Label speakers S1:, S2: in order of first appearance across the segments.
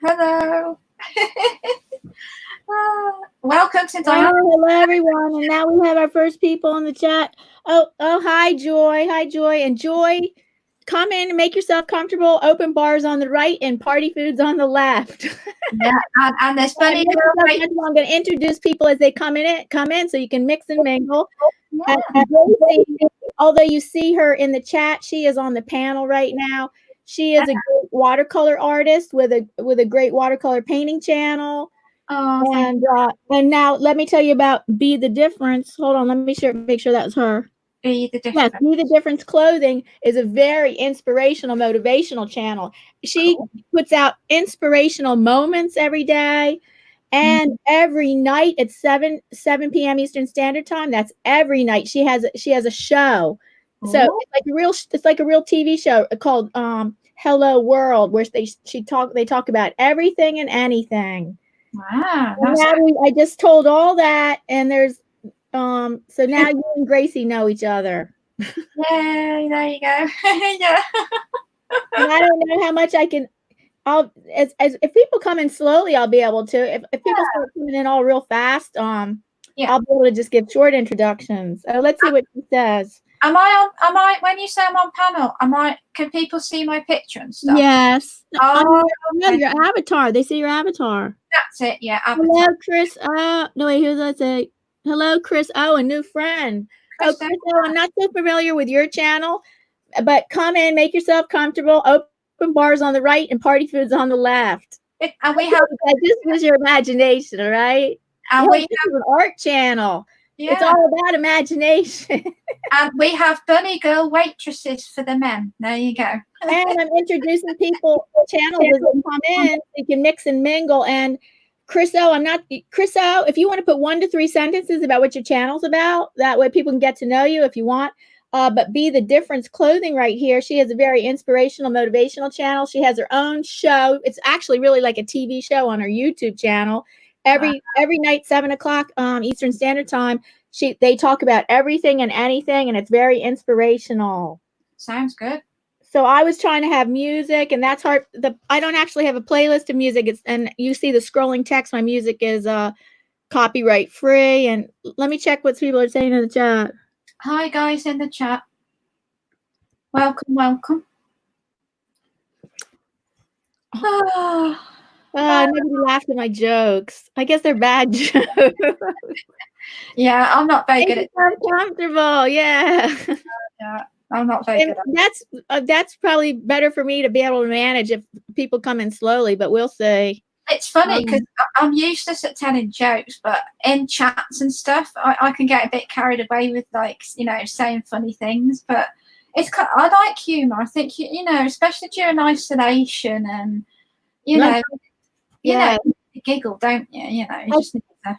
S1: Hello. Welcome to Diana.
S2: Hello, everyone. And now we have our first people in the chat. Oh, hi, Joy. Hi, Joy. And Joy, come in and make yourself comfortable. Open bars on the right and party foods on the left.
S1: Yeah, and there's Bunny Girl.
S2: I'm going to introduce people as they come in so you can mix and mingle.
S1: Yeah.
S2: Although you see her in the chat, she is on the panel right now. She is a great watercolor artist with a great watercolor painting channel.
S1: Oh,
S2: And now let me tell you about Be the Difference. Hold on, let me make sure that's her.
S1: Be the Difference.
S2: Yes, Be the Difference Clothing is a very inspirational, motivational channel. She puts out inspirational moments every day, and every night at 7 p.m. Eastern Standard Time. That's every night. She has a show. So it's like a real TV show called Hello World, where they talk about everything and anything.
S1: Wow.
S2: I just told all that, and there's so now you and Gracie know each other.
S1: Yay, there you go. Yeah.
S2: And I don't know how much I can. As if people come in slowly, I'll be able to. If people start coming in all real fast, I'll be able to just give short introductions. Let's see what she says.
S1: Am I when you say I'm on panel, can people see my picture and stuff?
S2: Yes.
S1: Oh,
S2: your avatar. They see your avatar.
S1: That's it, yeah. Avatar.
S2: Hello, Chris. No, wait, who's that say? Hello, Chris. Oh, a new friend. Chris, I'm not so familiar with your channel, but come in, make yourself comfortable. Open bars on the right and party foods on the left.
S1: And we have
S2: just use your imagination, all right?
S1: And we
S2: have an art channel.
S1: Yeah.
S2: It's all about imagination.
S1: And we have Bunny Girl waitresses for the men. There you go.
S2: And I'm introducing people channels as they come in. So you can mix and mingle. And Chris O, if you want to put 1 to 3 sentences about what your channel's about, that way people can get to know you if you want. But Be the Difference Clothing right here. She has a very inspirational, motivational channel. She has her own show. It's actually really like a TV show on her YouTube channel. Every night, 7 o'clock Eastern Standard Time, they talk about everything and anything, and it's very inspirational.
S1: Sounds good.
S2: So I was trying to have music, and that's hard. I don't actually have a playlist of music. And you see the scrolling text. My music is copyright free. And let me check what people are saying in the chat.
S1: Hi guys in the chat. Welcome.
S2: Nobody laughed at my jokes. I guess they're bad jokes.
S1: Yeah, I'm not very good at
S2: comfortable. Yeah.
S1: Yeah, I'm not very good at
S2: that's probably better for me to be able to manage if people come in slowly, but we'll see.
S1: It's funny because I'm useless at telling jokes, but in chats and stuff, I can get a bit carried away with saying funny things. But I like humor. I think especially during isolation and you giggle, don't you? You just need to.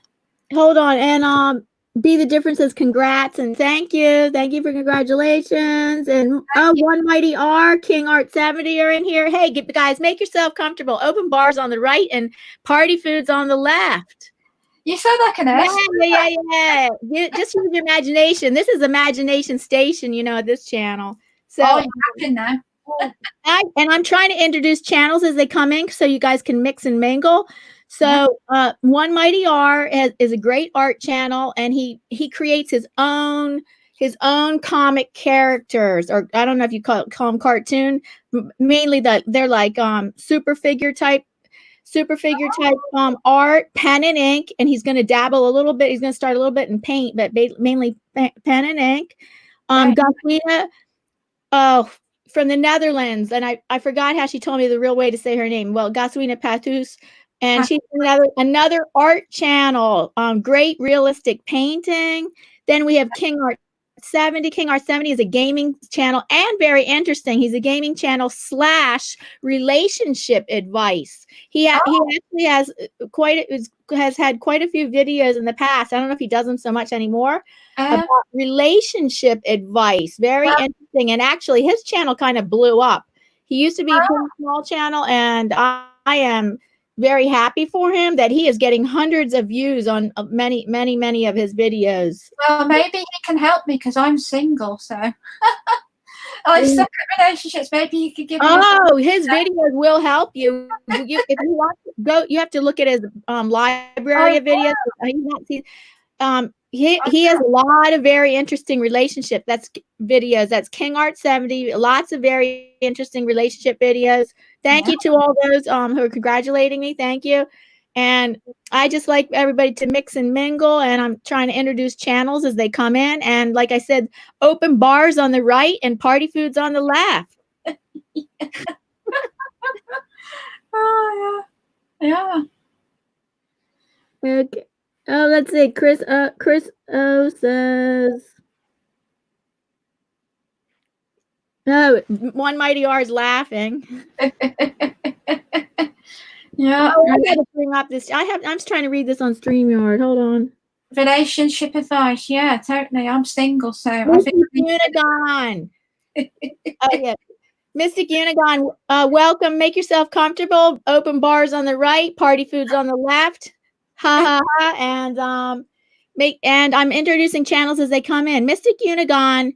S2: Hold on, and Be the Difference says congrats and thank you for congratulations. And One Mighty R, King Art 70 are in here. Hey, guys, make yourself comfortable. Open bars on the right and party foods on the left.
S1: You sound like an ass.
S2: Yeah. Just use your imagination. This is Imagination Station, at this channel. So
S1: you're now.
S2: I'm trying to introduce channels as they come in so you guys can mix and mingle. So One Mighty R is a great art channel, and he creates his own comic characters, or I don't know if you call them cartoon. Mainly they're like super figure type art, pen and ink, and he's going to dabble a little bit. He's going to start a little bit in paint, but mainly pen and ink. Gaswina, from the Netherlands, and I forgot how she told me the real way to say her name. Well, Gaswina Pathus. And she's another art channel, great realistic painting. Then we have King Art 70. King Art 70 is a gaming channel and very interesting. He's a gaming channel / relationship advice. He actually has had quite a few videos in the past. I don't know if he does them so much anymore. About relationship advice. Very interesting. And actually, his channel kind of blew up. He used to be a pretty small channel, and I am very happy for him that he is getting hundreds of views on many of his videos.
S1: Well, maybe he can help me because I'm single, so I suck at relationships. Maybe you could give me.
S2: Oh, his videos will help you. If you want to go, you have to look at his library of videos. He has a lot of very interesting relationship videos. That's King Art 70. Lots of very interesting relationship videos. Thank you to all those who are congratulating me. Thank you. And I just like everybody to mix and mingle, and I'm trying to introduce channels as they come in. And like I said, open bars on the right and party foods on the left.
S1: Oh yeah.
S2: Okay. Oh, let's see. Chris O says, "Oh, One Mighty R is laughing."
S1: Yeah.
S2: Oh, I gotta bring up this. I'm just trying to read this on StreamYard. Hold on.
S1: Relationship advice. Yeah, totally. I'm single, so
S2: Mystic Unigon. Oh yeah. Mystic Unigon, welcome. Make yourself comfortable. Open bars on the right, party foods on the left. Ha ha ha. And I'm introducing channels as they come in. Mystic Unigon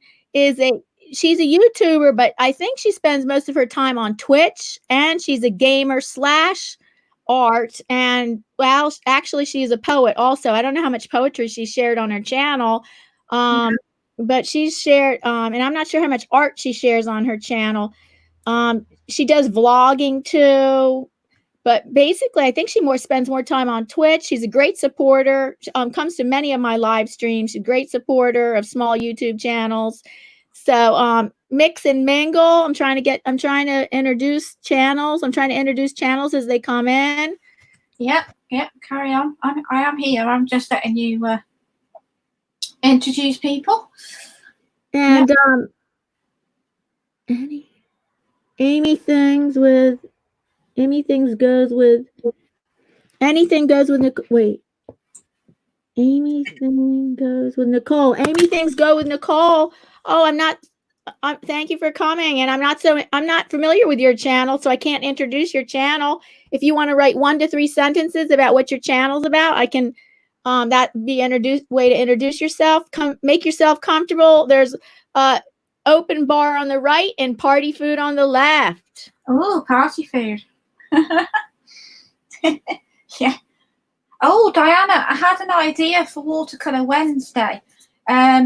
S2: she's a YouTuber, but I think she spends most of her time on Twitch, and she's a gamer / art. And well, actually she's a poet also. I don't know how much poetry she shared on her channel. But she's shared, and I'm not sure how much art she shares on her channel. She does vlogging too, but basically I think she spends more time on Twitch. She's a great supporter, comes to many of my live streams. She's a great supporter of small YouTube channels. So mix and mingle. I'm trying to introduce channels. I'm trying to introduce channels as they come in.
S1: Yep, carry on. I am here. I'm just letting you introduce people.
S2: And Amy Things goes with anything goes with wait. Amy Thing goes with Nicole. Amy Things go with Nicole. Oh, thank you for coming. And I'm not familiar with your channel, so I can't introduce your channel. If you want to write 1 to 3 sentences about what your channel's about, I can that be way to introduce yourself. Make yourself comfortable. There's open bar on the right and party food on the left.
S1: Oh, party food. Yeah. Oh, Diana, I had an idea for Watercolor Wednesday.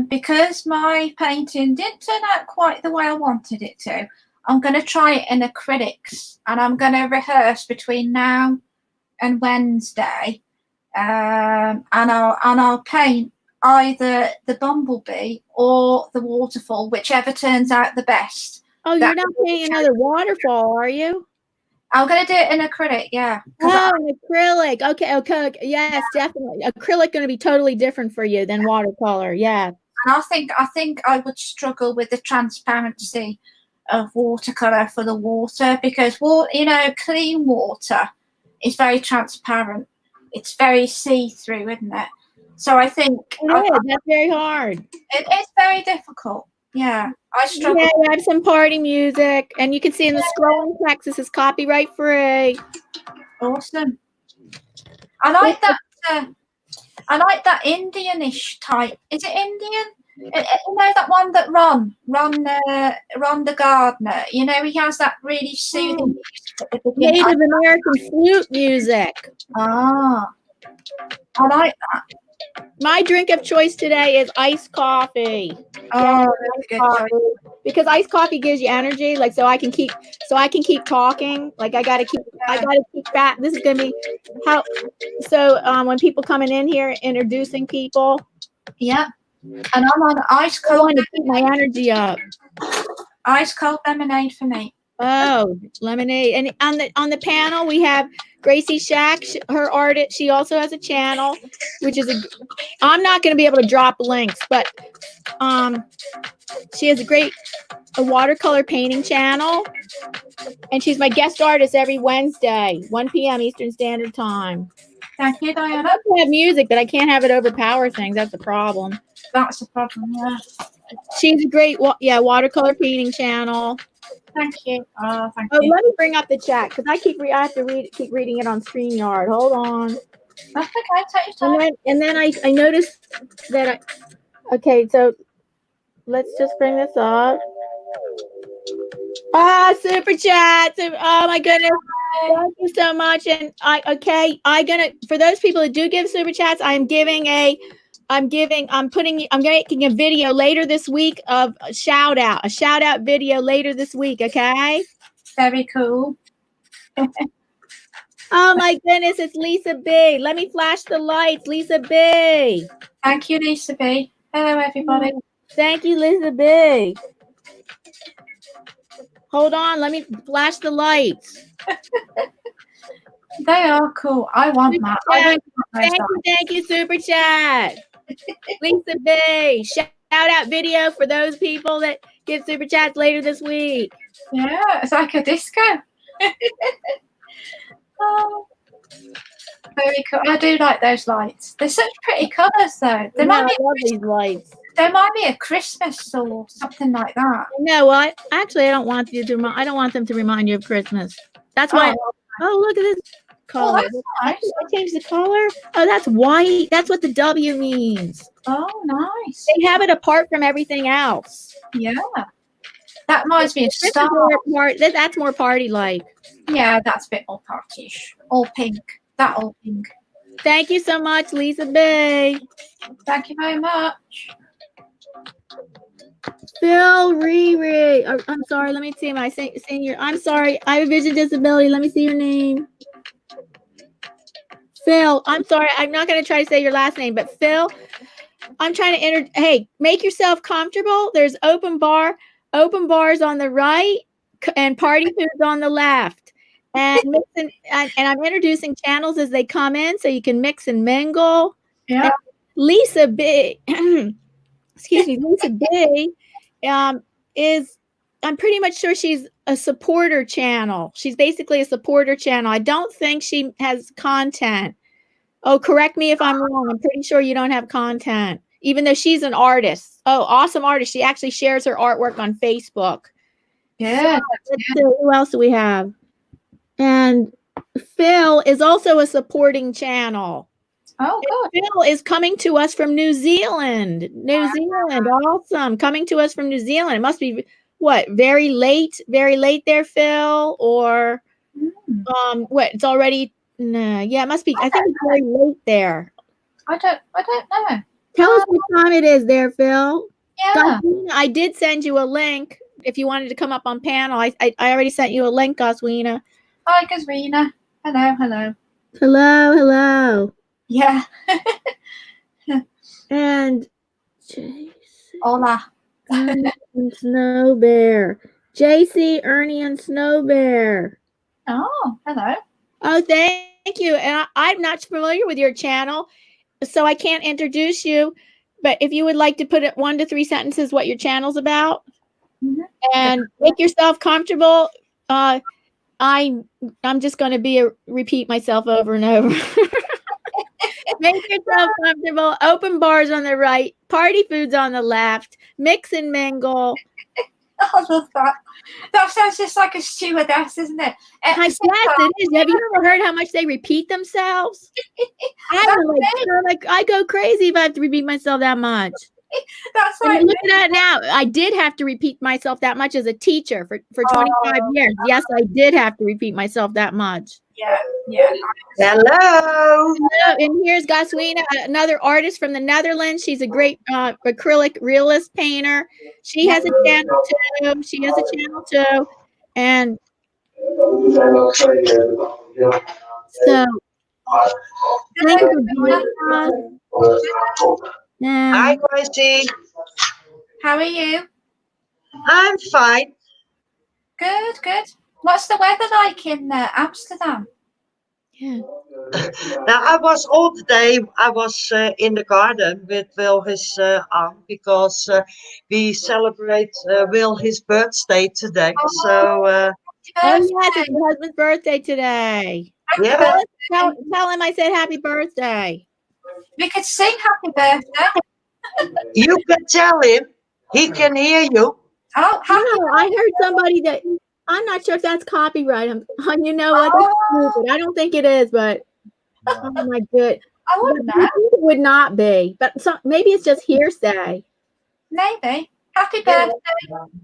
S1: Because my painting didn't turn out quite the way I wanted it to, I'm going to try it in acrylics, and I'm going to rehearse between now and Wednesday. And I'll paint either the bumblebee or the waterfall, whichever turns out the best.
S2: Oh, you're not painting another waterfall, are you?
S1: I'm going to do it in acrylic, yeah.
S2: Oh, acrylic. Okay. Yes, definitely. Acrylic going to be totally different for you than watercolor. Yeah.
S1: And I think I would struggle with the transparency of watercolor for the water, because clean water is very transparent. It's very see-through, isn't it? So I think
S2: that's very hard.
S1: It's very difficult. Yeah, I struggle.
S2: Yeah, I have some party music, and you can see in the scrolling text, this is copyright free.
S1: Awesome. I like that. I like that Indian-ish type. Is it Indian? You know that one that Ron the gardener. You know, he has that really soothing
S2: Native American flute music.
S1: Ah, I like that.
S2: My drink of choice today is iced coffee.
S1: Oh, that's good choice.
S2: Because iced coffee gives you energy, so I can keep talking. Like I gotta keep fat. This is gonna be how. So when people coming in here, introducing people.
S1: Yeah, and I'm on ice cold.
S2: I want to keep my energy up.
S1: Ice cold lemonade for me.
S2: Oh, lemonade. And on the panel we have Gracie Shack, her artist. She also has a channel, which is I'm not going to be able to drop links, but she has a watercolor painting channel, and she's my guest artist every Wednesday, 1 p.m. Eastern Standard Time.
S1: Thank you, Diana.
S2: I have music, but I can't have it overpower things. That's the problem.
S1: That's the problem, yeah.
S2: She's a great watercolor painting channel.
S1: Thank you. Oh, thank
S2: you.
S1: Let
S2: me bring up the chat, because I have to keep reading it on StreamYard. Hold on.
S1: That's okay. Take your time.
S2: And then I noticed that okay, so let's just bring this up. Super chat. Oh my goodness. Thank you so much. And for those people that do give super chats, I'm making a video later this week of a shout out video later this week. Okay.
S1: Very cool.
S2: Oh my goodness, it's Lisa B. Let me flash the lights, Lisa B.
S1: Thank you, Lisa B. Hello, everybody.
S2: Thank you, Lisa B. Hold on, let me flash the lights.
S1: They are cool. I want that. I
S2: Thank you, super chat. Lisa B. Shout out video for those people that give super chats later this week.
S1: Yeah, it's like a disco. Oh, very cool. I do like those lights. They're such pretty colours, though.
S2: I love these lights.
S1: They remind me of Christmas or something like that.
S2: You know what? Actually, I don't want them to remind you of Christmas. That's why. Oh, look at this color.
S1: Oh, that's nice.
S2: I changed the color. Oh, that's white. That's what the W means.
S1: Oh, nice.
S2: They have it apart from everything else.
S1: Yeah. That reminds me of Star.
S2: That's more party-like.
S1: Yeah, that's a bit more partyish. All pink. That all pink.
S2: Thank you so much, Lisa B.
S1: Thank you very much.
S2: Phil Riri. I'm sorry. Let me see. Am I saying your? I'm sorry. I have a vision disability. Let me see your name. Phil. I'm sorry. I'm not going to try to say your last name, but Phil. I'm trying to enter. Hey, make yourself comfortable. There's open bars on the right, and party foods on the left. And I'm introducing channels as they come in, so you can mix and mingle.
S1: Yeah.
S2: And Lisa B. Excuse me, Lisa B. Is I'm pretty much sure she's a supporter channel. She's basically a supporter channel. I don't think she has content. Oh, correct me if I'm wrong. I'm pretty sure you don't have content, even though she's an artist. Oh, awesome artist. She actually shares her artwork on Facebook.
S1: Yeah.
S2: So, let's see, who else do we have? And Phil is also a supporting channel.
S1: Oh, good.
S2: Phil is coming to us from New Zealand. Awesome. Coming to us from New Zealand. It must be what? Very late there, Phil? Or what? It's already it must be. I think it's very late there.
S1: I don't know.
S2: Tell us what time it is there, Phil.
S1: Yeah.
S2: Goswina, I did send you a link if you wanted to come up on panel. I already sent you a link, Goswina.
S1: Hi, Goswina. Hello.
S2: Hello.
S1: Yeah.
S2: And
S1: Hola.
S2: Ernie and Snow Bear. JC, Ernie and Snow Bear.
S1: Oh, hello.
S2: Oh, thank you. And I'm not familiar with your channel, so I can't introduce you. But if you would like to put it 1 to 3 sentences what your channel's about, and make yourself comfortable. I'm just going to repeat myself over and over. Make yourself comfortable. Open bars on the right, party foods on the left. Mix and mingle.
S1: I love that. That sounds just like a stewardess, isn't it?
S2: I guess it is. Have you ever heard how much they repeat themselves? I go crazy if I have to repeat myself that much.
S1: That's like
S2: look at that now. I did have to repeat myself that much as a teacher for 25 years. Yes, I did have to repeat myself that much.
S1: Yeah.
S3: Hello.
S2: And here's Goswina, another artist from the Netherlands. She's a great acrylic realist painter. She has a channel too. And so thank you for joining us.
S3: Hi, Gracie.
S1: How are you?
S3: I'm fine.
S1: Good. What's the weather like in Amsterdam?
S2: Yeah.
S3: Now, I was all the day, in the garden with Will, his aunt, because we celebrate Will, his birthday today. So,
S2: oh, yes, it's your husband's birthday today.
S3: Yeah.
S2: Tell him I said happy birthday.
S1: We could sing happy birthday.
S3: You can tell him. He can hear you.
S1: Oh,
S2: I heard somebody that I'm not sure if that's copyright. You know what? That's stupid. I don't think it is, but oh my good.
S1: I wouldn't know.
S2: It would not be, but maybe it's just hearsay.
S1: Maybe. Happy
S3: Yeah.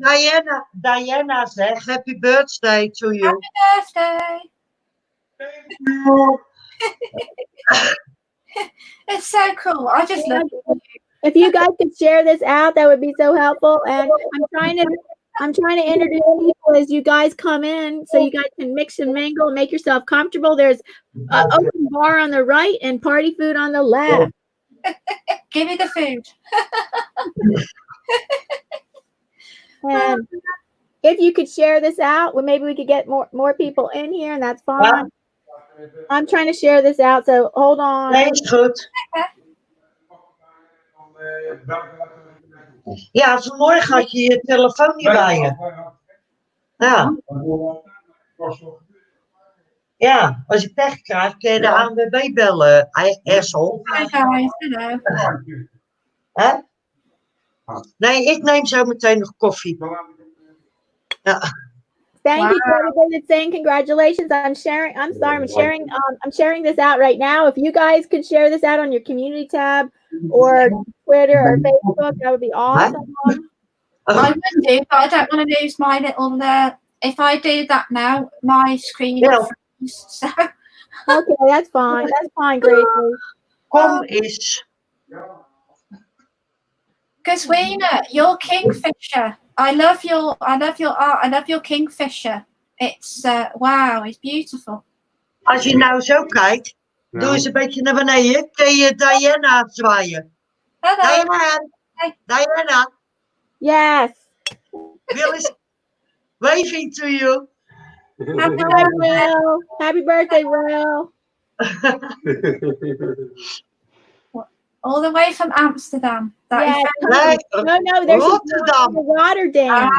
S1: birthday.
S3: Diana said happy birthday to you.
S1: Happy birthday. It's so cool. I just love it.
S2: If you guys could share this out, that would be so helpful. And I'm trying to introduce people as you guys come in, so you guys can mix and mingle and make yourself comfortable. There's an open bar on the right and party food on the left.
S1: Give me the food.
S2: And if you could share this out, well, maybe we could get more people in here, and that's fine. I'm trying to share this out, so hold on.
S3: Nee, is goed. Ja, vanmorgen had je je telefoon niet bij je. Ja. Ja, als je pech krijgt, kun je de ANWB bellen. Asshole.
S1: Hi guys, hello.
S3: Hè? Nee, ik neem zo meteen nog koffie. Ja.
S2: Thank you to everybody that's saying congratulations. I'm sharing this out right now. If you guys could share this out on your community tab or Twitter or Facebook, that would be awesome.
S1: I would do, but I don't want to lose my little if I do that now, my screen will freeze, so
S2: okay, that's fine. That's fine, Gracie.
S3: Kom eens.
S1: Gaswina, you're Kingfisher. I love your art. I love your Kingfisher. It's wow, it's beautiful.
S3: Als je nou zo kijkt, doe eens een beetje naar beneden. Kun je Diana zwaaien?
S1: Hello.
S3: Diana.
S1: Hey.
S3: Diana.
S2: Yes.
S3: Will is waving to you.
S1: Happy birthday,
S2: Will. Happy birthday, Will.
S1: all the way from Amsterdam. That is
S2: no, there's
S3: Rotterdam.
S2: Rotterdam.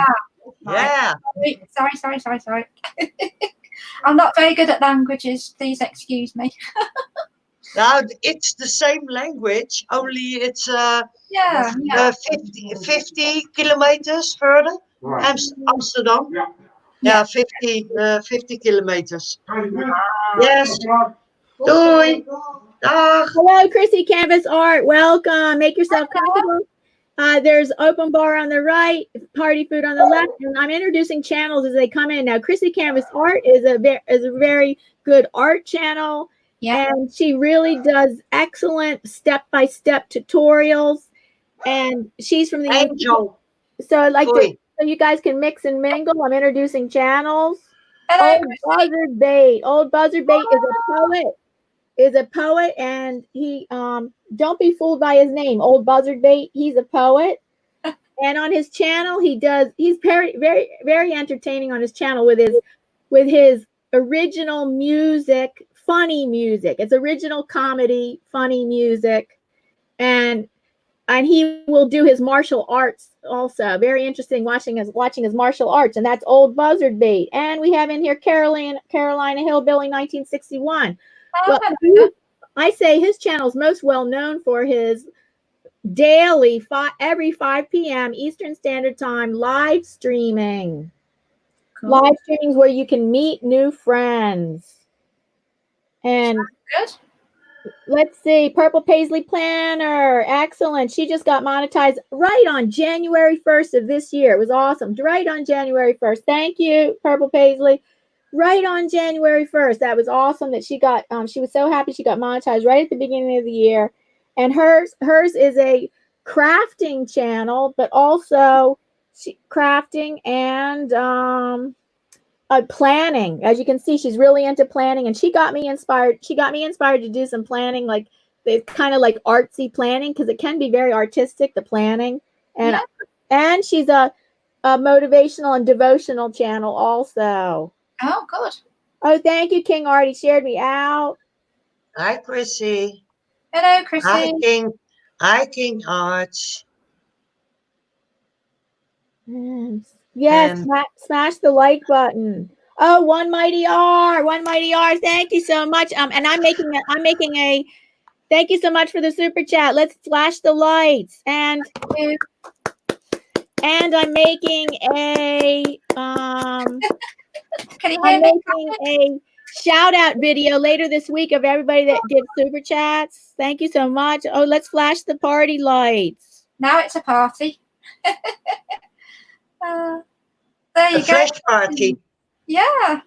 S3: Yeah.
S1: Sorry. I'm not very good at languages. Please excuse me.
S3: Now it's the same language, only it's 50 kilometers further. Amsterdam. Yeah, 50 kilometers. Yes. Doei. Dag.
S2: Hello, Chrissy Canvas Art. Welcome. Make yourself comfortable. There's open bar on the right, party food on the left, and I'm introducing channels as they come in. Now, Chrissy Canvas Art is a very good art channel, and she really does excellent step-by-step tutorials. And she's from the
S3: Angel.
S2: So I'd like to, so you guys can mix and mingle. I'm introducing channels.
S1: Hello,
S2: Buzzard Bait. Old Buzzard Bait is a poet, and he don't be fooled by his name, Old Buzzard Bait. He's a poet, and on his channel he's very entertaining on his channel with his original music, funny music. It's original comedy, funny music, and he will do his martial arts also. Very interesting watching his martial arts, and that's Old Buzzard Bait. And we have in here Carolina Hillbilly 1961. Well, I say his channel is most well known for his daily every 5 p.m. Eastern Standard Time live streaming. Cool. Live streamings where you can meet new friends. And
S1: good.
S2: Let's see, Purple Paisley Planner, excellent. She just got monetized right on January 1st of this year. It was awesome. Right on January 1st. Thank you, Purple Paisley. Right on January 1st. That was awesome that she got, she was so happy she got monetized right at the beginning of the year. And hers is a crafting channel, but also crafting and planning. As you can see, she's really into planning, and she got me inspired to do some planning, like it's kind of like artsy planning, because it can be very artistic, the planning. And she's a motivational and devotional channel also.
S1: Oh, good.
S2: Oh, thank you, King Artie shared me out.
S3: Hi, Chrissy.
S1: Hello, Chrissy.
S3: Hi, King Arch.
S2: Yes, smash the like button. Oh, One Mighty R. Thank you so much. And I'm making a thank you so much for the super chat. Let's flash the lights. And I'm making a a shout out video later this week of everybody that did super chats. Thank you so much. Oh, let's flash the party lights.
S1: Now it's a party. There you
S3: A
S1: go.
S3: fresh party.
S1: Yeah.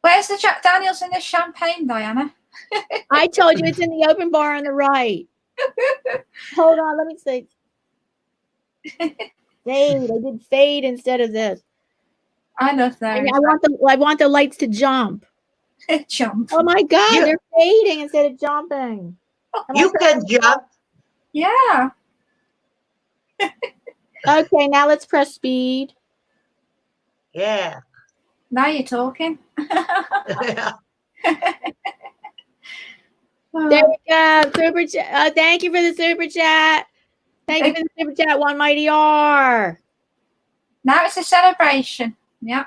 S1: Where's the Jack Daniels and the champagne, Diana?
S2: I told you it's in the open bar on the right. Hold on, let me see. Fade. I did fade instead of this.
S1: I love those.
S2: I want the lights to jump.
S1: Jump.
S2: Oh my God, they're fading instead of jumping.
S3: You can jump.
S1: Yeah.
S2: Okay, now let's press speed.
S3: Yeah.
S1: Now you're talking.
S2: There we go. Super chat. Thank you for the super chat. Thank you for the super chat, One Mighty R.
S1: Now it's a celebration. Yeah.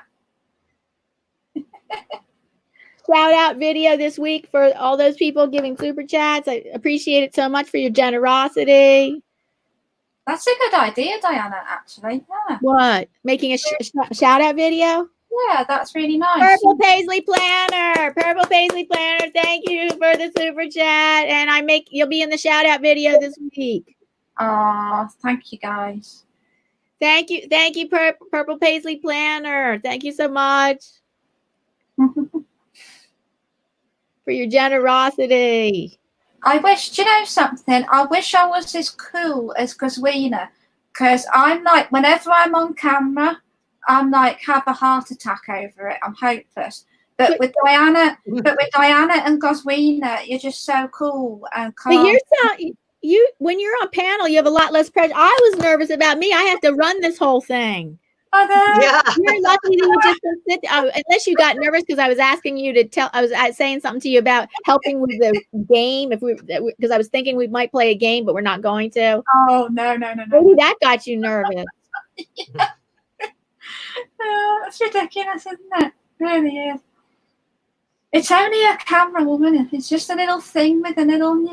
S2: Shout out video this week for all those people giving super chats. I appreciate it so much for your generosity.
S1: That's a good idea, Diana, actually. Yeah.
S2: What? Making a shout out video?
S1: Yeah, that's really nice.
S2: Purple Paisley Planner. Purple Paisley Planner. Thank you for the super chat. And you'll be in the shout out video this week.
S1: Oh, thank you guys.
S2: Thank you. Thank you, Purple Paisley Planner. Thank you so much for your generosity.
S1: I wish, do you know something? I wish I was as cool as Goswina, because I'm like, whenever I'm on camera, I'm like, have a heart attack over it. I'm hopeless. But with Diana and Goswina, you're just so cool and calm.
S2: But when you're on panel, you have a lot less pressure. I was nervous about me. I have to run this whole thing.
S1: I know.
S3: Yeah.
S2: You're lucky that you just sit. Unless you got nervous because I was asking you to tell. I was saying something to you about helping with the game because I was thinking we might play a game, but we're not going to.
S1: Oh no.
S2: Maybe that got you nervous.
S1: It's ridiculous, isn't it? It really is. It's only a camera, woman. It's just a little thing with a little,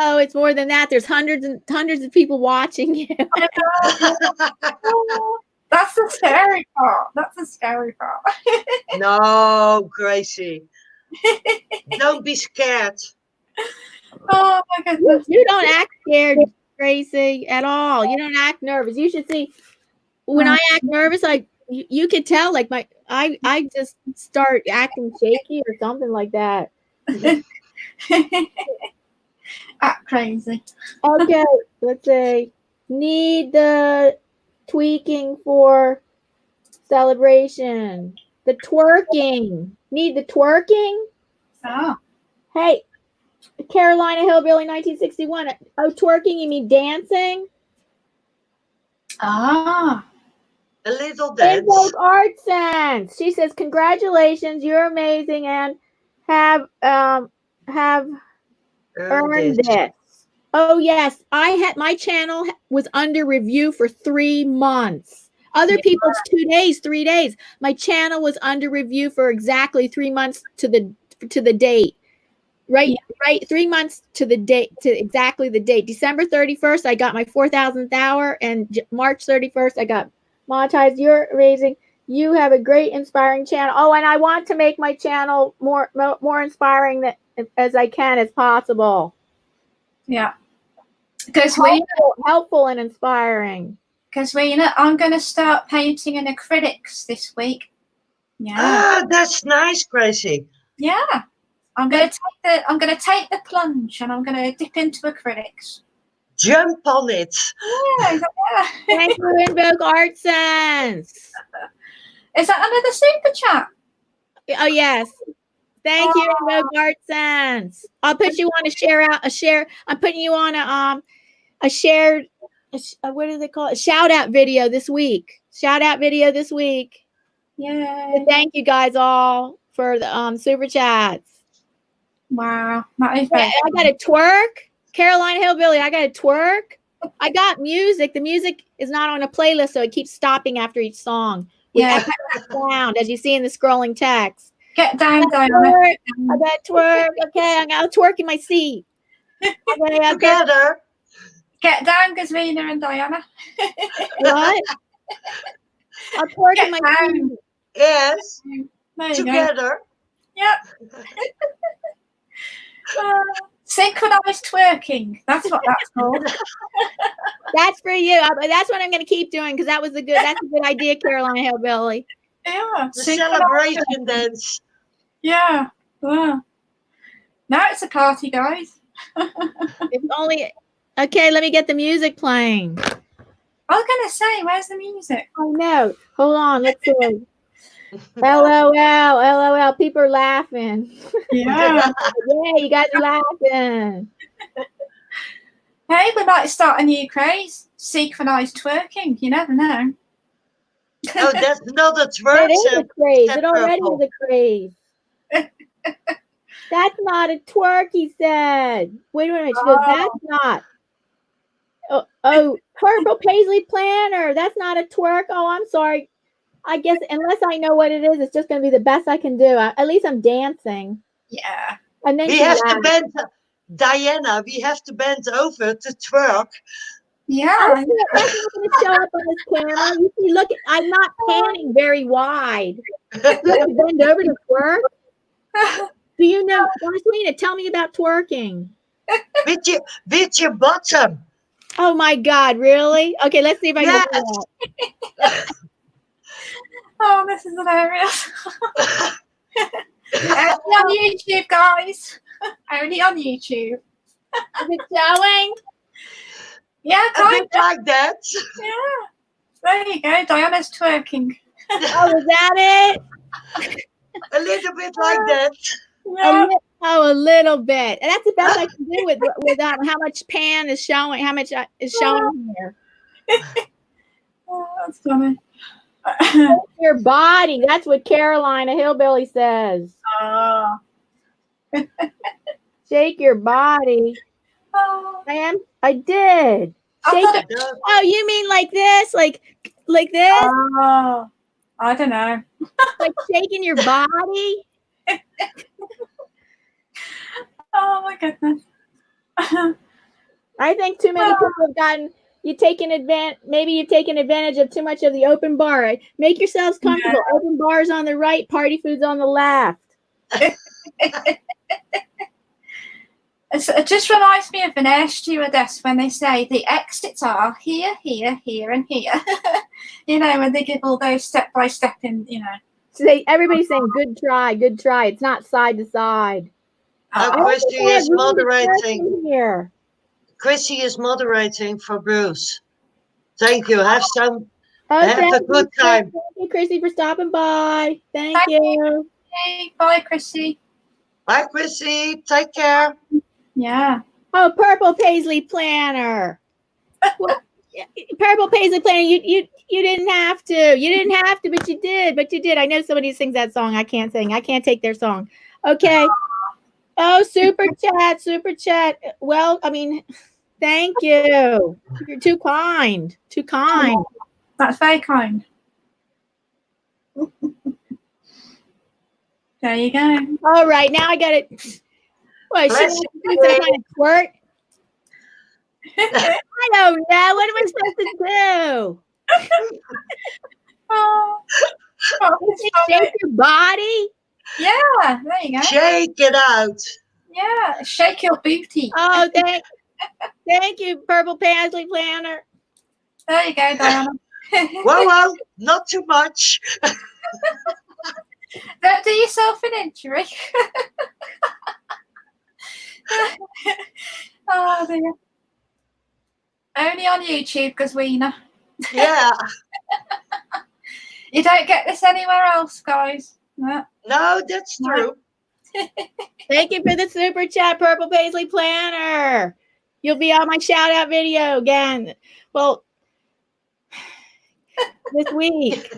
S2: Oh, it's more than that. There's hundreds of people watching you.
S1: That's the scary part.
S3: No, Gracie. Don't be scared.
S1: Oh my goodness.
S2: You don't act scared, Gracie, at all. You don't act nervous. You should see when I act nervous, you could tell I just start acting shaky or something like that.
S1: Act crazy.
S2: Okay, let's see. Need the tweaking for celebration. The twerking. Need the twerking?
S1: Oh.
S2: Hey, Carolina Hillbilly 1961. Oh, twerking, you mean dancing?
S1: Ah.
S3: A little dance.
S2: Invoke Art Sense. She says, "Congratulations, you're amazing and have earned this." Oh yes, my channel was under review for 3 months. Other people's 2 days, 3 days. My channel was under review for exactly 3 months to the date. Right, 3 months to the date, to exactly the date. December 31st, I got my 4,000th hour, and March 31st, I got monetized. You're amazing. You have a great, inspiring channel. Oh, and I want to make my channel more inspiring as I can as possible.
S1: Yeah. Because
S2: helpful and inspiring.
S1: Because I'm going to start painting in acrylics this week. Yeah.
S3: Ah, that's nice, Gracie.
S1: Yeah. I'm going to take the plunge and I'm going to dip into acrylics.
S3: Jump on it.
S1: Yeah.
S2: Thank you, Invoke Art Sense.
S1: Is that another super chat?
S2: Oh yes. Thank you, Invoke Art Sense. I'll put you on a share. I'm putting you on a shared. What do they call it? Shout out video this week.
S1: Yeah.
S2: So thank you guys all for the super chats.
S1: Wow.
S2: I got to twerk. Carolina Hillbilly, I got to twerk. I got music. The music is not on a playlist, so it keeps stopping after each song.
S1: Yeah.
S2: Sound, as you see in the scrolling text.
S1: Get down, Diana.
S2: I got to twerk. Okay, I'm going to twerk in my seat.
S3: Okay, together.
S1: Get down, Gazvina and Diana.
S2: What? I'll twerk in my seat.
S3: Yes. Together.
S1: Yep. Synchronized twerking. That's what that's called.
S2: That's for you. That's what I'm going to keep doing because that's a good idea, Carolina Hillbilly.
S1: Yeah.
S3: The celebration dance.
S1: Yeah. Wow. Now it's a party, guys.
S2: If only. Okay, let me get the music playing.
S1: I was gonna say, where's the music?
S2: Oh no! Hold on. Let's see. LOL, LOL. People are laughing.
S1: Yeah.
S2: Yeah, you guys are laughing.
S1: Hey, we might start a new craze. Synchronized twerking. You never know.
S3: Oh, that's not a twerk.
S2: It is a craze. It already
S3: Purple.
S2: is a craze. That's not a twerk, he said. Wait a minute. She goes, that's not. Oh, purple paisley planner. That's not a twerk. Oh, I'm sorry. I guess unless I know what it is, it's just going to be the best I can do. At least I'm dancing.
S1: Yeah.
S2: And then
S3: We
S2: she
S3: have
S2: laughed.
S3: to bend, Diana. We have to bend over to twerk.
S1: Yeah.
S2: That's not going to show up on this camera. You see, look, I'm not panning very wide. You have to bend over to twerk. Do you know, Marcelina, tell me about twerking.
S3: With your bottom.
S2: Oh my God, really? Okay, let's see if I can do that.
S1: Oh, this is hilarious. Only on YouTube, guys. Only on YouTube.
S2: Is it showing?
S1: Yeah,
S3: A bit like that.
S1: Yeah. There you go. Diana's twerking.
S2: Oh, is that it?
S3: A little bit like that.
S1: Yeah.
S2: A little bit. And that's the best I can do with how much pan is showing, how much is showing here.
S1: Oh, that's funny.
S2: Your body. That's what Carolina Hillbilly says.
S1: Oh.
S2: Shake your body.
S1: Oh.
S2: I did. Shake it. Oh, you mean like this? Like this?
S1: Oh. I don't know.
S2: Like shaking your body?
S1: Oh my goodness.
S2: I think too many people have gotten maybe you've taken advantage of too much of the open bar. Make yourselves comfortable. Yeah. Open bars on the right, party foods on the left.
S1: It just reminds me of an air stewardess when they say the exits are here, here, here, and here. You know, when they give all those step by step in, you know.
S2: So everybody's saying good try, good try. It's not side to side.
S3: Chrissy is moderating. Here. Chrissy is moderating for Bruce. Thank you. Have a good time.
S2: Thank you, Chrissy, for stopping by. Thank you.
S1: Hey, bye, Chrissy.
S3: Bye, Chrissy. Take care.
S1: Yeah.
S2: Oh, purple paisley planner. Purple paisley planner. You didn't have to. You didn't have to, but you did. But you did. I know somebody sings that song. I can't sing. I can't take their song. Okay. Oh, super chat. Well, I mean, thank you. You're too kind. Too kind.
S1: That's very kind. There you go.
S2: All right, now I got it. What, she wants to do some kind of twerk? I don't know. What am I supposed to do? Shake your body?
S1: Yeah, there you go.
S3: Shake it out.
S1: Yeah, shake your booty.
S2: Oh, thank you, purple paisley planner.
S1: There you go, Diana.
S3: Whoa, not too much.
S1: Don't do yourself an injury. Oh dear. Only on YouTube, Gazwina.
S3: Yeah.
S1: You don't get this anywhere else, guys.
S3: No, that's true.
S2: Thank you for the super chat, purple paisley planner. You'll be on my shout out video again. Well, this week.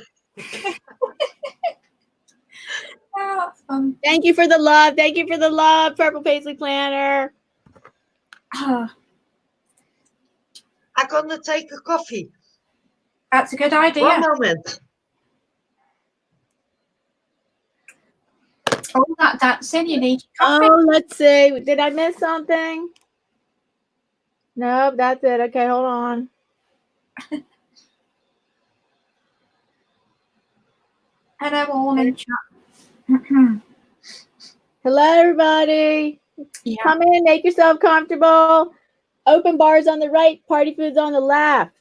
S1: Oh, that's fun.
S2: Thank you for the love. Thank you for the love, purple paisley planner.
S3: I'm gonna take a coffee.
S1: That's a good idea.
S3: One moment.
S1: All that dancing, you need coffee.
S2: Oh, let's see. Did I miss something? Nope, that's it. Okay, hold on.
S1: Hello, all in chat.
S2: Hello, everybody.
S1: Yeah.
S2: Come in, make yourself comfortable. Open bars on the right, party foods on the left.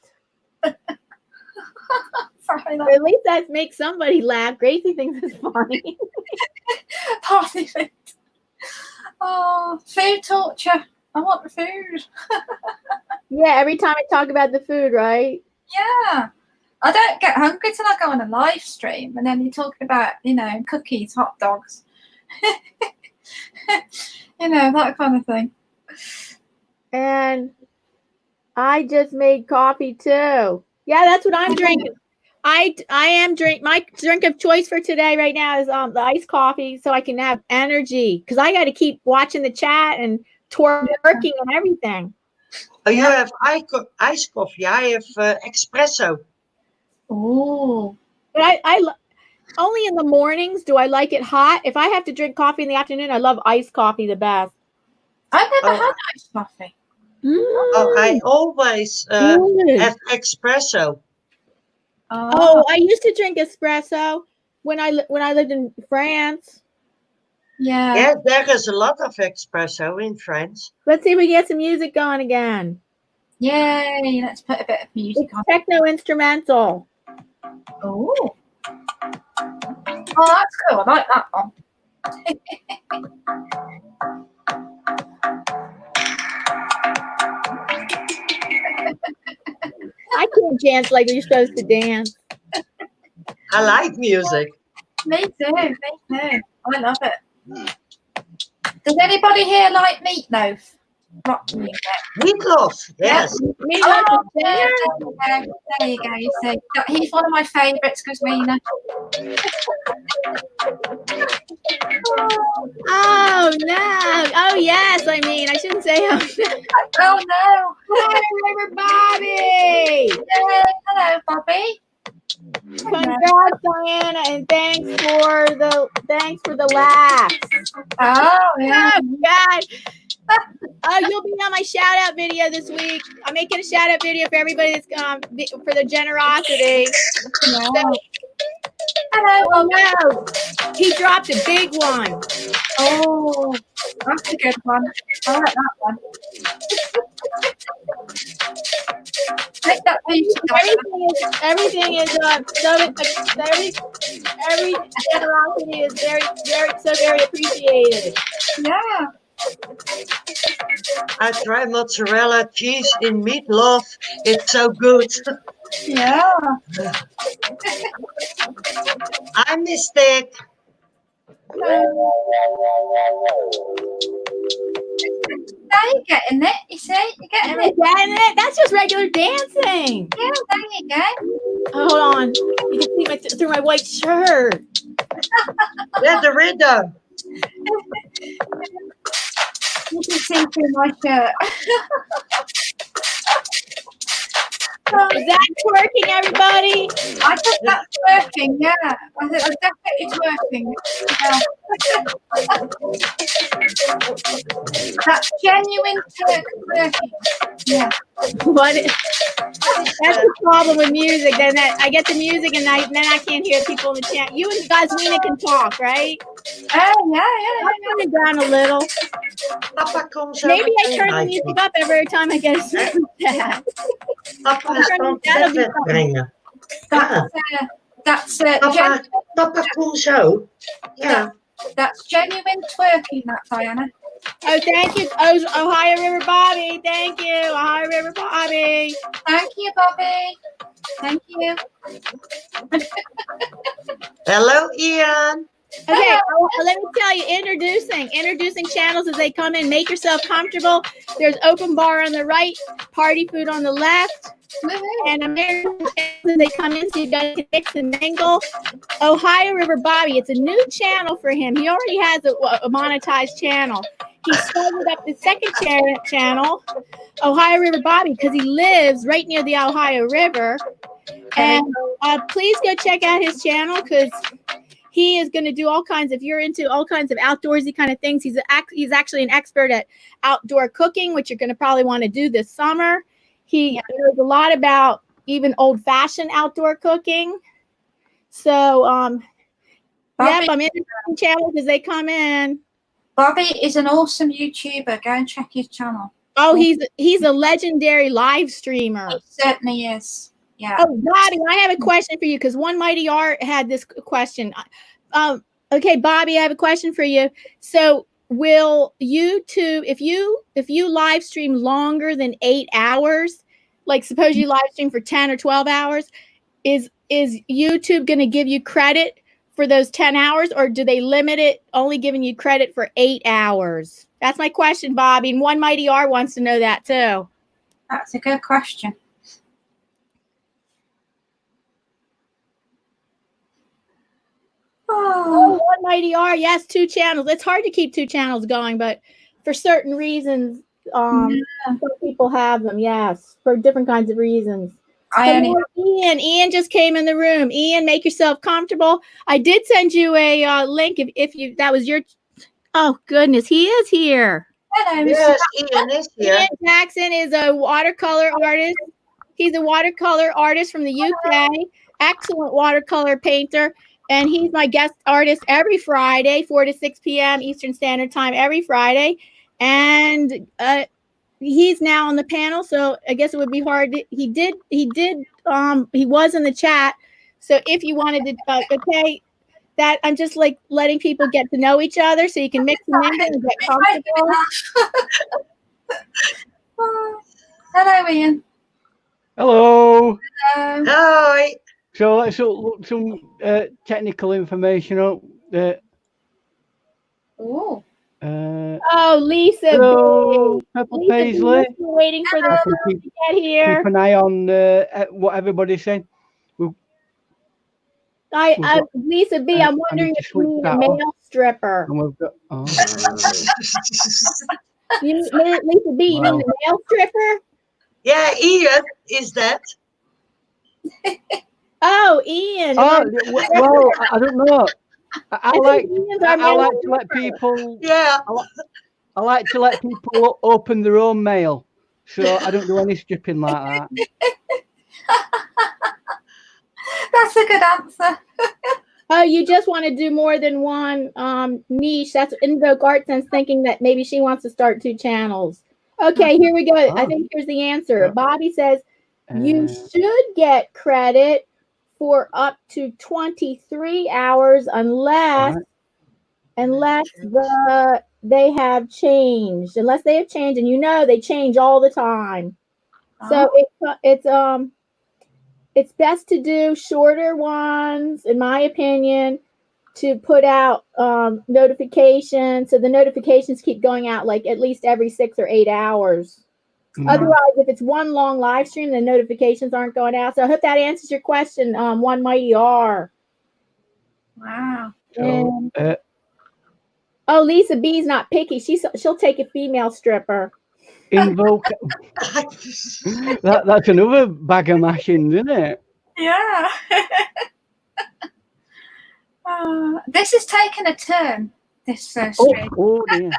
S1: Sorry,
S2: Or at least that makes somebody laugh. Gracie thinks it's funny.
S1: party food. Oh, food torture. I want the food.
S2: Yeah, every time I talk about the food, right?
S1: Yeah. I don't get hungry till I go on a live stream, and then you're talking about, cookies, hot dogs. That kind of thing.
S2: And I just made coffee too. Yeah, that's what I'm drinking. I am my drink of choice for today right now is the iced coffee, so I can have energy because I got to keep watching the chat and twerking and everything.
S3: Oh, you have iced coffee. I have espresso.
S1: Oh,
S2: but I only in the mornings do I like it hot. If I have to drink coffee in the afternoon, I love iced coffee the best.
S1: I've never had iced coffee.
S3: Oh, I always have espresso.
S2: Oh, I used to drink espresso when I lived in France.
S1: Yeah.
S3: Yeah, there is a lot of espresso in France.
S2: Let's see if we get some music going again.
S1: Yay, let's put a bit of music on.
S2: Techno instrumental.
S1: Oh. Oh, that's cool. I like that one.
S2: I can't dance like you're supposed to dance.
S3: I like music.
S1: Me too. I love it. Does anybody here like Meatloaf? Rock music.
S3: Meatloaf, yes.
S1: Oh, there you go. You see, he's one of my favourites, Gusmina.
S2: Oh no! Oh yes! I mean, I shouldn't say oh no.
S1: Oh no!
S2: Hi, River Bobby!
S1: Yay. Hello, Bobby.
S2: Congrats, Diana, and thanks for the laughs.
S1: Oh yeah.
S2: Oh God! Oh, you'll be on my shout out video this week. I'm making a shout out video for everybody that's for the generosity.
S1: Yeah.
S2: So,
S1: hello,
S2: Bobby. No, he dropped a big one.
S1: Oh, that's a good one. I like that one. Take that piece.
S2: Everything is every generosity is very appreciated.
S1: Yeah.
S3: I try mozzarella cheese in meatloaf. It's so good.
S1: Yeah.
S3: I Mystic.
S1: Now you're getting it, you see? You're getting it.
S2: That's just regular dancing.
S1: Yeah, there you go.
S2: Oh, hold on. You can see through my white shirt.
S3: Yeah, the rhythm.
S1: You can see through my shirt.
S2: Is that working, everybody?
S1: I think that's working, yeah. I think definitely it's working. Yeah. That's genuine working. Yeah.
S2: What? That's the problem with music. Then I get the music and then I can't hear people in the chat. You and Goswina can talk, right?
S1: Oh, yeah.
S2: I'll turn it down a little.
S3: Papa comes
S2: Maybe I turn the music up every time I get a super chat.
S3: Papa is van het brengen.
S1: That's
S3: Papa komt zo. Yeah.
S1: That's genuine twerking, that, Diana.
S2: Oh, thank you. Oh, Ohio River Bobby. Thank you. Ohio River Bobby.
S1: Thank you, Bobby. Thank you.
S3: Hello, Ian.
S2: Okay, let me tell you, introducing channels as they come in. Make yourself comfortable. There's open bar on the right, party food on the left, and American as they come in, so you guys can mix and mingle. Ohio River Bobby, it's a new channel for him. He already has a monetized channel. He started up the second channel, Ohio River Bobby, because he lives right near the Ohio River. And please go check out his channel because he is going to do all kinds. If you're into all kinds of outdoorsy kind of things, he's actually an expert at outdoor cooking, which you're going to probably want to do this summer. He knows a lot about even old-fashioned outdoor cooking. So, I'm introducing channels as they come in.
S1: Bobby is an awesome YouTuber. Go and check his channel.
S2: Oh, he's a legendary live streamer.
S1: He certainly is. Yeah.
S2: Oh, Bobby, I have a question for you because One Mighty Art had this question. Okay, Bobby, I have a question for you. So, will YouTube, if you live stream longer than 8 hours, like suppose you live stream for 10 or 12 hours, is YouTube going to give you credit for those 10 hours, or do they limit it only giving you credit for 8 hours? That's my question, Bobby. And One Mighty R wants to know that too.
S1: That's a good question.
S2: Oh, One Mighty R, yes, 2 channels. It's hard to keep 2 channels going, but for certain reasons, some people have them. Yes, for different kinds of reasons. Ian just came in the room. Ian, make yourself comfortable. I did send you a link if you that was your. Oh goodness, he is here.
S1: Hello,
S3: Yes, Ian is here.
S2: Ian Jackson is a watercolor artist. He's a watercolor artist from the UK. Excellent watercolor painter. And he's my guest artist every Friday, 4 to 6 p.m. Eastern Standard Time every Friday. And he's now on the panel, so I guess it would be hard. He was in the chat. So if you wanted to, okay, that I'm just like letting people get to know each other so you can mix them in and get comfortable.
S1: Hello, Ian.
S4: Hello.
S3: Hi.
S4: So let's look some technical information up.
S2: Lisa.
S4: Hello, Pepper
S2: Lisa
S4: Paisley.
S2: Waiting for the to get here.
S4: Keep an eye on what everybody's saying.
S2: Lisa B, I'm wondering if you mean a male stripper.
S4: And we've got,
S2: Lisa B, you mean the male stripper?
S3: Yeah, Ian is that.
S2: Oh, Ian.
S4: Oh, well, I don't know. I like to let people.
S3: Yeah.
S4: I like to let people open their own mail, so I don't do any stripping like that.
S1: That's a good answer.
S2: Oh, you just want to do more than one niche. That's Invoke Art Sense thinking that maybe she wants to start 2 channels. Okay, here we go. I think here's the answer. Bobby says you should get credit for up to 23 hours unless they have changed. Unless they have changed, and they change all the time. So it's best to do shorter ones, in my opinion, to put out notifications. So the notifications keep going out like at least every 6 or 8 hours. Otherwise, if it's one long live stream, the notifications aren't going out. So I hope that answers your question, One Mighty R.
S1: Wow.
S2: Lisa B's not picky. She'll take a female stripper.
S4: Invoke. That's another bag of mashing, isn't it?
S1: Yeah. This has taken a turn. This stream.
S4: Oh dear.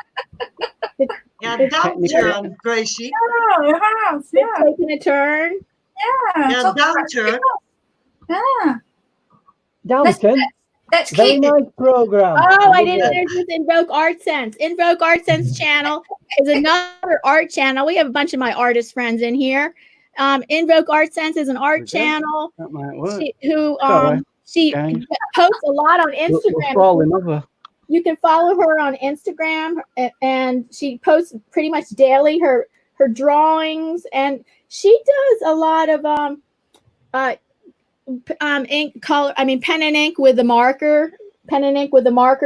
S3: Yeah, downturn, Gracie.
S1: Oh, it has. Yeah.
S2: It's taking a turn.
S3: Yeah, downturn.
S1: Yeah.
S4: Downturn.
S1: Let's
S4: Very
S1: keep
S4: nice program.
S2: Oh, I didn't introduce Invoke Art Sense. Invoke Art Sense channel is another art channel. We have a bunch of my artist friends in here. Invoke Art Sense is an art channel.
S4: That might work.
S2: She posts a lot on Instagram. You can follow her on Instagram, and she posts pretty much daily her drawings, and she does a lot of pen and ink with the marker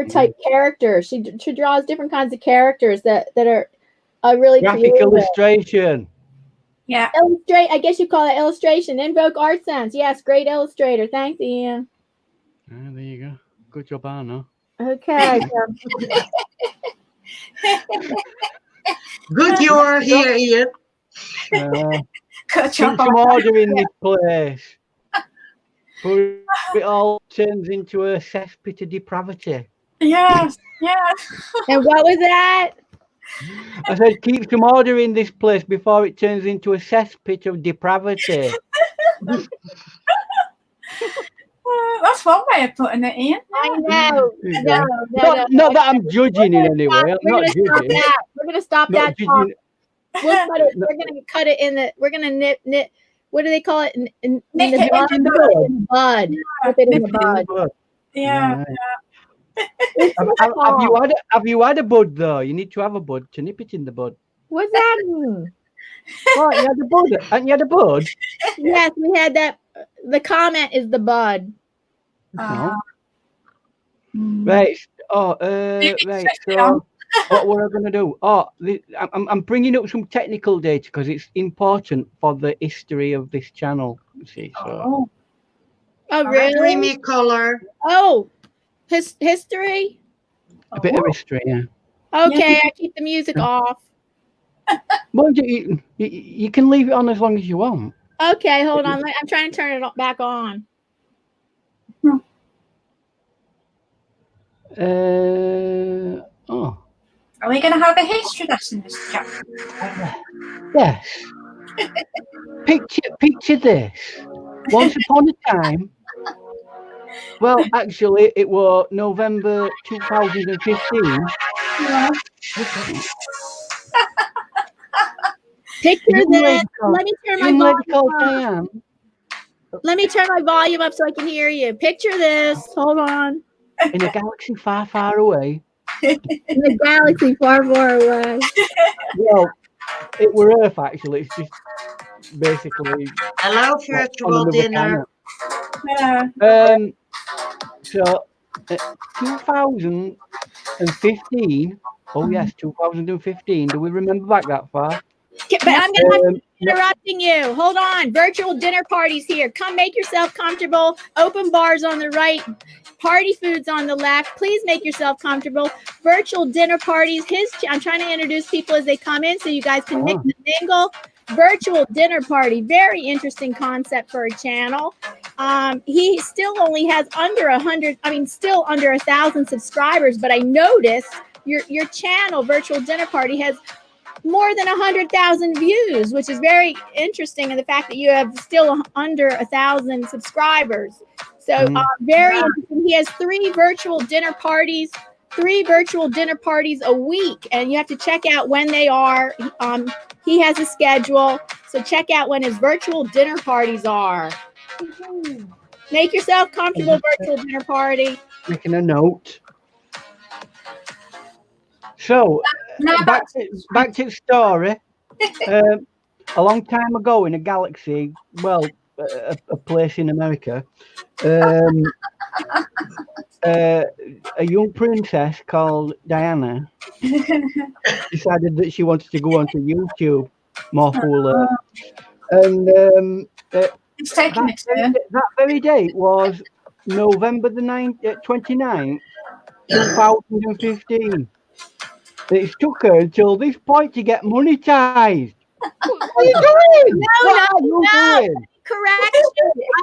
S2: type characters. She draws different kinds of characters that are really
S4: graphic
S2: creative.
S4: illustration.
S1: Yeah.
S2: I guess you call it illustration. Invoke Art Sense. Yes, great illustrator. Thanks, Ian.
S4: There you go. Good job, Anna.
S2: Okay.
S3: Good you are here, Ian.
S4: Keep some order in this place. But it all turns into a cesspit of depravity.
S1: Yes.
S2: And what was that?
S4: I said, keep some order in this place before it turns into a cesspit of depravity.
S1: That's one way of putting it, Ian.
S2: I know.
S4: Not that I'm judging in any way. I'm not judging.
S2: We're going to stop that talk. We're gonna cut it in the. We're gonna nip. What do they call it?
S1: Nip it in the
S2: bud. Nip it in the bud.
S1: Yeah.
S4: Have you had a bud though? You need to have a bud to nip it in the bud.
S2: What's that mean?
S4: What, you had a bud? Hadn't you had a bud?
S2: Yes, we had that. The comment is the bud.
S4: No. Right. Oh, right. So, what were I going to do? Oh, I'm bringing up some technical data because it's important for the history of this channel. You see, so.
S2: Oh, really?
S3: Creamy color.
S2: Oh, history.
S4: A bit of history, yeah.
S2: Okay, I keep the music off.
S4: Well, you can leave it on as long as you want.
S2: Okay, hold on. I'm trying to turn it back on.
S4: Oh.
S1: Are we going to have a history lesson this chat?
S4: Yes. Picture this. Once upon a time. Well, actually, it was November 2015.
S1: Yeah.
S2: Picture this. Let me turn my volume up. Let me turn my volume up so I can hear you. Picture this. Hold on.
S4: In a galaxy far, far away.
S2: In a galaxy far, far away.
S4: Well, it were Earth actually. It's just basically.
S3: Hello, virtual dinner.
S1: Yeah.
S4: So, 2015. Oh yes, 2015. Do we remember back that far?
S2: But I'm going to interrupting you. Hold on. Virtual dinner parties here. Come make yourself comfortable. Open bars on the right. Party foods on the left. Please make yourself comfortable. Virtual dinner parties. I'm trying to introduce people as they come in so you guys can mix and mingle. Virtual dinner party. Very interesting concept for a channel. He still only has still under 1,000 subscribers, but I noticed your channel, Virtual Dinner Party, has more than 100,000 views, which is very interesting. And the fact that you have still under 1,000 subscribers. So very interesting. He has 3 virtual dinner parties a week, and you have to check out when they are. He has a schedule, so check out when his virtual dinner parties are. Make yourself comfortable, virtual dinner party.
S4: Making a note. So, back to the story. A long time ago in a galaxy, well, a place in America, a young princess called Diana decided that she wanted to go onto YouTube more fuller. And that very day was November the 29th, 2015. It took her until this point to get monetized. What are you doing? What are you doing?
S2: Correction.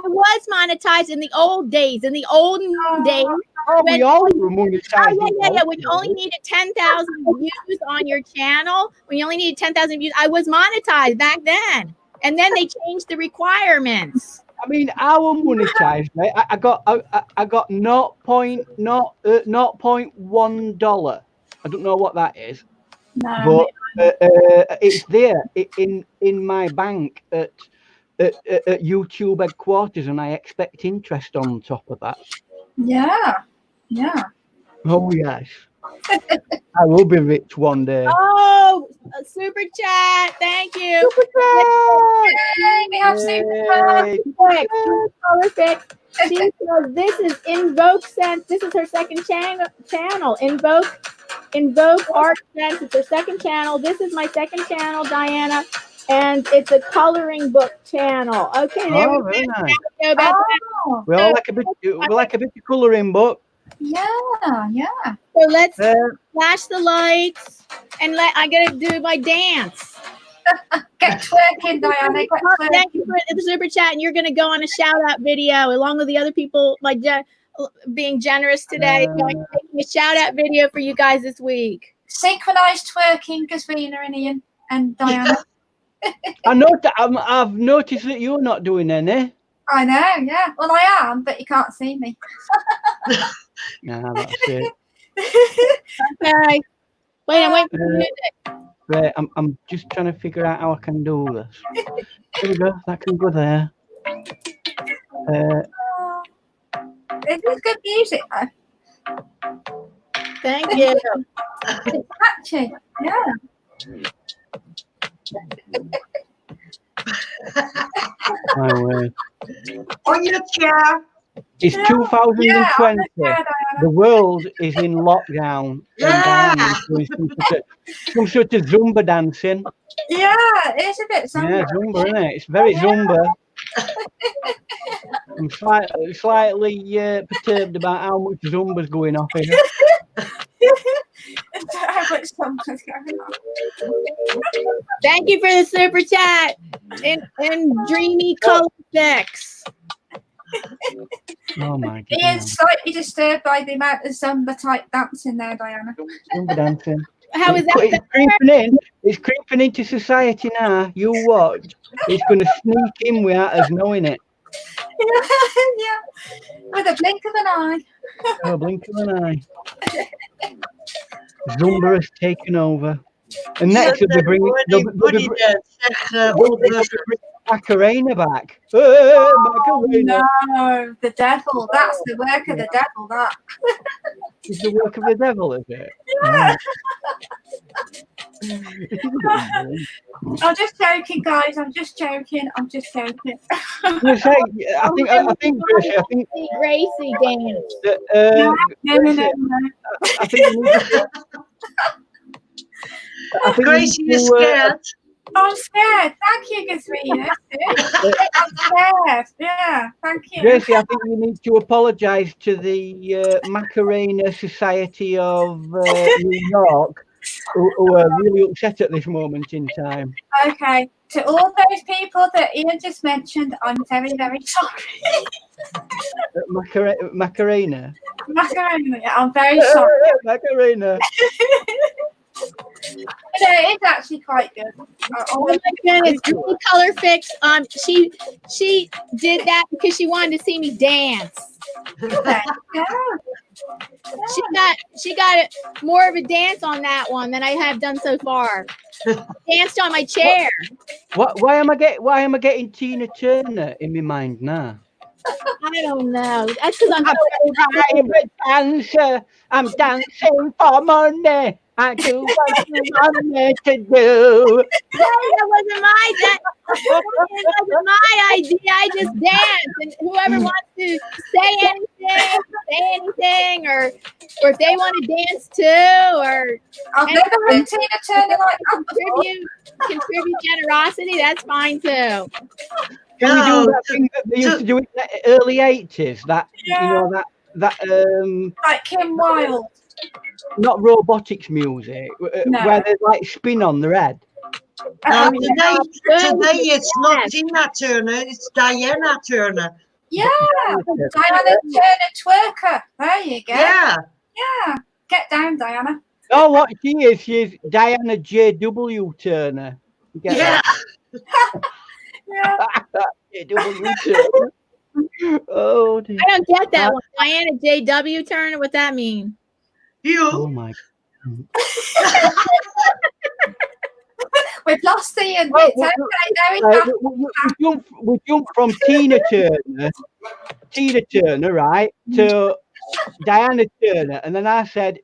S2: I was monetized in the old days. In the olden days.
S4: Oh, we all were monetized.
S2: Yeah. When you only needed 10,000 views on your channel, when you only needed 10,000 views, I was monetized back then. And then they changed the requirements.
S4: I mean, I was monetized, right? I got $0.1. I don't know what that is, but it's there in my bank at YouTube headquarters, and I expect interest on top of that.
S1: Yeah.
S4: Oh yes, I will be rich one day.
S2: Oh, a super chat! Thank you.
S1: Super chat! Yay, we have super
S2: chat. She says this is Invoke Sense. This is her second channel. Invoke Art Sense. It's her second channel. This is my second channel, Diana, and it's a coloring book channel. Okay, there we go.
S4: Very nice. We like a bit of coloring book.
S1: Yeah.
S2: So let's flash the lights, and I gotta do my dance.
S1: Get twerking, Diana.
S2: Thank you for the super chat, and you're gonna go on a shout out video along with the other people. Being generous today, making a shout out video for you guys this week.
S1: Synchronized twerking, Gazvina and Ian and Diana.
S4: I've noticed that you're not doing any.
S1: I know, yeah. Well, I am, but you can't see me.
S4: Nah, that's it.
S2: Okay. Wait, I'm waiting for the music.
S4: Right, I'm just trying to figure out how I can do this. There we go. That can go there.
S1: This is good music, though.
S2: Thank you.
S1: It's catchy. Yeah.
S4: My word.
S3: On your chair.
S4: It's
S1: Yeah.
S4: 2020.
S1: Yeah, on the chair,
S4: The world is in lockdown.
S3: Yeah.
S4: And Diana is doing some sort of Zumba dancing.
S1: Yeah, it's a bit
S4: Yeah,
S1: Zumba.
S4: Zumba, isn't it? It's very Zumba. I'm slightly perturbed about how much Zumba's going off here.
S1: How much Zumba's going on.
S2: Thank you for the super chat and dreamy color effects.
S4: Oh my god.
S1: Ian's slightly disturbed by the amount of Zumba type dancing there, Diana.
S4: Zumba dancing.
S2: How is that?
S4: It's creeping in. It's creeping into society now. You watch. It's going to sneak in without us knowing it.
S1: Yeah. With a blink of an eye.
S4: Oh, blink of an eye. Zumba has taken over. And next they'll be bringing Macarena back. Macarena.
S1: No, the devil. That's the work of the devil, that.
S4: It's the work of the devil, is it?
S1: Yeah.
S4: Oh.
S1: I'm just joking, guys. I'm just joking.
S4: I think
S2: Gracie dance.
S4: I think
S3: Gracie is scared.
S1: I'm scared. Thank you, Katrina. I'm scared. Yeah, thank you.
S4: Gracie, I think you need to apologise to the Macarena Society of New York, who are really upset at this moment in time.
S1: Okay, to all those people that Ian just mentioned, I'm very, very sorry.
S4: Macarena.
S1: Macarena, I'm very sorry.
S4: Macarena.
S1: It is actually quite good.
S2: Oh my goodness, Dreamy Color Fix. She did that because she wanted to see me dance.
S1: Okay. Yeah.
S2: She got more of a dance on that one than I have done so far. Danced on my chair.
S4: Why am I getting Tina Turner in my mind now?
S2: I don't know. That's because I'm
S4: a private dancer. I'm dancing for money. I do what you want me to do.
S2: That wasn't my idea. I just dance, and whoever wants to say anything, or if they want to dance too, or
S1: I've never heard Tina Turner like that.
S2: Contribute generosity. That's fine too.
S4: Can we do that thing that they used to do in the early 80s? That
S1: like Kim Wilde.
S4: Not robotics music, where they like spin on their head.
S3: Today it's not Tina Turner, it's Diana Turner.
S1: Yeah, Diana Turner twerker. There you go.
S3: Yeah.
S1: Get down, Diana.
S4: Oh, what she is? She's Diana J.W. Turner.
S3: Yeah.
S4: J.W. Turner. Oh, dear.
S2: I don't get that one. Diana J.W. Turner. What that mean?
S3: You.
S4: Oh my God.
S1: We've lost Ian.
S4: We jump from Tina Turner, right, to Diana Turner, and then I said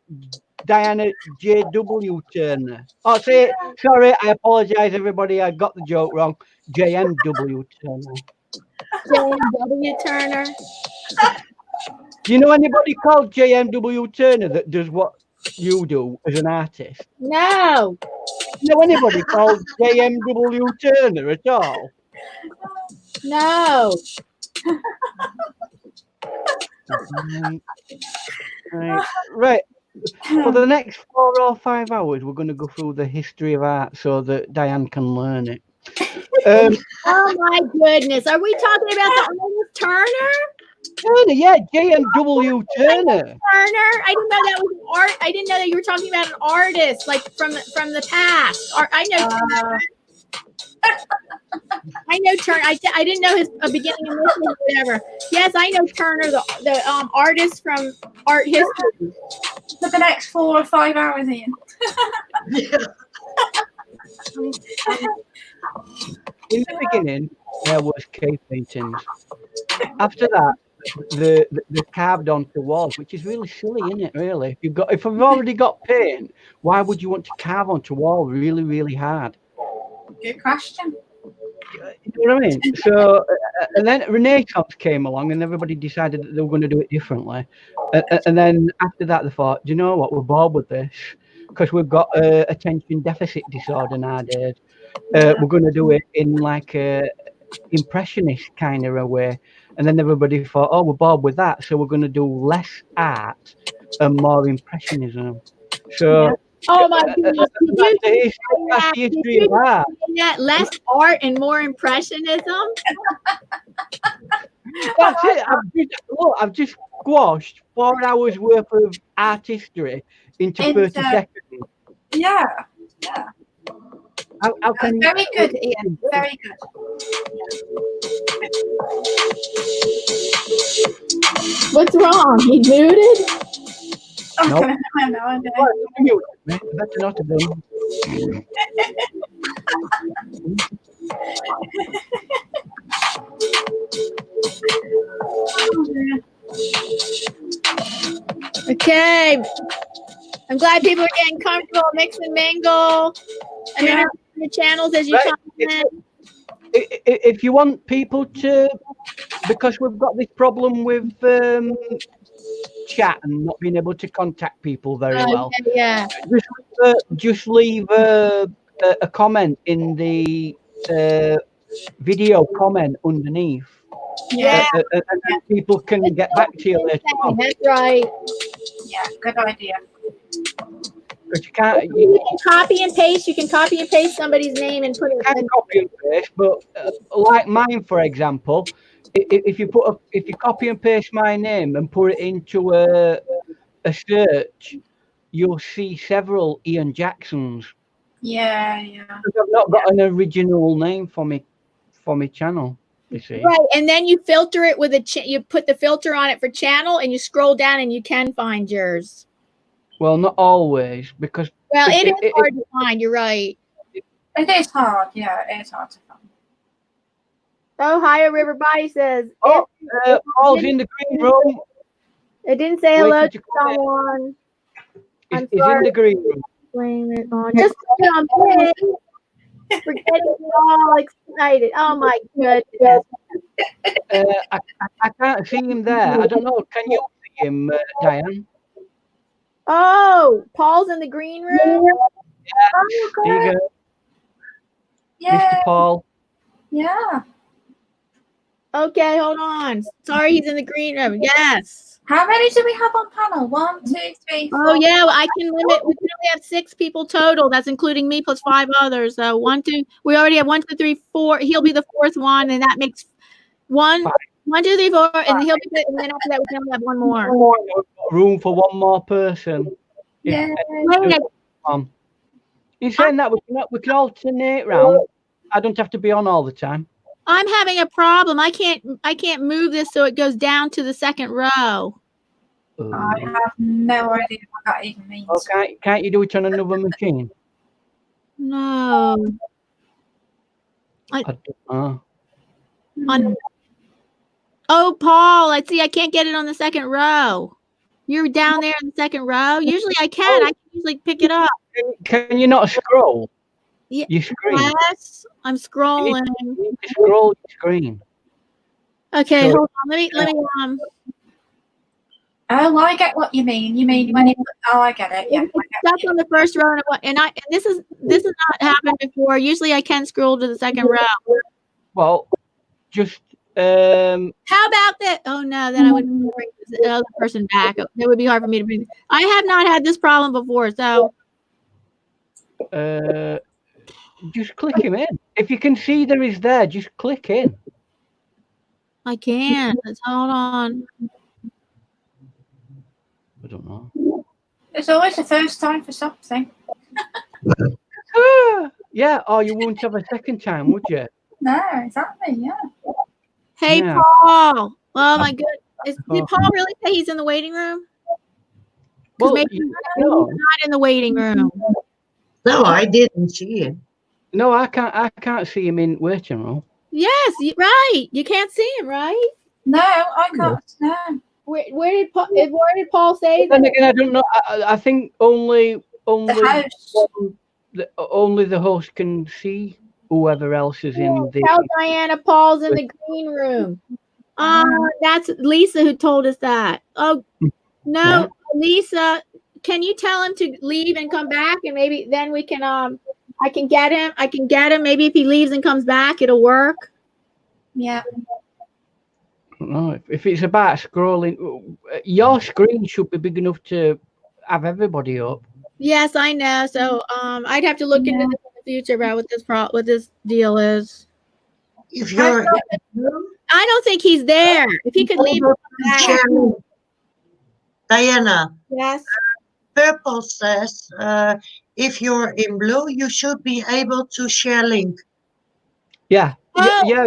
S4: Diana J.W. Turner. Oh, sorry, I apologise, everybody. I got the joke wrong. J.M.W. Turner.
S2: J.M.W. Turner.
S4: Do you know anybody called J.M.W. Turner that does what you do as an artist?
S2: No.
S4: Do you know anybody called J.M.W. Turner at all?
S2: No.
S4: Right. For the next 4 or 5 hours, we're going to go through the history of art so that Diane can learn it.
S2: Oh my goodness. Are we talking about the artist Turner?
S4: Turner, yeah, J.M.W. Turner.
S2: Turner. I didn't know that was art. I didn't know that you were talking about an artist, like from the past. I know Turner. I know Turner. I didn't know his beginning and mission or whatever. Yes, I know Turner, the artist from art history.
S1: For the next 4 or 5 hours, Ian.
S4: beginning, there was cave paintings. After that, the carved onto walls, which is really silly, isn't it? Really, if we've already got paint, why would you want to carve onto wall really, really hard?
S1: Good question.
S4: You know what I mean? So, and then Renaissance came along, and everybody decided that they were going to do it differently. And then after that, they thought, do you know what? We're bored with this because we've got attention deficit disorder nowadays. We're going to do it in like a impressionist kind of a way. And then everybody thought, oh, we're bored with that, so we're going to do less art and more impressionism. So.
S2: Yeah. Oh my goodness!
S4: That's the history of art.
S2: Less art and more impressionism.
S4: That's it. I've just squashed 4 hours worth of art history into 30 seconds.
S1: Yeah.
S4: How can
S1: very good, Ian. Very good.
S2: What's wrong? He's muted?
S1: Nope.
S4: No. That's not a thing.
S2: Okay. I'm glad people are getting comfortable. Mix and mingle. And then the channels as you comment.
S4: If you want people to, because we've got this problem with chat and not being able to contact people very well.
S2: Yeah.
S4: Just leave a comment in the video comment underneath.
S1: Yeah.
S4: And people can get back to you later on.
S2: That's right.
S1: Yeah, good idea.
S4: But you can't.
S2: You can copy and paste. You can copy and paste somebody's name and put it.
S4: You can copy and paste, but like mine, for example, if you copy and paste my name and put it into a search, you'll see several Ian Jacksons.
S1: Yeah.
S4: Because I've not got an original name for me channel. You see.
S2: Right, and then you filter it with you put the filter on it for channel, and you scroll down, and you can find yours.
S4: Well, not always, because
S2: it is hard to find. You're right.
S1: It is hard. Yeah, it is hard to find.
S2: Ohio River Body says.
S4: Paul's in the green room.
S2: It didn't say hello to someone.
S4: He's in the green room.
S2: Blame it on. Just put it on me. We're getting all excited. Oh my goodness.
S4: I can't see him there. I don't know. Can you see him, Diane?
S2: Oh, Paul's in the green room.
S4: Yeah. There you go.
S1: Yeah.
S4: Mr. Paul.
S1: Yeah.
S2: Okay, hold on. Sorry, he's in the green room. Yes.
S1: How many do we have on panel? 1, 2, 3, 4.
S2: Oh yeah, I can limit. We can only have 6 people total. That's including me plus 5 others. So 1, 2. We already have 1, 2, 3, 4. He'll be the 4th one, and that makes 1, 1, 2, 3, 4, and he'll be. And then after that, we can only have 1 more.
S4: Room for 1 more person.
S1: Yeah.
S4: You're saying that we can alternate round. I don't have to be on all the time.
S2: I'm having a problem. I can't move this so it goes down to the 2nd row.
S1: I have no idea what that even means.
S4: Okay, can't you do it on another machine?
S2: No.
S4: I don't
S2: know. Oh, Paul, I see. I can't get it on the 2nd row. You're down there in the 2nd row. Usually I can. I can usually pick it up.
S4: Can you not scroll?
S2: Yeah.
S4: You screen.
S2: Yes, I'm scrolling.
S4: You need to scroll your screen.
S2: Okay, hold on. Let me
S1: Oh, I get what you mean. You mean when you put, I get it. Yeah.
S2: Stuck on the 1st row, and this has not happened before. Usually I can scroll to the 2nd row.
S4: Well, just
S2: how about that? Oh no, then I would bring the other person back. It would be hard for me to bring. I have not had this problem before, so
S4: just click him in. If you can see there is there, just click in.
S2: I can't. Let's hold on.
S4: I don't know.
S1: It's always the first time for something.
S4: Yeah, or you wouldn't have a second time, would you?
S1: No, exactly. Yeah.
S2: Hey, yeah. Paul. Oh my goodness. Did Paul really say he's in the waiting room?
S4: Well,
S2: maybe he's not in the waiting room.
S3: No, I didn't see him.
S4: No, I can't see him in waiting room.
S2: Yes, right. You can't see him, right?
S1: No, I can't. No.
S2: Where did Paul say
S4: Then
S2: that?
S4: again, I don't know. I think only
S1: The host.
S4: only the host can see whoever else is in the.
S2: Tell Diana Paul's in the green room. That's Lisa who told us that. Oh no,
S4: Yeah.
S2: Lisa, can you tell him to leave and come back, and maybe then we can I can get him. Maybe if he leaves and comes back, it'll work.
S1: Yeah.
S4: No, if it's about scrolling, your screen should be big enough to have everybody up.
S2: Yes, I know. So I'd have to look into this in the future about what this deal is.
S3: If you're
S2: I don't think he's there. If he could leave.
S3: Diana,
S2: Yes.
S3: Purple says if you're in blue, you should be able to share link.
S4: Yeah.
S2: Oh.
S4: Yeah.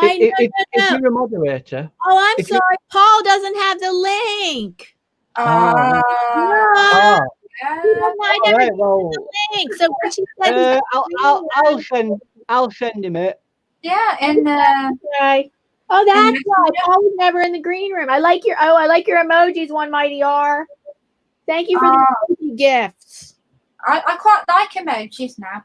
S4: If you're a moderator.
S2: Oh, I'm sorry. Paul doesn't have the link.
S1: Yeah.
S2: I never gave him the link. So what she said
S4: I'll send him it.
S1: Yeah, and
S2: okay. Oh, that's why Paul was never in the green room. I like your emojis, One Mighty R. Thank you for the emoji gifts.
S1: I quite like emojis now.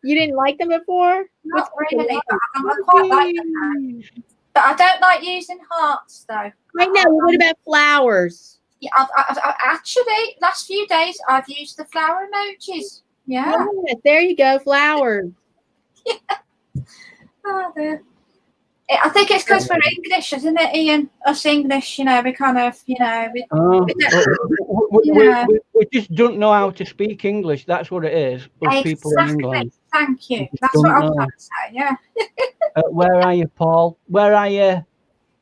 S2: You didn't like them before?
S1: Not really, but I quite like them now. But I don't like using hearts though.
S2: I know. What about flowers?
S1: Yeah, I've actually last few days I've used the flower emojis. Yeah.
S2: Yes, there you go, flowers.
S1: Oh, dear. I think it's because we're English, isn't it, Ian? Us English, we kind of, we
S4: just don't know how to speak English. That's what it is. Us people in England.
S1: Thank you. That's what I'm trying to say. Yeah.
S4: Where are you, Paul? Where are you?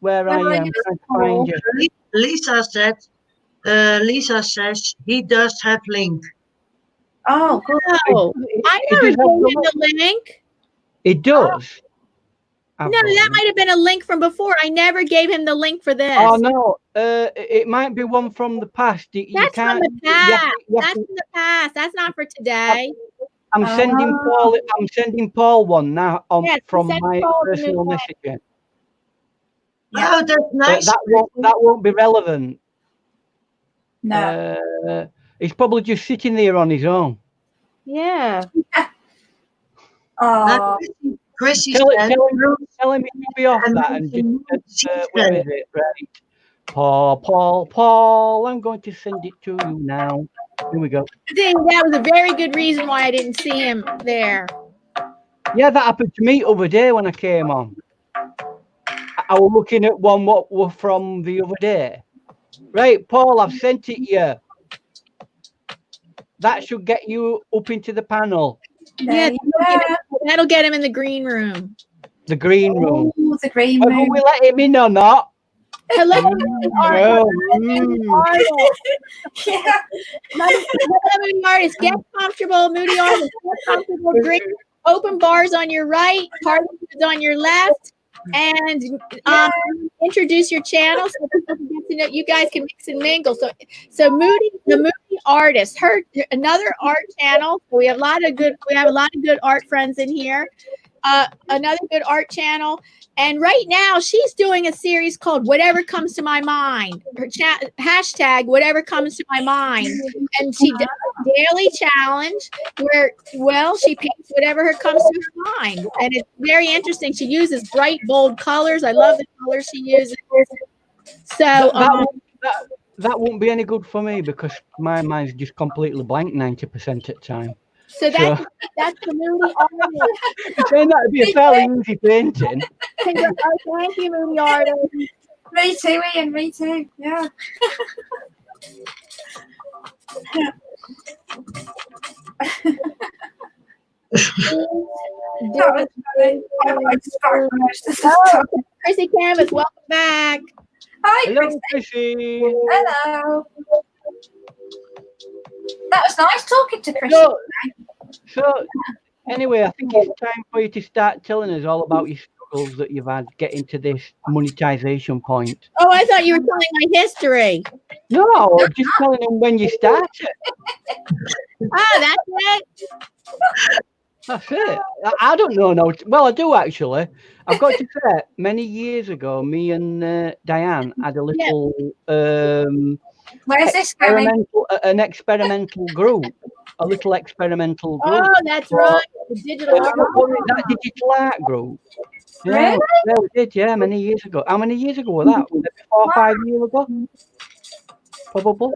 S4: Where are you? I'm trying to find you.
S3: Lisa says he does have link.
S1: Oh, good.
S2: Oh, I never gave him the link.
S4: It does.
S2: No, that might have been a link from before. I never gave him the link for this.
S4: Oh no, it might be one from the past.
S2: That's from the past. That's from the past. That's not for today.
S4: I'm sending Paul one now from my personal messaging.
S3: Yeah. Oh, that's nice.
S4: That won't be relevant.
S1: No.
S4: He's probably just sitting there on his own.
S2: Yeah.
S1: Oh.
S4: Tell him to be off that and just where is it? Right. Paul, I'm going to send it to you now. Here we go.
S2: I think that was a very good reason why I didn't see him there.
S4: Yeah, that happened to me over there when I came on. I was looking at one what were from the other day. Right, Paul, I've sent it you. That should get you up into the panel.
S2: Yeah, that'll get him in the green room.
S4: The green room.
S1: Oh, the green room.
S4: Will we let him in or not?
S2: Hello, Moody Artist. Get comfortable, Moody Artist. Get comfortable. Drink. Open bars on your right, Parkinson's on your left, and introduce your channel so people can get to know. You guys can mix and mingle. So Moody, the Moody Artist, another art channel. We have a lot of good art friends in here. Another good art channel. And right now she's doing a series called Whatever Comes to My Mind. Her hashtag Whatever Comes to My Mind. And she does a daily challenge where, she paints whatever comes to her mind. And it's very interesting. She uses bright, bold colors. I love the colors she uses. So
S4: that won't be any good for me because my mind's just completely blank 90% of the time.
S2: So that's the Moody Artist.
S4: Then that'd be a fairly easy painting.
S2: Thank you, Moody Artist.
S1: Me too, Ian. Me too. Yeah.
S2: Chrissy Canvas, welcome back.
S1: Hi,
S4: hello, Chrissy.
S1: Hello. That was nice talking to Chrissy.
S4: So, anyway, I think it's time for you to start telling us all about your struggles that you've had getting to this monetization point.
S2: Oh, I thought you were telling my history.
S4: No, just telling them when you started.
S2: Oh, that's it.
S4: That's it. I don't know. No, well, I do actually. I've got to say, many years ago, me and Diane had a little
S1: Where's this going?
S4: an experimental group. A little experimental group.
S2: Oh, that's right. The digital art.
S4: That digital art group. Yeah,
S1: Really?
S4: yeah, we did. Yeah, many years ago. How many years ago was that? Was it 4 or 5 years ago? Probably.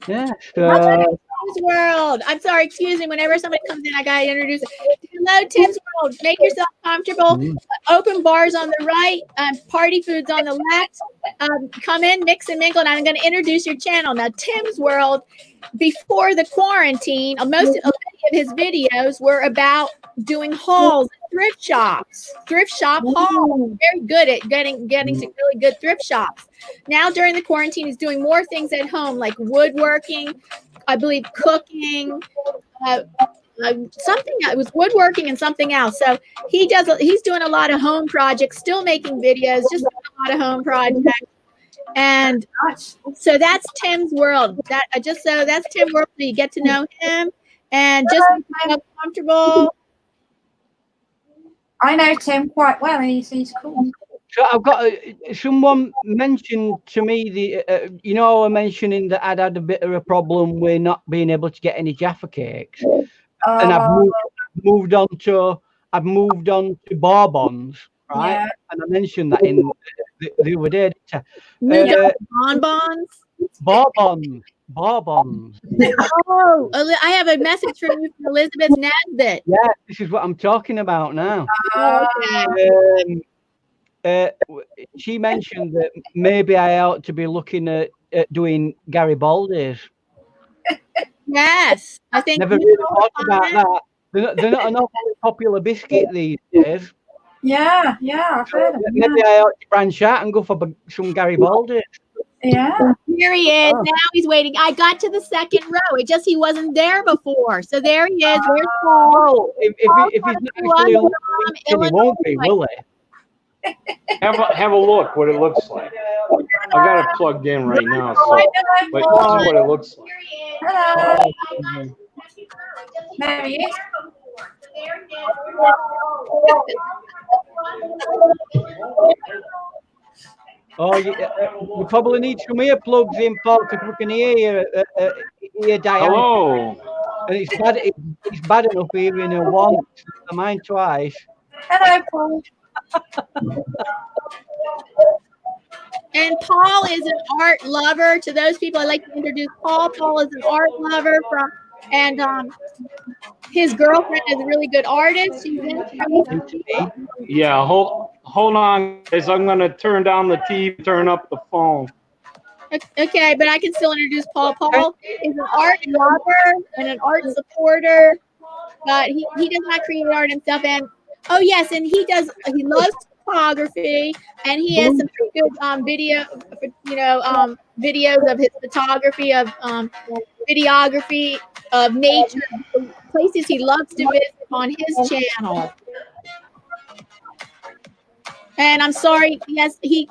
S4: Yeah.
S2: Tim's World. I'm sorry, excuse me. Whenever somebody comes in, I gotta introduce it. Hello, Tim's World. Make yourself comfortable. Open bars on the right, party foods on the left. Come in, mix and mingle, and I'm going to introduce your channel. Now, Tim's World, before the quarantine, many of his videos were about doing hauls at thrift shops, thrift shop hauls. Very good at getting to really good thrift shops. Now, during the quarantine, he's doing more things at home, like woodworking, I believe cooking, something. It was woodworking and something else. So he's doing a lot of home projects, still making videos, just a lot of home projects. And so that's Tim's World. That's Tim's World. So you get to know him and just feel comfortable.
S1: I know Tim quite well. He's cool.
S4: So I've got someone mentioned to me I was mentioning that I'd had a bit of a problem with not being able to get any Jaffa cakes, and I've moved on to bourbons, right? Yeah. And I mentioned that in the other day.
S2: Bonbons.
S4: Bourbons.
S2: Oh, I have a message from you from Elizabeth Nesbitt.
S4: Yeah, this is what I'm talking about now. She mentioned that maybe I ought to be looking at doing Garibaldi's.
S2: Yes, I think.
S4: Never really thought about that. They're not an awfully popular biscuit these days.
S1: Yeah, I've heard of them.
S4: Maybe I ought to branch out and go for some Garibaldi's.
S1: Yeah.
S2: Here he is. Now he's waiting. I got to the second row. It just he wasn't there before. So there he is. Where's Paul?
S4: If he's not actually on the he won't be, will he?
S5: Have a look what it looks like. I got it plugged in right now, so but this is what it looks like.
S1: Hello. There he is.
S4: Oh, you probably need some earplugs in, Paul, because we can hear Diane.
S5: Hello.
S4: And it's bad enough hearing her once, mine twice.
S1: Hello, Paul.
S2: And Paul is an art lover. To those people, I'd like to introduce Paul. Paul is an art lover and his girlfriend is a really good artist. She's
S5: Yeah, hold on, guys. I'm gonna turn down the TV, turn up the phone.
S2: Okay, but I can still introduce Paul. Paul is an art lover and an art supporter, but he does not create art himself. And oh yes, and he loves photography, and he has some pretty good videos of his photography of videography of nature, places he loves to visit on his channel. And I'm sorry, yes, I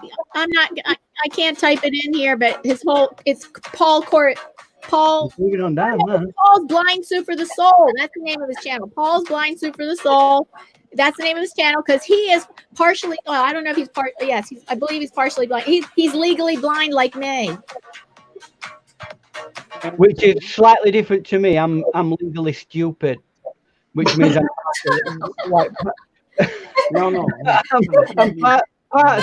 S2: can't type it in here, but it's Paul.
S4: Moving on down, man.
S2: Paul's Blind Soup for the Soul. That's the name of his channel. Paul's Blind Soup for the Soul. That's the name of his channel because he is partially. Well, I don't know if he's part. Yes, I believe he's partially blind. He's legally blind like me.
S4: Which is slightly different to me. I'm legally stupid, which means I'm like.
S5: No.
S4: I'm part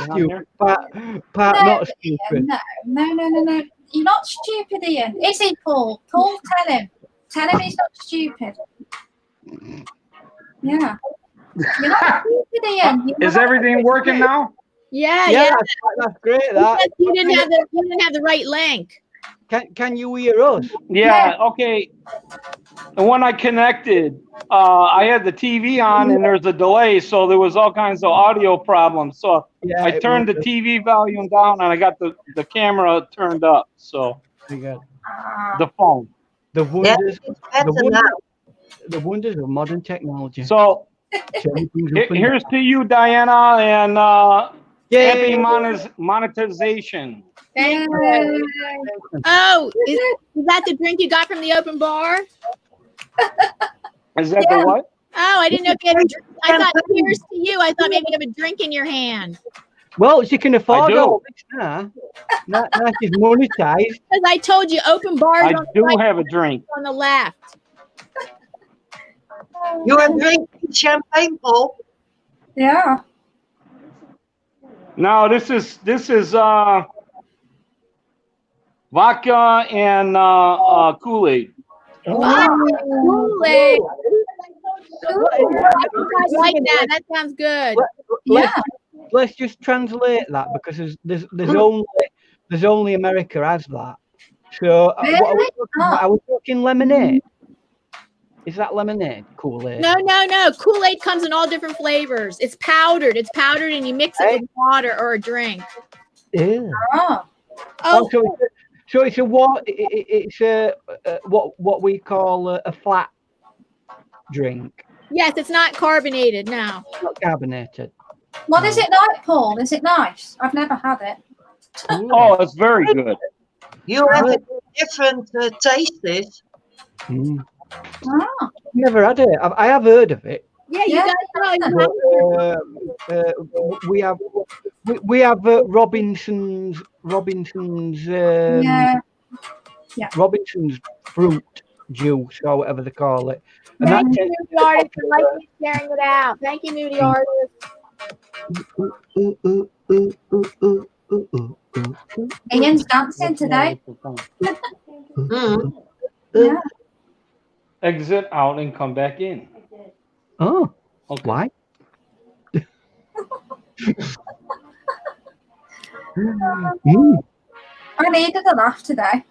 S4: stupid, part not stupid.
S1: No. You're not stupid, Ian. Is he, Paul? Paul, tell him. Tell him he's not stupid. Yeah. You're not stupid, Ian.
S5: Is everything working now?
S2: Yeah.
S4: That's great. That
S2: you didn't have the right link.
S4: Can you hear us?
S5: Yeah. Okay. And when I connected, I had the TV on, and there's a delay, so there was all kinds of audio problems. So I turned the TV volume down, and I got the camera turned up. So the phone.
S4: The wonders of modern technology.
S5: So here's to you, Diana, and happy monetization.
S2: Thank you. Oh, is that the drink you got from the open bar?
S5: Is that the what?
S2: Oh, I didn't know if you had a drink. I thought, cheers to you. I thought maybe you have a drink in your hand.
S4: Well, she can afford
S5: do.
S4: all this now. Now she's monetized.
S2: Because I told you, open bars
S5: I
S2: on the
S5: do
S2: right,
S5: have a drink.
S2: on the left.
S3: You are drinking champagne, Paul?
S1: Yeah.
S5: No, this is vodka and Kool-Aid.
S2: Kool-Aid. I like that. That sounds good.
S4: Let's just translate that because there's only America has that. So what are we talking about? Are we talking lemonade? Is that lemonade? Kool-Aid?
S2: No. Kool-Aid comes in all different flavors. It's powdered. It's powdered, and you mix it with water or a drink.
S4: Yeah.
S2: Oh,
S4: So it's what we call a flat drink.
S2: yes. It's not carbonated. No.
S4: It's not carbonated.
S1: What is it like, Paul? Is it nice? I've never had it.
S5: Oh, it's very good.
S3: You have different tastes.
S4: Mm. Never had it. I have heard of it.
S2: Yeah, you guys know.
S4: We have Robinson's Robinson's fruit juice or whatever they call it. And
S2: Thank you, Moody Artist, for liking and sharing it out. Thank you, Moody Artist.
S1: Ian's dancing today.
S3: Mm.
S5: Exit out and come back in.
S4: Oh,
S5: Okay.
S4: why?
S1: I needed a laugh today.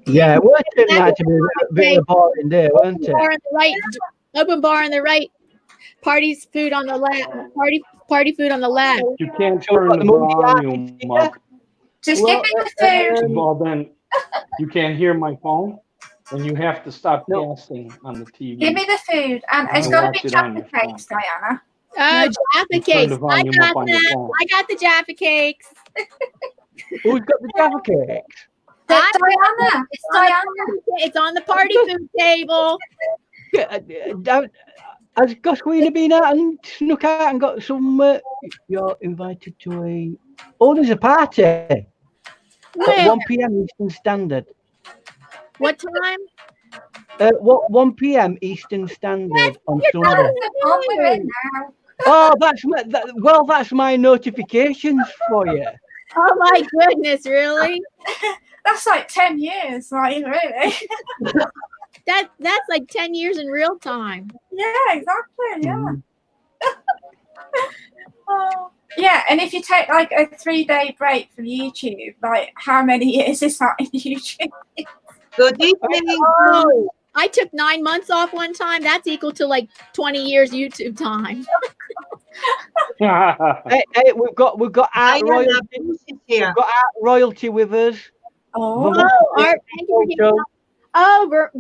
S4: Yeah, it was nice to be a bit of a boring day, wasn't it?
S2: Bar on the right, open bar on the right. Party's food on the left. Party food on the left.
S5: You can't turn the volume up.
S1: Just give me the food.
S5: Well, then you can't hear my phone, and you have to stop casting on the TV.
S1: Give me the food. And it's got to be
S5: watch it on
S1: chocolate
S5: your
S1: cakes, Diana.
S2: Oh, Jaffa
S5: Turn
S2: cakes.
S5: the
S2: I
S5: volume
S2: got
S5: up on your
S2: that.
S5: phone.
S2: I got the Jaffa cakes.
S4: Who's got the Jaffa cakes?
S1: Diana. It's Diana.
S2: It's on the party food table.
S4: Has Goswina been out and snuck out and got some? You're invited to a. Oh, there's a party at 1 p.m. Eastern Standard.
S2: What time?
S4: 1 p.m. Eastern Standard on Sunday. Oh, that's my notifications for you.
S2: Oh my goodness, really?
S1: That's like 10 years, like really.
S2: That's like 10 years in real time.
S1: Yeah, exactly. Yeah. Yeah, and if you take like a 3-day break from YouTube, like how many years is that in YouTube?
S3: Good evening.
S2: Oh, I took 9 months off one time. That's equal to like 20 years YouTube time.
S4: Hey, we've got Art Royalty. We've got Art Royalty with us.
S2: Art, thank you for giving us. Oh, Art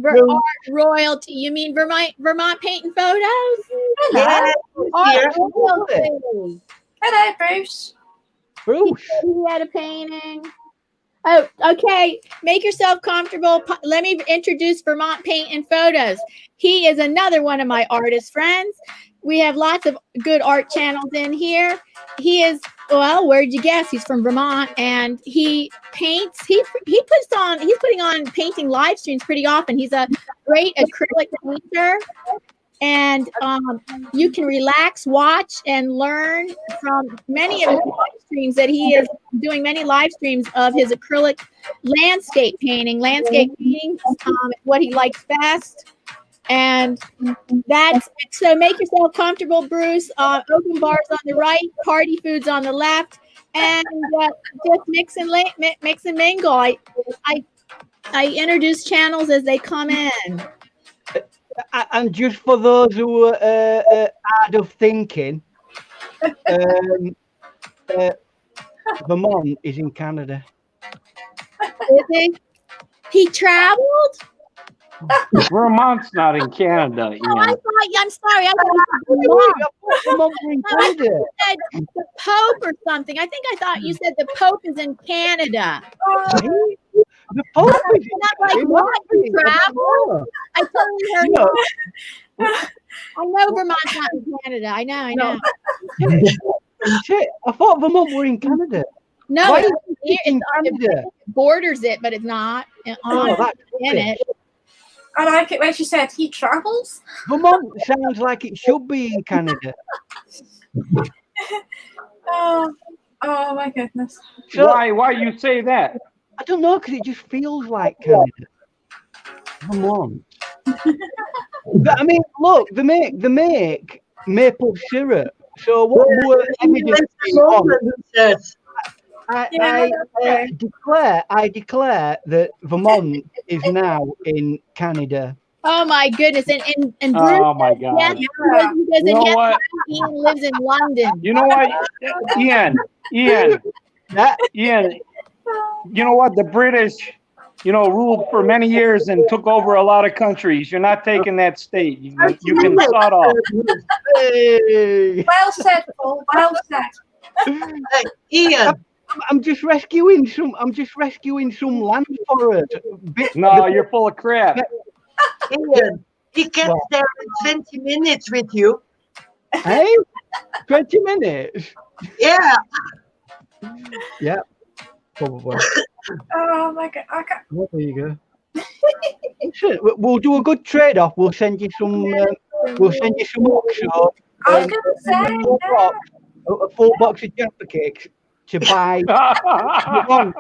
S2: Royalty. You mean Vermont Paint and Photos?
S3: Yeah,
S2: Art Royalty.
S1: Hello, Bruce.
S2: He had a painting. Oh, okay. Make yourself comfortable. Let me introduce Vermont Paint and Photos. He is another one of my artist friends. We have lots of good art channels in here. He is, well, where'd you guess? He's from Vermont, and he paints. He's putting on painting live streams pretty often. He's a great acrylic painter, and you can relax, watch, and learn from many of the live streams that he is doing. Many live streams of his acrylic landscape painting. Landscape painting is what he likes best. And that's so. Make yourself comfortable, Bruce. Open bars on the right, party foods on the left, and just mix and mingle. I introduce channels as they come in.
S4: And just for those who are out of thinking, Vermont is in Canada.
S2: Is he? He traveled?
S5: Vermont's not in Canada.
S2: Oh, I thought. I'm sorry. I thought you said the Pope or something. I think I thought you said the Pope is in Canada.
S4: The Pope is
S2: like what? He traveled? I totally heard
S4: You know,
S2: I know Vermont's not in Canada. I know.
S4: I thought Vermont were in Canada.
S2: No,
S4: Why
S2: it's,
S4: is it in Canada?
S2: it borders it, but it's not
S4: Oh, that's
S2: in it.
S1: I like it when she said he travels.
S4: Vermont sounds like it should be in Canada.
S1: Oh my goodness.
S4: So,
S5: Why you say that?
S4: I don't know, because it just feels like Canada. Vermont. But, I mean, look, they make maple syrup. So what more evidence do you want? I declare that Vermont is now in Canada.
S2: Oh my goodness! And Bruce,
S5: Oh my God!
S2: yes, he doesn't.
S5: You know
S2: yes,
S5: what?
S2: Ian lives in London.
S5: You know what, Ian? You know what? The British, ruled for many years and took over a lot of countries. You're not taking that state. You can sod off.
S4: Hey.
S1: Well said, Paul. Well said.
S3: Hey, Ian.
S4: I'm just rescuing some land for it.
S5: No, you're full of crap.
S3: Ian, he gets there in 20 minutes with you.
S4: Hey, 20 minutes.
S3: Yeah.
S4: Yeah, probably.
S1: Oh my God. I can't.
S4: Well, there you go. We'll do a good trade-off. We'll send you some. We'll send you some Oxo.
S1: I was gonna say
S4: a full box of Jaffa cakes to buy. Vermont.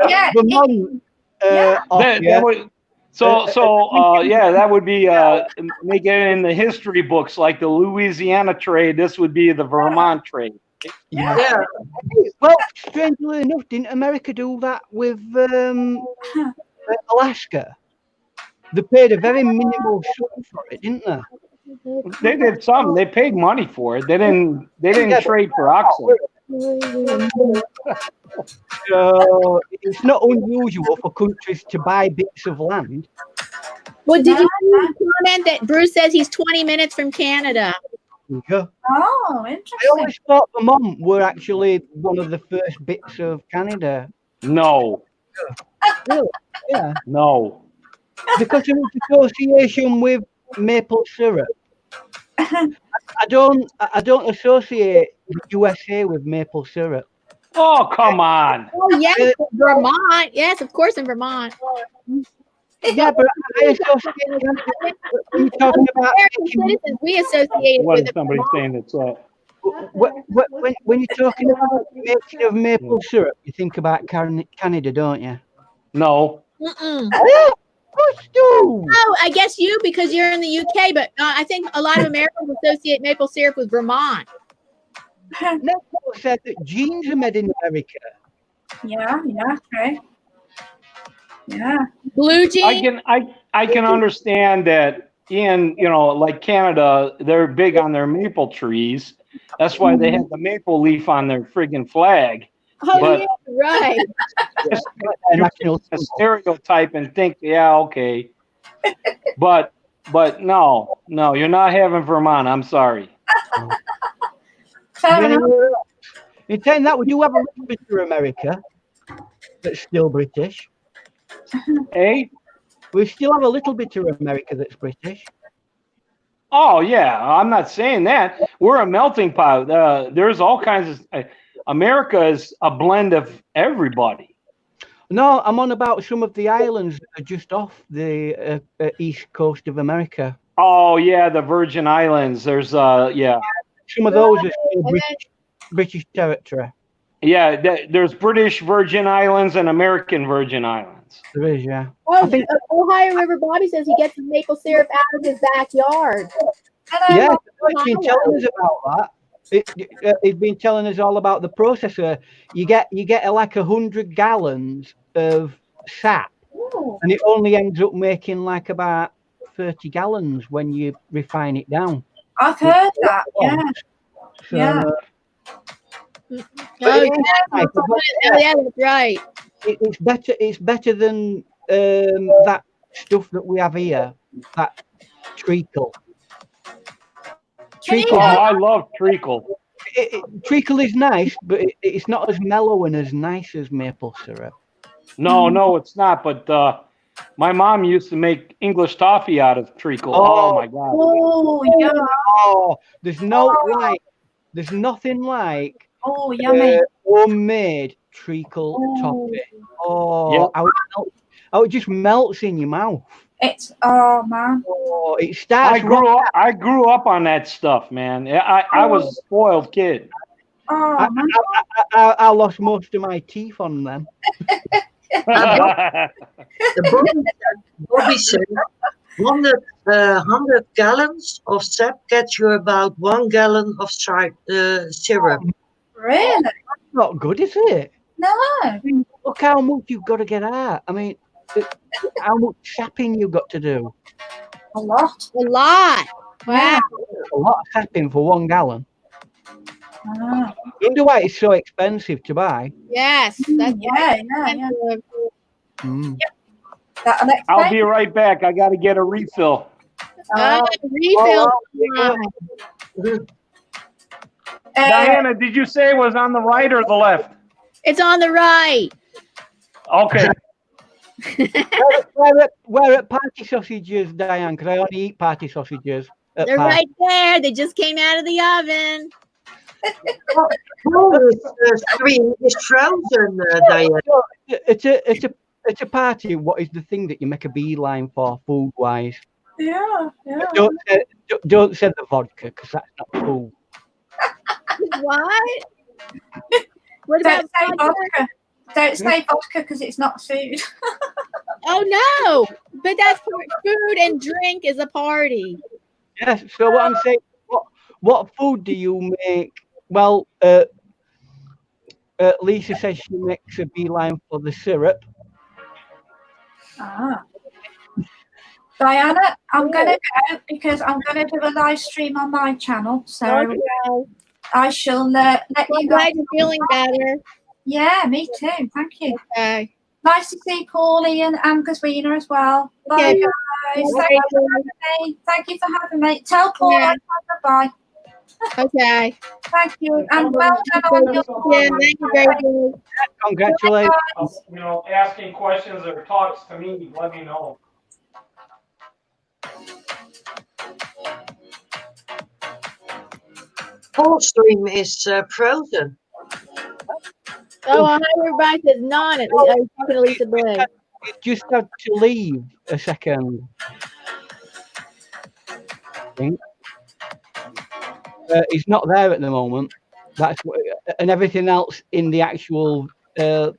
S1: Yeah.
S5: That would, that would be make it in the history books like the Louisiana trade. This would be the Vermont trade.
S3: Yeah.
S4: Well, strangely enough, didn't America do that with Alaska? They paid a very minimal sum for it, didn't they?
S5: They did some. They paid money for it. They didn't trade for oxen.
S4: So it's not unusual for countries to buy bits of land.
S2: Well, did you see the comment that Bruce says he's 20 minutes from Canada?
S4: Yeah.
S1: Oh,
S4: I
S1: interesting.
S4: always thought Vermont were actually one of the first bits of Canada.
S5: No.
S4: Really? Yeah.
S5: No.
S4: Because of its association with maple syrup. I don't associate the USA with maple syrup.
S5: Oh, come on.
S2: Oh, yes, Vermont. Yes, of course, in Vermont.
S4: Yeah, but I associate Canada when you're talking about
S2: American citizens, we associate
S5: What
S2: with
S5: is somebody saying that's
S4: when you're talking about making of maple syrup, you think about Canada, don't you?
S5: No.
S2: Oh, I guess you, because you're in the UK, but I think a lot of Americans associate maple syrup with Vermont.
S4: Netflix said that jeans are made in America.
S1: Yeah, okay. Yeah.
S2: Blue jeans.
S5: I can understand that in, like Canada, they're big on their maple trees. That's why they have the maple leaf on their friggin' flag.
S2: Oh,
S5: but
S2: yeah, right.
S5: You a stereotype and think, yeah, okay. But no, you're not having Vermont. I'm sorry.
S4: In saying that, we do have a little bit of America that's still British.
S5: Hey?
S4: We still have a little bit of America that's British.
S5: Oh, yeah. I'm not saying that. We're a melting pot. There's all kinds of... America is a blend of everybody.
S4: No, I'm on about some of the islands that are just off the east coast of America.
S5: Oh, yeah, the Virgin Islands. There's, yeah.
S4: Some of those are still British territory.
S5: Yeah, there's British Virgin Islands and American Virgin Islands.
S4: There is, yeah.
S2: Oh, I think Ohio River Bobby says he gets his maple syrup out of his backyard.
S4: Yeah, he's been telling us about that. He's been telling us all about the processor. You get like 100 gallons of sap, and it only ends up making like about 30 gallons when you refine it down.
S1: I've heard that. Yeah.
S4: So,
S1: yeah.
S2: Yeah, that's right.
S4: It's better than that stuff that we have here. That treacle.
S5: Oh, I love treacle.
S4: Treacle is nice, but it's not as mellow and as nice as maple syrup.
S5: No, it's not. But My mom used to make English toffee out of treacle. Oh my God.
S1: Oh, yum.
S4: Oh, there's nothing like
S1: Oh, yummy.
S4: homemade treacle toffee. Oh,
S5: Yep.
S4: how it just melts in your mouth.
S1: Oh man.
S4: Oh, it starts.
S5: I grew up on that stuff, man. I was a spoiled kid.
S1: Oh man.
S4: I lost most of my teeth on them.
S3: Bobby said 100 gallons of sap gets you about 1 gallon of syrup.
S1: Really?
S4: That's not good, is it?
S1: No.
S4: Look how much you've got to get out. I mean, how much sapping you've got to do.
S1: A lot.
S2: A lot. Wow.
S4: A lot of sapping for 1 gallon.
S1: Ah.
S4: I wonder why it's so expensive to buy.
S2: Yes. That's
S1: Yeah.
S4: Mm.
S1: That'll explain.
S5: I'll be right back. I got to get a refill.
S2: Refill.
S5: Diana, did you say it was on the right or the left?
S2: It's on the right.
S5: Okay.
S4: Where at party sausages, Diane? Because I only eat party sausages.
S2: They're right there. They just came out of the oven.
S3: Stream is frozen, Diane.
S4: It's a party. What is the thing that you make a beeline for, food wise?
S1: Yeah.
S4: Don't say the vodka, because that's not cool.
S2: What? What about
S1: Don't say vodka? Don't say vodka because it's not food.
S2: Oh no! But that's food and drink is a party.
S4: Yes. So what I'm saying, what food do you make? Well, Lisa says she makes a beeline for the syrup.
S1: Ah. Diana, I'm gonna go because I'm gonna do a live stream on my channel. So I shall let you
S2: I'm
S1: guys.
S2: glad you're feeling better.
S1: Yeah, me too. Thank you.
S2: Okay.
S1: Nice to see Paulie and Gazwina as well. Bye,
S2: Okay.
S1: guys. Thank you for having me. Tell Paul I said goodbye.
S2: Okay.
S1: Thank you. And well done on your.
S2: Yeah, thank you very much.
S4: Congratulations.
S5: Asking questions or talks to me, let me know.
S3: Whole stream is frozen.
S2: Oh, well, everybody says none. I was talking to Lisa Blake.
S4: You just have to leave a second. He's not there at the moment. That's and everything else in the actual what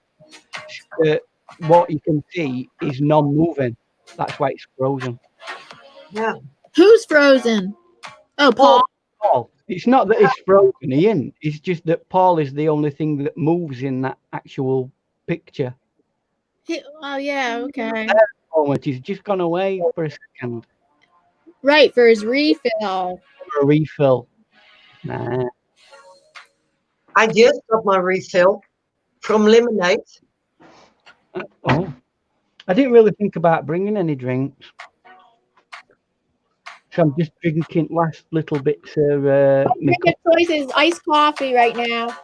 S4: you can see is non-moving. That's why it's frozen.
S3: Yeah.
S2: Who's frozen? Oh, Paul.
S4: Paul. It's not that it's frozen, Ian. It's just that Paul is the only thing that moves in that actual picture.
S2: Oh, yeah, okay.
S4: At the moment, he's just gone away for a second.
S2: Right, for his refill.
S4: For a refill. Nah.
S3: I just got my refill from lemonade.
S4: Oh, I didn't really think about bringing any drinks. So I'm just drinking last little bits of.
S2: My choice is iced coffee right now.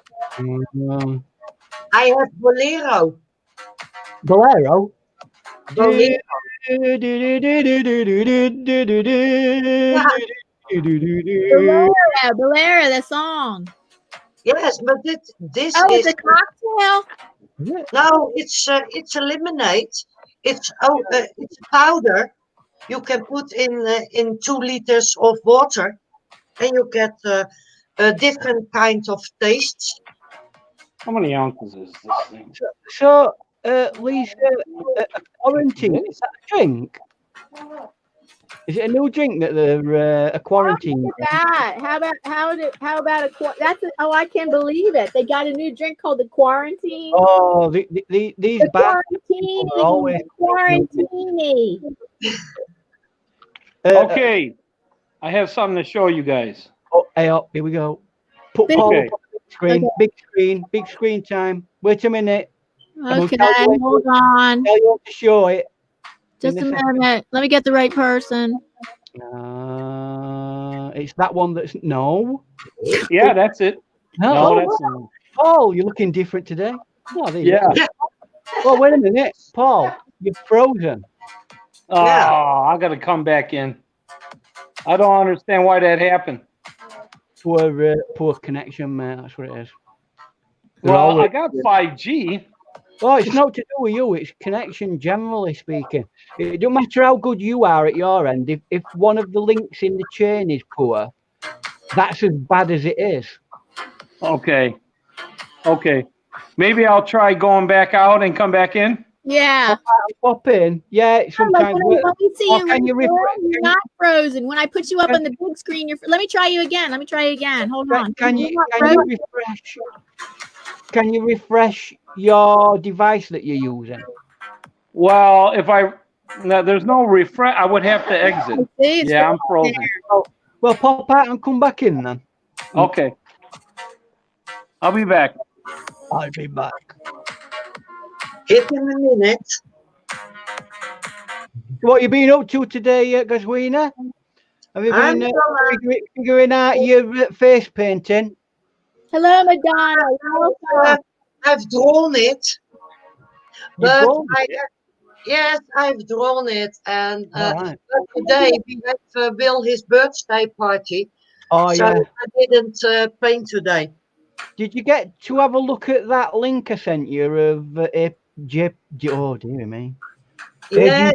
S3: I have Bolero.
S4: Bolero?
S3: Bolero.
S2: Bolero, the song.
S3: Yes, but this is
S2: a cocktail.
S3: No, it's a lemonade. It's a powder. You can put in 2 liters of water, and you get a different kind of tastes.
S5: How many ounces is this thing?
S4: So, Lisa, quarantine, is that a drink? Is it a new drink that they're a quarantine?
S2: How about I can't believe it. They got a new drink called the quarantine.
S4: Oh, these bad people are always
S2: quarantini.
S5: Okay, I have something to show you guys.
S4: Oh, hey up, here we go. Put Paul up on the screen. Okay. Big screen time. Wait a minute.
S2: Okay, hold on.
S4: Tell you what to show it.
S2: Just a minute. Let me get the right person.
S4: It's that one that's no.
S5: Yeah, that's it.
S4: No,
S5: that's
S4: no. Paul, you're looking different today. Oh,
S5: yeah.
S4: Well, wait a minute, Paul. You're frozen.
S5: Oh,
S3: Yeah.
S5: I got to come back in. I don't understand why that happened.
S4: Poor connection, mate. That's what it is.
S5: Well, I got 5G.
S4: Well, it's not to do with you. It's connection, generally speaking. It don't matter how good you are at your end. If one of the links in the chain is poor, that's as bad as it is.
S5: Okay. Maybe I'll try going back out and come back in.
S2: Yeah.
S4: Pop in. Yeah, sometimes.
S2: Let me see you.
S4: Can you
S2: You're not frozen. When I put you up on the big screen, let me try you again. Hold on.
S4: Can you refresh? Can you refresh your device that you're using?
S5: Well, there's no refresh. I would have to exit. Yeah, I'm frozen.
S4: Well, pop out and come back in then.
S5: Okay. I'll be back.
S4: I'll be back.
S3: Hit in a minute.
S4: What you been up to today, Gazwina? Have you been figuring out your face painting?
S2: Hello, Madonna.
S3: I've drawn it. But yes, I've drawn it. And today we had Will his birthday party.
S4: Oh,
S3: so
S4: yeah.
S3: I didn't paint today.
S4: Did you get to have a look at that link I sent you of oh, dear me.
S3: Yeah,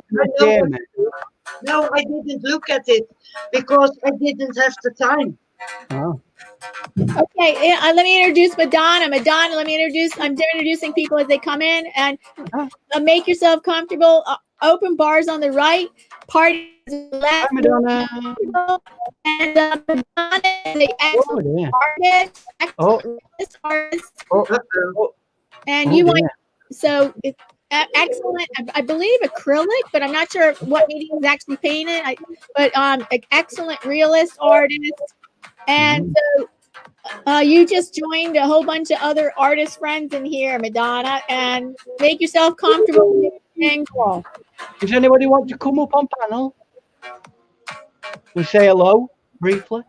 S3: no, I didn't look at it because I didn't have the time.
S4: Oh.
S2: Okay, let me introduce Madonna. I'm introducing people as they come in, and make yourself comfortable. Open bars on the right, party on the left.
S4: Hi, Madonna.
S2: And Madonna is an excellent artist, and you want it's excellent. I believe acrylic, but I'm not sure what medium is actually painted. But excellent realist artist, and so you just joined a whole bunch of other artist friends in here, Madonna, and make yourself comfortable.
S4: Does anybody want to come up on panel? We say hello briefly.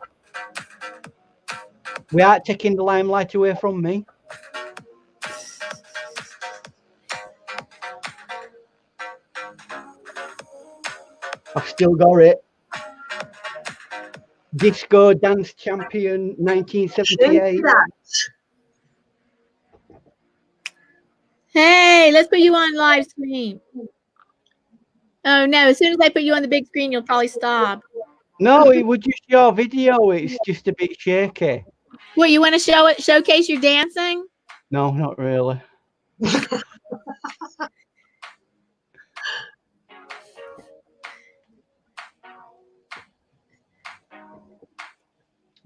S4: We aren't taking the limelight away from me. I've still got it. Disco dance champion 1978.
S2: Hey, let's put you on live stream. Oh no, as soon as I put you on the big screen, you'll probably stop.
S4: No, it was just your video. It's just a bit shaky.
S2: What, you want to showcase your dancing?
S4: No, not really.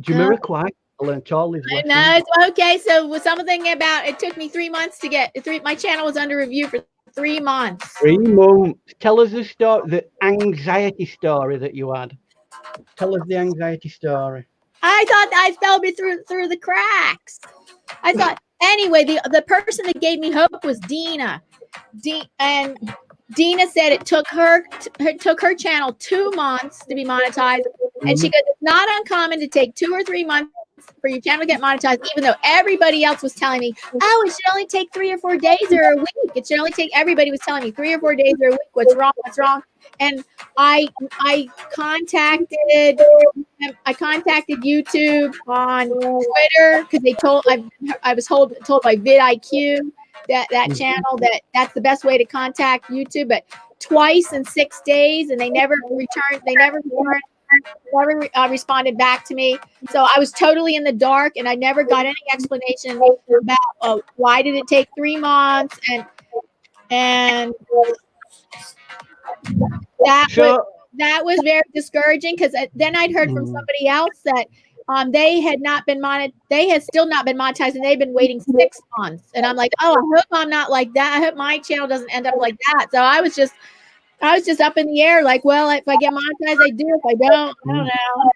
S4: Jamiroquai, I learned all his lessons.
S2: No, it's okay. So with something about it took me 3 months to get my channel was under review for 3 months.
S4: 3 months. Tell us the story, the anxiety story that you had. Tell us the anxiety story.
S2: I thought I fell through the cracks. I thought anyway. The person that gave me hope was Dina. And Dina said it took her channel 2 months to be monetized, and she goes, it's not uncommon to take 2 or 3 months for your channel to get monetized, even though everybody else was telling me, oh, it should only take 3 or 4 days or a week. It should only take. Everybody was telling me 3 or 4 days or a week. What's wrong? And I contacted YouTube on Twitter because I was told by vidIQ that channel that's the best way to contact YouTube, but twice in 6 days, and they never responded back to me. So I was totally in the dark, and I never got any explanation about why did it take 3 months, and that was very discouraging, because then I'd heard from somebody else that they had still not been monetized, and they've been waiting 6 months. And I'm like, oh, I hope I'm not like that. I hope my channel doesn't end up like that. So I was just up in the air, like, well, if I get monetized, I do. If I don't, I don't know.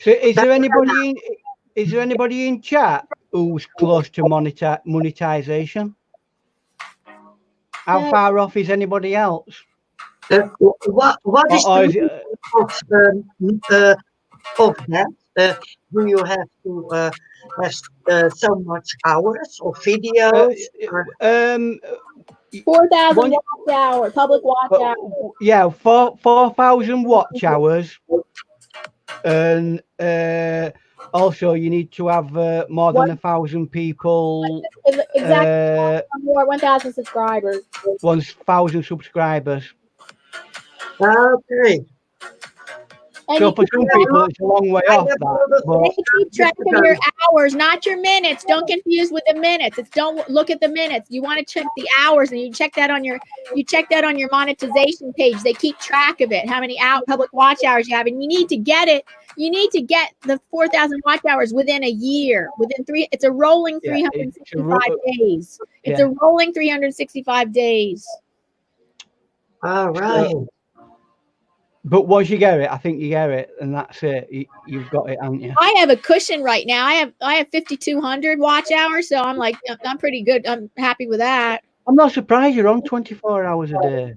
S4: So is there anybody in chat who's close to monetization? How far off is anybody else?
S3: What is of that? Do you have to have so much hours of videos?
S2: 4,000 watch hours, public watch hours.
S4: Yeah, 4,000 watch hours. And also, you need to have more than 1,000 people.
S2: Exactly. More 1,000 subscribers.
S4: 1,000 subscribers.
S3: Okay.
S4: So for some people, it's a long way off that.
S2: They keep track of your hours, not your minutes. Don't confuse with the minutes. It's don't look at the minutes. You want to check the hours, and you check that on your monetization page. They keep track of it. How many public watch hours you have, and you need to get it. You need to get the 4,000 watch hours within a year. It's a rolling 365 days. It's a rolling 365 days.
S3: All right.
S4: But once you get it, I think you get it, and that's it. You've got it, haven't you?
S2: I have a cushion right now. I have 5,200 watch hours, so I'm pretty good. I'm happy with that.
S4: I'm not surprised you're on 24 hours a day.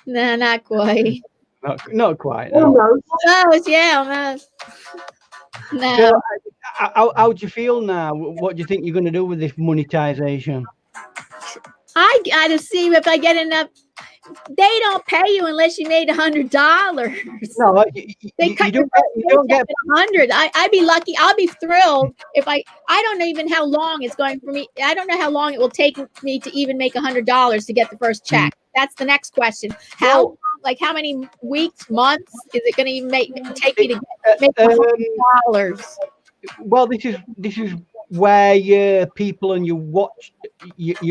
S2: Nah, not quite.
S4: Not quite. No.
S2: Almost, yeah, almost. No.
S4: So, how do you feel now? What do you think you're going to do with this monetization?
S2: I got to see if I get enough. They don't pay you unless you made $100.
S4: No,
S2: they cut you don't get 100. I'd be lucky. I'll be thrilled if I don't know even how long it's going for me. I don't know how long it will take me to even make $100 to get the first check. That's the next question. How many weeks, months is it going to take me to make $100?
S4: Well, this is where your people and your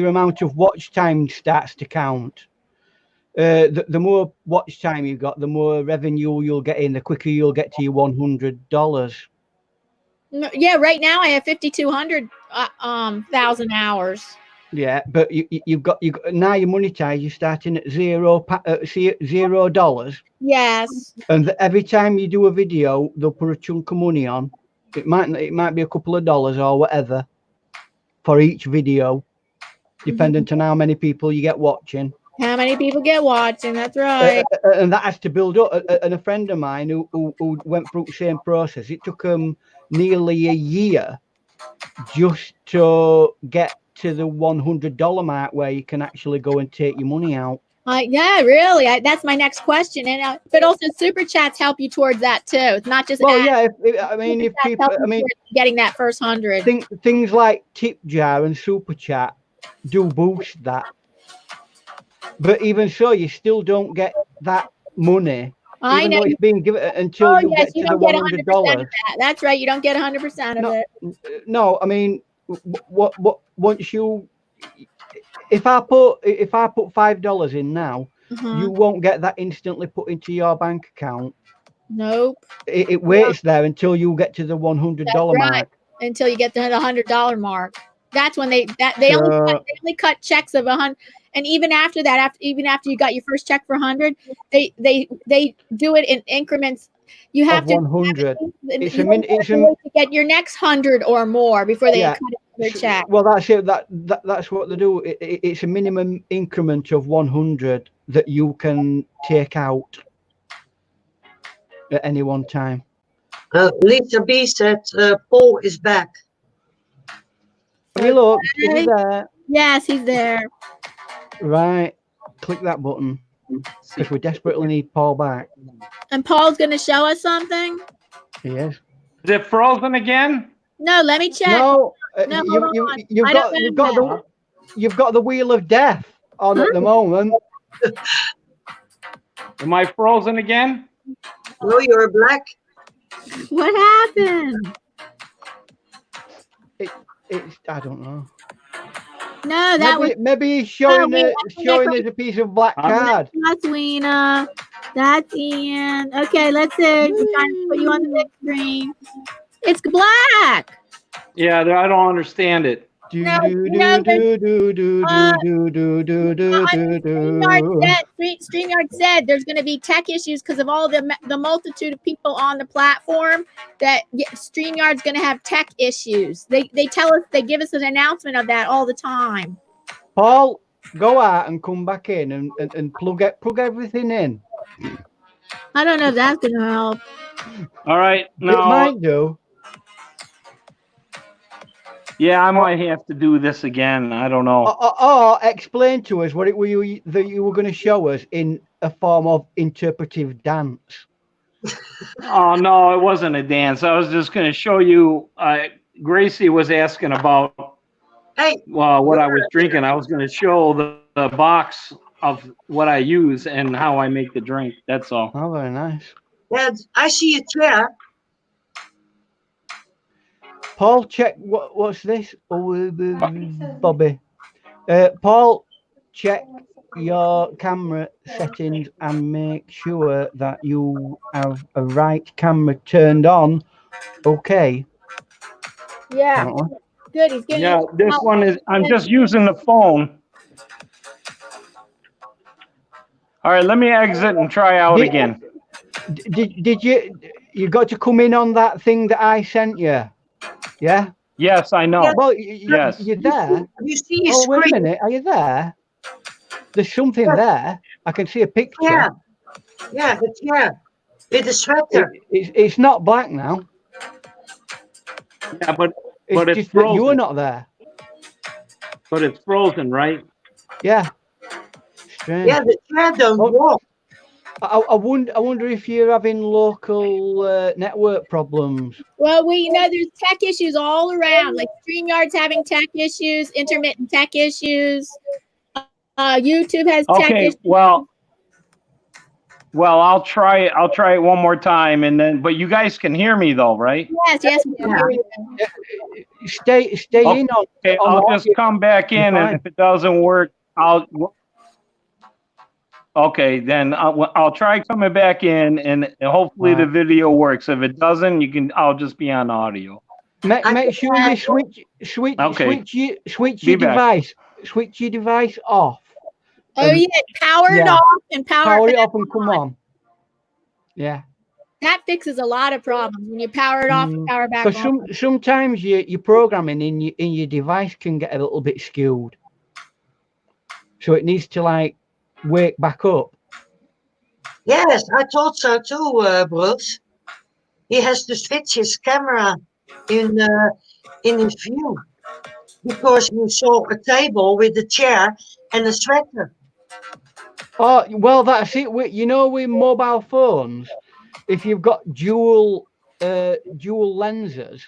S4: amount of watch time starts to count. The more watch time you got, the more revenue you'll get in, the quicker you'll get to your $100.
S2: Yeah, right now I have 5,200 thousand hours.
S4: Yeah, but you've got now you're monetized. You're starting at $0.
S2: Yes.
S4: And every time you do a video, they'll put a chunk of money on. It might be a couple of dollars or whatever for each video, depending on how many people you get watching.
S2: How many people get watching? That's right.
S4: And that has to build up. And a friend of mine who went through the same process, it took him nearly a year just to get to the $100 mark where you can actually go and take your money out.
S2: Yeah, really. That's my next question. And but also super chats help you towards that too. It's not just
S4: if people,
S2: getting that first 100.
S4: Things like tip jar and super chat do boost that. But even so, you still don't get that money. Even though it's being given until you get to the $100.
S2: That's right. You don't get 100% of it.
S4: No, I mean, once you, if I put $5 in now, you won't get that instantly put into your bank account.
S2: Nope.
S4: It waits there until you get to the $100 mark.
S2: Until you get to the $100 mark. That's when they only cut checks of 100. And even after that, even after you got your first check for 100, they do it in increments. You have to
S4: 100.
S2: To get your next 100 or more before they cut their check.
S4: Well, that's it. That's what they do. It's a minimum increment of 100 that you can take out at any one time.
S3: Lisa B said Paul is back.
S4: Have you looked? Is he there?
S2: Yes, he's there.
S4: Right. Click that button because we desperately need Paul back.
S2: And Paul's going to show us something?
S4: Yes.
S5: Is it frozen again?
S2: No, let me check.
S4: No, you've got the wheel of death on at the moment.
S5: Am I frozen again?
S3: No, you're black.
S2: What happened?
S4: I don't know.
S2: No,
S4: maybe he's showing us a piece of black card.
S2: That's Weena. That's Ian. Okay, let's see. I'm trying to put you on the big screen. It's black.
S5: Yeah, I don't understand it.
S2: StreamYard said there's going to be tech issues because of all the multitude of people on the platform. That StreamYard's going to have tech issues. They tell us, they give us an announcement of that all the time.
S4: Paul, go out and come back in and plug everything in.
S2: I don't know if that's going to help.
S5: All right, no.
S4: It might do.
S5: Yeah, I might have to do this again. I don't know.
S4: Or explain to us what it were that you were going to show us in a form of interpretive dance.
S5: Oh no, it wasn't a dance. I was just going to show you. Gracie was asking about what I was drinking. I was going to show the box of what I use and how I make the drink. That's all.
S4: Oh, very nice.
S3: And I see a chair.
S4: Paul, check what's this? Oh, Bobby. Paul, check your camera settings and make sure that you have a right camera turned on. Okay.
S2: Yeah. Good. He's getting.
S5: Yeah, this one is. I'm just using the phone. All right, let me exit and try out again.
S4: Did you got to come in on that thing that I sent you? Yeah.
S5: Yes, I know.
S4: Well,
S5: yes.
S4: You're there.
S3: You see your
S4: screen. Wait a minute. Are you there? There's something there. I can see a picture.
S3: Yeah. Yeah, the chair. With the sweater.
S4: It's not black now.
S5: Yeah, but
S4: it's just that you're not there.
S5: But it's frozen, right?
S4: Yeah. Strange.
S3: Yeah, the chair don't walk.
S4: I wonder if you're having local network problems.
S2: Well, there's tech issues all around. Like StreamYard's having tech issues, intermittent tech issues. YouTube has tech issues.
S5: Well, I'll try it one more time, and then. But you guys can hear me though, right?
S2: Yes, we can hear you.
S4: Stay in on.
S5: Okay, I'll just come back in, and if it doesn't work, I'll. Okay, then I'll try coming back in, and hopefully the video works. If it doesn't, I'll just be on audio.
S4: Make sure you switch your device. Switch your device off.
S2: Oh yeah, power it off and power
S4: it off and come on. Yeah.
S2: That fixes a lot of problems when you power it off and power back on.
S4: Sometimes your programming in your device can get a little bit skewed, so it needs to wake back up.
S3: Yes, I thought so too, Brooks. He has to switch his camera in his view because you saw a table with a chair and a sweater.
S4: Oh well, that's it. With mobile phones, if you've got dual lenses,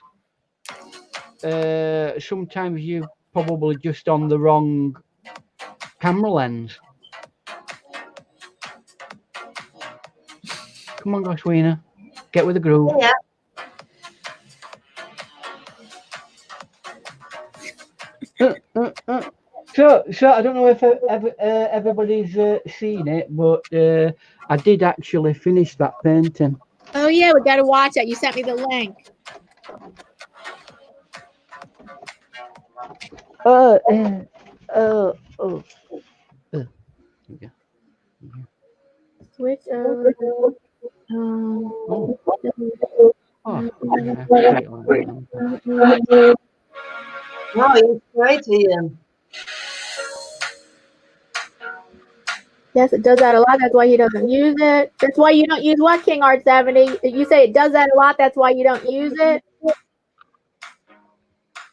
S4: sometimes you're probably just on the wrong camera lens. Come on, Goswina. Get with the groove.
S3: Yeah.
S4: So I don't know if everybody's seen it, but I did actually finish that painting.
S2: Oh yeah, we got to watch that. You sent me the link. Switch over.
S3: No, he's right here.
S2: Yes, it does that a lot. That's why he doesn't use it. That's why you don't use what, King Art 70? You say it does that a lot. That's why you don't use it.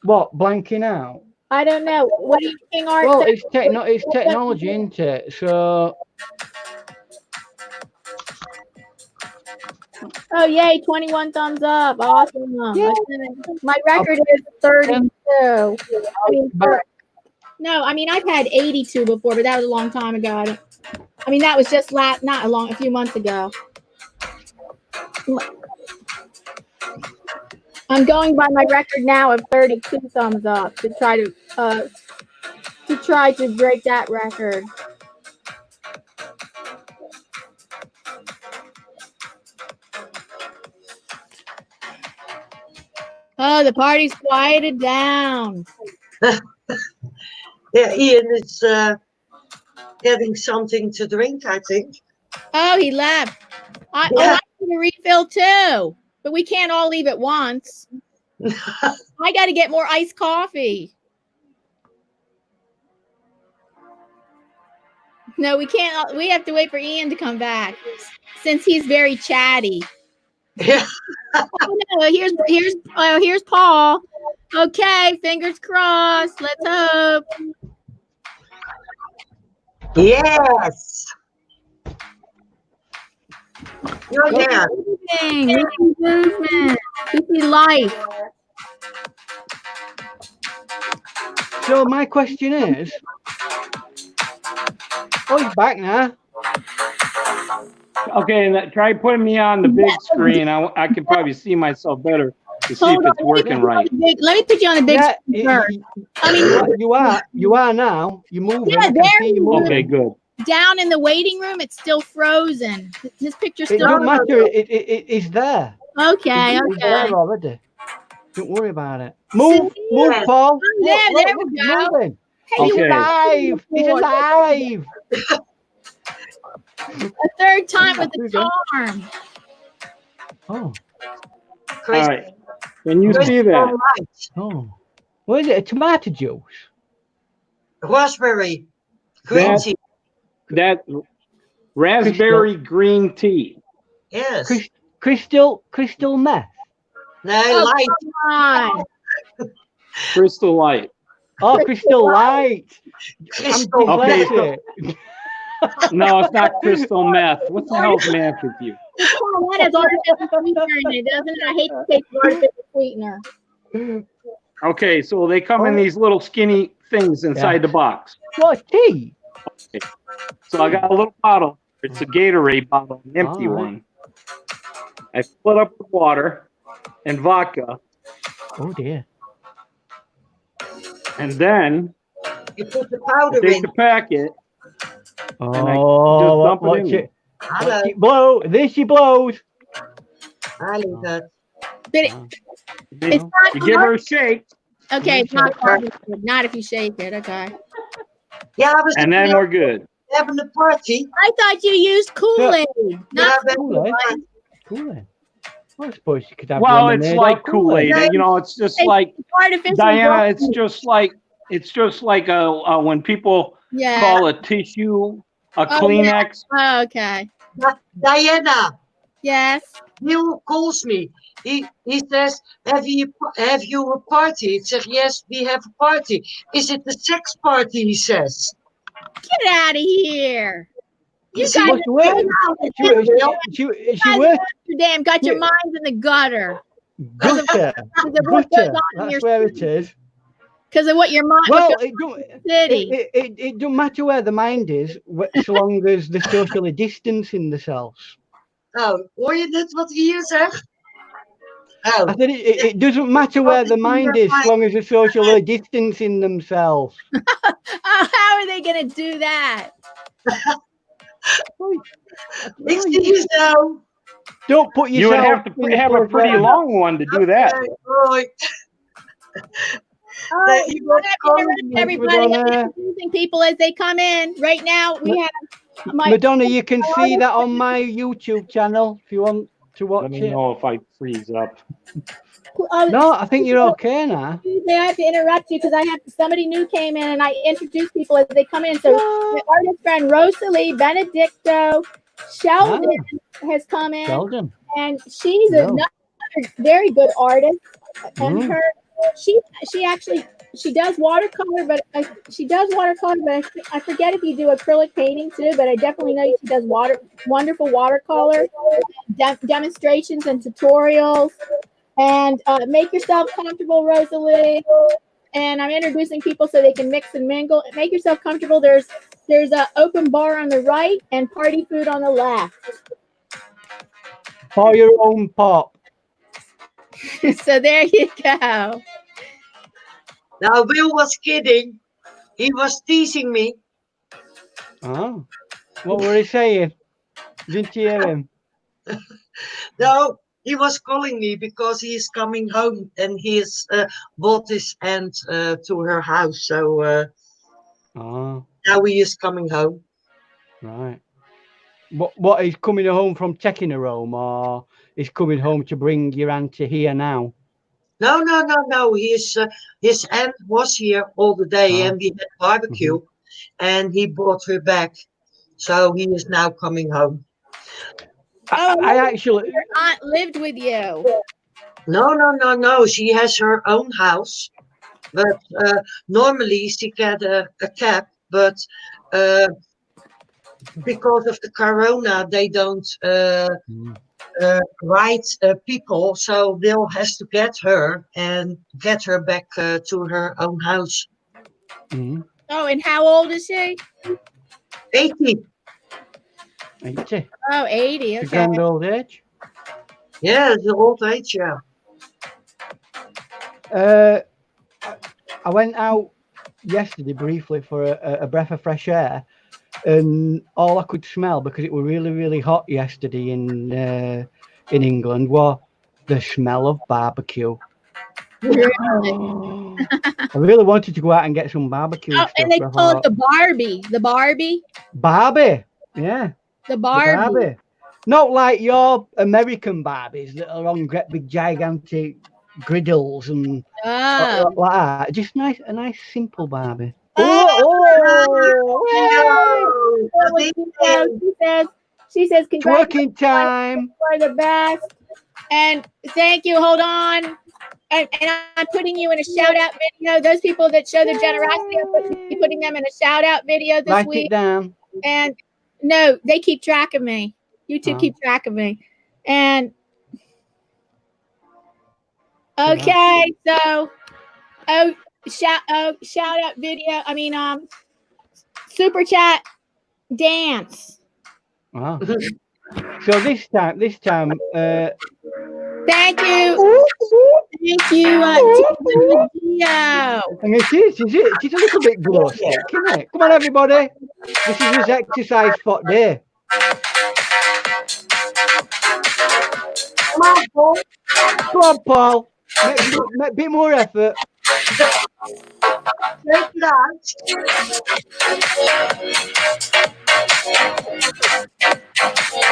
S4: What, blanking out?
S2: I don't know. What do you, King Art?
S4: Well, it's technology, isn't it? So.
S2: Oh yay! 21 thumbs up. Awesome.
S4: Yeah.
S2: My record is 32. I mean I've had 82 before, but that was a long time ago. I mean that was just a few months ago. I'm going by my record now of 32 thumbs up to try to break that record. Oh, the party's quieted down.
S3: Yeah, Ian is getting something to drink, I think.
S2: Oh, he left. I need a refill too, but we can't all leave at once. I got to get more iced coffee. No, we can't. We have to wait for Ian to come back since he's very chatty.
S3: Yeah.
S2: Oh no! Here's Paul. Okay, fingers crossed. Let's hope.
S3: Yes. You're there.
S2: Moving. We see movement. We see life.
S4: So my question is, oh, he's back now.
S5: Okay, and try putting me on the big screen. I can probably see myself better to see if it's working right.
S2: Let me put you on the big screen first.
S4: You are now. You're moving.
S2: Yeah,
S5: Okay, good.
S2: Down in the waiting room, it's still frozen. His picture's
S4: It
S2: still.
S4: don't matter. It's there.
S2: Okay,
S4: It's there
S2: okay.
S4: already. Don't worry about it. Move, Paul.
S2: There we go.
S4: Moving.
S2: Hey,
S4: He's
S5: Okay.
S4: alive. He's alive.
S2: A third time with the charm.
S4: Oh.
S5: All right. Can you see that?
S4: Oh. What is it? A tomato juice?
S3: Raspberry. Green tea.
S5: That raspberry green tea.
S3: Yes.
S4: Crystal meth.
S3: No, light.
S2: Come on.
S5: Crystal Light.
S4: Oh, Crystal Light.
S3: Crystal.
S5: Okay.
S4: Okay.
S5: No, it's not crystal meth. What the hell's meth with you?
S2: That has artificial sweetener in it, doesn't it? I hate to take the artificial sweetener.
S5: Okay, so they come in these little skinny things inside the box.
S4: What tea?
S5: Okay. So I got a little bottle. It's a Gatorade bottle, an empty one. I fill it up with water and vodka.
S4: Oh dear.
S3: Oh,
S5: And then
S3: you put the powder
S5: take
S3: in.
S5: the packet.
S4: Oh,
S5: dump it
S4: watch
S5: in.
S4: it.
S3: Hello.
S4: Watch it blow. There she blows.
S3: I leave that.
S2: But it's not
S5: You give her a shake,
S2: okay, it's not carbonated. Not if you shake it. Okay.
S3: Yeah, I was
S5: and then we're good.
S3: having a party.
S2: I thought you used Kool-Aid. Not
S4: Kool-Aid. Kool-Aid. I suppose you could have
S5: Well, it's
S4: lemonade
S5: like
S4: or Kool-Aid.
S5: Kool-Aid. You know, it's just like
S2: artificial.
S5: Diana. It's just like when people call a tissue a Kleenex.
S2: Oh, okay.
S3: Diana,
S2: Yes.
S3: Neil calls me. He says, have you a party? I said, yes, we have a party. Is it the sex party? He says.
S2: Get out of here. You
S3: See,
S2: guys damn got your minds in the gutter.
S4: Gutter. Gutter. That's where it is.
S2: Because of what your mind.
S4: Well,
S2: it
S4: don't matter where the mind is, so long as they're socially distancing themselves.
S3: Oh, hoor je dit wat hij hier zegt? Oh.
S4: I said it doesn't matter where the mind is, so long as they're socially distancing themselves.
S2: Oh, how are they going to do that?
S3: Ik zie je zo.
S4: Don't put yourself.
S5: You would have to have a pretty long one to do that.
S2: Everybody introducing people as they come in. Right now, we have
S4: Madonna. You can see that on my YouTube channel if you want to watch it.
S5: Let me know if I freeze up.
S4: No, I think you're okay now.
S2: I have to interrupt you because I have somebody new came in and I introduce people as they come in. So my artist friend Rosalie Benedicto Sheldon has come in.
S4: Sheldon.
S2: And she's another very good artist. And she does watercolor, but I forget if you do acrylic painting too, but I definitely know she does wonderful watercolor demonstrations and tutorials. And make yourself comfortable, Rosalie. And I'm introducing people so they can mix and mingle. Make yourself comfortable. There's an open bar on the right and party food on the left.
S4: For your own pop.
S2: So there you go.
S3: Now, Will was kidding. He was teasing me.
S4: Oh, what were he saying? Didn't you hear him?
S3: No, he was calling me because he is coming home and he has bought his aunt to her house. So now he is coming home.
S4: Right. What he's coming home from taking her home, or he's coming home to bring your auntie here now?
S3: No. His aunt was here all the day and we had barbecue and he brought her back. So he is now coming home.
S4: I actually.
S2: Your aunt lived with you.
S3: No. She has her own house, but normally she get a cab, but because of the corona, they don't ride people, so Will has to get her and get her back to her own house.
S2: Oh, and how old is she?
S3: 80.
S4: 80.
S2: Oh, 80.
S4: It's a
S2: Okay.
S4: grand old age.
S3: Yeah, it's an old age, yeah.
S4: I went out yesterday briefly for a breath of fresh air, and all I could smell, because it was really, really hot yesterday in England, was the smell of barbecue.
S2: Really?
S4: I really wanted to go out and get some barbecue stuff.
S2: And they call it the Barbie. The Barbie?
S4: Barbie, yeah.
S2: The Barbie.
S4: Not like your American Barbies that are on great big gigantic griddles and like that. Just a nice simple Barbie.
S2: She says,
S4: twerking time.
S2: For the best. And thank you. Hold on. And I'm putting you in a shout out video. Those people that show their generosity, I'm putting them in a shout out video this week.
S4: Write it down.
S2: And no, they keep track of me. YouTube keep track of me. And okay, so shout out video. I mean super chat dance.
S4: Wow. So this time
S2: thank you. Thank you,
S4: and she's a little bit glow stick, isn't it? Come on, everybody. This is his exercise for day. Come on, Paul. Make a bit more effort.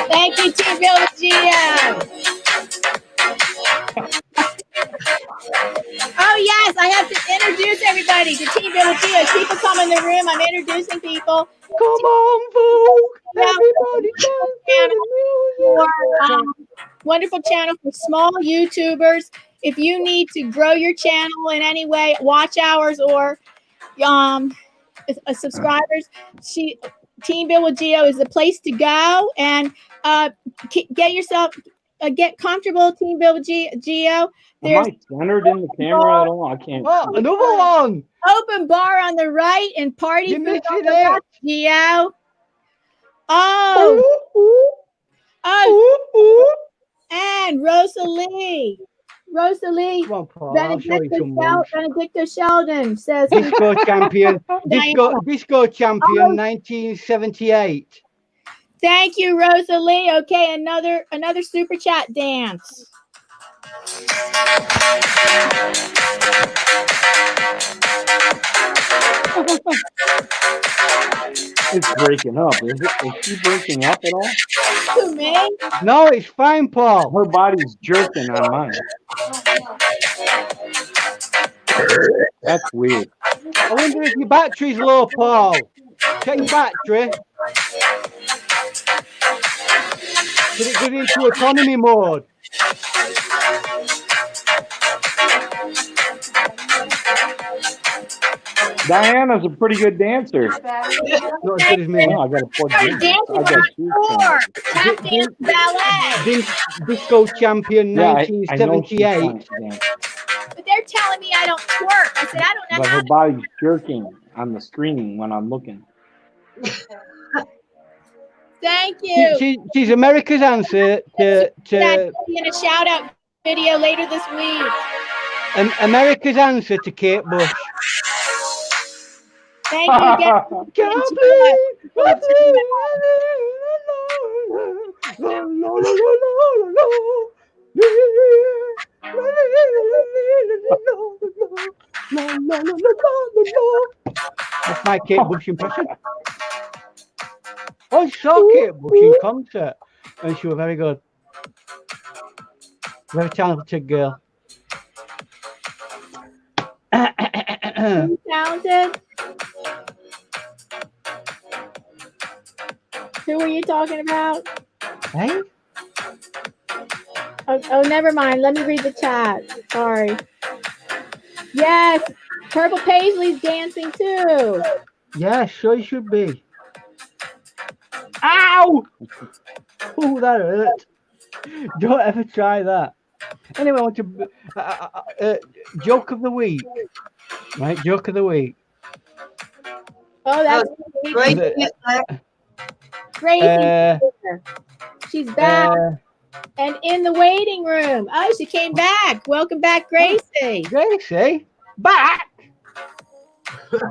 S2: Thank you, Team Village. Oh yes, I have to introduce everybody to Team Village. People come in the room. I'm introducing people.
S4: Come on, folks. Everybody
S2: wonderful channel for small YouTubers. If you need to grow your channel in any way, watch hours or subscribers, Team Bill with Geo is the place to go, and get comfortable. Team Bill with Geo.
S5: Am I centered in the camera at all? I can't.
S4: Oh, another one.
S2: Open bar on the right and party food on the left, Geo. And Rosalie. Benedicto Sheldon says
S4: Disco champion. Disco champion 1978.
S2: Thank you, Rosalie. Okay, another super chat dance.
S5: It's breaking up, is it? Is she breaking up at all?
S2: To me?
S4: No, it's fine, Paul.
S5: Her body's jerking on mine. That's weird.
S4: I wonder if your battery's low, Paul. Check your battery. Did it get into economy mode?
S5: Diana's a pretty good dancer.
S4: Not as good as me.
S5: No, I got to plug in.
S4: Disco champion 1978.
S2: But they're telling me I don't twerk. I said I don't know.
S5: But her body's jerking on the screen when I'm looking.
S2: Thank you.
S4: She's America's answer to
S2: in a shout out video later this week.
S4: America's answer to Kate Bush.
S2: Thank you again.
S4: That's my Kate Bush impression. I saw Kate Bush in concert, and she was very good. Very talented girl.
S2: Talented? Who are you talking about?
S4: Hey?
S2: Oh, never mind. Let me read the chat. Sorry. Yes, Purple Paisley's dancing too.
S4: Yeah, sure you should be. Ow! Oh, that hurt. Don't ever try that. Anyway, I want to joke of the week. Right, joke of the week.
S2: Oh, that's
S3: Great.
S2: Gracie. She's back and in the waiting room. Oh, she came back. Welcome back, Gracie.
S4: Gracie, back.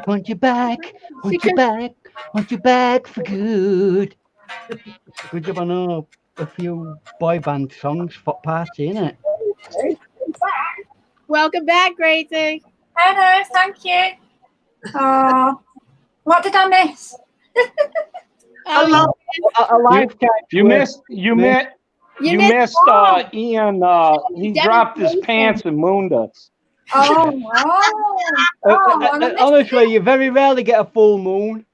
S4: Want you back? Want you back? Want you back for good? Good job. I know a few boy band songs for party, innit?
S2: Welcome back, Gracie.
S1: Hello, thank you. What did I miss?
S2: Oh,
S4: A lifetime.
S5: You missed Ian. He dropped his pants and mooned us.
S4: Honestly, you very rarely get a full moon.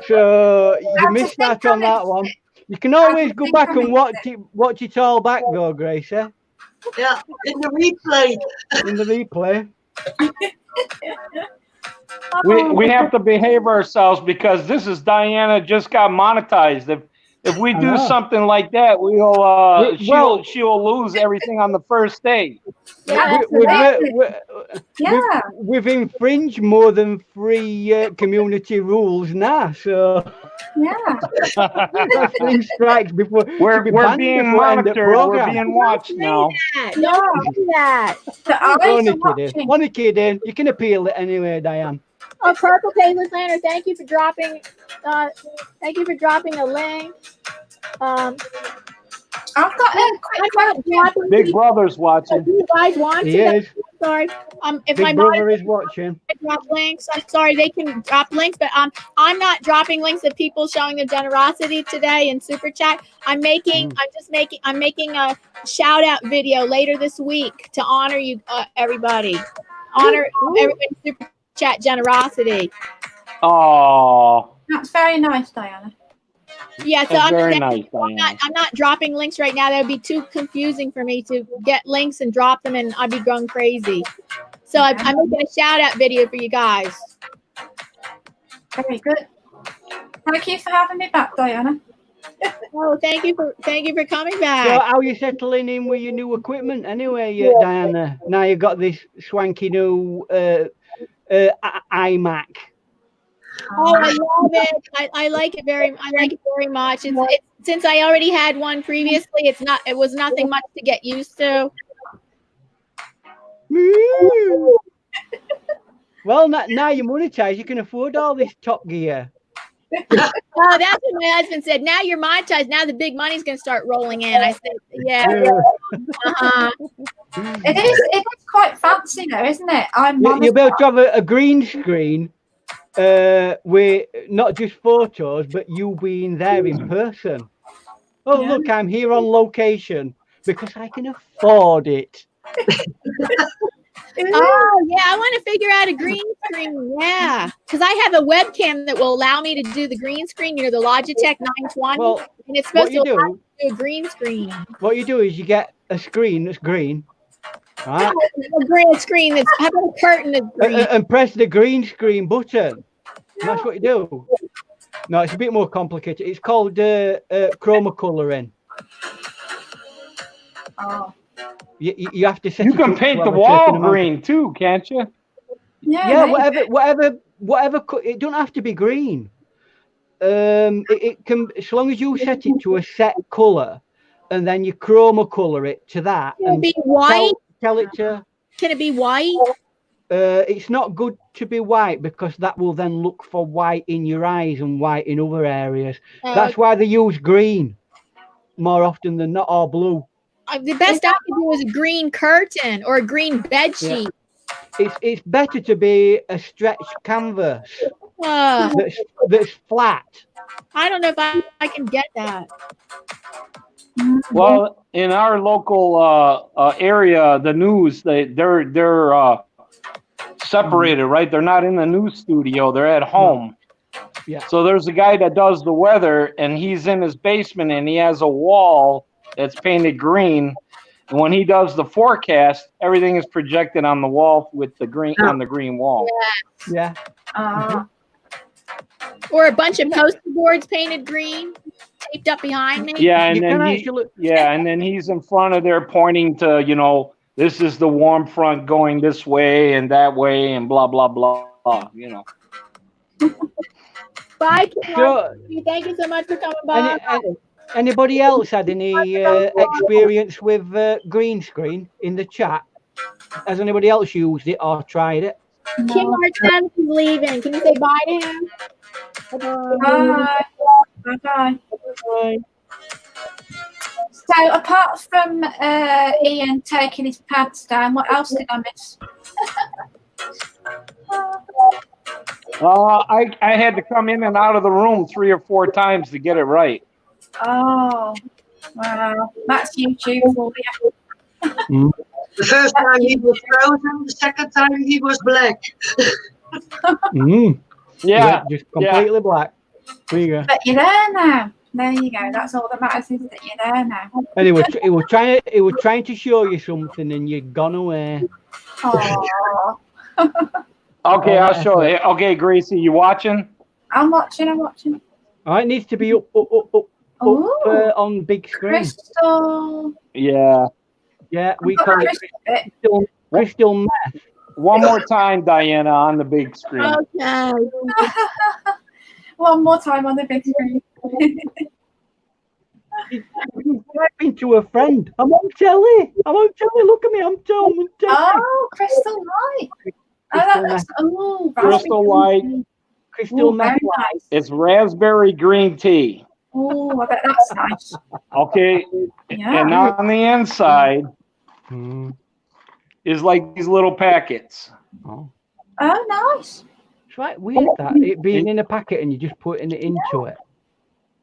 S4: So you missed out on that one. You can always go back and watch it all back though, Gracie.
S3: Yeah, in the replay.
S4: In the replay.
S5: We have to behave ourselves because this is Diana just got monetized. If we do something like that, she'll lose everything on the first day.
S1: Yeah,
S4: we've infringed more than 3 community rules now, so
S1: yeah.
S4: 3 strikes before
S5: we're being monitored. We're being watched now.
S2: Don't do that.
S4: Only kidding. You can appeal it anyway, Diane.
S2: Oh, Purple Painless Lantern, thank you for dropping. Thank you for dropping a link.
S1: I've got a quick question.
S5: Big Brother's watching.
S2: If you guys want
S4: He
S2: to,
S4: is.
S2: sorry. If
S4: Big
S2: my
S4: brother is watching.
S2: drop links, I'm sorry, they can drop links, but I'm not dropping links of people showing their generosity today in super chat. I'm making a shout out video later this week to honor you, everybody. Honor everybody's super chat generosity.
S5: Oh,
S1: That's very nice, Diana.
S2: Yeah, so
S5: very nice, Diana.
S2: I'm not dropping links right now. That would be too confusing for me to get links and drop them, and I'd be going crazy. So I'm making a shout out video for you guys.
S1: Very good. Thank you for having me back, Diana.
S2: Oh, thank you for coming back.
S4: So how are you settling in with your new equipment anyway, Diana? Now you've got this swanky new iMac.
S2: Oh, I love it. I like it very much. It's since I already had one previously, it was nothing much to get used to.
S4: Well, now you're monetized, you can afford all this Top Gear.
S2: Oh, that's what my husband said. Now you're monetized. Now the big money's going to start rolling in. I said, yeah.
S1: It is quite fancy though, isn't it?
S4: You'll be able to have a green screen with not just photos, but you being there in person. Oh, yeah. Look, I'm here on location because I can afford it.
S2: Oh, yeah, I want to figure out a green screen. Yeah, because I have a webcam that will allow me to do the green screen, the Logitech 920.
S4: Well,
S2: and it's supposed to allow me to do a green screen.
S4: What you do is you get a screen that's green. Right?
S2: A green screen that's, how about a curtain that's green?
S4: And press the green screen button. That's what you do. No, it's a bit more complicated. It's called chroma coloring.
S1: Oh.
S4: You have to set.
S5: You can paint the wall green too, can't you?
S1: Yeah,
S4: whatever. It don't have to be green. It can, as long as you set it to a set color, and then you chroma color it to that.
S2: Can it be white?
S4: Tell it to.
S2: Can it be white?
S4: It's not good to be white because that will then look for white in your eyes and white in other areas. That's why they use green more often than not, or blue.
S2: The best I could do is a green curtain or a green bed sheet.
S4: Yeah. It's better to be a stretched canvas that's flat.
S2: I don't know if I can get that.
S5: Well, in our local area, the news they're separated, right? They're not in the news studio; they're at home.
S4: Yeah.
S5: So there's a guy that does the weather, and he's in his basement, and he has a wall that's painted green. And when he does the forecast, everything is projected on the wall with the green on the green wall.
S4: Yeah.
S2: Or a bunch of poster boards painted green, taped up behind me.
S5: Yeah, and
S4: You
S5: then
S4: can
S5: he,
S4: actually-
S5: and then he's in front of there pointing to, you know, this is the warm front going this way and that way and blah blah blah. You know.
S2: Bye, Kim.
S4: So,
S2: Thank you so much for coming by.
S4: anybody else had any experience with green screen in the chat? Has anybody else used it or tried it?
S2: Kim Martin is leaving. Can you say bye to him?
S1: Bye. Bye.
S4: Bye.
S1: So apart from Ian taking his pads down, what else did I miss?
S5: I had to come in and out of the room 3 or 4 times to get it right.
S1: Oh, wow. That's YouTube for you.
S3: The first time he was frozen, the second time he was black.
S5: Yeah,
S4: just completely black. There you go.
S1: But you're there now. There you go. That's all that matters, is that you're there now.
S4: Anyway, it was trying to show you something, and you'd gone away.
S1: Oh.
S5: Okay, I'll show you. Okay, Gracie, you watching?
S1: I'm watching.
S4: Oh, it needs to be up on big screen.
S1: Crystal.
S5: Yeah.
S4: Yeah, we call it crystal meth.
S5: One more time, Diana, on the big screen.
S2: Okay.
S1: One more time on the big screen.
S4: She's typing to a friend. I'm on telly. Look at me. I'm telly.
S1: Oh, Crystal Light.
S5: Crystal Light.
S4: Crystal meth.
S1: Nice.
S5: It's raspberry green tea.
S1: Oh, I bet that's nice.
S5: Okay.
S1: Yeah.
S5: And on the inside is like these little packets.
S4: Oh,
S1: nice.
S4: it's right weird that it being in a packet and you just putting it into it.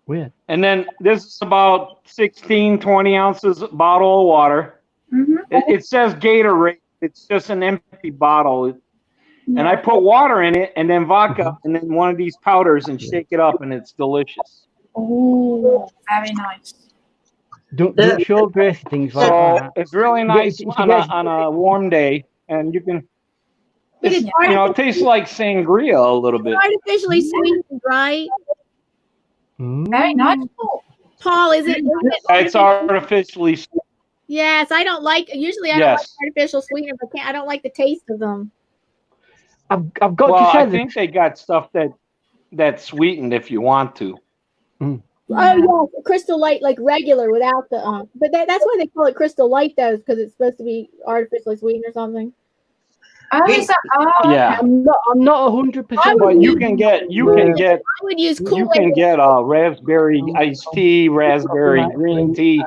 S4: Weird.
S5: And then this is about 16, 20 ounces bottle of water. It says Gatorade. It's just an empty bottle. And I put water in it and then vodka and then one of these powders and shake it up, and it's delicious.
S1: Oh, very nice.
S4: Don't show Gracie things like that.
S5: It's really nice on a warm day, and you can. It tastes like sangria a little bit.
S2: Artificially sweetened, right?
S1: Very nice.
S2: Paul, is it?
S5: It's artificially sweetened.
S2: Yes, I don't like. Usually, I don't like artificial sweetener, but I don't like the taste of them.
S4: I've got to say,
S5: I think they got stuff that's sweetened if you want to.
S2: Oh yeah, Crystal Light, like regular without the but that's why they call it Crystal Light, though, because it's supposed to be artificially sweetened or something.
S1: Oh, is that? Oh,
S5: yeah.
S4: I'm not 100%.
S5: But you can get.
S2: I would use Kool-Aid.
S5: You can get a raspberry iced tea, raspberry green tea.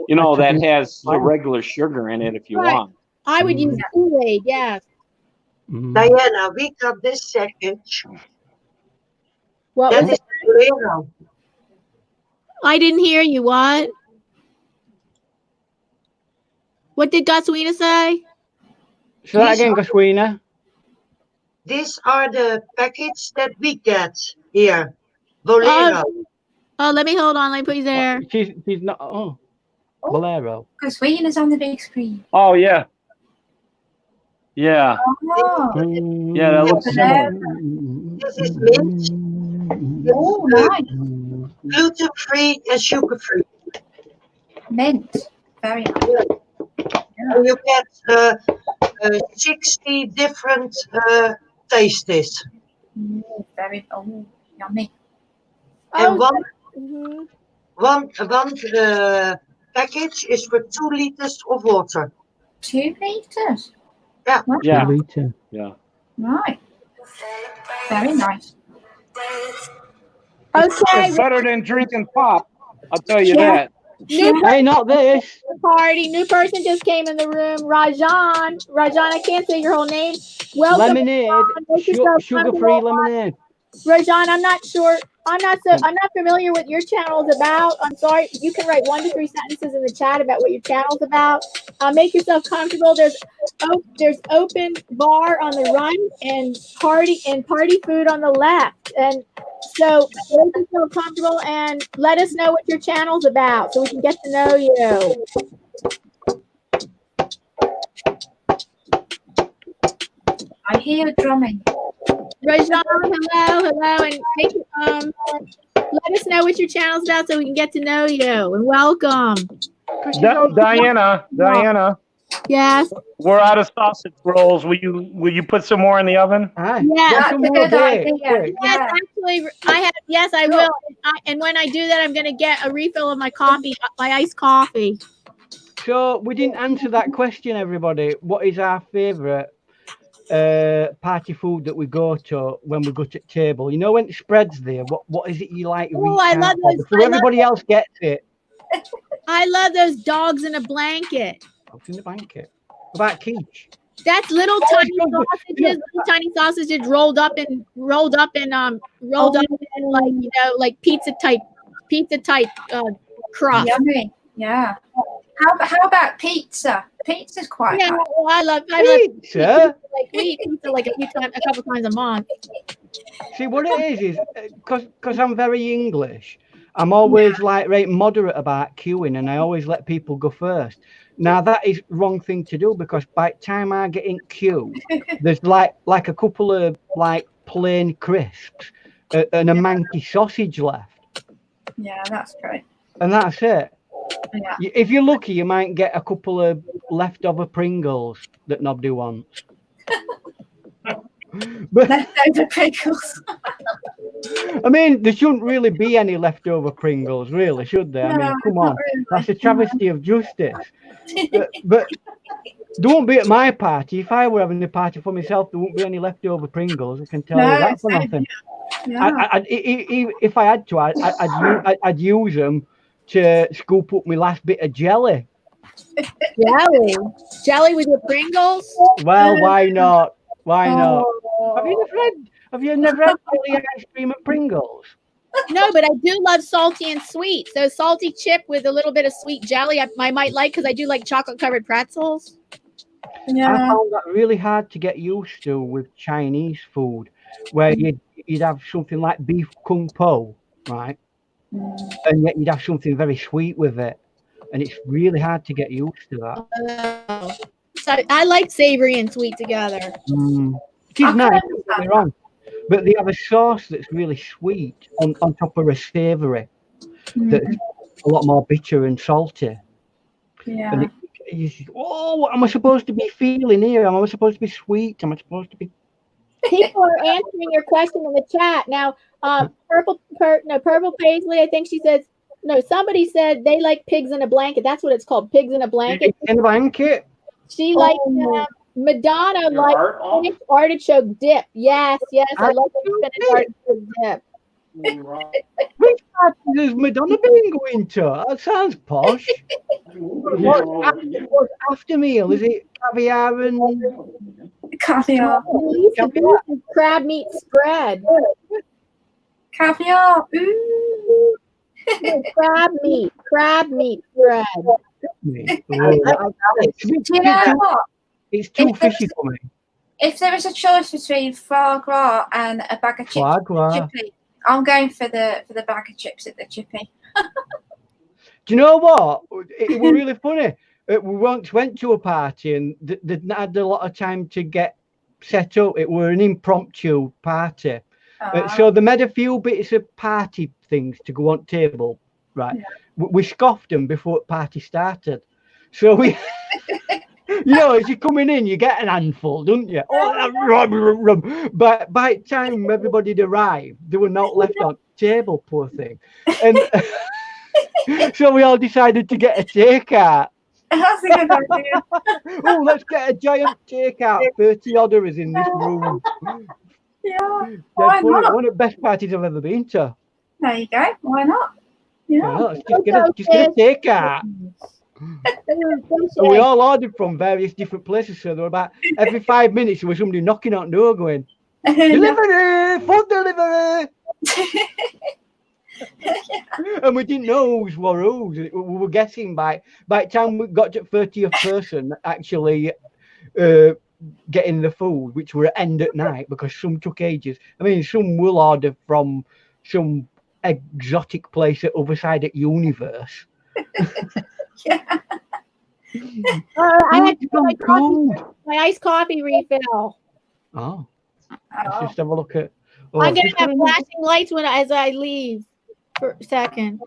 S5: You know that has the regular sugar in it if you want.
S2: I would use Kool-Aid. Yes.
S3: Diana, we got this package.
S2: What
S3: That
S2: was
S3: is Bolero.
S2: I didn't hear you. What? What did Gaswina say?
S4: Say that again, Gaswina.
S3: These are the packets that we get here. Bolero.
S2: Oh, let me hold on. Let me put you there.
S4: She's not. Oh, Bolero.
S1: Because Wayne is on the big screen.
S5: Oh yeah. Yeah.
S1: Oh,
S5: Yeah, that looks similar.
S3: This is mint.
S1: oh nice.
S3: Gluten-free and sugar-free.
S1: Mint. Very nice.
S3: And you get 60 different tastes.
S1: Very yummy.
S3: And one package is for 2 liters of water.
S1: 2 liters.
S3: Yeah.
S5: Yeah.
S4: Yeah.
S1: Right. Very nice.
S2: Okay.
S5: It's better than drinking pop. I'll tell you that.
S4: Hey, not this.
S2: Party. New person just came in the room. Rajan, I can't say your whole name. Welcome.
S4: Lemonade. Sugar-free lemonade.
S2: Rajan, I'm not sure. I'm not familiar with your channel is about. I'm sorry. You can write 1 to 3 sentences in the chat about what your channel's about. Make yourself comfortable. There's open bar on the right and party food on the left. And so make yourself comfortable and let us know what your channel's about so we can get to know you.
S1: I hear drumming.
S2: Rajan, hello, and let us know what your channel's about so we can get to know you. And welcome.
S5: Diana.
S2: Yes.
S5: We're out of sausage rolls. Will you put some more in the oven?
S2: Yes.
S1: That's a good idea.
S2: Yes, actually, I will. And when I do that, I'm going to get a refill of my coffee, my iced coffee.
S4: So we didn't answer that question, everybody. What is our favourite party food that we go to when we go to the table? You know, when it spreads there, what is it you like?
S2: Oh, I love those.
S4: So everybody else gets it.
S2: I love those dogs in a blanket.
S4: Dogs in the blanket. What about quiche?
S2: That's little tiny sausages rolled up in like pizza type crust.
S1: Yummy. Yeah. How about pizza? Pizza's quite
S2: nice. Well, I love
S4: pizza.
S2: We eat pizza like a couple times a month.
S4: See, what it is because I'm very English. I'm always like right moderate about queuing, and I always let people go first. Now that is wrong thing to do because by the time I get in queue, there's like a couple of like plain crisps and a manky sausage left.
S1: Yeah, that's great.
S4: And that's it.
S1: Yeah.
S4: If you're lucky, you might get a couple of leftover Pringles that nobody wants. But
S1: leftover Pringles.
S4: I mean, there shouldn't really be any leftover Pringles, really, should there? I mean, come on, really. That's a travesty of justice. But there won't be at my party. If I were having a party for myself, there won't be any leftover Pringles. I can tell you that for nothing. Yeah. If I had to, I'd use them to scoop up my last bit of jelly.
S2: Jelly with your Pringles?
S4: Well, why not? Why not? Have you never had jelly ice cream at Pringles?
S2: No, but I do love salty and sweet. So salty chip with a little bit of sweet jelly, I might like because I do like chocolate covered pretzels.
S4: Yeah. I found that really hard to get used to with Chinese food, where you'd have something like beef kung po, right? And yet you'd have something very sweet with it. And it's really hard to get used to that.
S2: So I like savory and sweet together.
S4: It is nice, don't get me wrong. But they have a sauce that's really sweet on top of a savory that's a lot more bitter and salty.
S1: Yeah.
S4: And you think, oh, what am I supposed to be feeling here? Am I supposed to be sweet? Am I supposed to be...
S2: People are answering your question in the chat. Now, Purple Paisley, I think she says, no, somebody said they like pigs in a blanket. That's what it's called, pigs in a blanket.
S4: In a blanket?
S2: She likes Madonna like spinach artichoke dip. Yes, I love the spinach artichoke dip.
S4: Which party has Madonna been going to? That sounds posh. What's after meal? Is it caviar and
S1: caviar?
S2: Crab meat spread.
S1: Caviar. Ooh.
S2: Crab meat spread.
S1: Do you know what?
S4: It's too fishy for me.
S1: If there was a choice between foie gras and a bag of chips, I'm going for the bag of chips at the chippy.
S4: Do you know what? It was really funny. We once went to a party and they had a lot of time to get set up. It was an impromptu party. So they made a few bits of party things to go on table, right? Yeah. We scoffed them before the party started. So we, you know, as you're coming in, you get an handful, don't you? Oh, but by the time everybody had arrived, they were not left on the table, poor thing. And so we all decided to get a takeout.
S1: That's a good idea.
S4: Oh, let's get a giant takeout. 30 others in this room.
S1: Yeah, why not?
S4: One of the best parties I've ever been to.
S1: There you go. Why not? Yeah.
S4: Just get a takeout. And we all ordered from various different places, so there were about every 5 minutes there was somebody knocking on the door going, Delivery, food delivery. And we didn't know who's were who's. We were guessing by the time we got to 30th person actually getting the food, which were end at night because some took ages. I mean, some will order from some exotic place at other side of the universe.
S1: Yeah.
S2: I had to get my iced coffee refill.
S4: Oh, let's just have a look at. Oh,
S2: I'm gonna have flashing lights as I leave for a second.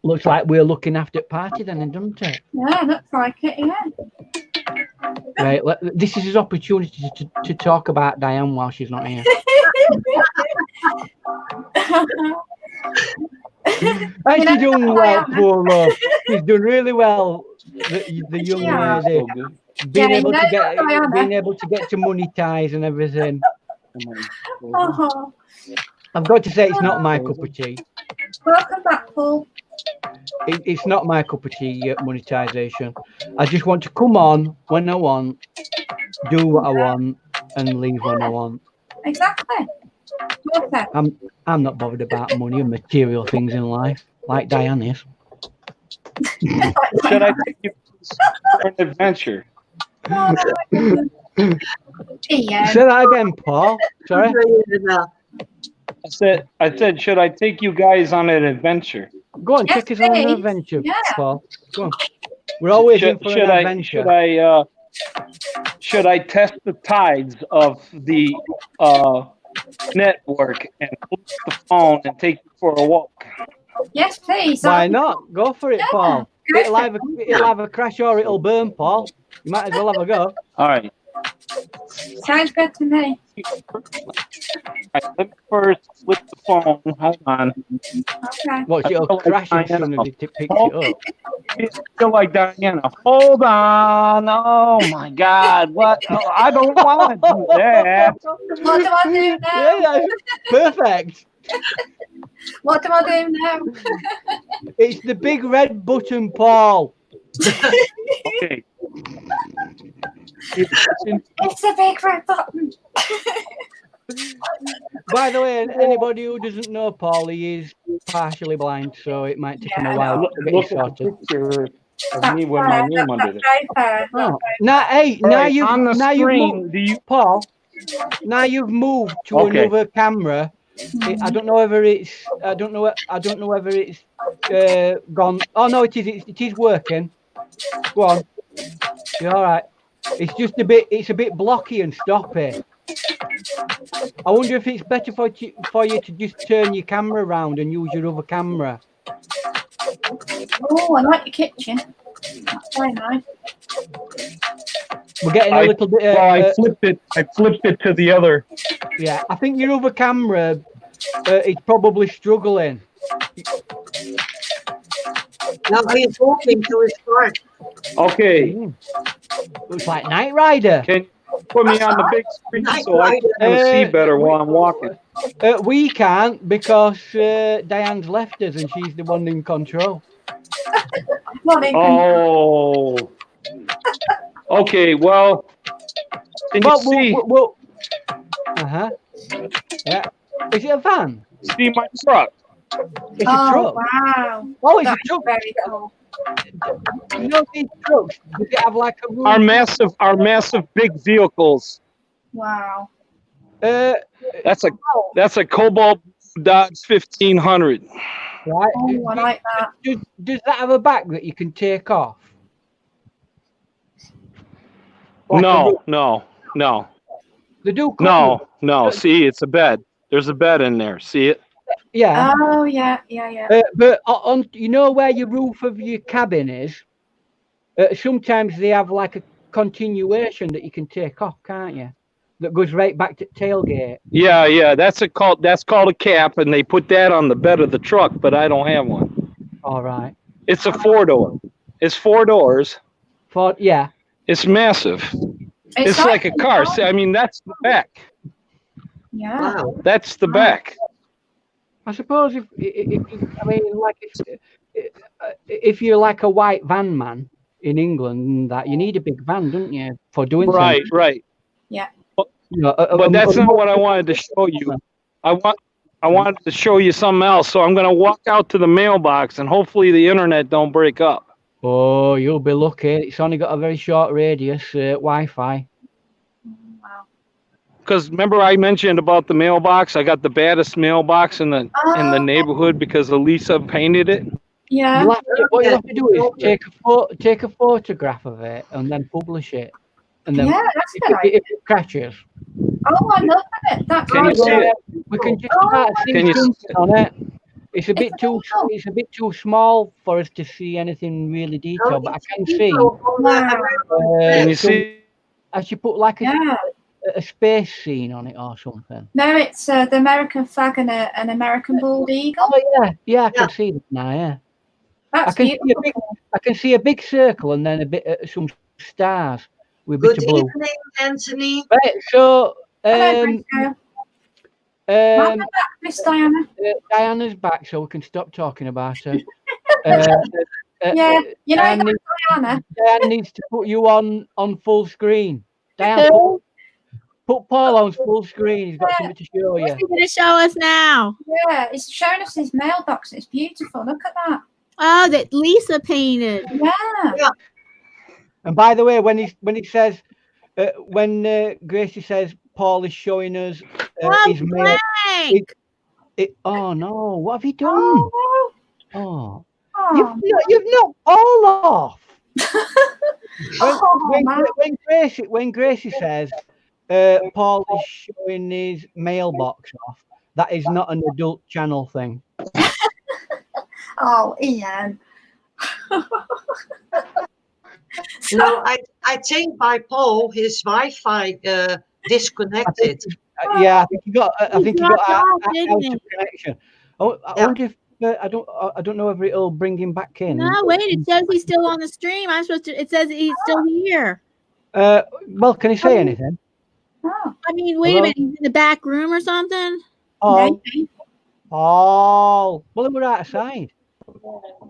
S4: Looks like we're looking after the party then, doesn't it?
S1: Yeah, looks like it. Yeah.
S4: Right. This is his opportunity to talk about Diane while she's not here. And she's done well, poor love. She's done really well. The young lady being able to get to monetize and everything. I've got to say it's not my cup of tea.
S1: Welcome back, Paul.
S4: It's not my cup of tea, monetization. I just want to come on when I want, do what I want, and leave when I want.
S1: Exactly. Okay.
S4: I'm not bothered about money and material things in life, like Diane is.
S5: Should I take you for an adventure?
S1: Oh,
S4: Say that again, Paul. Sorry.
S5: I said, should I take you guys on an adventure?
S4: Go on,
S1: Yes,
S4: take us on an
S1: please.
S4: adventure,
S1: Yeah.
S4: Paul. Go on. We're always in for an adventure.
S5: Should I test the tides of the network and flip the phone and take you for a walk?
S1: Yes, please.
S4: Why not? Go for it,
S1: Yeah,
S4: Paul.
S1: go
S4: It'll
S1: for
S4: either crash or it'll burn, Paul. You might as well have a go.
S5: All right.
S1: Sounds good to me.
S5: Let me first flip the phone. Hold on.
S1: Okay.
S4: Watch, it'll crash as soon as it picks it up.
S5: It's still like Diana. Hold on. Oh my God. What? Oh, I don't want to do that.
S1: What do I do now?
S4: Yeah, perfect.
S1: What do I do now?
S4: It's the big red button, Paul.
S5: Okay.
S1: It's a big red button.
S4: By the way, anybody who doesn't know Paul, he is partially blind, so it might take him a while to get
S5: Look
S4: it
S5: at the
S4: sorted.
S5: picture of me with my name under it.
S4: Oh. Now, hey,
S5: All
S4: now
S5: right,
S4: you've
S5: on the
S4: now
S5: screen,
S4: you've Paul. Now you've moved to another camera. I don't know whether it's gone. Oh no, it is working. Go on. You're all right. It's just a bit blocky and stoppy. I wonder if it's better for you to just turn your camera around and use your other camera.
S1: Oh, I like your kitchen. That's very nice.
S4: We're getting a little bit.
S5: I flipped it to the other.
S4: Yeah, I think your other camera is probably struggling.
S3: Now he's walking to his car.
S5: Okay.
S4: Looks like Knight Rider.
S5: Can you put me on the big screen so I can see better while I'm walking?
S4: We can't because Diane's left us and she's the one in control.
S5: Oh. Okay, well, can you see?
S4: Yeah. Is it a van?
S5: See my truck?
S4: It's a truck.
S1: Wow.
S4: Oh, it's
S1: That's
S4: a truck.
S1: very cool.
S4: You know these trucks? Does it have like a roof?
S5: Our massive big vehicles.
S1: Wow.
S5: That's a Cobalt Dodge 1500.
S4: Right.
S1: Oh, I like that.
S4: Does that have a back that you can take off?
S5: No.
S4: They do.
S5: No. See, it's a bed. There's a bed in there. See it?
S4: Yeah.
S1: Oh, yeah.
S4: But on, you know where your roof of your cabin is? Sometimes they have like a continuation that you can take off, can't you? That goes right back to tailgate.
S5: Yeah. That's called a cap, and they put that on the bed of the truck, but I don't have one.
S4: All right.
S5: It's a 4-door. It's 4 doors.
S4: Yeah.
S5: It's massive. It's like a car. See, I mean, that's the back.
S1: Yeah.
S3: Wow.
S5: That's the back.
S4: I suppose if you're like a white van man in England, that you need a big van, don't you, for doing something?
S5: Right.
S1: Yeah.
S5: But that's not what I wanted to show you. I wanted to show you something else. So I'm going to walk out to the mailbox, and hopefully the internet don't break up.
S4: Oh, you'll be lucky. It's only got a very short radius Wi-Fi.
S1: Wow.
S5: Because remember I mentioned about the mailbox? I got the baddest mailbox in the neighborhood because Elisa painted it.
S1: Yeah.
S4: What you have to do is take a photograph of it and then publish it. And then
S1: that's good.
S4: if it crashes.
S1: Oh, I love it. That's
S5: Can you see it?
S4: We can just start seeing something on it. It's a bit too small for us to see anything really detailed, but I can see.
S5: Can you see?
S4: I should put like a space scene on it or something.
S1: No, it's the American flag and an American bald eagle.
S4: Oh yeah, I can see that now. Yeah,
S1: that's beautiful.
S4: I can see a big circle and then a bit some stars with a bit of blue.
S3: Good evening, Anthony.
S4: Right, so
S1: Welcome back, Miss Diana.
S4: Diana's back, so we can stop talking about her.
S1: Yeah, you know Diana.
S4: Diana needs to put you on full screen. Diana, put Paul on full screen. He's got something to show you.
S2: What's he going to show us now?
S1: Yeah, it's showing us his mailbox. It's beautiful. Look at that.
S2: Oh, that Lisa painted.
S1: Yeah.
S4: And by the way, when he says, when Gracie says Paul is showing us his mail, oh no, what have you done? Oh. You've knocked Paul off. when Gracie says Paul is showing his mailbox off, that is not an adult channel thing.
S1: Oh, Ian.
S3: No, I think by Paul his Wi-Fi disconnected.
S4: Yeah, I think he got out of connection. I wonder if I don't know if it'll bring him back in.
S2: No, wait, it says he's still on the stream. It says he's still here.
S4: Well, can he say anything?
S1: Oh.
S2: I mean, wait a minute, he's in the back room or something?
S4: Paul. Well, we're outside.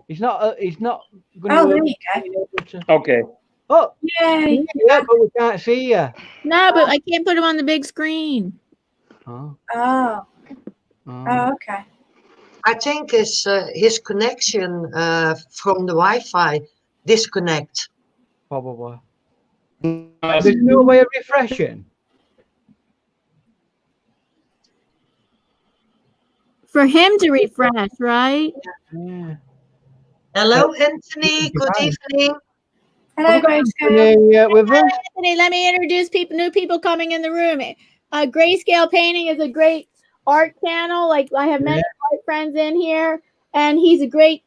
S4: He's not going
S1: there you go.
S5: Okay.
S4: Oh,
S1: yay.
S4: Yeah, but we can't see you.
S2: No, but I can't put him on the big screen.
S1: Oh, okay.
S3: I think his connection from the Wi-Fi disconnect.
S4: Probably. There's no way of refreshing.
S2: For him to refresh, right?
S4: Yeah.
S3: Hello, Anthony. Good evening.
S1: Hello, Grayscale.
S2: Anthony, let me introduce new people coming in the room. Grayscale Painting is a great art channel. Like I have many art friends in here, and he's a great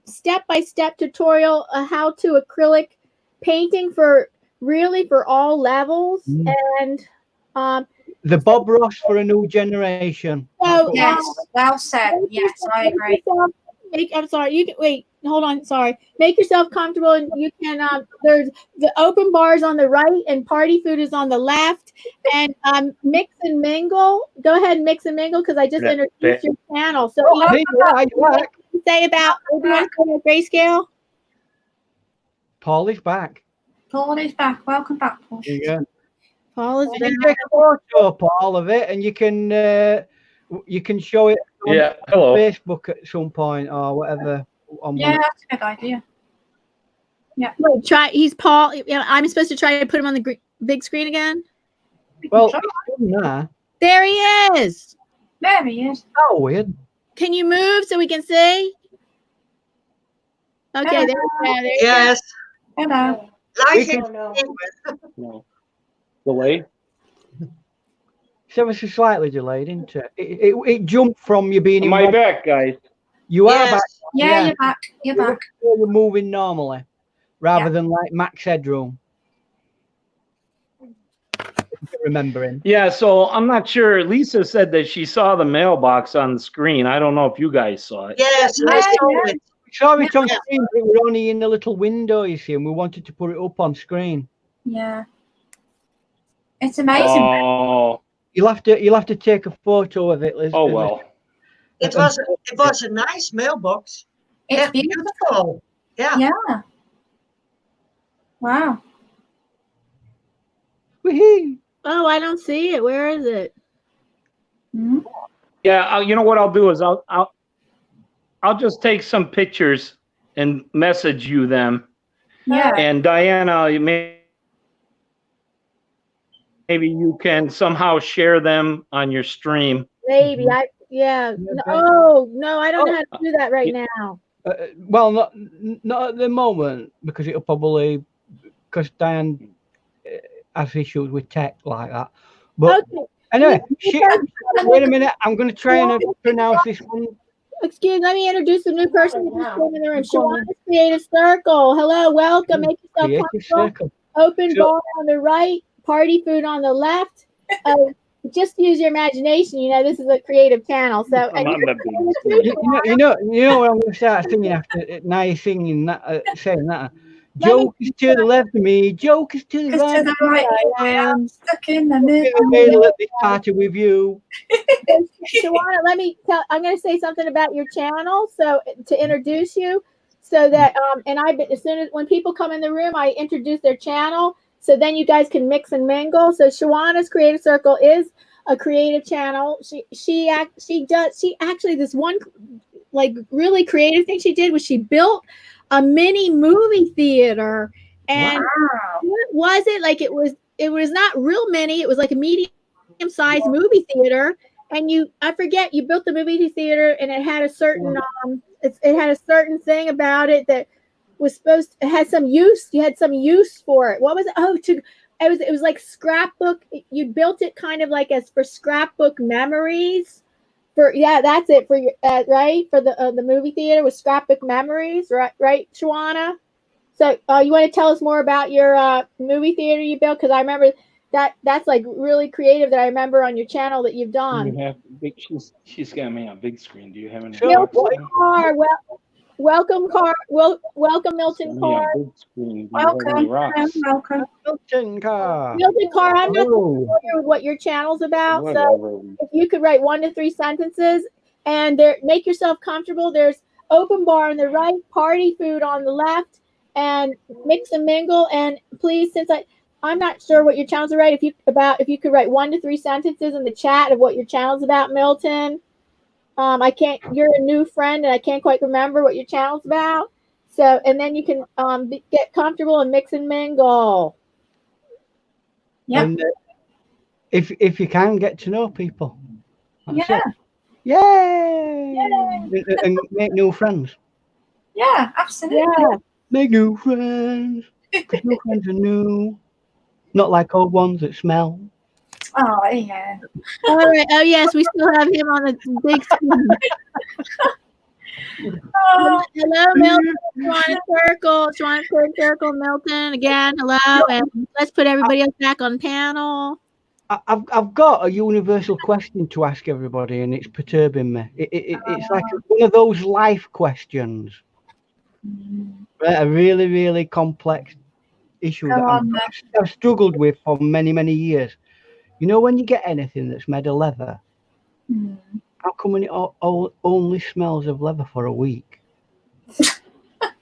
S2: step-by-step tutorial how-to acrylic painting for all levels. And
S4: the Bob Ross for a new generation.
S1: Oh yes, well said. Yes, I agree.
S2: I'm sorry. You can wait. Hold on. Sorry. Make yourself comfortable, and you can. There's the open bars on the right, and party food is on the left. And mix and mingle. Go ahead and mix and mingle because I just introduced your channel. So what do you say about Grayscale?
S4: Paul is back.
S1: Paul is back. Welcome back, Paul.
S4: There you go.
S2: Paul is back.
S4: You take a photo, Paul, of it, and you can show it on Facebook at some point or whatever.
S1: Yeah, that's a good idea. Yeah.
S2: Wait, he's Paul. I'm supposed to try to put him on the big screen again?
S4: Well, it's done there.
S2: There he is.
S1: There he is.
S4: Oh, weird.
S2: Can you move so we can see? Okay, there you go.
S3: Yes.
S1: Hello.
S5: Delay?
S4: It's ever so slightly delayed, isn't it? It jumped from you being
S5: in my back, guys.
S4: You are back.
S1: Yeah, you're back. You're back.
S4: You're moving normally rather than like max headroom. Remembering.
S5: Yeah, so I'm not sure. Lisa said that she saw the mailbox on the screen. I don't know if you guys saw it.
S3: Yes, I saw it.
S4: We saw it on screen, but we were only in a little window, you see, and we wanted to put it up on screen.
S1: Yeah. It's amazing.
S5: Oh.
S4: You'll have to take a photo of it, Liz.
S5: Oh well.
S3: It was a nice mailbox.
S1: It's beautiful.
S3: Yeah.
S1: Yeah. Wow.
S4: Wee-hee.
S2: Oh, I don't see it. Where is it?
S1: Hmm?
S5: Yeah, you know what I'll do is I'll just take some pictures and message you them.
S1: Yeah.
S5: And Diana, maybe you can somehow share them on your stream.
S2: Maybe
S4: Mhm.
S2: yeah.
S4: Yeah,
S2: No, I don't know how to do that right now.
S4: Well, not at the moment, because it'll probably, because Diane has issues with tech like that. But
S2: Okay.
S4: anyway,
S2: Let
S4: wait a minute. I'm going to try and pronounce this one.
S2: let me introduce the new person who just came in the room. Shawana's Creative Circle. Hello, welcome. Make yourself
S4: Creative
S2: comfortable.
S4: Circle.
S2: Open
S4: So-
S2: bar on the right, party food on the left. Just use your imagination. You know, this is a creative channel. So, and
S5: I'm not
S4: You know what I'm going to start singing after. Now you're singing that, saying that. Joke is to the left of me. Joke is to the
S1: It's
S4: right.
S1: to the right.
S4: I am
S1: Stuck in the
S4: in the
S1: middle.
S4: middle at this party with you.
S2: Shawana, I'm going to say something about your channel. So to introduce you, so that and as soon as when people come in the room, I introduce their channel. So then you guys can mix and mingle. So Shawana's Creative Circle is a creative channel. She actually this one like really creative thing she did was she built a mini movie theater. And
S1: Wow.
S2: what was it? Like it was not real mini, it was like a medium-sized movie theater. And I forget, you built the movie theater and it had a certain it had a certain thing about it that was it had some use. You had some use for it. What was it? Oh, it was like scrapbook. You built it kind of like as for scrapbook memories. That's it for your right for the movie theater with scrapbook memories, right, Shawana? So you want to tell us more about your movie theater you built? Because I remember that's like really creative that I remember on your channel that you've done.
S5: You have she's got me on big screen. Do you have any?
S2: Welcome, welcome, Milton Carr.
S1: Welcome. Welcome.
S4: Milton Carr.
S2: Milton Carr, I'm not familiar with what your channel's about. So if you could write 1 to 3 sentences and make yourself comfortable. There's open bar on the right, party food on the left, and mix and mingle. And please, since I'm not sure what your channel's about, if you could write 1 to 3 sentences in the chat of what your channel's about, Milton. I can't. You're a new friend, and I can't quite remember what your channel's about. So, and then you can get comfortable and mix and mingle.
S1: Yeah.
S4: And if you can get to know people, that's
S1: Yeah.
S4: it. Yay! And make new friends.
S1: Yeah, absolutely.
S2: Yeah.
S4: Make new friends. Because new friends are new, not like old ones that smell.
S1: Oh yeah.
S2: All right. Oh yes, we still have him on the big screen.
S1: Oh.
S2: Hello, Milton. Swan Circle, Milton again. Hello, and let's put everybody else back on panel.
S4: I've got a universal question to ask everybody, and it's perturbing me. It's like one of those life questions, a really, really complex issue that I've struggled with for many, many years. You know, when you get anything that's made of leather, how come it only smells of leather for a week?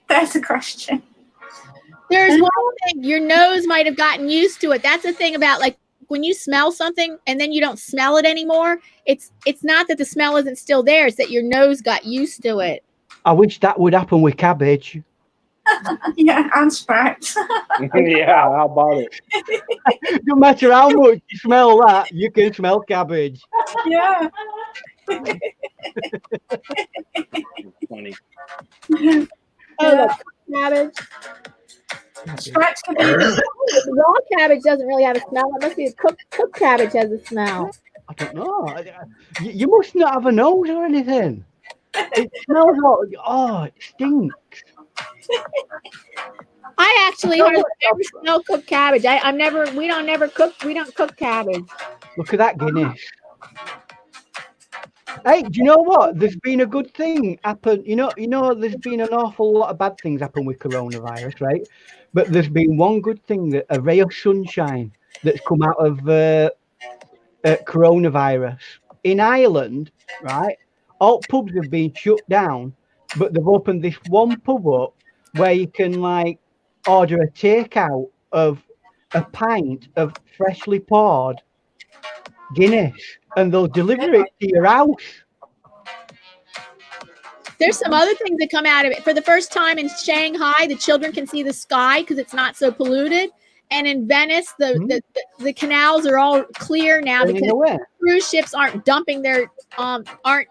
S1: There's a question.
S2: There's one thing, your nose might have gotten used to it. That's the thing about like when you smell something and then you don't smell it anymore. It's not that the smell isn't still there, it's that your nose got used to it.
S4: I wish that would happen with cabbage.
S1: Yeah, and sprouts.
S5: Yeah, how about it?
S4: No matter how much you smell that, you can smell cabbage.
S1: Yeah.
S5: Funny.
S2: Oh, cabbage.
S1: Sprouts could be
S2: Raw cabbage doesn't really have a smell. It must be cooked cabbage has a smell.
S4: I don't know. You must not have a nose or anything. It smells like, it stinks.
S2: I actually hardly ever smell cooked cabbage. We don't cook cabbage.
S4: Look at that Guinness. Hey, do you know what? There's been a good thing happen. You know, there's been an awful lot of bad things happen with coronavirus, right? But there's been one good thing, a ray of sunshine that's come out of coronavirus. In Ireland, right? All pubs have been shut down, but they've opened this one pub up where you can like order a takeout of a pint of freshly poured Guinness, and they'll deliver it to your house.
S2: There's some other things that come out of it. For the first time in Shanghai, the children can see the sky because it's not so polluted. And in Venice, the canals are all clear now because cruise ships aren't dumping their aren't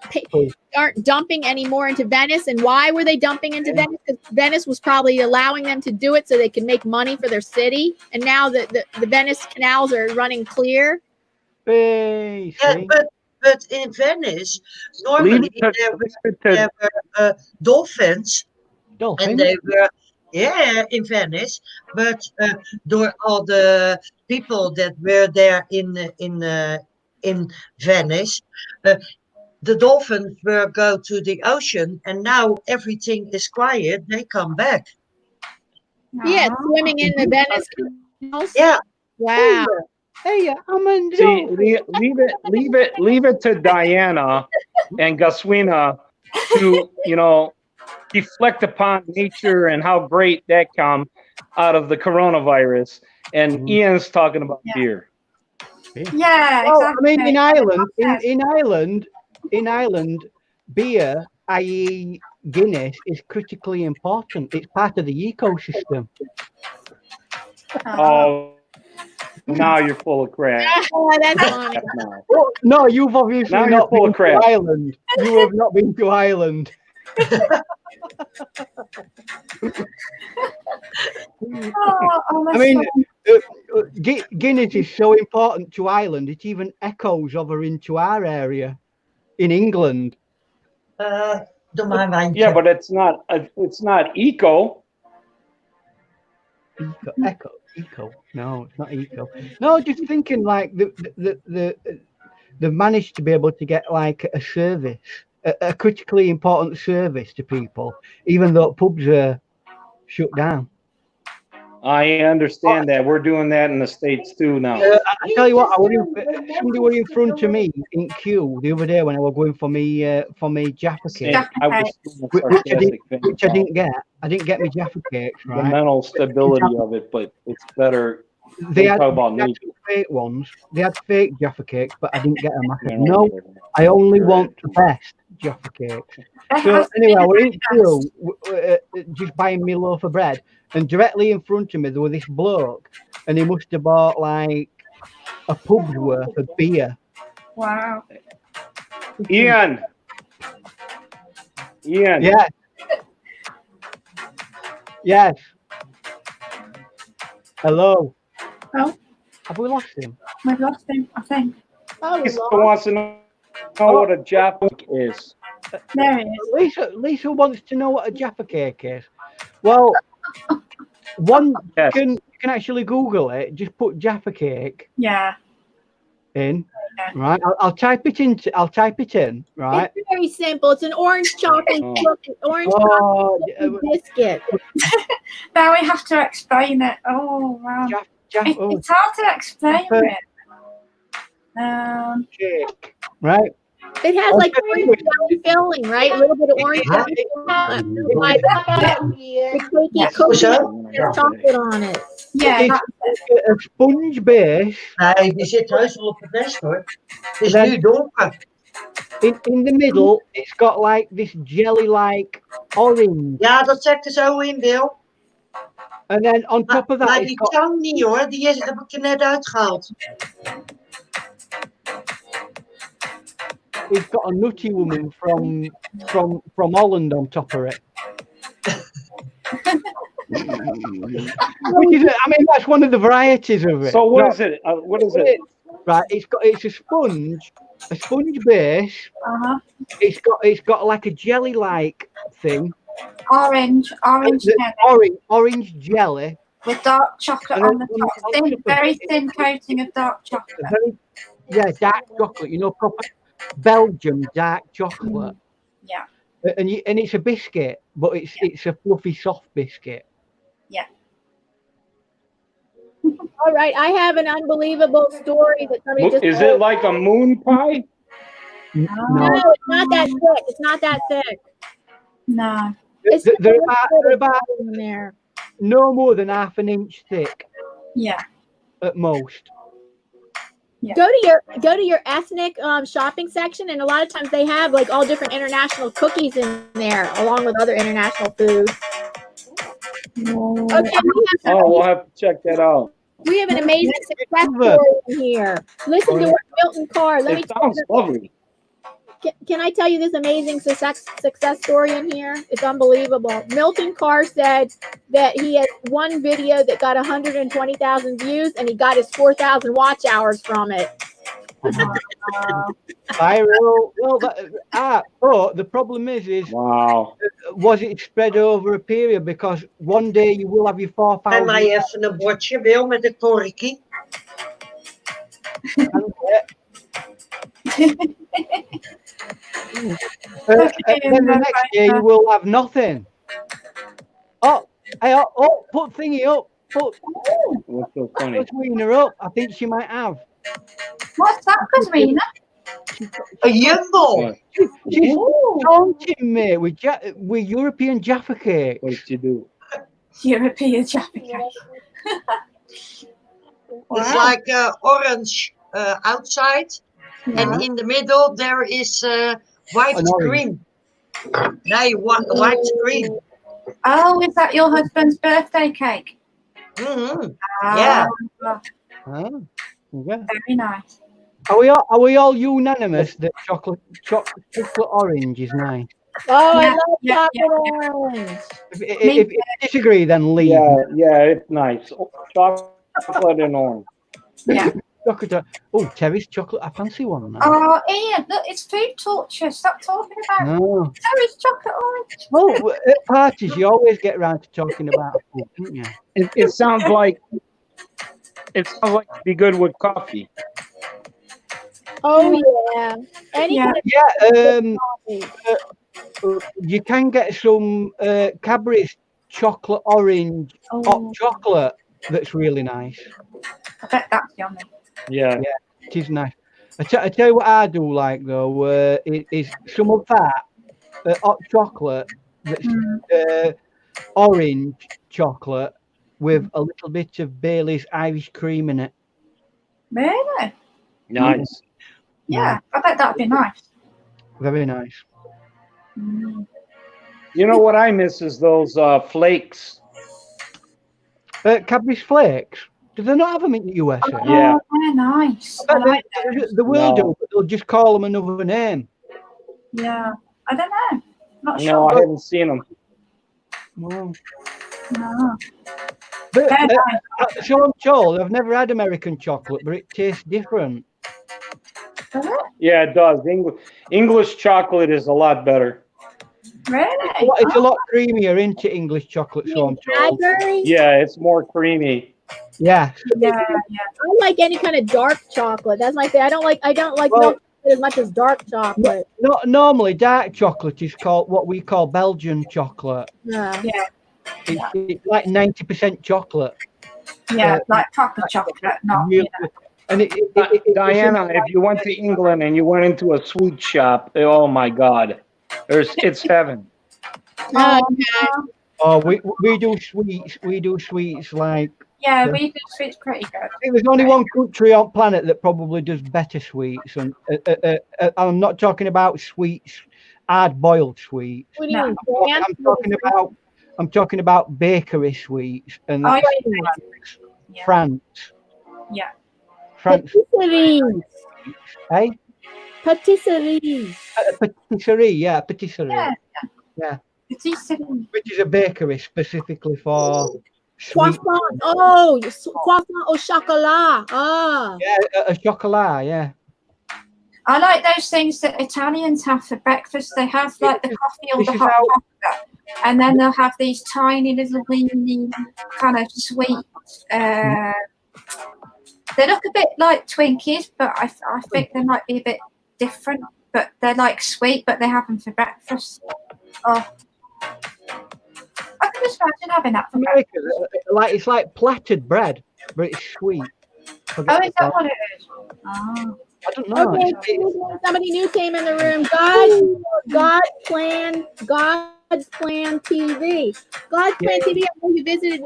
S2: dumping anymore into Venice. And why were they dumping into Venice? Because Venice was probably allowing them to do it so they can make money for their city. And now the Venice canals are running clear.
S3: Yeah, but in Venice, normally there were dolphins, and they were in Venice. But door all the people that were there in Venice, the dolphins will go to the ocean, and now everything is quiet. They come back.
S2: Yeah, swimming in the Venice canals.
S3: Yeah.
S2: Wow.
S4: Hey,
S5: see, leave it to Diana and Gaswina to, you know, reflect upon nature and how great that come out of the coronavirus. And Ian's talking about beer.
S1: Yeah,
S4: well,
S1: exactly.
S4: I mean, in Ireland, beer, i.e., Guinness, is critically important. It's part of the ecosystem.
S5: Oh, now you're full of crap.
S2: Oh, that's funny.
S4: Oh, no, you've obviously
S5: now
S4: not
S5: full
S4: been
S5: of crap.
S4: to Ireland. You have not been to Ireland. I mean, Guinness is so important to Ireland, it even echoes over into our area in England.
S3: Doe maar een wijntje.
S5: Yeah, but it's not eco.
S4: Eco. No, it's not eco. No, just thinking like they've managed to be able to get like a service, a critically important service to people, even though pubs are shut down.
S5: I understand that. We're doing that in the States too now.
S4: I tell you what, somebody were in front of me in queue the other day when I was going for me Jaffa cake.
S5: I was
S4: which I didn't get. I didn't get my Jaffa cakes, right?
S5: The mental stability of it, but it's better.
S4: They had fake ones. They had fake Jaffa cakes, but I didn't get them. I said, no, I only want the best Jaffa cakes. So anyway, we're in queue, just buying me a loaf of bread, and directly in front of me there was this bloke, and he must have bought like a pub's worth of beer.
S1: Wow.
S5: Ian.
S4: Yeah. Yes. Hello.
S1: Oh.
S4: Have we lost him?
S1: We've lost him, I think.
S5: He wants to know what a Jaffa is.
S1: There he is.
S4: Lisa wants to know what a Jaffa cake is. Well, one can actually Google it. Just put Jaffa cake.
S1: Yeah.
S4: In. Right. I'll type it in. Right.
S2: It's very simple. It's an orange chocolate chocolate biscuit.
S1: Now we have to explain it. Oh wow. It's hard to explain it.
S4: Cake. Right.
S2: It has like orange jelly filling, right? A little bit of orange jelly chocolate on it.
S1: Yeah.
S4: It's a sponge base.
S3: Nee, die zit heus wel op het nest hoor. Het is nu donker.
S4: In the middle, it's got like this jelly-like orange.
S3: Ja, dat zet er zo in, Bill.
S4: And then on top of that,
S3: maar die tang niet hoor, die heb ik er net uitgehaald.
S4: It's got a nutty woman from Holland on top of it. Which is, I mean, that's one of the varieties of it.
S5: So what is it? What is it?
S4: Right, it's a sponge base. It's got like a jelly-like thing.
S1: Orange jelly.
S4: Orange jelly.
S1: With dark chocolate on the top. Very thin coating of dark chocolate.
S4: Dark chocolate. You know, proper Belgium dark chocolate.
S1: Yeah.
S4: And it's a biscuit, but it's a fluffy, soft biscuit.
S1: Yeah.
S2: All right, I have an unbelievable story that somebody just.
S5: Is it like a moon pie?
S2: No, it's not that thick. It's not that thick.
S1: No.
S4: They're about no more than half an inch thick.
S1: Yeah.
S4: at most.
S1: Yeah.
S2: Go to your ethnic shopping section, and a lot of times they have like all different international cookies in there, along with other international foods. Okay,
S5: we'll have to check that out.
S2: we have an amazing success story in here. Listen to what Milton Carr. Let me
S5: It sounds lovely.
S2: Can I tell you this amazing success story in here? It's unbelievable. Milton Carr said that he had one video that got 120,000 views, and he got his 4,000 watch hours from it.
S4: Viral. Well, but the problem is
S5: wow.
S4: Was it spread over a period? Because one day you will have your 4,000.
S3: En mij even een bordje, Wil, met een korkie.
S4: Then the next year you will have nothing. Put thingy up.
S5: What's so funny?
S4: Put Wiener up. I think she might have.
S1: What's that, Kasrina?
S3: A jumbo.
S4: She's taunting me with European Jaffa cake.
S5: What did you do?
S1: European Jaffa cake.
S3: It's like orange outside, and in the middle there is white screen. White screen.
S1: Oh, is that your husband's birthday cake?
S3: Mm-hmm. Yeah.
S1: Very nice.
S4: Are we all unanimous that chocolate orange is nice?
S2: Oh, I love chocolate orange.
S4: If you disagree, then leave.
S5: Yeah, it's nice. Chocolate and orange.
S1: Yeah.
S4: Chocolate. Oh, Terry's chocolate. I fancy one now.
S1: Oh, Ian, look, it's food torture. Stop talking about
S4: No.
S1: Terry's chocolate orange.
S4: Well, at parties, you always get around to talking about food, don't you?
S5: It sounds like it'd be good with coffee.
S2: Oh yeah.
S4: You can get some Cadbury's chocolate orange hot chocolate that's really nice.
S1: I bet that's yummy.
S5: Yeah,
S4: it is nice. I tell you what I do like though is some of that hot chocolate that's orange chocolate with a little bit of Bailey's Irish cream in it.
S1: Really?
S5: Nice.
S1: Yeah, I bet that'd be nice.
S4: Very nice.
S5: You know what I miss is those flakes.
S4: Cadbury's flakes. Do they not have them in the USA?
S5: Yeah.
S1: They're nice. I like those.
S4: They will do, but they'll just call them another name.
S1: Yeah, I don't know. Not
S5: No,
S1: sure.
S5: I haven't seen them.
S4: Well,
S1: No.
S4: but,
S1: They're nice.
S4: so I'm told I've never had American chocolate, but it tastes different.
S1: Does it?
S5: Yeah, it does. English chocolate is a lot better.
S1: Really?
S4: It's a lot creamier into English chocolate, so I'm told.
S5: Yeah, it's more creamy.
S4: Yeah.
S1: Yeah.
S2: I don't like any kind of dark chocolate. That's my thing. I don't like milk chocolate as much as dark chocolate.
S4: Normally, dark chocolate is called what we call Belgian chocolate.
S2: Yeah.
S4: It's like 90% chocolate.
S1: Yeah, like proper chocolate, not
S4: Really, and
S5: Diana, if you went to England and you went into a sweet shop, oh my God, it's heaven.
S4: We do sweets. We do sweets like.
S1: Yeah, we do sweets pretty good.
S4: I think there's only one country on planet that probably does better sweets, and I'm not talking about sweets, hard-boiled sweets.
S2: What do you mean?
S4: I'm talking about bakery sweets, and that's France.
S1: Yeah.
S4: France.
S2: Patisseries.
S4: Hey?
S2: Patisseries.
S4: Patisserie, yeah, patisserie. Yeah.
S1: Patisserie.
S4: Which is a bakery specifically for sweet.
S2: Croissant. Oh, croissant au chocolat. Ah.
S4: Yeah, a chocolat, yeah.
S1: I like those things that Italians have for breakfast. They have like the coffee or the hot chocolate, and then they'll have these tiny little weeny kind of sweets. They look a bit like Twinkies, but I think they might be a bit different. But they're like sweet, but they have them for breakfast. Oh, I can just imagine having that for breakfast.
S4: It's like platted bread, but it's sweet.
S1: Oh, is that what it is? Oh.
S4: I don't know.
S2: Okay, somebody new came in the room. God's God's Plan TV. God's Plan TV. I know you visited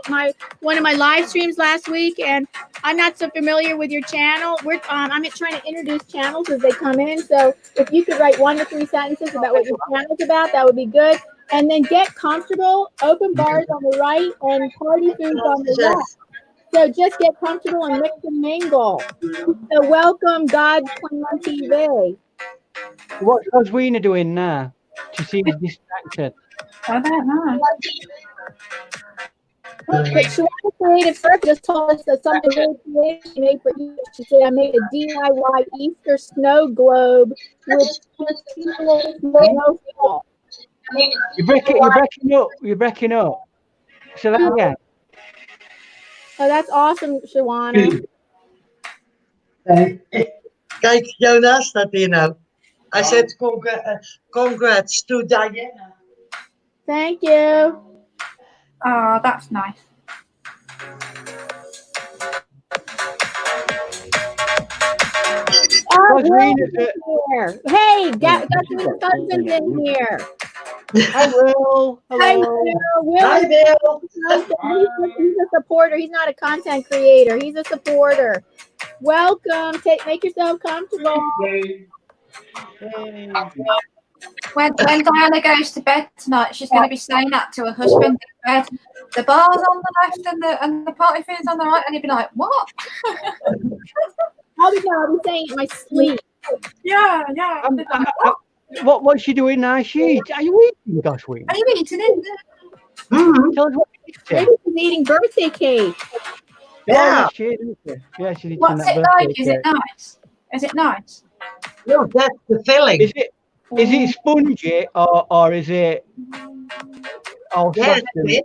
S2: one of my live streams last week, and I'm not so familiar with your channel. I'm trying to introduce channels as they come in. So if you could write 1 to 3 sentences about what your channel's about, that would be good. And then get comfortable. Open bars on the right and party foods on the left. So just get comfortable and mix and mingle. So welcome God's Plan TV.
S4: What's Roswina doing now? She seems distracted.
S1: I don't know.
S2: But Shawana created first just told us that something really creative she made for you. She said, I made a DIY Easter snow globe with snowfall.
S4: You're breaking up. So that again.
S2: Oh, that's awesome, Shawana.
S3: Kijk, Jonas staat hier nou. I said congrats to Diana.
S2: Thank you.
S1: Oh, that's nice.
S2: Oh, here. Hey, Gutman's cousin's in here.
S4: Hi, Will. Hello.
S3: Hi, Bill.
S2: He's a supporter. He's not a content creator. He's a supporter. Welcome. Make yourself comfortable.
S1: When Diana goes to bed tonight, she's going to be saying that to her husband in bed. The bar's on the left and the party food's on the right, and he'd be like, "What?"
S2: I'll be saying it in my sleep.
S1: Yeah.
S4: What's she doing now? Are you eating, Goshwin?
S1: Are you eating it?
S4: Tell us what she's
S2: Maybe she's eating birthday cake.
S3: Yeah.
S4: She's eating
S1: What's
S4: that
S1: it
S4: birthday
S1: like? Is it
S4: cake.
S1: nice? Is it nice?
S3: No, that's the filling.
S4: Is it spongy or is it all
S3: Yes,
S4: soft? Do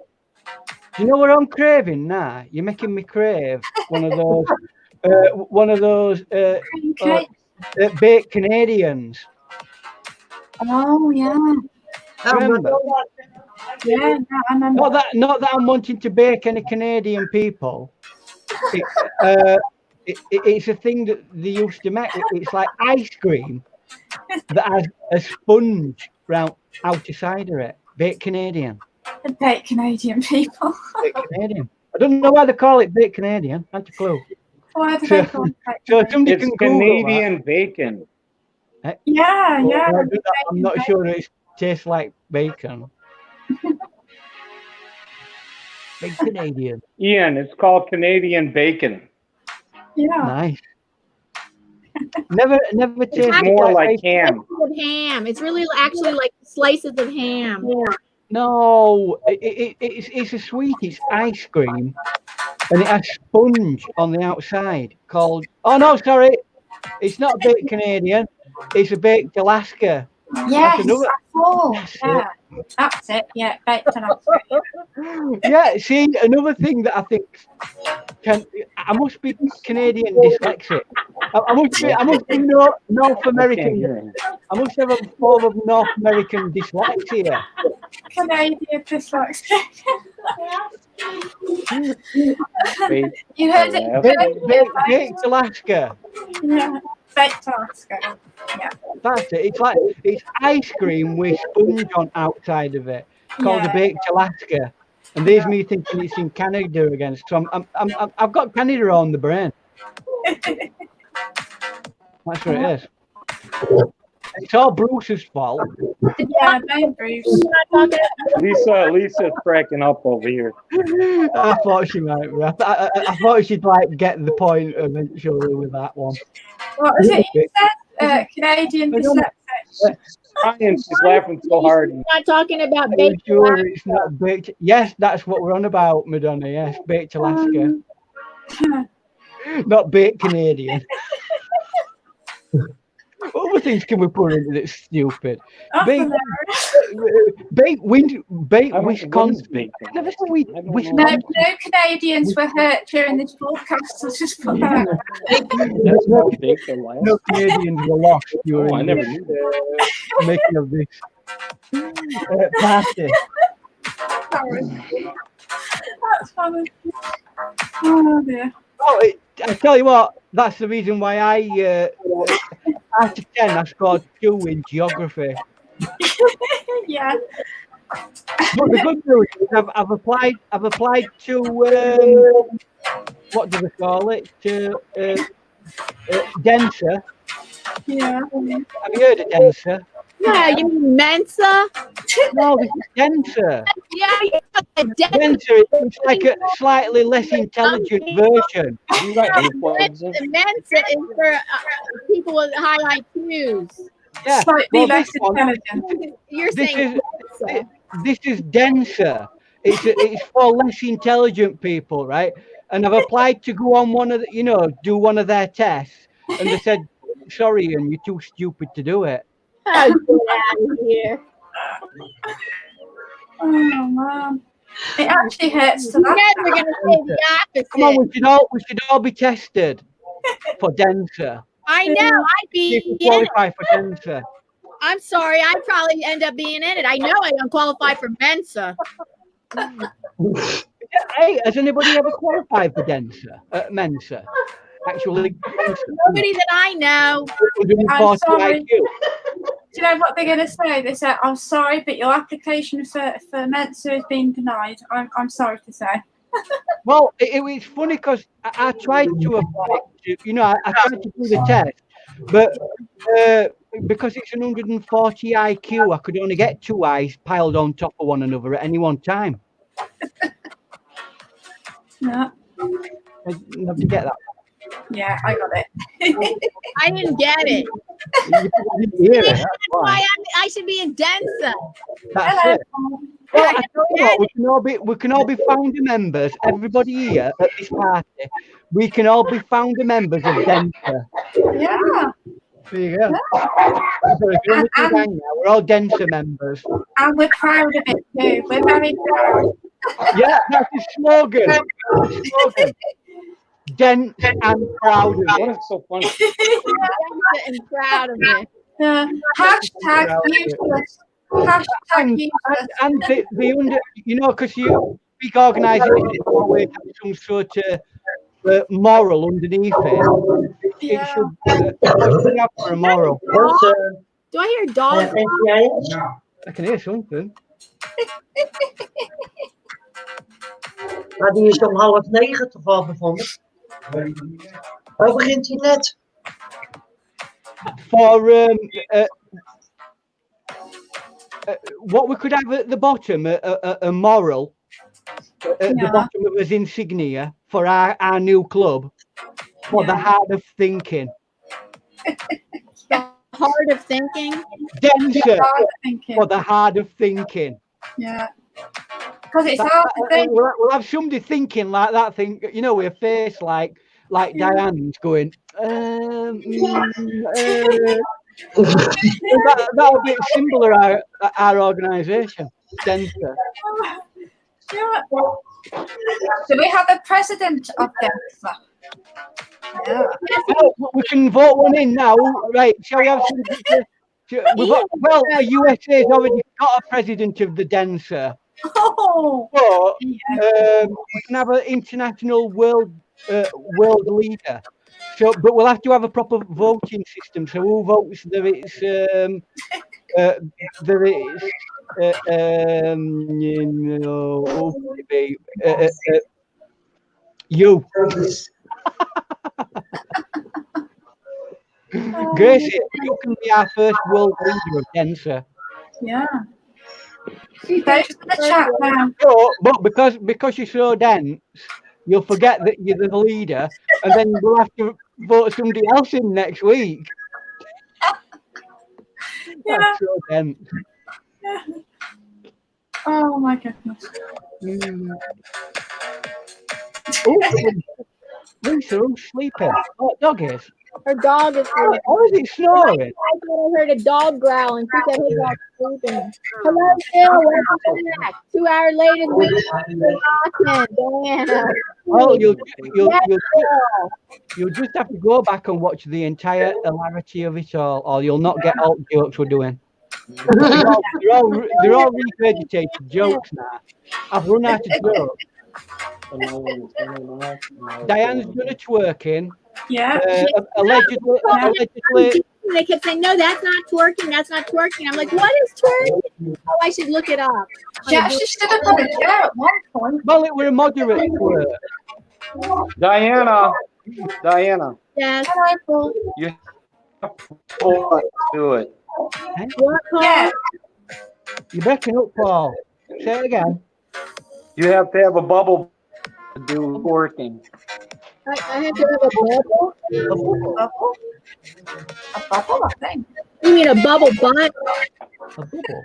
S4: you know what I'm craving now? You're making me crave one of those
S1: Cream cake.
S4: baked Canadians.
S1: Oh yeah.
S4: Remember?
S1: Yeah, I remember.
S4: Not that I'm wanting to bake any Canadian people. It's a thing that they used to make. It's like ice cream that has a sponge round outside of it. Baked Canadian.
S1: The baked Canadian people.
S4: Baked Canadian. I don't know why they call it baked Canadian. Not a clue.
S1: Why do they call it baked
S4: So
S1: Canadian?
S4: somebody
S5: It's
S4: can Google
S5: Canadian bacon.
S4: that.
S1: Yeah.
S4: I'm not sure it tastes like bacon. Baked Canadian.
S5: Ian, it's called Canadian bacon.
S1: Yeah.
S4: Nice. Never tasted
S5: It's more like ham.
S2: Of ham. It's really actually like slices of ham.
S1: Yeah.
S4: No, it's a sweet. It's ice cream, and it has sponge on the outside called. Oh no, sorry, it's not baked Canadian. It's a baked Alaska.
S1: Yes,
S4: another-
S1: yeah. That's it. Yeah, baked Alaska.
S4: Yeah, see, another thing that I think I must be Canadian dyslexic. I must be North American. I must have a form of North American dyslexia.
S1: Canadian dyslexia.
S5: Baked
S1: You heard it.
S4: Baked Alaska.
S1: Yeah, baked Alaska. Yeah.
S4: That's it. It's ice cream with sponge on outside of it, called a baked Alaska. And there's me thinking it's in Canada again. So I've got Canada on the brain. That's what it is. It's all Bruce's fault.
S1: Yeah, blame Bruce.
S5: Lisa's cracking up over here.
S4: I thought she might be. I thought she'd like get the point eventually with that one.
S1: What was it you said? Canadian dyslexic.
S5: And she's laughing so hard.
S2: We're not talking about
S4: Are you
S2: baked.
S4: sure it's not baked? Yes, that's what we're on about, Madonna. Yes, baked Alaska. Not baked Canadian. What other things can we put in that's stupid? Baked Wisconsin. I've never seen Wisconsin.
S1: No Canadians were hurt during this broadcast. So just put that.
S5: That's not baked Alaska.
S4: No Canadians were lost during
S5: I never
S4: the
S5: knew that.
S4: making of this party.
S1: That's funny. Oh dear.
S4: Oh, I tell you what, that's the reason why out of 10 I scored 2 in geography.
S1: Yeah.
S4: But the good news is I've applied to what do they call it? To Denser.
S1: Yeah.
S4: Have you heard of Denser?
S2: Yeah, you mean Mensa?
S4: No, this is Denser.
S2: Yeah,
S4: Denser is like a slightly less intelligent version.
S5: You got earplugs in?
S2: Mensa is for people with high IQs.
S4: Yeah,
S1: Slightly
S4: well,
S1: less
S4: this one,
S1: intelligent.
S2: You're
S4: this
S2: saying
S4: is
S2: Mensa.
S4: this is Denser. It's for less intelligent people, right? And I've applied to go on one of the, do one of their tests, and they said, "Sorry, Ian, you're too stupid to do it."
S2: Oh, get out of here.
S1: Oh man, it actually hurts to
S2: You
S1: laugh.
S2: guys are going to say the opposite.
S4: Come on, we should all be tested for Denser.
S2: I know. I'd
S4: See if we
S2: be in it.
S4: qualify for Denser.
S2: I'm sorry. I'd probably end up being in it. I know I don't qualify for Mensa.
S4: Hey, has anybody ever qualified for Denser? Mensa? Actually,
S2: Nobody that I know.
S4: 140
S1: sorry.
S4: IQ.
S1: Do you know what they're going to say? They say, "I'm sorry, but your application for Mensa has been denied." I'm sorry to say.
S4: Well, it was funny because I tried to apply to, I tried to do the test, but because it's an 140 IQ, I could only get two eyes piled on top of one another at any one time.
S1: Yeah.
S4: Did you get that?
S1: Yeah, I got it.
S2: I didn't get it.
S4: You didn't hear it, that's why.
S2: Why I should be in Densa.
S4: That's
S1: Hello.
S4: it. Well, I tell you what, we can all be founder members. Everybody here at this party, we can all be founder members of Denser.
S1: Yeah.
S4: There you go. So if you're in the gang now, we're all Denser members.
S1: And we're proud of it too. We're very proud.
S4: Yeah, that's the slogan. That's the slogan. Dense and proud of
S5: What
S4: it.
S5: is so funny?
S2: Densa and proud of it.
S1: Hashtag useless. Hashtag useless.
S4: And the under, because you big organisations always have some sort of moral underneath it. It should. What should we have for a moral?
S2: Do I hear dogs?
S4: I can hear something.
S3: Maar die is om 8:30 toch al begonnen? Waar begint hij net?
S4: For what we could have at the bottom, a moral at the bottom of his insignia for our new club, for the heart of thinking.
S2: The heart of thinking?
S4: Denser for the heart of thinking.
S1: Yeah. Because it's hard to think.
S4: We'll have somebody thinking like that thing, with a face like Diane's going, that'll be a symbol of our organisation, Denser.
S1: So we have a president of Denser. Yeah.
S4: Oh, we can vote one in now, right? Shall we have somebody? The USA's already got a president of the Denser.
S1: Oh.
S4: But we can have an international world leader. So, but we'll have to have a proper voting system. So who votes that it's who would it be? You. Gracie, you can be our first world leader of Denser.
S1: Yeah. Thanks for the chat now.
S4: So, but because you're so dense, you'll forget that you're the leader, and then we'll have to vote somebody else in next week.
S1: Yeah.
S4: That's so dense.
S1: Yeah. Oh my goodness.
S4: Lisa, who's sleeping? Oh, dog is.
S2: Her dog is sleeping.
S4: Oh, is it snoring?
S2: I thought I heard a dog growling. She said her dog's sleeping. Hello, Phil. Welcome back. 2 hours later, Diana.
S4: Well, you'll just have to go back and watch the entire hilarity of it all, or you'll not get all the jokes we're doing. They're all regurgitated jokes now. I've run out of jokes. Diane's done a twerking.
S1: Yeah.
S4: Allegedly.
S2: They kept saying, no, that's not twerking. That's not twerking. I'm like, what is twerking? Oh, I should look it up.
S1: She actually stood up on a chair at one point.
S4: Well, it were a moderate twerk.
S5: Diana.
S2: Yes.
S5: You have to do it.
S2: What, Paul?
S1: Yeah.
S4: You're breaking up, Paul. Say it again.
S5: You have to have a bubble to do twerking.
S2: I have to have a bubble.
S1: A bubble, I think.
S2: You mean a bubble butt?
S4: A bubble.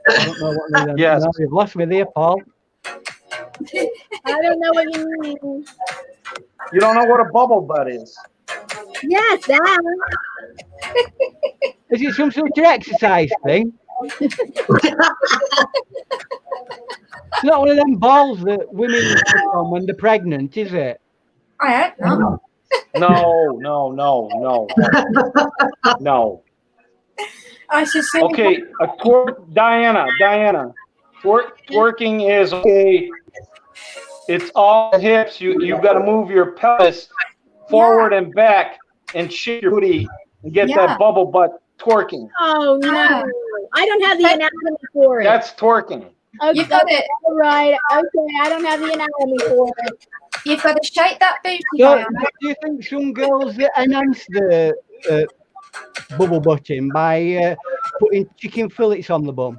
S4: I don't know what they
S5: Yes.
S4: No, you've lost me there, Paul.
S2: I don't know what you mean.
S5: You don't know what a bubble butt is?
S2: Yes, that.
S4: Is it some sort of exercise thing? It's not one of them balls that women put on when they're pregnant, is it?
S1: I don't know.
S5: No.
S1: I should say.
S5: Okay, Diana. Twerking is okay. It's all the hips. You've got to move your pelvis forward and back and shake your booty and get that bubble butt twerking.
S2: Oh no, I don't have the anatomy for it.
S5: That's twerking.
S2: Okay,
S1: You got it.
S2: all right. Okay, I don't have the anatomy for it.
S1: You've got to shake that booty,
S4: So,
S1: Diana.
S4: do you think some girls enhance the bubble butting by putting chicken fillets on the bum?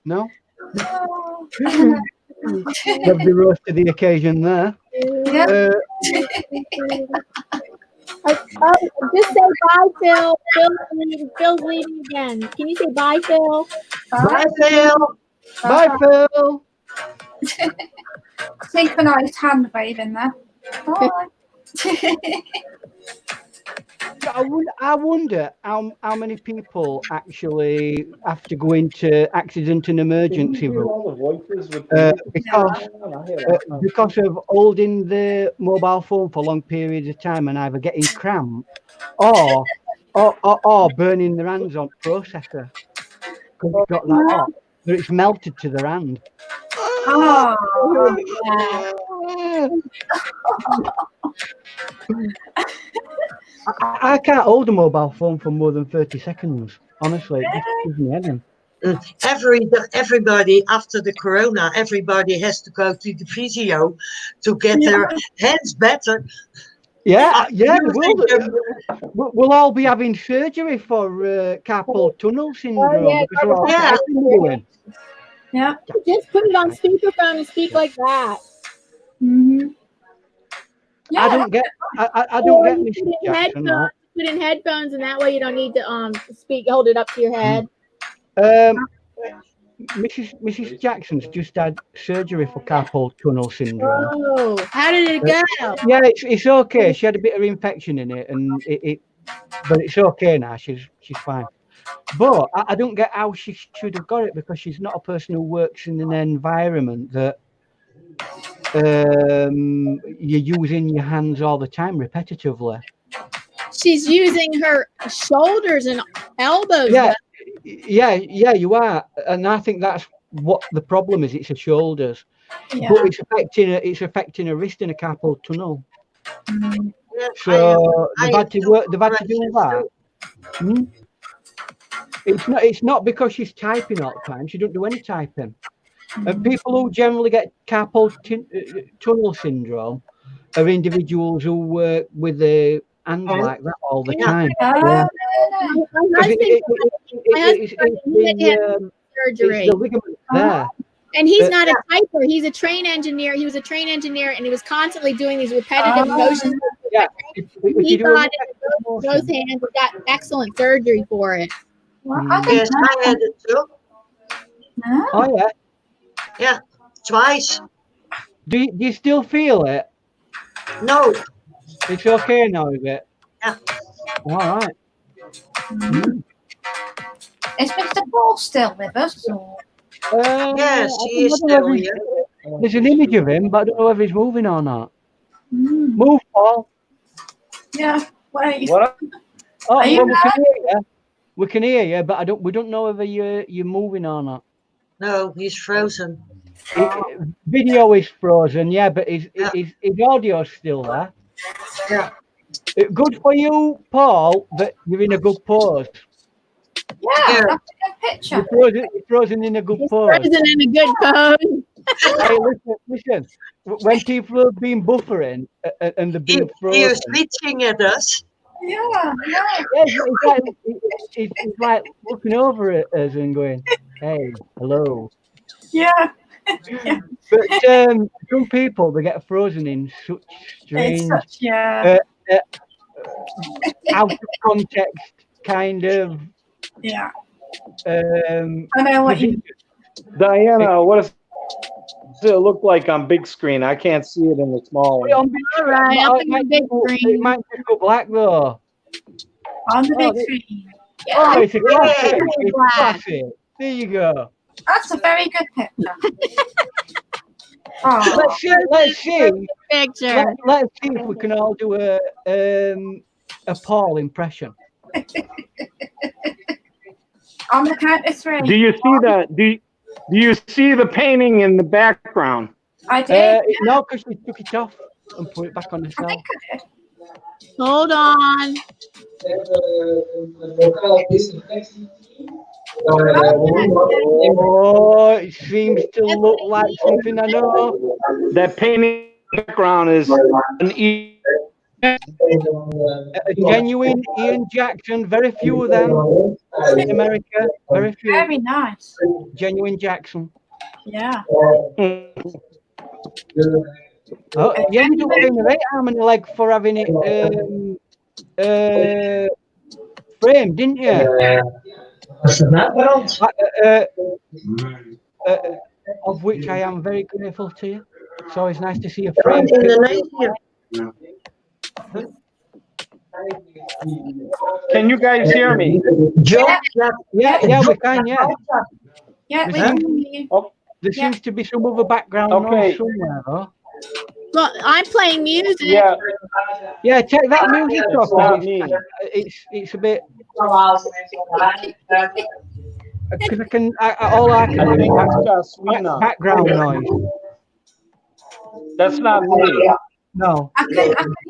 S4: No? They'll be rose to the occasion there.
S1: Yeah.
S2: Just say bye, Phil. Phil's leaving again. Can you say bye, Phil?
S3: Bye, Phil.
S4: Bye, Phil.
S1: Synchronized hand waving there. Bye.
S4: I wonder how many people actually have to go into accident and emergency room because of holding the mobile phone for long periods of time and either getting cramp or burning their hands on processor because it's got that hot, but it's melted to their hand.
S1: Oh.
S4: I can't hold a mobile phone for more than 30 seconds. Honestly, it just gives me headache.
S3: Everybody after the corona, everybody has to go to the physio to get their hands better.
S4: Yeah. We'll all be having surgery for carpal tunnel syndrome.
S1: Yeah.
S2: Just put it on speakerphone and speak like that.
S1: Mm-hmm. Yeah.
S4: I don't get Mr. Jackson.
S2: Put in headphones, and that way you don't need to speak. Hold it up to your head.
S4: Mrs. Jackson's just had surgery for carpal tunnel syndrome.
S2: Oh, how did it go?
S4: Yeah, it's okay. She had a bit of infection in it, and but it's okay now. She's fine. But I don't get how she should have got it because she's not a person who works in an environment that you're using your hands all the time repetitively.
S2: She's using her shoulders and elbows.
S4: Yeah, you are, and I think that's what the problem is. It's her shoulders, but it's affecting her wrist in a carpal tunnel. So they've had to do that. It's not because she's typing all the time. She don't do any typing. And people who generally get carpal tunnel syndrome are individuals who work with their hands like that all the time. It's the ligament there.
S2: And he's not a typer. He's a trained engineer. He was a trained engineer, and he was constantly doing these repetitive motions.
S4: Yeah.
S2: He got it in both hands and got excellent surgery for it.
S3: Yes, I had it too.
S4: Oh, yeah.
S3: Yeah, twice.
S4: Do you still feel it?
S3: No.
S4: It's okay now, is it?
S3: Yeah.
S4: All right.
S1: Is Mr. Paul still with us?
S3: Yes, he is still here.
S4: There's an image of him, but I don't know if he's moving or not. Move, Paul.
S1: Yeah. Wait.
S5: What?
S4: Oh,
S1: Are you
S4: we can hear you. We can hear you, but we don't know whether you're moving or not.
S3: No, he's frozen.
S4: Video is frozen, yeah, but his audio's still there.
S3: Yeah.
S4: Good for you, Paul, that you're in a good pose.
S1: Yeah, that's a good picture.
S4: You're frozen in a good pose.
S2: Frozen in a good pose.
S4: Hey, listen. When people have been buffering and they've been frozen,
S3: He is reaching at us.
S1: Yeah.
S4: it's like looking over at us and going, "Hey, hello."
S1: Yeah.
S4: But some people, they get frozen in such strange, out of context kind of.
S1: Yeah.
S4: I
S1: know what you.
S5: Diana, what does it look like on big screen? I can't see it in the small one.
S2: All right, up in the big screen.
S4: It might just go black though.
S1: On the big screen. Yeah.
S4: Oh, it's a classic. It's classic. There you go.
S1: That's a very good picture.
S4: Let's see.
S2: Picture.
S4: Let's see if we can all do a Paul impression.
S1: On the count of 3.
S5: Do you see that? Do you see the painting in the background?
S1: I did.
S4: No, because we took it off and put it back on the
S1: I
S4: shelf.
S1: think I did.
S2: Hold on.
S4: Oh, it seems to look like something I know.
S5: That painting background is an
S4: A genuine Ian Jackson. Very few of them in America. Very few.
S1: Very nice.
S4: Genuine Jackson.
S1: Yeah.
S4: Oh, yeah, you don't bring the right arm and leg for having it framed, didn't you? Of which I am very grateful to you. It's always nice to see a frame.
S5: Can you guys hear me?
S4: Yeah, we can, yeah.
S1: Yeah, we can hear you.
S4: There seems to be some other background noise somewhere, though.
S2: Well, I'm playing music.
S5: Yeah.
S4: Yeah, check that music off. It's a bit. Because I can do
S5: that's
S4: background noise.
S5: That's not me.
S4: No.
S1: I can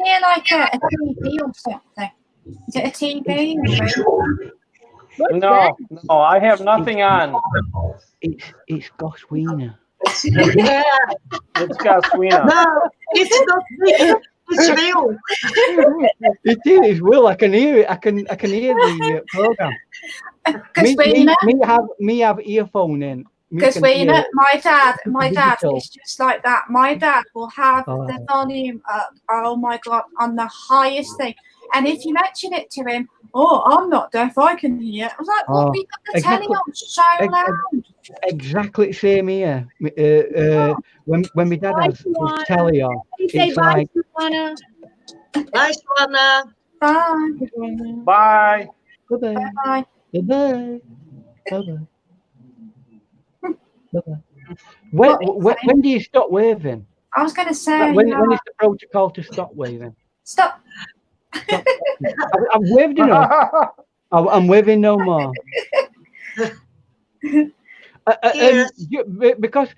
S1: hear like a TV or something. Is it a TV?
S5: No, I have nothing on.
S4: It's Goss Wiener.
S3: Yeah.
S5: It's Gaswina.
S3: No, it's not me. It's real.
S4: It is. Will, I can hear it. I can hear the program. Me have earphone in.
S1: Because my dad is just like that. My dad will have the volume up, oh my God, on the highest thing. And if you mention it to him, I'm not deaf, I can hear. I was like, well, we got the telly on so loud.
S4: Exactly the same here. When my dad has his telly on, it's like...
S3: Bye, Swana.
S1: Bye.
S5: Bye.
S4: Bye-bye.
S1: Bye.
S4: Bye-bye. Bye-bye. Bye-bye. When do you stop waving?
S1: I was going to say...
S4: When is the protocol to stop waving?
S1: Stop.
S4: I've waved enough. I'm waving no more. Because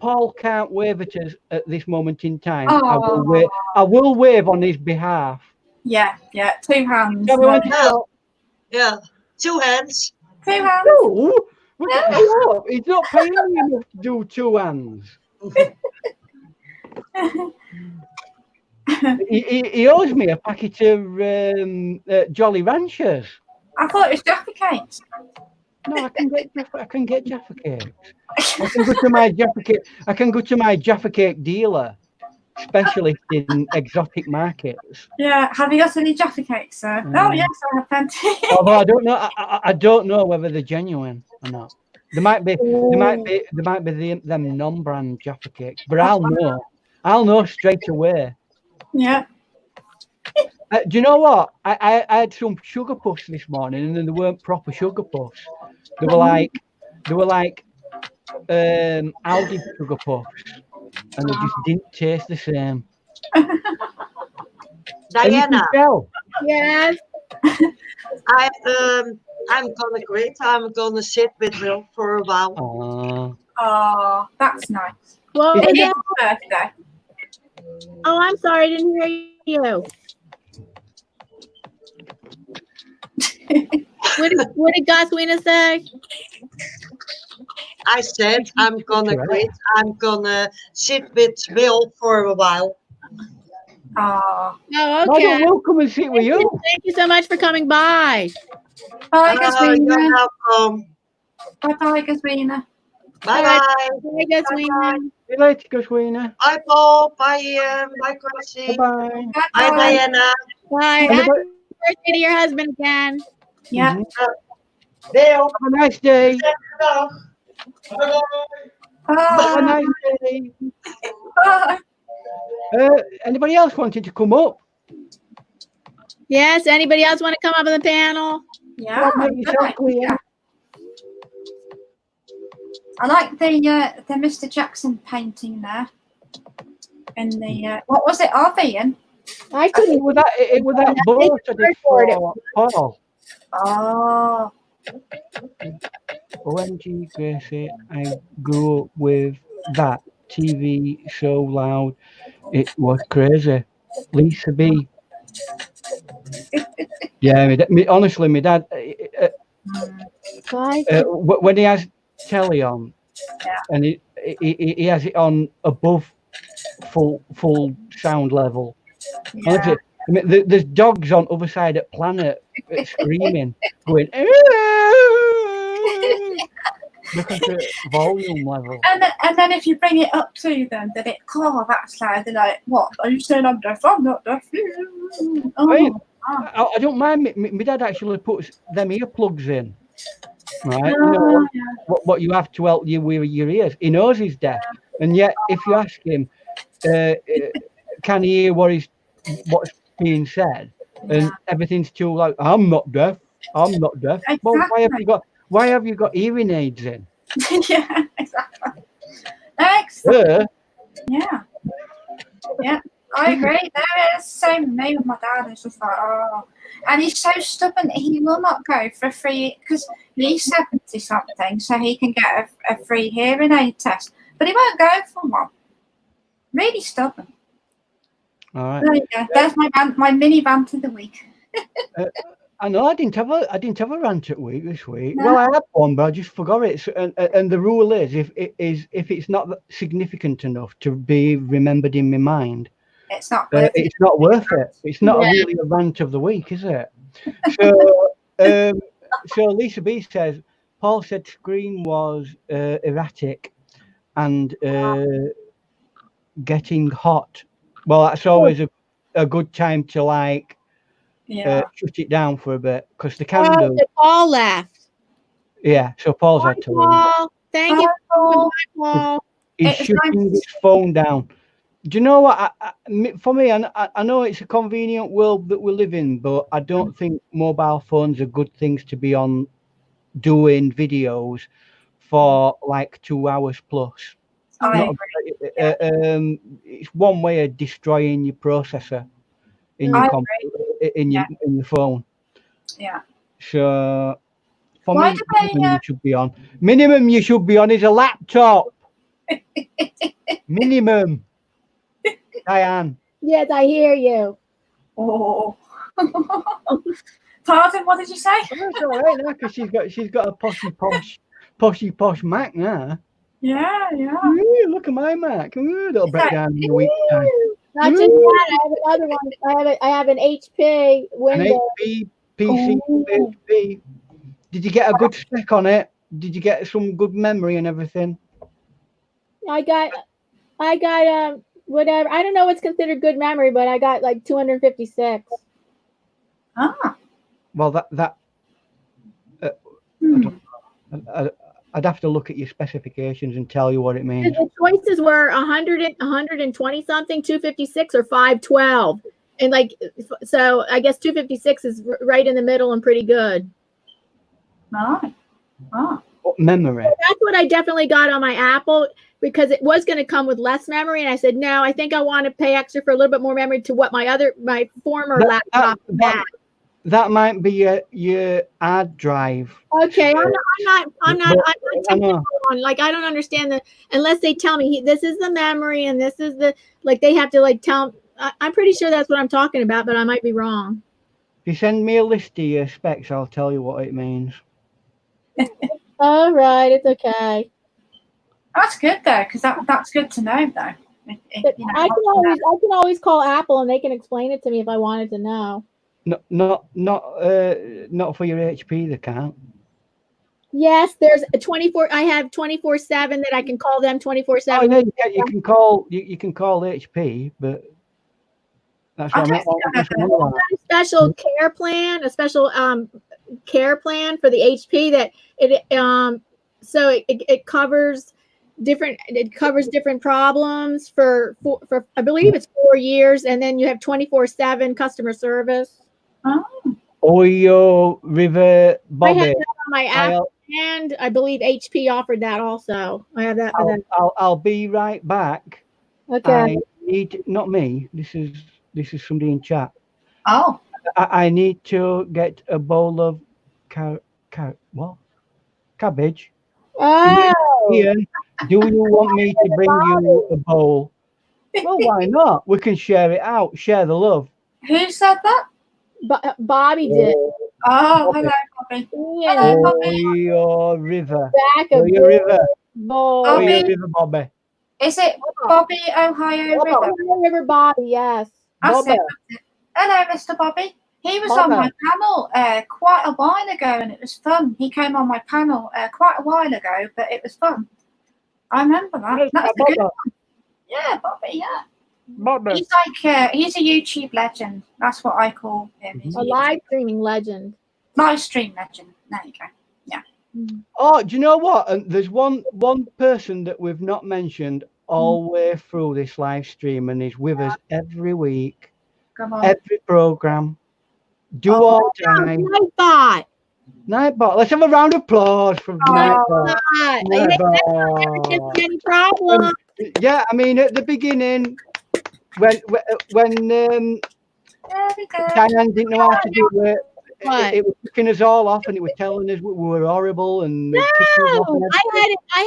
S4: Paul can't wave at us at this moment in time. I will wave on his behalf.
S1: Yeah, 2 hands.
S3: Yeah, 2 hands.
S1: 2 hands.
S4: No, he's not paying me enough to do 2 hands. He owes me a packet of Jolly Ranchers.
S1: I thought it was Jaffa Cakes.
S4: No, I can get Jaffa Cakes. I can go to my Jaffa Cake dealer, specialist in exotic markets.
S1: Yeah, have you got any Jaffa Cakes, sir? Oh yes, I have plenty.
S4: Although I don't know, I don't know whether they're genuine or not. There might be them non-brand Jaffa Cakes, but I'll know straight away.
S1: Yeah.
S4: Do you know what? I had some sugar puffs this morning, and then they weren't proper sugar puffs. They were like Aldi sugar puffs, and they just didn't taste the same.
S3: Diana.
S2: Yes.
S3: I'm gonna quit. I'm gonna sit with Will for a while.
S1: Oh, that's nice.
S2: Well,
S1: It is
S2: yeah.
S1: his birthday.
S2: Oh, I'm sorry, I didn't hear you. What did Goswina say?
S3: I said I'm gonna quit. I'm gonna sit with Will for a while.
S1: Oh,
S2: Oh,
S4: Why don't
S2: okay.
S4: Will come and sit with you?
S2: Thank you so much for coming by.
S1: bye,
S3: You're
S1: Goswina.
S3: welcome.
S1: Bye, Goswina.
S3: Bye
S2: All right.
S3: bye.
S2: Bye, Goswina.
S4: See you later, Goswina.
S3: Bye Paul. Bye Ian. Bye Gracie.
S4: Bye-bye.
S3: Bye Diana.
S2: Bye. Happy birthday to your husband again.
S1: Yeah.
S3: Bill.
S4: Have a nice day.
S3: Bye.
S4: Have a
S1: Bye.
S4: nice day.
S1: Bye.
S4: Anybody else wanted to come up?
S2: Yes. Anybody else want to come up on the panel?
S1: Yeah.
S4: Make yourself clear.
S1: Yeah. I like the Mr. Jackson painting there. And the what was it, Ian?
S2: I couldn't.
S4: It was that boat I did for Paul.
S1: Oh.
S4: OMG, Gracie, I grew up with that TV so loud. It was crazy. Lisa B. Yeah, honestly, my dad, when he has telly on, and he has it on above full sound level.
S1: Yeah.
S4: Honestly, I mean, there's dogs on other side of planet screaming, going, because the volume level.
S1: And then if you bring it up to them, then that's loud. They're like, what? Are you saying I'm deaf? I'm not deaf. Oh.
S4: I don't mind. My dad actually puts them earplugs in, right? You know, what you have to help you with your ears. He knows he's deaf, and yet if you ask him, can he hear what's being said, and everything's too loud. I'm not deaf. I'm not deaf.
S1: Exactly.
S4: Well, why have you got hearing aids in?
S1: Yeah, exactly. Excellent. Yeah. Yeah. I agree. That is the same with me with my dad. It's just like, oh. And he's so stubborn that he will not go for a free, because he's 70 something, so he can get a free hearing aid test. But he won't go for one. Really stubborn.
S4: All right.
S1: There you go. There's my mini rant of the week.
S4: I know I didn't have a rant at week this week.
S1: No.
S4: Well, I had one, but I just forgot it. So, and the rule is, if it's not significant enough to be remembered in my mind,
S1: it's not worth it.
S4: It's not worth it. It's not really a rant of the week, is it? So, so Lisa B says Paul said screen was erratic and getting hot. Well, that's always a good time to like. Shut it down for a bit because the can do.
S2: Paul left.
S4: Yeah, so Paul's had to leave.
S2: Paul. Thank you, Paul.
S4: He's shutting his phone down. Do you know what? For me, I know it's a convenient world that we live in, but I don't think mobile phones are good things to be on doing videos for like 2 hours plus. It's one way of destroying your processor in your in your phone.
S1: Yeah.
S4: So for me, you should be on. Minimum you should be on is a laptop. Minimum. Diane.
S2: Yes, I hear you.
S1: Oh. Pardon, what did you say?
S4: That's all right now because she's got a poshy posh Mac now.
S1: Yeah.
S4: Ooh, look at my Mac. Ooh, that'll break down in a week's time.
S2: Not just that, I have another one. I have an HP Windows.
S4: An HP PC. HP. Did you get a good spec on it? Did you get some good memory and everything?
S2: I got whatever. I don't know what's considered good memory, but I got like 256.
S4: Well, I'd have to look at your specifications and tell you what it means.
S2: The choices were 120 something, 256, or 512, and like so. I guess 256 is right in the middle and pretty good.
S4: What memory?
S2: So that's what I definitely got on my Apple because it was going to come with less memory, and I said no. I think I want to pay extra for a little bit more memory to what my former laptop had.
S4: that might be your hard drive.
S2: Okay, I'm not
S4: I
S2: technical on, like, I don't understand unless they tell me this is the memory and this is the, like, they have to like tell. I'm pretty sure that's what I'm talking about, but I might be wrong.
S4: If you send me a list of your specs, I'll tell you what it means.
S2: All right, it's okay.
S1: That's good though, because that's good to know though.
S2: But I can always call Apple and they can explain it to me if I wanted to know.
S4: Not for your HP, they can't.
S2: Yes, there's a 24. I have 24/7 that I can call them 24/7.
S4: Oh yeah, you can call HP, but that's what I mean.
S2: A special care plan, a special care plan for the HP that so it covers different problems for I believe it's 4 years, and then you have 24/7 customer service.
S4: Oh, your River Bobby.
S2: I have that on my app, and I believe HP offered that also. I have that.
S4: I'll be right back.
S2: Okay.
S4: I need, not me. This is somebody in chat.
S1: Oh.
S4: I need to get a bowl of cabbage.
S2: Oh.
S4: Ian, do you want me to bring you a bowl? Well, why not? We can share it out. Share the love.
S1: Who said that?
S2: Bobby did.
S1: Oh, hello, Bobby. Hello, Bobby.
S4: Your River.
S2: Your
S4: River.
S2: Bobby.
S4: Your River Bobby.
S1: Is it Bobby Ohio River?
S2: Ohio River Bobby, yes.
S1: That's it. Hello, Mr. Bobby. He was on my panel quite a while ago, and it was fun. He came on my panel quite a while ago, but it was fun. I remember that. That's a good one. Yeah, Bobby, yeah.
S4: Bobby.
S1: He's like he's a YouTube legend. That's what I call him.
S2: A live streaming legend.
S1: Live stream legend. There you go. Yeah.
S4: Oh, do you know what? And there's one person that we've not mentioned all the way through this live stream, and is with us every week, every program.
S2: Nightbot.
S4: Nightbot. Let's have a round of applause for Nightbot.
S2: Any problem?
S4: Yeah, I mean, at the beginning, when Diane didn't know how to do it, it was kicking us all off, and it was telling us we were horrible and
S2: I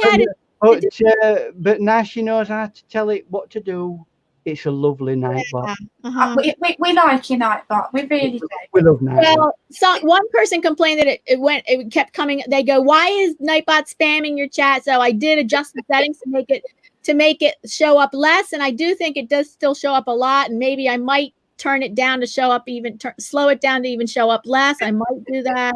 S2: had it.
S4: But now she knows how to tell it what to do. It's a lovely Nightbot.
S1: We like your Nightbot. We really do.
S4: We love Nightbot.
S2: Well, so one person complained that it kept coming. They go, "Why is Nightbot spamming your chat?" So I did adjust the settings to make it show up less, and I do think it does still show up a lot. And maybe I might turn it down to show up slow it down to even show up less. I might do that.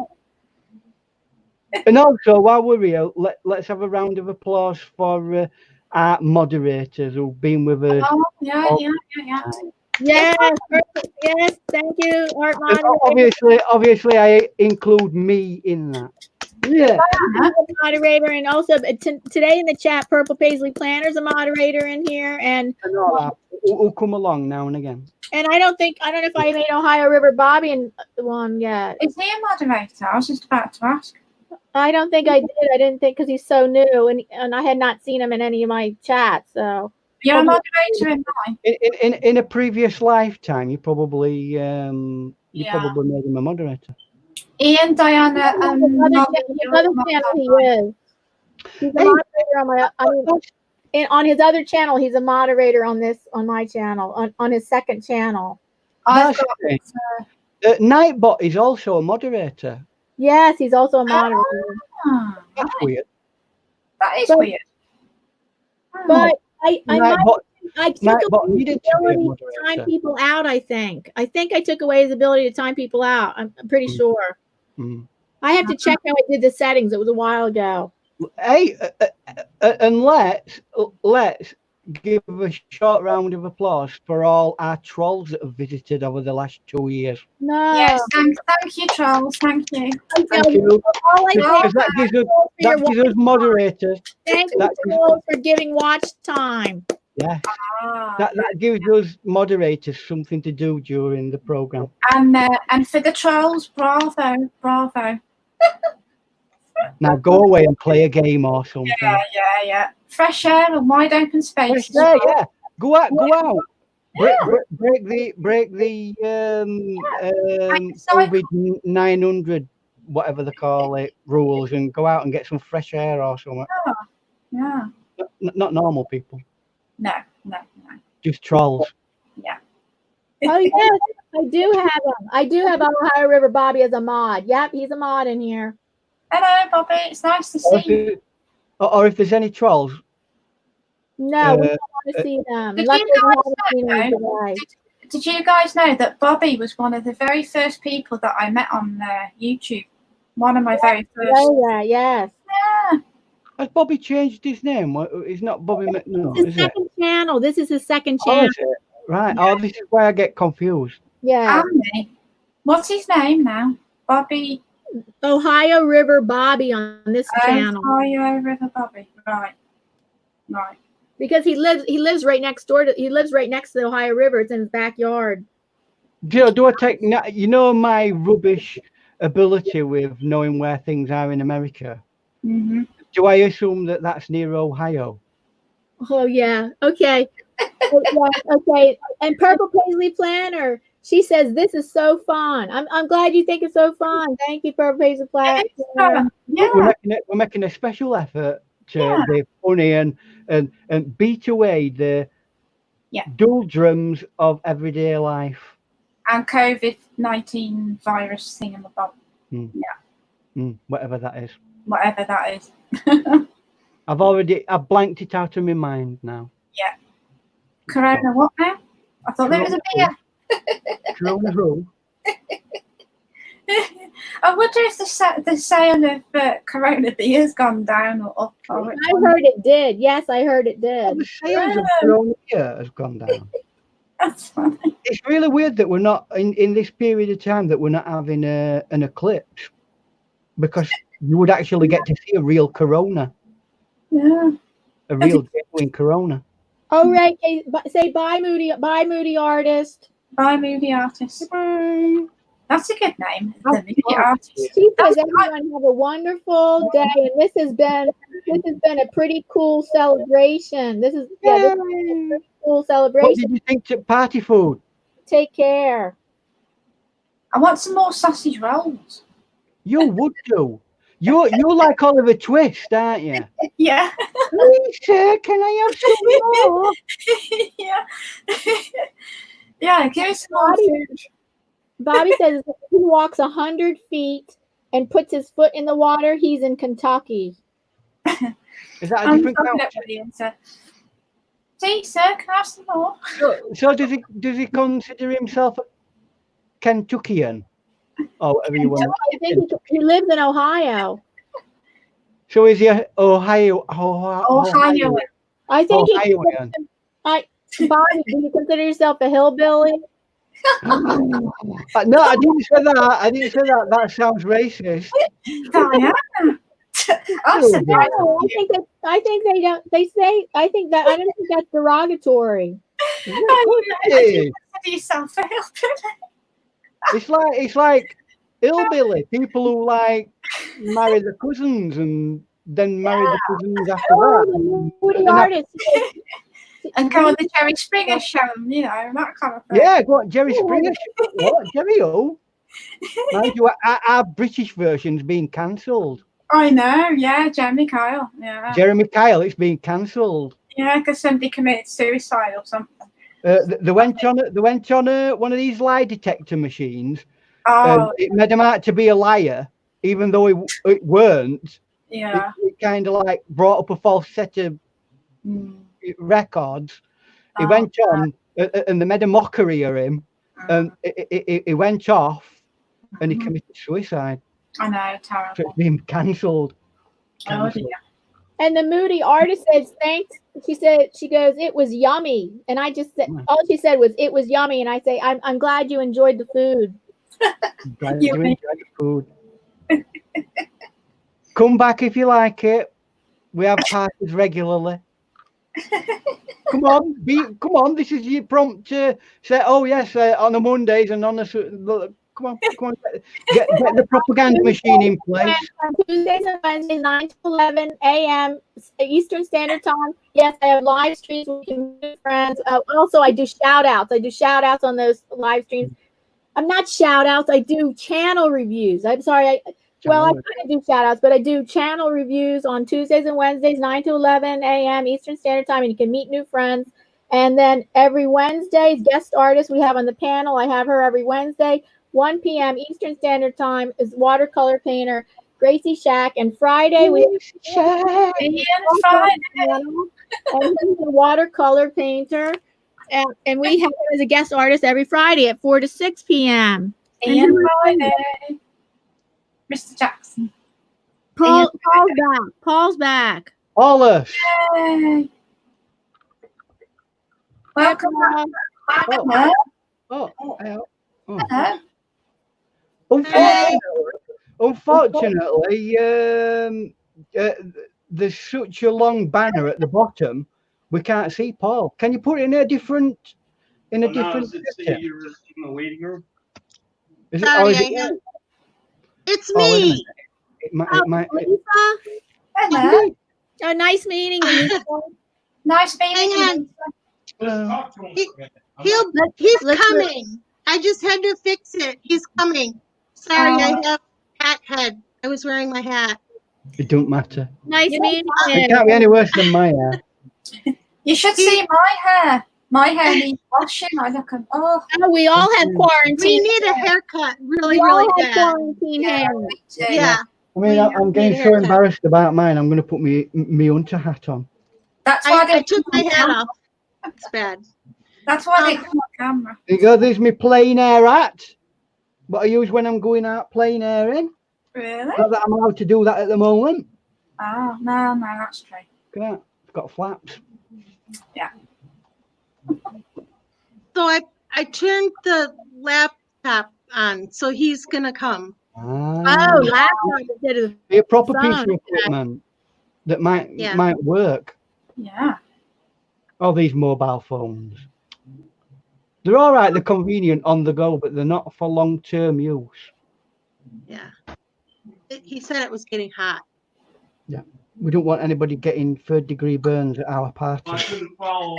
S4: And also, while we're here, let's have a round of applause for our moderators who've been with us.
S1: Oh, yeah.
S2: Yes, thank you, art moderator.
S4: Obviously, I include me in that. Yeah.
S2: Moderator, and also today in the chat, Purple Paisley Planner's a moderator in here, and
S4: who'll come along now and again.
S2: And I don't know if I made Ohio River Bobby in one yet.
S1: Is he a moderator? I was just about to ask.
S2: I don't think I did. I didn't think, because he's so new, and I had not seen him in any of my chats. So
S1: you're a moderator in mine.
S4: In a previous lifetime, you probably probably made him a moderator.
S1: Ian, Diana,
S2: his other channel he is. He's a moderator on his other channel. He's a moderator on my channel, on his second channel.
S4: Nightbot is also a moderator.
S2: Yes, he's also a moderator.
S4: That's weird.
S1: That is weird.
S2: But I took away his ability
S4: to
S2: time people out. I think I took away his ability to time people out. I'm pretty sure. I have to check how I did the settings. It was a while ago.
S4: Hey, and let's give a short round of applause for all our trolls that have visited over the last 2 years.
S2: No.
S1: Yes, thank you, trolls. Thank you.
S4: Thank you. That gives us moderators.
S2: Thank you, trolls, for giving watch time.
S4: Yeah. That gives us moderators something to do during the program.
S1: And for the trolls, bravo.
S4: Now go away and play a game or something.
S1: Yeah. Fresh air and wide open space.
S4: Yeah. Go out. break the COVID 900, whatever they call it, rules, and go out and get some fresh air or something.
S1: Yeah.
S4: Not normal people.
S1: No.
S4: Just trolls.
S1: Yeah.
S2: Oh yes, I do have him. I do have Ohio River Bobby as a mod. Yep, he's a mod in here.
S1: Hello, Bobby. It's nice to see you.
S4: Or if there's any trolls.
S2: No, we don't want to see them.
S1: Did you guys know that Bobby was one of the very first people that I met on YouTube? One of my very first.
S2: Oh, yes.
S1: Yeah.
S4: Has Bobby changed his name? He's not Bobby McNull,
S2: is it? Second channel. This is his second channel.
S4: Is it? Right. Yeah. Oh, this is where I get confused.
S2: Yeah.
S1: What's his name now? Bobby.
S2: Ohio River Bobby on this channel.
S1: Ohio River Bobby. Right.
S2: Because he lives right next door to the Ohio River. It's in his backyard.
S4: Do I take my rubbish ability with knowing where things are in America?
S1: Mm-hmm.
S4: Do I assume that that's near Ohio?
S2: Oh yeah. Okay. Okay. And Purple Paisley Planner, she says this is so fun. I'm glad you think it's so fun. Thank you, Purple Paisley Planner.
S1: Yeah.
S4: We're making a special effort to be funny and beat away the doldrums of everyday life
S1: and COVID-19 virus thingamabob.
S4: Whatever that is.
S1: Whatever that is.
S4: I've blanked it out of my mind now.
S1: Yeah. Corona what now? I thought there was a beer.
S4: Corona who?
S1: I wonder if the sale of Corona beer's gone down or up.
S2: I heard it did. Yes, I heard it did.
S4: Oh, the sales of Corona beer has gone down.
S1: That's funny.
S4: It's really weird that we're not in this period of time that we're not having an eclipse, because you would actually get to see a real Corona.
S1: Yeah.
S4: A real genuine Corona.
S2: Oh, right. Say bye, Moody Artist.
S1: Bye, Moody Artist.
S2: Bye.
S1: That's a good name. The Moody Artist.
S2: She says everyone have a wonderful day, and this has been a pretty cool celebration. This is a pretty cool celebration.
S4: What did you think to party food?
S2: Take care.
S1: I want some more sausage rolls.
S4: You would do. You're like Oliver Twist, aren't you?
S1: Yeah.
S4: Please, sir, can I have some more?
S1: Yeah. Yeah, give me some more food.
S2: Bobby says if he walks 100 feet and puts his foot in the water, he's in Kentucky.
S4: Is that a different
S1: answer? See, sir, can I have some more?
S4: So does he consider himself a Kentuckian? Or whatever you want.
S2: I think he lives in Ohio.
S4: So is he Ohio?
S2: I think
S4: Ohioan.
S2: Bobby, do you consider yourself a hillbilly?
S4: No, I didn't say that. That sounds racist.
S2: I don't think that's derogatory.
S1: Yourself a hillbilly.
S4: It's like hillbilly people who like marry the cousins and then marry the cousins after that.
S1: And go on the Jerry Springer show, that kind of thing.
S4: Yeah, go on, Jerry Springer show. What? Jerry who? Mind you, our British version's been cancelled.
S1: I know, yeah, Jeremy Kyle. Yeah.
S4: Jeremy Kyle, it's been cancelled.
S1: Yeah, because somebody committed suicide or something.
S4: They went on one of these lie detector machines.
S1: Oh.
S4: It made him out to be a liar, even though it weren't.
S1: Yeah.
S4: It kind of like brought up a false set of records. He went on, and they made a mockery of him, and he went off, and he committed suicide.
S1: I know, terrible.
S4: So it's been cancelled.
S1: Oh dear.
S2: And the Moody Artist says thanks. She goes, it was yummy, and I just said all she said was it was yummy, and I say I'm glad you enjoyed the food.
S4: Glad you enjoyed the food. Come back if you like it. We have parties regularly. Come on. This is your prompt to say, oh yes, on the Mondays and on the Come on. Get the propaganda machine in place.
S2: On Tuesdays and Wednesdays, 9 to 11 a.m. Eastern Standard Time. Yes, I have live streams where you can meet friends. Also, I do shout outs. I do shout outs on those live streams. I'm not shout outs. I do channel reviews. I'm sorry. I kind of do shout outs, but I do channel reviews on Tuesdays and Wednesdays, 9 to 11 a.m. Eastern Standard Time, and you can meet new friends. And then every Wednesday, guest artist we have on the panel. I have her every Wednesday, 1 p.m. Eastern Standard Time, is watercolor painter Gracie Shack. And Friday, we have and he's a watercolor painter. And we have him as a guest artist every Friday at 4 to 6 p.m.
S1: Ian Friday. Mr. Jackson.
S2: Paul's back. Paul's back.
S4: Paulus.
S1: Yay. Welcome back.
S4: Hello.
S1: Hello.
S4: Unfortunately, there's such a long banner at the bottom. We can't see Paul. Can you put it in a different
S5: Does it say you're in the waiting room?
S6: It's me.
S2: Lisa?
S1: Hello.
S2: Oh, nice meeting you.
S1: Nice meeting you.
S5: Talk to him.
S6: He's coming. I just had to fix it. He's coming. Sorry, I have hat head. I was wearing my hat.
S4: It don't matter.
S2: Nice meeting you.
S4: It can't be any worse than my hair.
S1: You should see my hair. My hair needs washing. I look at
S2: We all had quarantine.
S6: We need a haircut really,
S2: We all
S6: really
S2: had
S6: bad.
S2: quarantine hair.
S6: Yeah.
S4: I mean, I'm getting so embarrassed about mine. I'm going to put me hunter hat on.
S1: That's why
S6: I took my hat off. It's bad.
S1: That's why they come on camera.
S4: There you go. There's my plain air hat. What I use when I'm going out plain airing.
S1: Really?
S4: Not that I'm allowed to do that at the moment.
S1: Oh, no, that's true.
S4: Look at that. It's got flaps.
S1: Yeah.
S6: So I turned the laptop on, so he's gonna come.
S2: Laptop instead of
S4: Be a proper piece of
S2: phone.
S4: equipment that might work.
S1: Yeah.
S4: All these mobile phones. They're all right. They're convenient on the go, but they're not for long-term use.
S6: Yeah. He said it was getting hot.
S4: Yeah. We don't want anybody getting third-degree burns at our party.
S5: I couldn't follow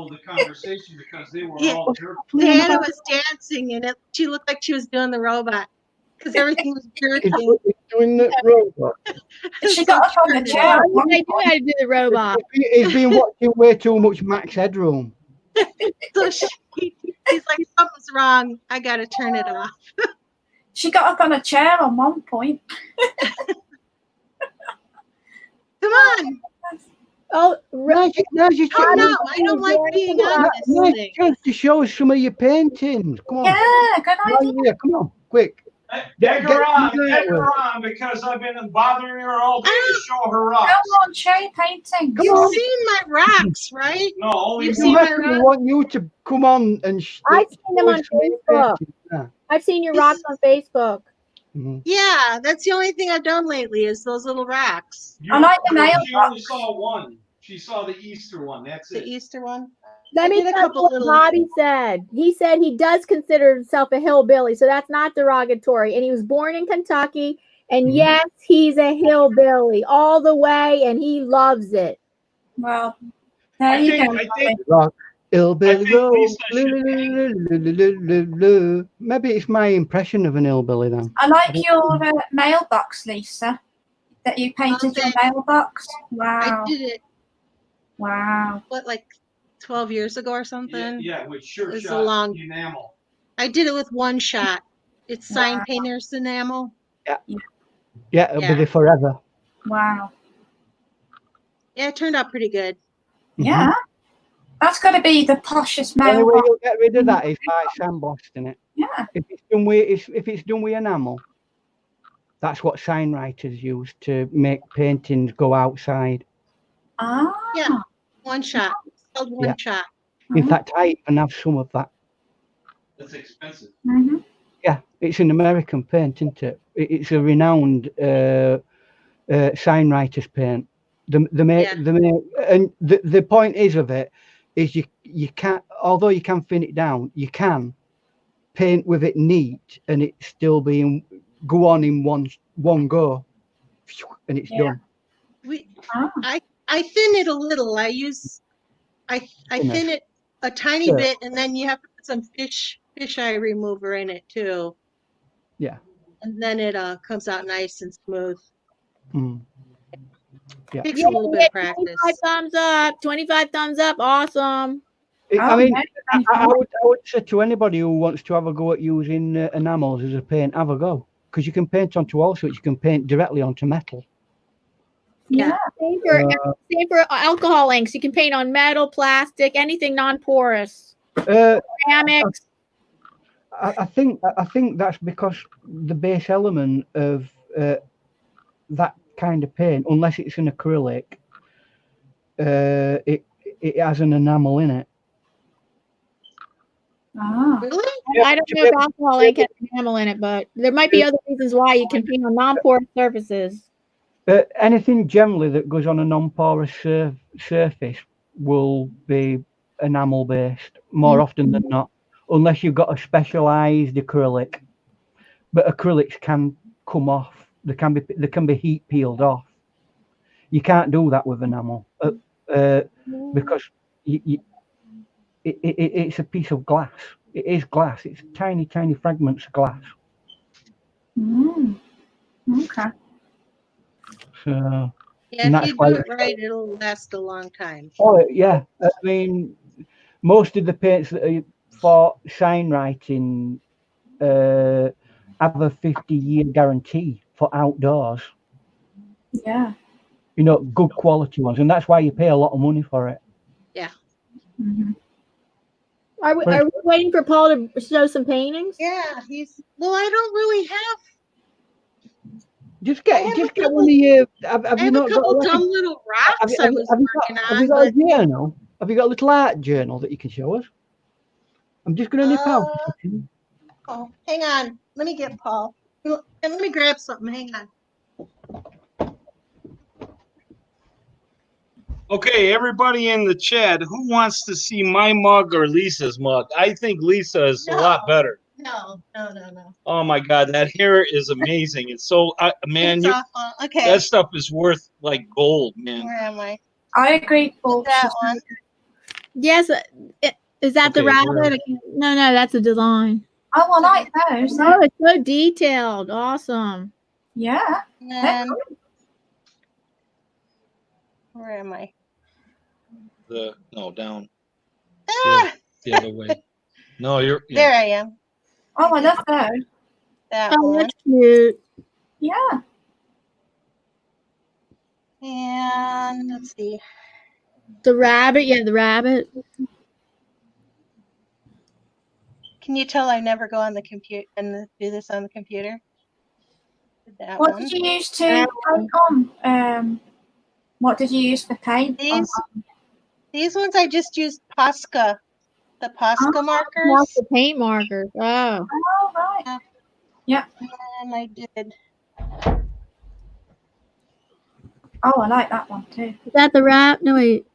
S5: the conversation because they were all jerks.
S6: Diana was dancing, and she looked like she was doing the robot because everything was jerking.
S4: He's doing the robot.
S1: She got up on the chair.
S2: I do how to do the robot.
S4: He's been watching way too much Max Headroom.
S6: So he's like, something's wrong. I got to turn it off.
S1: She got up on a chair on one point.
S6: Come on.
S2: Oh,
S6: No, I don't like being on this thing.
S4: Chance to show us some of your paintings. Come on.
S1: Yeah, good idea.
S4: Come on, quick.
S5: Get her on, because I've been bothering her all day to show her rocks.
S1: Come on, show your painting.
S6: You've seen my rocks, right?
S5: No, only
S6: You've seen my
S4: We
S6: rocks.
S4: want you to come on and
S2: I've seen them on Facebook. I've seen your rocks on Facebook.
S4: Mm-hmm.
S6: Yeah, that's the only thing I've done lately is those little rocks.
S1: I like the nail
S5: She only
S1: box.
S5: saw one. She saw the Easter one. That's
S6: The
S5: it.
S6: Easter one.
S2: Let me
S6: did a
S2: tell you
S6: couple
S2: what
S6: little-
S2: Bobby said. He said he does consider himself a hillbilly, so that's not derogatory. And he was born in Kentucky, and yes, he's a hillbilly all the way, and he loves it.
S1: Well, there you go.
S5: I think
S4: Rock, hillbilly
S5: think
S4: roll.
S5: Lisa
S4: Maybe it's my impression of an hillbilly then.
S1: I like your mailbox, Lisa, that you painted your mailbox. Wow.
S6: I did it,
S1: Wow.
S6: what, like 12 years ago or something?
S5: yeah, with sure
S6: It's a
S5: shot
S6: long-
S5: enamel.
S6: I did it with one shot. It's sign painter's enamel.
S4: Yeah, it'll be there forever.
S1: Wow.
S6: Yeah, it turned out pretty good.
S1: Yeah. That's got to be the poshest
S4: The only way
S1: mailbox.
S4: you'll get rid of that is by sandblasting it.
S1: Yeah.
S4: If it's done with enamel, that's what sign writers use to make paintings go outside.
S1: Ah.
S6: Yeah, one shot. It's called one shot.
S4: In fact, I even have some of that.
S5: That's expensive.
S1: Mm-hmm.
S4: Yeah, it's an American paint, isn't it? It's a renowned sign writers paint. And the point is of it is you can't, although you can thin it down, you can paint with it neat and it still being go on in one go, and it's done.
S6: I thin it a little. I thin it a tiny bit, and then you have to put some fish eye remover in it too.
S4: Yeah.
S6: And then it comes out nice and smooth.
S4: Yeah.
S6: Takes a little bit of practice.
S2: 25 thumbs up. 25 thumbs up. Awesome.
S4: I mean, I would say to anybody who wants to have a go at using enamels as a paint, have a go, because you can paint onto all sorts. You can paint directly onto metal.
S2: Yeah. Same for alcohol inks. You can paint on metal, plastic, anything non-porous. Ceramics.
S4: I think that's because the base element of that kind of paint, unless it's an acrylic, it has an enamel in it.
S6: Really?
S2: I don't know if alcohol ink has enamel in it, but there might be other reasons why you can paint on non-porous surfaces.
S4: Anything generally that goes on a non-porous surface will be enamel based more often than not, unless you've got a specialized acrylic. But acrylics can come off. They can be heat peeled off. You can't do that with enamel because it's a piece of glass. It is glass. It's tiny fragments of glass.
S1: Okay.
S4: So,
S6: yeah, if you do it right, it'll last a long time.
S4: Oh yeah, I mean, most of the paints that are for sign writing have a 50-year guarantee for outdoors.
S1: Yeah.
S4: You know, good quality ones, and that's why you pay a lot of money for it.
S6: Yeah.
S2: Are we waiting for Paul to show some paintings?
S6: Yeah, well, I don't really have.
S4: Just get one of your. Have you not got
S6: dumb little rocks I was working on?
S4: Have you got a journal? Have you got a little art journal that you can show us? I'm just going to nip out.
S6: Oh, hang on. Let me get Paul. Let me grab something. Hang on.
S5: Okay, everybody in the chat, who wants to see my mug or Lisa's mug? I think Lisa is a lot better.
S6: No.
S5: Oh my God, that hair is amazing. It's so, man,
S6: It's awful. Okay.
S5: that stuff is worth like gold, man.
S6: Where am I?
S1: I agree, Paul.
S6: That one.
S2: Yes. Is that the rabbit? No, that's a design.
S1: Oh, I like those.
S2: Oh, it's so detailed. Awesome.
S1: Yeah.
S6: And where am I?
S5: Down.
S6: Ah!
S5: The other way. No, you're. Yeah.
S6: There I am.
S1: Oh, I love those.
S6: That one.
S2: That's cute.
S1: Yeah.
S6: And let's see.
S2: The rabbit. Yeah, the rabbit.
S6: Can you tell I never go on the computer and do this on the computer?
S1: What did you use to paint on? What did you use for paint?
S6: These ones I just used Posca. The Posca markers.
S2: The paint markers. Oh.
S1: Oh, right. Yeah.
S6: And I did.
S1: Oh, I like that one too.
S2: Is that the rabbit? No, wait.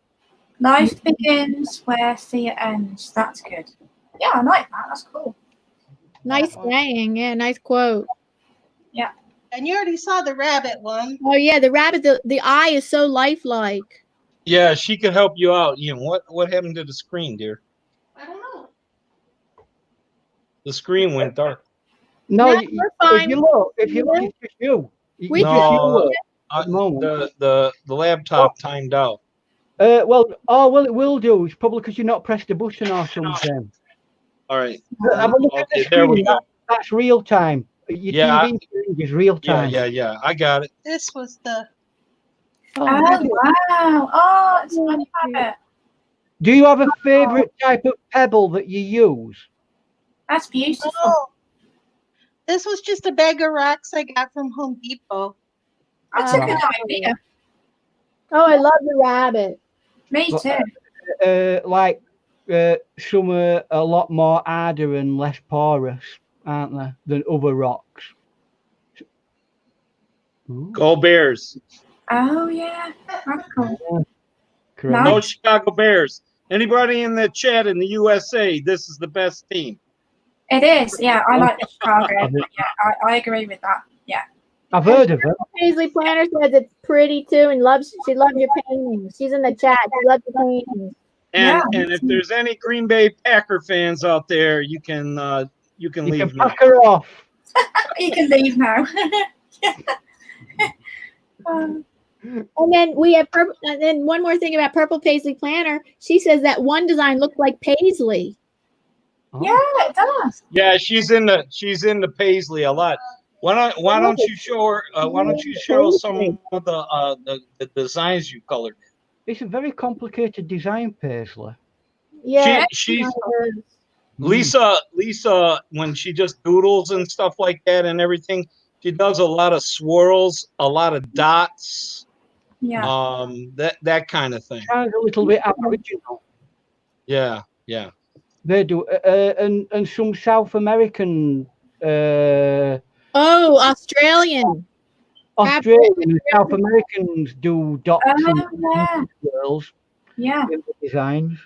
S1: Life begins where fear ends. That's good. Yeah, I like that. That's cool.
S2: Nice saying. Yeah, nice quote.
S1: Yeah.
S6: And you already saw the rabbit one.
S2: Oh yeah, the rabbit. The eye is so lifelike.
S5: Yeah, she could help you out. Ian, what happened to the screen, dear?
S6: I don't know.
S5: The screen went dark.
S4: No,
S2: we're fine.
S4: If you look, it's just you.
S5: The laptop timed out.
S4: Well, it will do. It's probably because you're not pressed a button or something.
S5: All right.
S4: Have a look at the screen. There we go. That's real time. Your TV is real time.
S5: Yeah. I got it.
S6: This was the.
S1: Oh wow! Oh, it's my rabbit.
S4: Do you have a favorite type of pebble that you use?
S1: That's beautiful.
S6: Oh, this was just a bag of rocks I got from Home Depot.
S1: That's a good idea.
S2: Oh, I love the rabbit.
S1: Me too.
S4: Some are a lot more harder and less porous, aren't they, than other rocks?
S5: Go Bears.
S1: Oh yeah, that's cool.
S4: Correct.
S5: No Chicago Bears. Anybody in the chat in the USA, this is the best team.
S1: It is, yeah. I like the Chicago. Yeah, I agree with that. Yeah.
S4: I've heard of it.
S2: Paisley Planner says it's pretty too, and she loves your paintings. She's in the chat. She loves your paintings.
S5: And if there's any Green Bay Packer fans out there, you can leave now.
S4: Pack her off.
S1: You can leave now.
S2: And then we have purple. And then one more thing about Purple Paisley Planner. She says that one design looked like Paisley.
S1: Yeah, it does.
S5: Yeah, she's in the Paisley a lot. Why don't you show her? Why don't you show some of the designs you colored?
S4: It's a very complicated design, Paisley.
S2: Yeah,
S5: she's Lisa. When she just doodles and stuff like that and everything, she does a lot of swirls, a lot of dots.
S1: Yeah.
S5: That kind of thing.
S4: Sounds a little bit aboriginal.
S5: Yeah.
S4: They do, and some South American.
S2: Australian.
S4: Australian, South Americans do dots and swirls.
S1: Yeah.
S4: In the designs.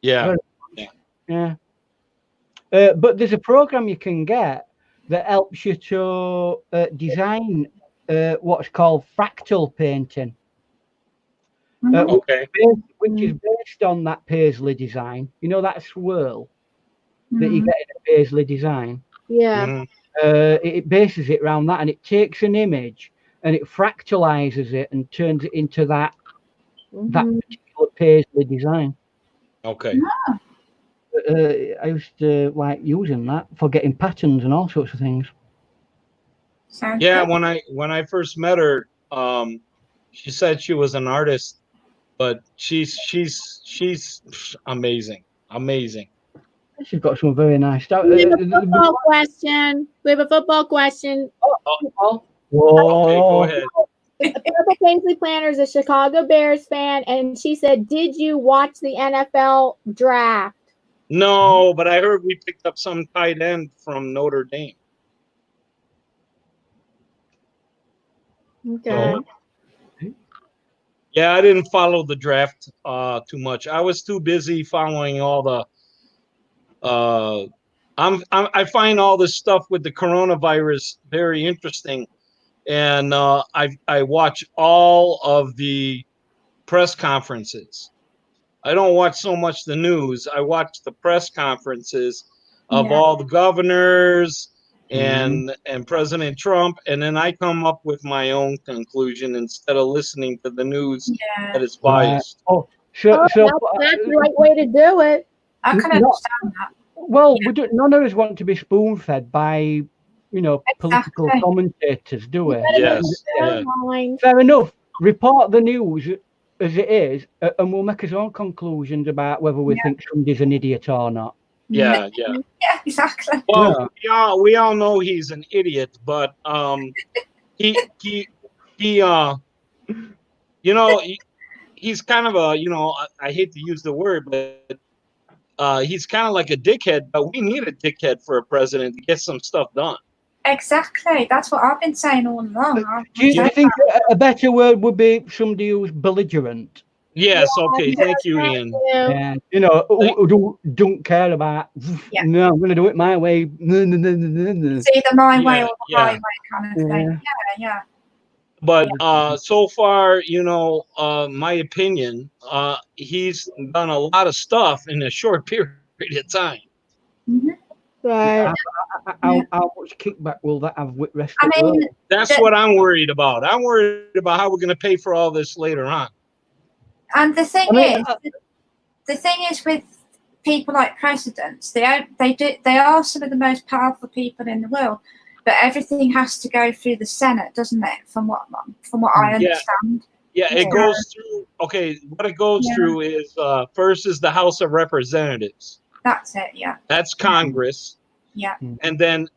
S5: Yeah.
S4: But there's a program you can get that helps you to design what's called fractal painting.
S5: Okay.
S4: Which is based on that Paisley design. You know that swirl that you get in a Paisley design?
S2: Yeah.
S4: It bases it around that, and it takes an image and it fractalizes it and turns it into that particular Paisley design.
S5: Okay.
S4: I used to like using that for getting patterns and all sorts of things.
S5: Yeah, when I first met her, she said she was an artist, but she's amazing.
S4: She's got some very nice stuff.
S2: We have a football question.
S4: Whoa.
S5: Okay, go ahead.
S2: Purple Paisley Planner is a Chicago Bears fan, and she said, "Did you watch the NFL draft?"
S5: No, but I heard we picked up some tight end from Notre Dame.
S2: Okay.
S5: So, yeah, I didn't follow the draft too much. I was too busy following all the. I find all this stuff with the coronavirus very interesting, and I watch all of the press conferences. I don't watch so much the news. I watch the press conferences of all the governors and President Trump, and then I come up with my own conclusion instead of listening to the news that is biased.
S2: That's the right way to do it.
S1: I can understand that.
S4: Well, none of us want to be spoon-fed by, political commentators, do we?
S5: Yes.
S4: Fair enough. Report the news as it is, and we'll make our own conclusions about whether we think somebody's an idiot or not.
S5: Yeah,
S1: exactly.
S5: Well, we all know he's an idiot, but he's kind of a, I hate to use the word, but he's kind of like a dickhead. But we need a dickhead for a president to get some stuff done.
S1: Exactly. That's what I've been saying all along.
S4: Do you think a better word would be somebody who's belligerent?
S5: Yes. Okay. Thank you, Ian.
S4: Yeah. Who don't care about. No, I'm going to do it my way.
S1: It's either my way or the highway kind of thing. Yeah.
S5: But so far, my opinion, he's done a lot of stuff in a short period of time.
S2: Right.
S4: How much kickback will that have with rest
S1: of the world?
S5: That's what I'm worried about. I'm worried about how we're going to pay for all this later on.
S1: And the thing is with people like presidents, they are some of the most powerful people in the world, but everything has to go through the Senate, doesn't it? From what I understand.
S5: Yeah, it goes through. Okay, what it goes through is first is the House of Representatives.
S1: That's it. Yeah.
S5: That's Congress.
S1: Yeah.
S5: And then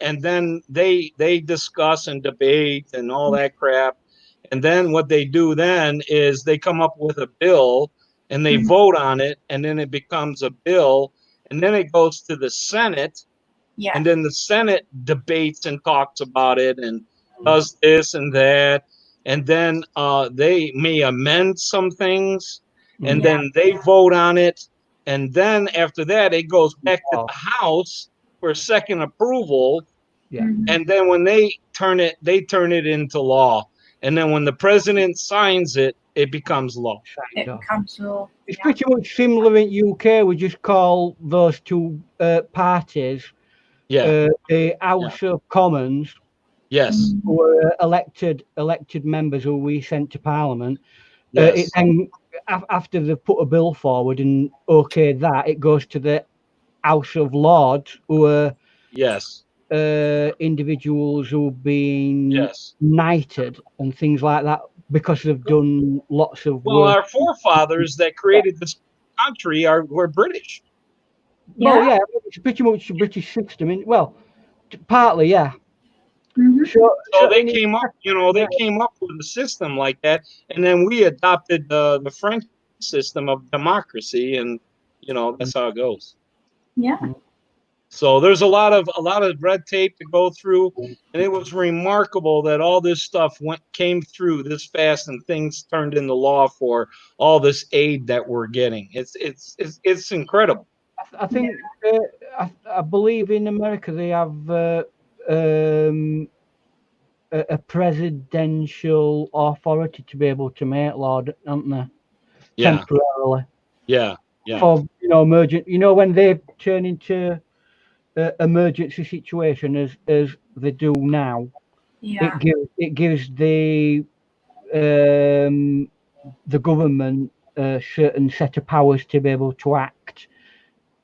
S5: they discuss and debate and all that crap. And then what they do then is they come up with a bill and they vote on it, and then it becomes a bill, and then it goes to the Senate.
S1: Yeah.
S5: And then the Senate debates and talks about it and does this and that. And then they may amend some things, and then they vote on it. And then after that, it goes back to the House for second approval.
S4: Yeah.
S5: And then when they turn it into law. And then when the president signs it, it becomes law.
S1: It becomes law.
S4: It's pretty much similar in UK. We just call those two parties the House of Commons.
S5: Yes.
S4: Who are elected members who we sent to Parliament.
S5: Yes.
S4: It then, after they've put a bill forward and okayed that, it goes to the House of Lords, who are individuals who've been knighted and things like that because they've done lots of work.
S5: Our forefathers that created this country were British.
S4: Well, yeah, it's pretty much a British system. Partly, yeah.
S5: So they came up, they came up with a system like that, and then we adopted the French system of democracy, and that's how it goes.
S1: Yeah.
S5: So there's a lot of red tape to go through, and it was remarkable that all this stuff came through this fast, and things turned into law for all this aid that we're getting. It's incredible.
S4: I think I believe in America they have a presidential authority to be able to make law, don't they?
S5: Yeah.
S4: Temporarily.
S5: Yeah.
S4: For emergent, when they turn into emergency situation as they do now, it gives the government a certain set of powers to be able to act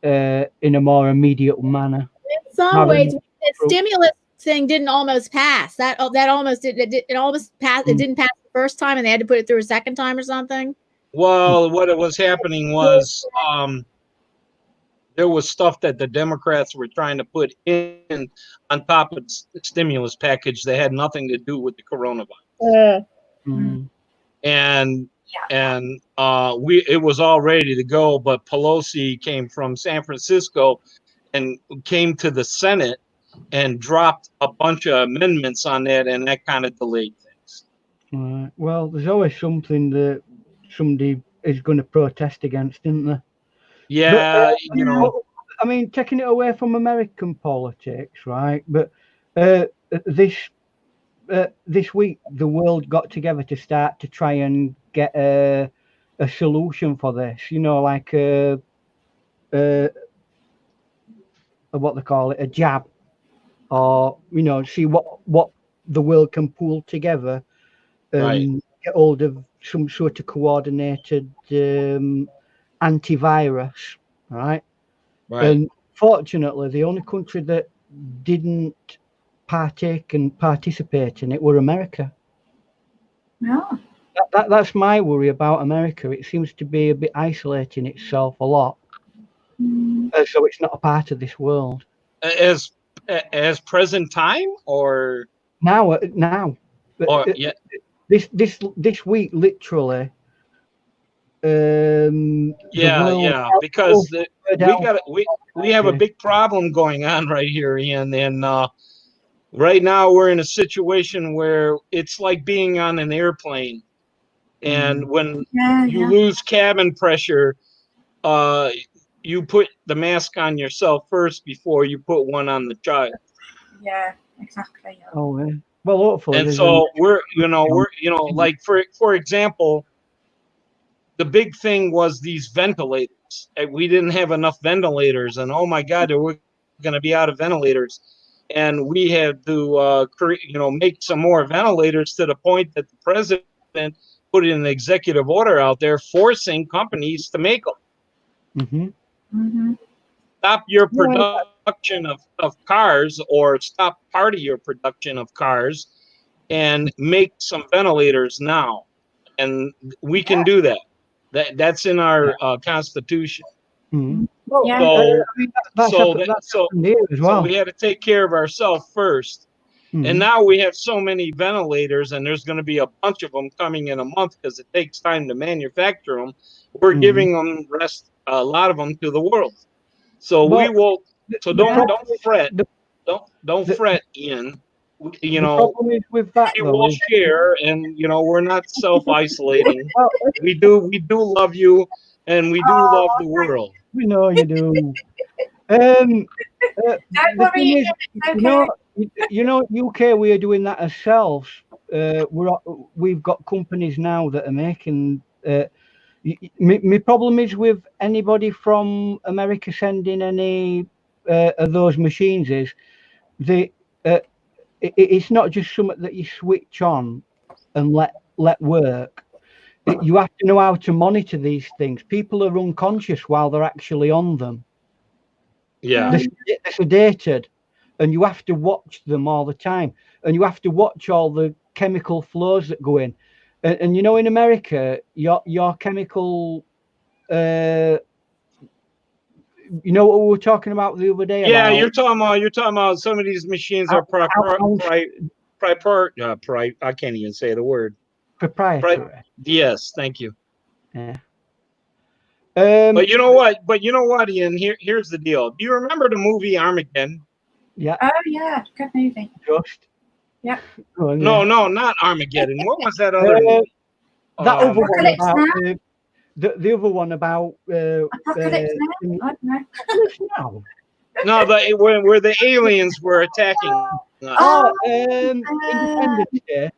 S4: in a more immediate manner.
S2: In some ways, the stimulus thing didn't almost pass. That almost it almost passed. It didn't pass the first time, and they had to put it through a second time or something.
S5: Well, what it was happening was there was stuff that the Democrats were trying to put in on top of the stimulus package that had nothing to do with the coronavirus. And it was all ready to go, but Pelosi came from San Francisco and came to the Senate and dropped a bunch of amendments on that, and that kind of delayed things.
S4: Right. Well, there's always something that somebody is going to protest against, isn't there?
S5: Yeah,
S4: but, I mean, taking it away from American politics, right? But this week, the world got together to start to try and get a solution for this. Like what they call it, a jab, or see what the world can pull together and get hold of some sort of coordinated antivirus, right? And fortunately, the only country that didn't partake and participate in it were America.
S1: No.
S4: That's my worry about America. It seems to be a bit isolating itself a lot, so it's not a part of this world.
S5: As present time, or
S4: now.
S5: Or yeah.
S4: This week, literally.
S5: Because we have a big problem going on right here, Ian, and right now we're in a situation where it's like being on an airplane, and when you lose cabin pressure, you put the mask on yourself first before you put one on the child.
S1: Yeah, exactly. Yeah.
S4: Oh, yeah. Well, hopefully.
S5: And so we're like for example, the big thing was these ventilators. We didn't have enough ventilators, and oh my God, we're going to be out of ventilators. And we had to, make some more ventilators, to the point that the president put an executive order out there forcing companies to make them. Stop your production of cars, or stop part of your production of cars, and make some ventilators now. And we can do that. That's in our Constitution. So we had to take care of ourselves first. And now we have so many ventilators, and there's going to be a bunch of them coming in a month because it takes time to manufacture them. We're giving them a lot of them to the world. So we will. So don't fret. Don't fret, Ian. The
S4: problem is with that,
S5: we will share, and we're not self-isolating. we do love you, and we do love the world.
S4: We know you do.
S1: Don't
S4: The
S1: worry,
S4: thing is,
S1: it's okay.
S4: UK, we are doing that ourselves. We've got companies now that are making. My problem is with anybody from America sending any of those machines is it's not just something that you switch on and let work. You have to know how to monitor these things. People are unconscious while they're actually on them.
S5: Yeah.
S4: They're sedated, and you have to watch them all the time, and you have to watch all the chemical flows that go in. And you know, in America, your chemical, you know what we were talking about the other day?
S5: Yeah,
S4: about
S5: you're talking about some of these machines are I can't even say the word.
S4: Proprietary.
S5: Yes, thank you.
S4: Yeah.
S5: But you know what? Ian, here's the deal. Do you remember the movie Armageddon?
S4: Yeah.
S1: Oh yeah, good movie.
S4: Just.
S1: Yeah.
S4: Oh, yeah.
S5: No, not Armageddon. What was that other movie?
S4: That other one
S1: Apocalypse
S4: about
S1: Now?
S4: the other one about
S1: Apocalypse Now? I don't know.
S4: now.
S5: No, where the aliens were attacking us.
S1: Oh,
S4: Independence Day.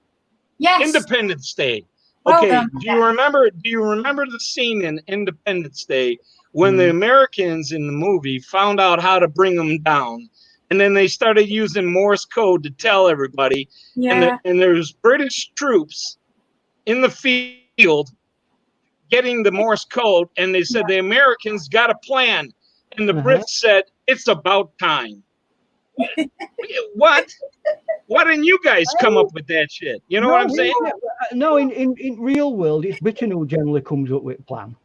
S1: yes.
S5: Independence Day.
S1: Well
S5: Okay,
S1: done,
S5: do you remember the scene in Independence Day when the Americans in the movie found out how to bring them down, and then they started using Morse code to tell everybody,
S1: Yeah.
S5: and there's British troops in the field getting the Morse code, and they said the Americans got a plan, and the Brits said it's about time. What? Why didn't you guys come up with that shit? You know what I'm saying?
S4: No, in real world, it's Britain who generally comes up with plan.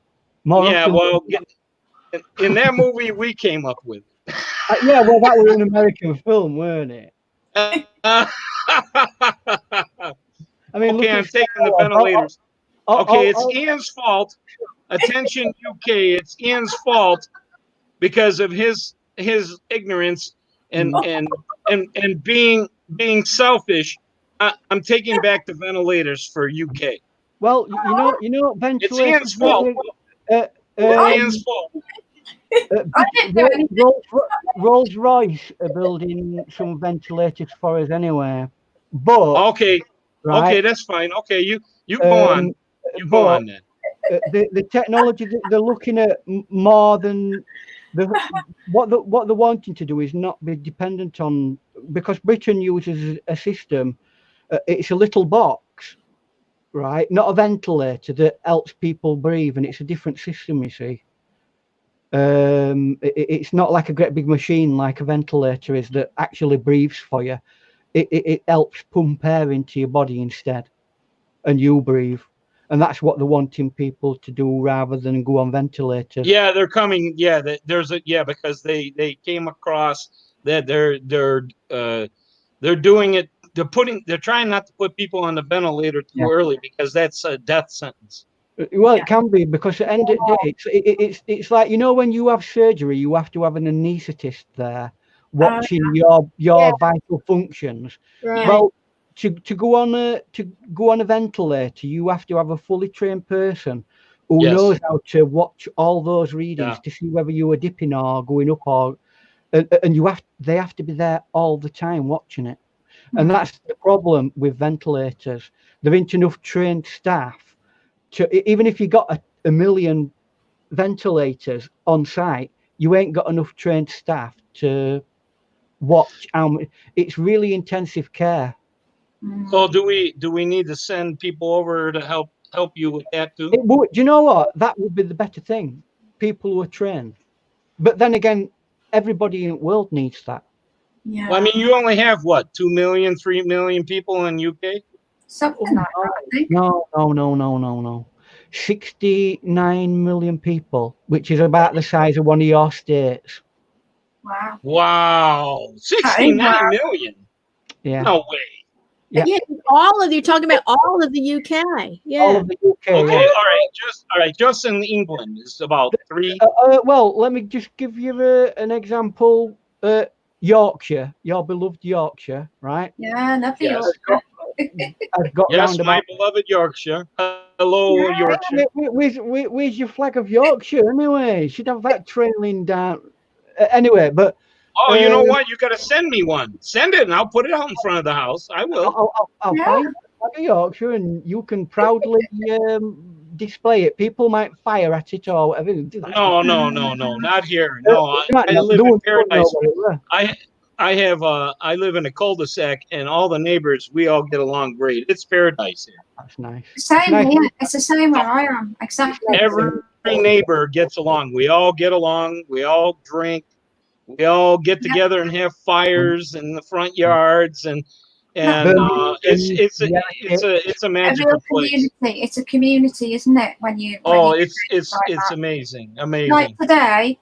S4: More
S5: Yeah,
S4: often
S5: well, in that movie, we came up with it.
S4: yeah, well, that was an American film, weren't it?
S5: I mean, okay, I'm taking the ventilators. Okay, it's Ian's fault. Attention, UK, it's Ian's fault because of his ignorance and being selfish. I'm taking back the ventilators for UK.
S4: Well, you know, ventilators.
S5: It's Ian's fault. Ian's fault.
S4: Rolls Royce are building some ventilators for us anyway. But
S5: okay, that's fine. Okay, you go on. You go on then.
S4: The technology that they're looking at more than what they're wanting to do is not be dependent on, because Britain uses a system. It's a little box, right? Not a ventilator that helps people breathe, and it's a different system. You see, it's not like a great big machine like a ventilator is that actually breathes for you. It helps pump air into your body instead, and you breathe. And that's what they're wanting people to do rather than go on ventilators.
S5: Yeah, they're coming. Yeah, because they came across that they're doing it. They're trying not to put people on the ventilator too early because that's a death sentence.
S4: Well, it can be, because at the end of the day, it's like, you know, when you have surgery, you have to have an anaesthetist there watching your vital functions.
S2: Right.
S4: Well, to go on a ventilator, you have to have a fully trained person who knows how to watch all those readings to see whether you are dipping or going up, or and they have to be there all the time watching it. And that's the problem with ventilators. There ain't enough trained staff to, even if you got a million ventilators on site, you ain't got enough trained staff to watch how much. It's really intensive care.
S5: So do we need to send people over to help you with that too?
S4: Do you know what? That would be the better thing. People who are trained. But then again, everybody in the world needs that.
S5: Yeah. Well, I mean, you only have what, 2 million, 3 million people in UK?
S1: Something like that, I think.
S4: No. 69 million people, which is about the size of one of your states.
S5: Wow. 69 million?
S4: Yeah.
S5: No way.
S2: Yeah, you're talking about all of the UK. Yeah.
S4: All of the UK.
S5: Okay, all right. Just in England is about 3.
S4: Well, let me just give you an example. Yorkshire, your beloved Yorkshire, right?
S1: Yeah, lovely Yorkshire.
S4: I've got
S5: my beloved Yorkshire. Hello, Yorkshire.
S4: Where's your flag of Yorkshire anyway? Should have that trailing down. Anyway, but
S5: oh, you know what? You got to send me one. Send it, and I'll put it out in front of the house. I will.
S4: I'll find a Yorkshire, and you can proudly display it. People might fire at it or whatever.
S5: No, not here. No, I live in paradise. I live in a cul-de-sac, and all the neighbors, we all get along great. It's paradise here.
S4: That's nice.
S1: Same here. It's the same where I am. Exactly.
S5: Every neighbor gets along. We all get along. We all drink. We all get together and have fires in the front yards, and it's a magical place.
S1: It's a community, isn't it? When you
S5: it's amazing.
S1: Like today,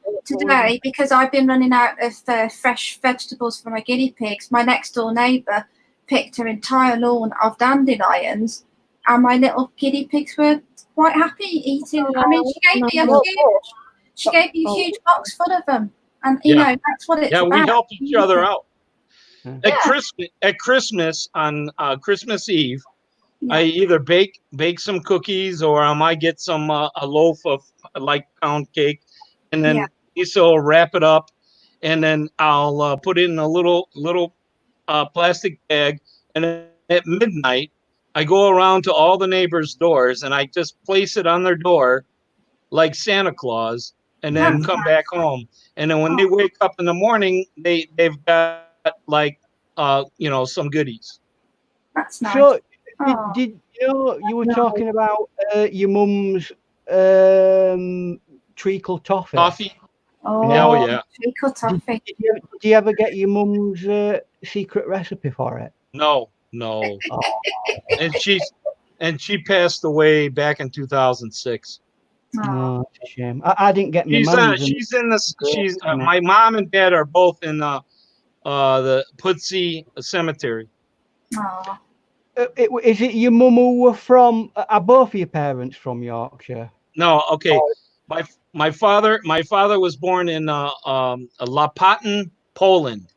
S1: because I've been running out of fresh vegetables for my guinea pigs, my next door neighbour picked her entire lawn of dandelions, and my little guinea pigs were quite happy eating. I mean, she gave me a huge box full of them, and you know that's what it's about.
S5: Yeah, we help each other out. At Christmas on Christmas Eve, I either bake some cookies, or I might get some a loaf of like pound cake, and then Lisa wrap it up, and then I'll put it in a little plastic bag, and then at midnight I go around to all the neighbors' doors, and I just place it on their door like Santa Claus, and then come back home. And then when they wake up in the morning, they've got like some goodies.
S1: That's nice.
S4: So did you were talking about your mum's treacle toffee?
S1: Oh yeah, treacle toffee.
S4: Did you ever get your mum's secret recipe for it?
S5: No. And she passed away back in 2006.
S4: Oh, it's a shame. I didn't get my mum.
S5: My mom and dad are both in the Pudsey Cemetery.
S1: Oh.
S4: Is it your mum who were from? Are both of your parents from Yorkshire?
S5: No. Okay. My father was born in Lapatin, Poland.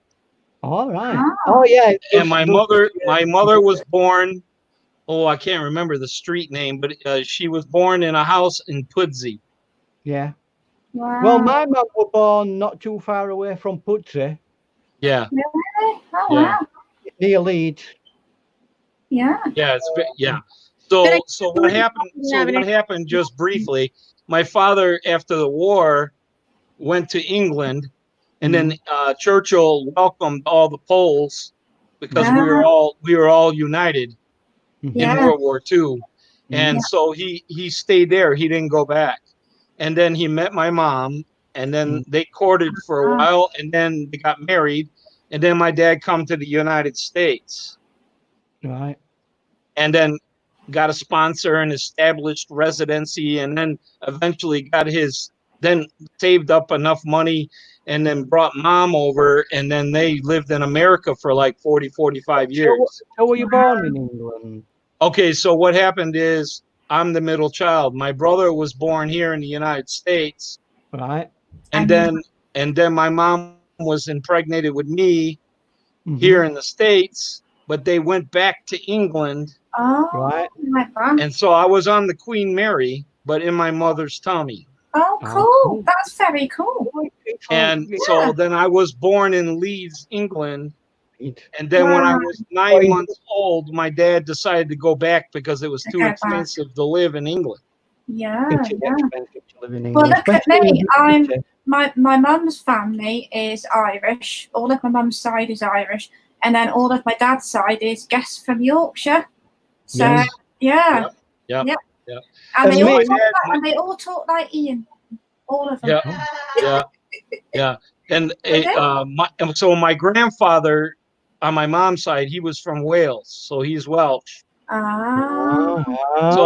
S4: All right. Oh yeah.
S5: And my mother was born. Oh, I can't remember the street name, but she was born in a house in Pudsey.
S4: Yeah.
S1: Wow.
S4: Well, my mum was born not too far away from Pudsey.
S5: Yeah.
S1: Really? Oh wow.
S4: Near Leeds.
S1: Yeah.
S5: Yeah. So what happened? What happened? Just briefly, my father, after the war, went to England, and then Churchill welcomed all the Poles because we were all united in World War II, and so he stayed there. He didn't go back, and then he met my mom, and then they courted for a while, and then they got married, and then my dad come to the United States,
S4: right,
S5: and then got a sponsor and established residency, and then eventually then saved up enough money, and then brought mom over, and then they lived in America for like 45 years.
S4: So were you born in England?
S5: Okay, so what happened is I'm the middle child. My brother was born here in the United States.
S4: Right.
S5: And then my mom was impregnated with me here in the States, but they went back to England.
S1: Oh,
S4: right.
S5: And so I was on the Queen Mary, but in my mother's tummy.
S1: Oh, cool. That's very cool.
S5: And so then I was born in Leeds, England. And then when I was 9 months old, my dad decided to go back because it was too expensive to live in England.
S1: Yeah.
S4: Expensive to live in England.
S1: Well, look at me. My mum's family is Irish. All of my mum's side is Irish, and then all of my dad's side is guests from Yorkshire. So
S5: Yeah.
S1: And they all talk like Ian. All of them.
S5: Yeah. And so my grandfather on my mom's side, he was from Wales, so he's Welsh. So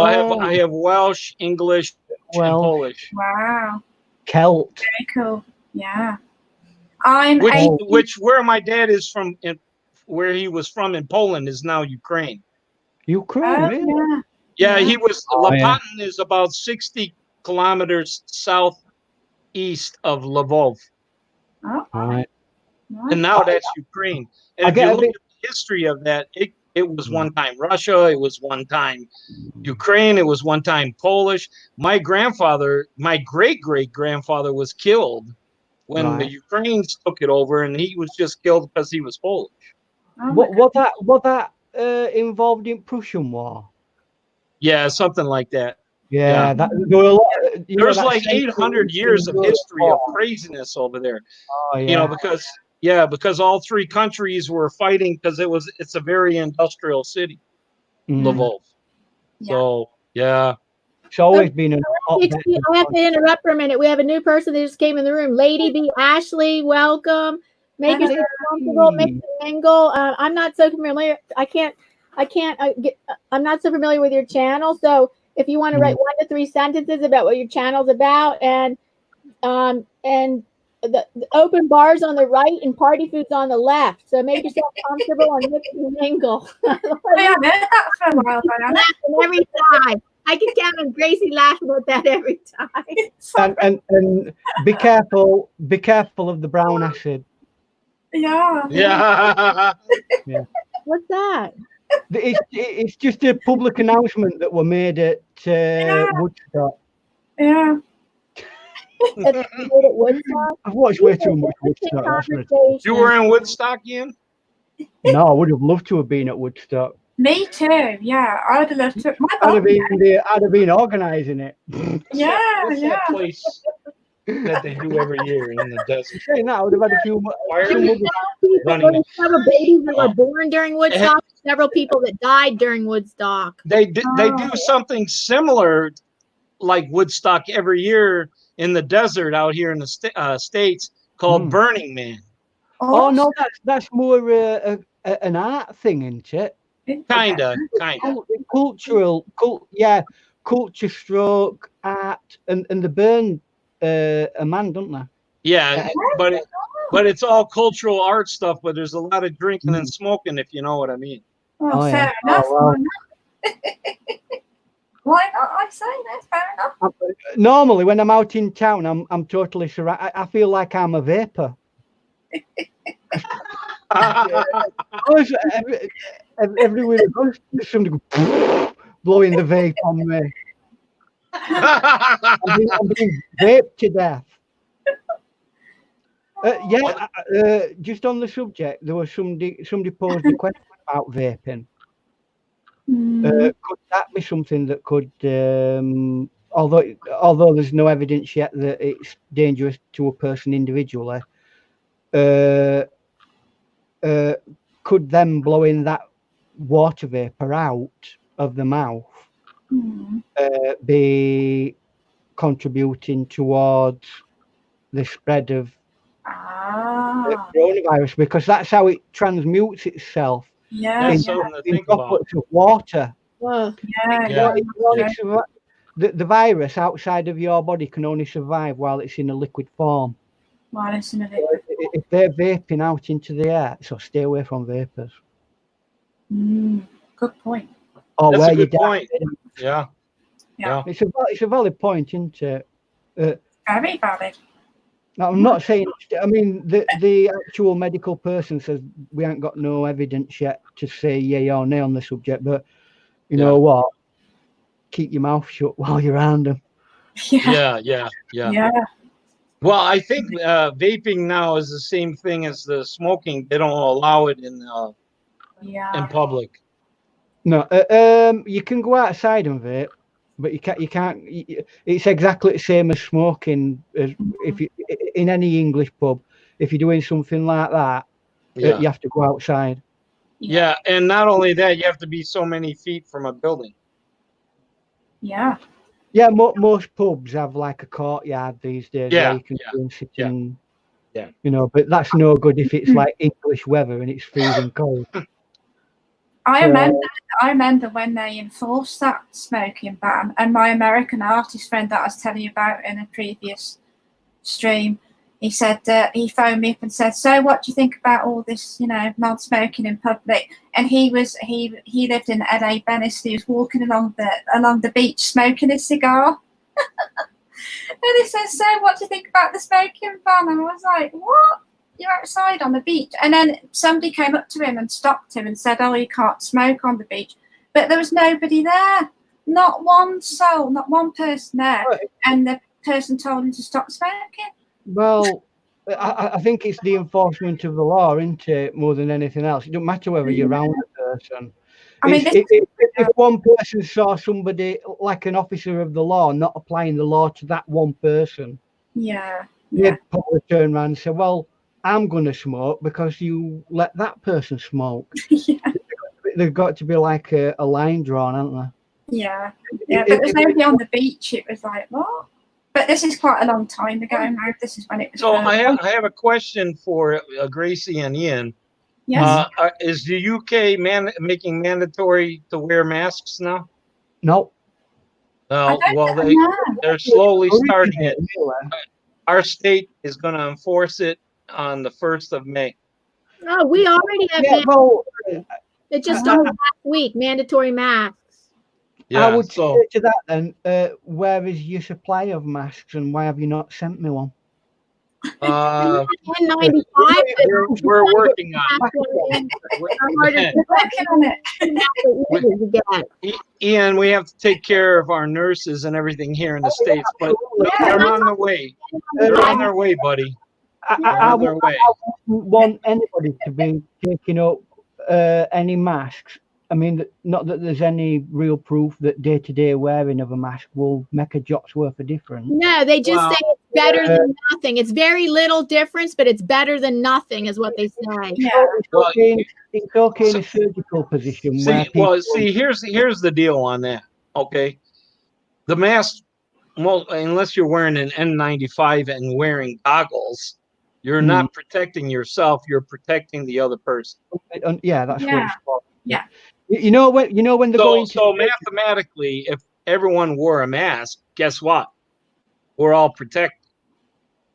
S5: I have Welsh, English, and Polish.
S1: Wow.
S4: Celt.
S1: Very cool. Yeah.
S5: Where my dad is from, where he was from in Poland, is now Ukraine.
S4: Really?
S5: Yeah, he was. Lapatin is about 60 kilometers southeast of Lvov.
S1: Oh.
S4: Right.
S5: And now that's Ukraine. And if you look at the history of that, it was one time Russia, it was one time Ukraine, it was one time Polish. My great-great-grandfather was killed when the Ukrainians took it over, and he was just killed because he was Polish.
S1: Oh
S4: Was that involved in Prussian War?
S5: Yeah, something like that.
S4: Yeah, that, there were a lot,
S5: there's like 800 years of history of craziness over there.
S4: Oh, yeah.
S5: You know, because all three countries were fighting because it's a very industrial city, Lvov. So yeah.
S4: It's always been an
S2: I have to interrupt for a minute. We have a new person that just came in the room. Lady B. Ashley, welcome. Make yourself comfortable. Make it mingle. I'm not so familiar. I'm not so familiar with your channel. So if you want to write 1 to 3 sentences about what your channel's about, and the open bars on the right and party foods on the left. So make yourself comfortable and mix and mingle.
S1: I haven't heard that for a while, Diana.
S2: Every time. I can count on Gracie laughing at that every time.
S4: And be careful of the brown acid.
S1: Yeah.
S2: What's that?
S4: It's just a public announcement that were made at Woodstock.
S1: Yeah.
S4: I've watched way too much Woodstock.
S5: You were in Woodstock, Ian?
S4: No, I would have loved to have been at Woodstock.
S1: Me too. Yeah, I would have loved to.
S4: I'd have been organising it.
S1: What's
S5: that place that they do every year in the desert?
S4: Saying that, I would have had a few.
S2: Several babies that were born during Woodstock. Several people that died during Woodstock.
S5: They do something similar, like Woodstock every year in the desert out here in the States called Burning Man.
S4: Oh no, that's more an art thing, isn't it?
S5: Kinda.
S4: Cultural, culture stroke art, and they burn a man, don't they?
S5: Yeah, but it's all cultural art stuff. But there's a lot of drinking and smoking, if you know what I mean.
S1: Oh, fair enough.
S4: Well.
S1: Why not? I say that's fair enough.
S4: Normally, when I'm out in town, I'm totally surrounded. I feel like I'm a vapor. Everywhere I go, there's somebody blowing the vape on me. I'm being vaped to death. Just on the subject, there was somebody posed a question about vaping. Could that be something that could, although there's no evidence yet that it's dangerous to a person individually, could them blowing that water vapor out of the mouth be contributing towards the spread of coronavirus, because that's how it transmutes itself in droplets of water. The virus outside of your body can only survive while it's in a liquid form. If they're vaping out into the air, so stay away from vapors.
S1: Good point.
S4: Or
S5: that's
S4: where
S5: a good
S4: you
S5: point.
S4: Yeah. It's a valid point, isn't it?
S1: Very valid.
S4: Now, I'm not saying. I mean, the actual medical person says we ain't got no evidence yet to say yay or nay on the subject, but you know what? Keep your mouth shut while you're around them.
S5: Yeah. Well, I think vaping now is the same thing as the smoking. They don't allow it in public.
S4: No, you can go outside and vape, but you can't. It's exactly the same as smoking. As if you in any English pub, if you're doing something like that, you have to go outside.
S5: Yeah, and not only that, you have to be so many feet from a building.
S1: Yeah.
S4: Yeah, most pubs have like a courtyard these days where you can go and sit in.
S5: Yeah.
S4: You know, but that's no good if it's like English weather and it's freezing cold.
S1: I remember when they enforced that smoking ban, and my American artist friend that I was telling you about in a previous stream, he said he phoned me up and said, "So what do you think about all this, non-smoking in public?" And he lived in LA, Venice. He was walking along the beach smoking a cigar. And he said, "So what do you think about the smoking ban?" And I was like, "What? You're outside on the beach?" And then somebody came up to him and stopped him and said, "Oh, you can't smoke on the beach." But there was nobody there. Not one soul, not one person there. Right. And the person told him to stop smoking.
S4: Well, I think it's the enforcement of the law, isn't it, more than anything else? It don't matter whether you're around a person.
S1: I mean,
S4: If one person saw somebody like an officer of the law not applying the law to that one person, they'd probably turn around and say, well, I'm going to smoke because you let that person smoke. There's got to be like a line drawn, hasn't there?
S1: Yeah. But there's nobody on the beach. It was like, what? But this is quite a long time ago now. This is when it was.
S5: So I have a question for Gracie and Ian.
S1: Yes.
S5: Is the UK making mandatory to wear masks now?
S4: No.
S5: No. Well, they're slowly starting it. Our state is going to enforce it on the 1st of May.
S2: Oh, we already have mandatory. It just started last week, mandatory masks.
S4: Yeah, I would say to that then, where is your supply of masks and why have you not sent me one?
S5: We're working on it. Ian, we have to take care of our nurses and everything here in the States, but they're on their way. They're on their way, buddy.
S4: I wouldn't want anybody to be taking up any masks. I mean, not that there's any real proof that day-to-day wearing of a mask will make a jot's worth of difference.
S2: No, they just say it's better than nothing. It's very little difference, but it's better than nothing, is what they say.
S1: Yeah.
S4: It's okay in a surgical position.
S5: Here's the deal on that. Okay, the mask, unless you're wearing an N95 and wearing goggles, you're not protecting yourself. You're protecting the other person.
S4: Yeah, that's what it's for.
S1: Yeah.
S4: You know when they're going to.
S5: So mathematically, if everyone wore a mask, guess what? We're all protected.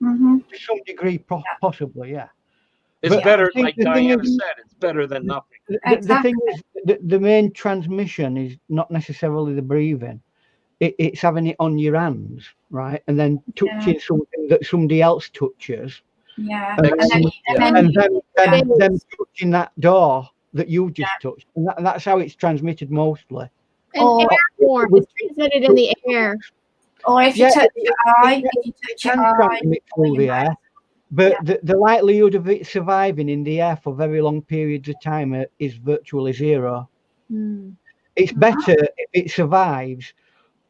S4: To some degree, possibly, yeah.
S5: It's better, like Diana said, it's better than nothing.
S4: The thing is, the main transmission is not necessarily the breathing. It's having it on your hands, right? And then touching something that somebody else touches.
S1: Yeah.
S4: And then touching that door that you just touched. And that's how it's transmitted mostly.
S2: And airborne. It's transmitted in the air.
S1: Or if you touch your eye,
S4: transmit through the air. But the likelihood of it surviving in the air for very long periods of time is virtually zero. It's better if it survives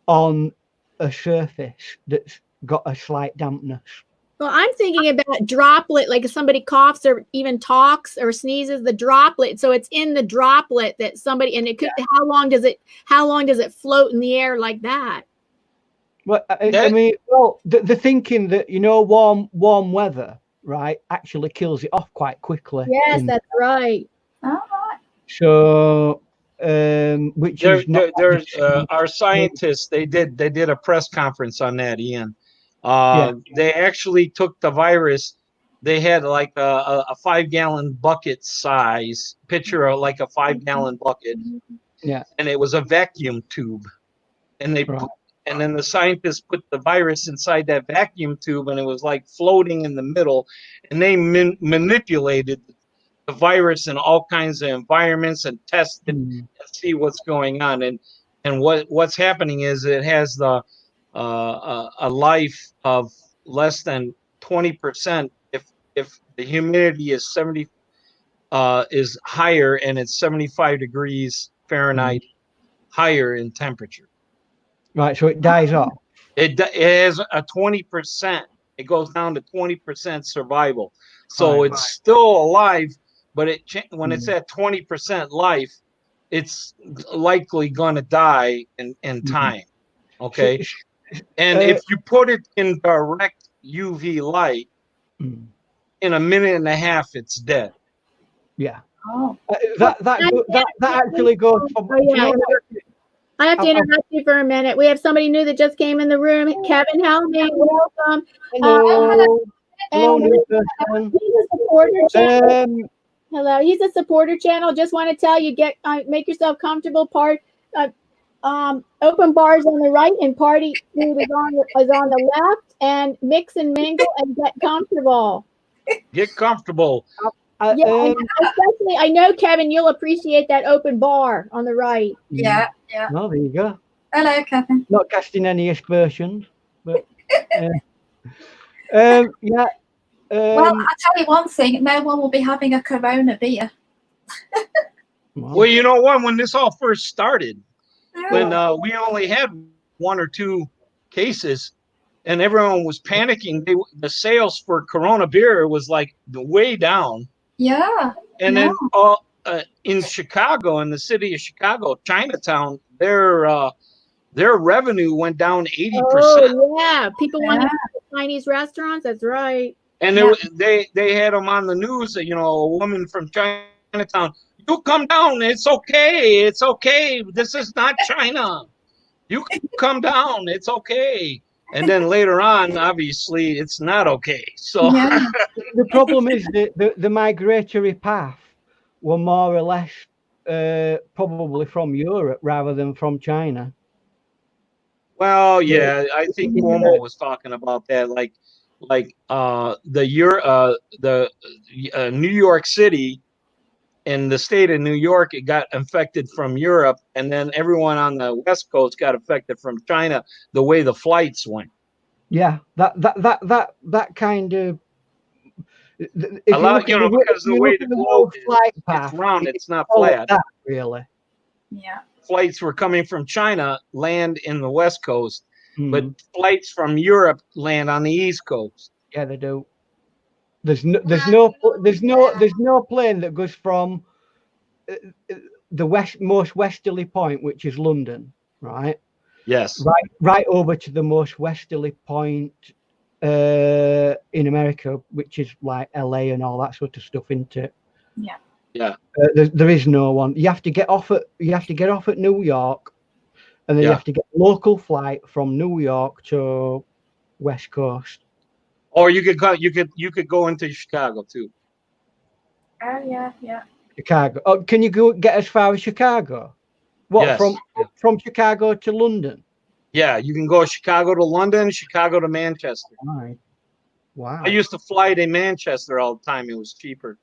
S4: on a surface that's got a slight dampness.
S2: Well, I'm thinking about droplet, like if somebody coughs or even talks or sneezes, the droplet. So it's in the droplet that somebody, and it could. How long does it float in the air like that?
S4: Well, I mean, the thinking that warm weather, right, actually kills it off quite quickly.
S2: Yes, that's right.
S4: So, which is not.
S5: There's our scientists. They did a press conference on that, Ian. They actually took the virus. They had like a 5-gallon bucket size pitcher, like a 5-gallon bucket.
S4: Yeah.
S5: And it was a vacuum tube. And and then the scientists put the virus inside that vacuum tube, and it was like floating in the middle. And they manipulated the virus in all kinds of environments and tested and see what's going on. And what's happening is it has a life of less than 20% if the humidity is is higher and it's 75 degrees Fahrenheit higher in temperature.
S4: Right, so it dies off.
S5: It has a 20%. It goes down to 20% survival. So it's still alive, but when it's at 20% life, it's likely going to die in time. Okay. And if you put it in direct UV light, in a minute and a half, it's dead.
S4: Yeah.
S1: Oh.
S4: That actually goes from.
S2: I have to interrupt you for a minute. We have somebody new that just came in the room. Kevin Helming, welcome.
S4: Hello. Hello, new person.
S2: He's a supporter channel. Hello, he's a supporter channel. Just want to tell you, make yourself comfortable. Open bars on the right and party food is on the left, and mix and mingle and get comfortable.
S5: Get comfortable.
S2: Especially, I know, Kevin, you'll appreciate that open bar on the right.
S1: Yeah.
S4: Well, there you go.
S1: Hello, Kevin.
S4: Not casting any aspersions, but yeah.
S1: Well, I'll tell you one thing, no one will be having a Corona beer.
S5: Well, you know what? When this all first started, when we only had 1 or 2 cases, and everyone was panicking, the sales for Corona beer was like way down.
S1: Yeah.
S5: And then in Chicago, in the city of Chicago, Chinatown, their revenue went down 80%.
S2: Oh yeah, people want to eat at Chinese restaurants. That's right.
S5: And they had them on the news. You know, a woman from Chinatown. You come down. It's okay. It's okay. This is not China. You can come down. It's okay. And then later on, obviously, it's not okay. So
S4: the problem is that the migratory path were more or less probably from Europe rather than from China.
S5: Well, yeah, I think Cuomo was talking about that, like New York City and the state of New York, it got infected from Europe, and then everyone on the West Coast got affected from China. The way the flights went.
S4: Yeah, that kind of.
S5: A lot, you know, because the way the globe is, it's round, it's not flat.
S4: Really.
S1: Yeah.
S5: Flights were coming from China, land in the West Coast, but flights from Europe land on the East Coast.
S4: Yeah, they do. There's no plane that goes from the most westerly point, which is London, right?
S5: Yes.
S4: Right over to the most westerly point in America, which is like LA and all that sort of stuff, isn't it?
S1: Yeah.
S5: Yeah.
S4: There is no one. You have to get off at New York, and then you have to get a local flight from New York to West Coast.
S5: Or you could go into Chicago too.
S1: Oh yeah.
S4: Chicago. Oh, can you get as far as Chicago? What,
S5: yes.
S4: from Chicago to London?
S5: Yeah, you can go Chicago to London, Chicago to Manchester.
S4: Right. Wow.
S5: I used to fly to Manchester all the time. It was cheaper.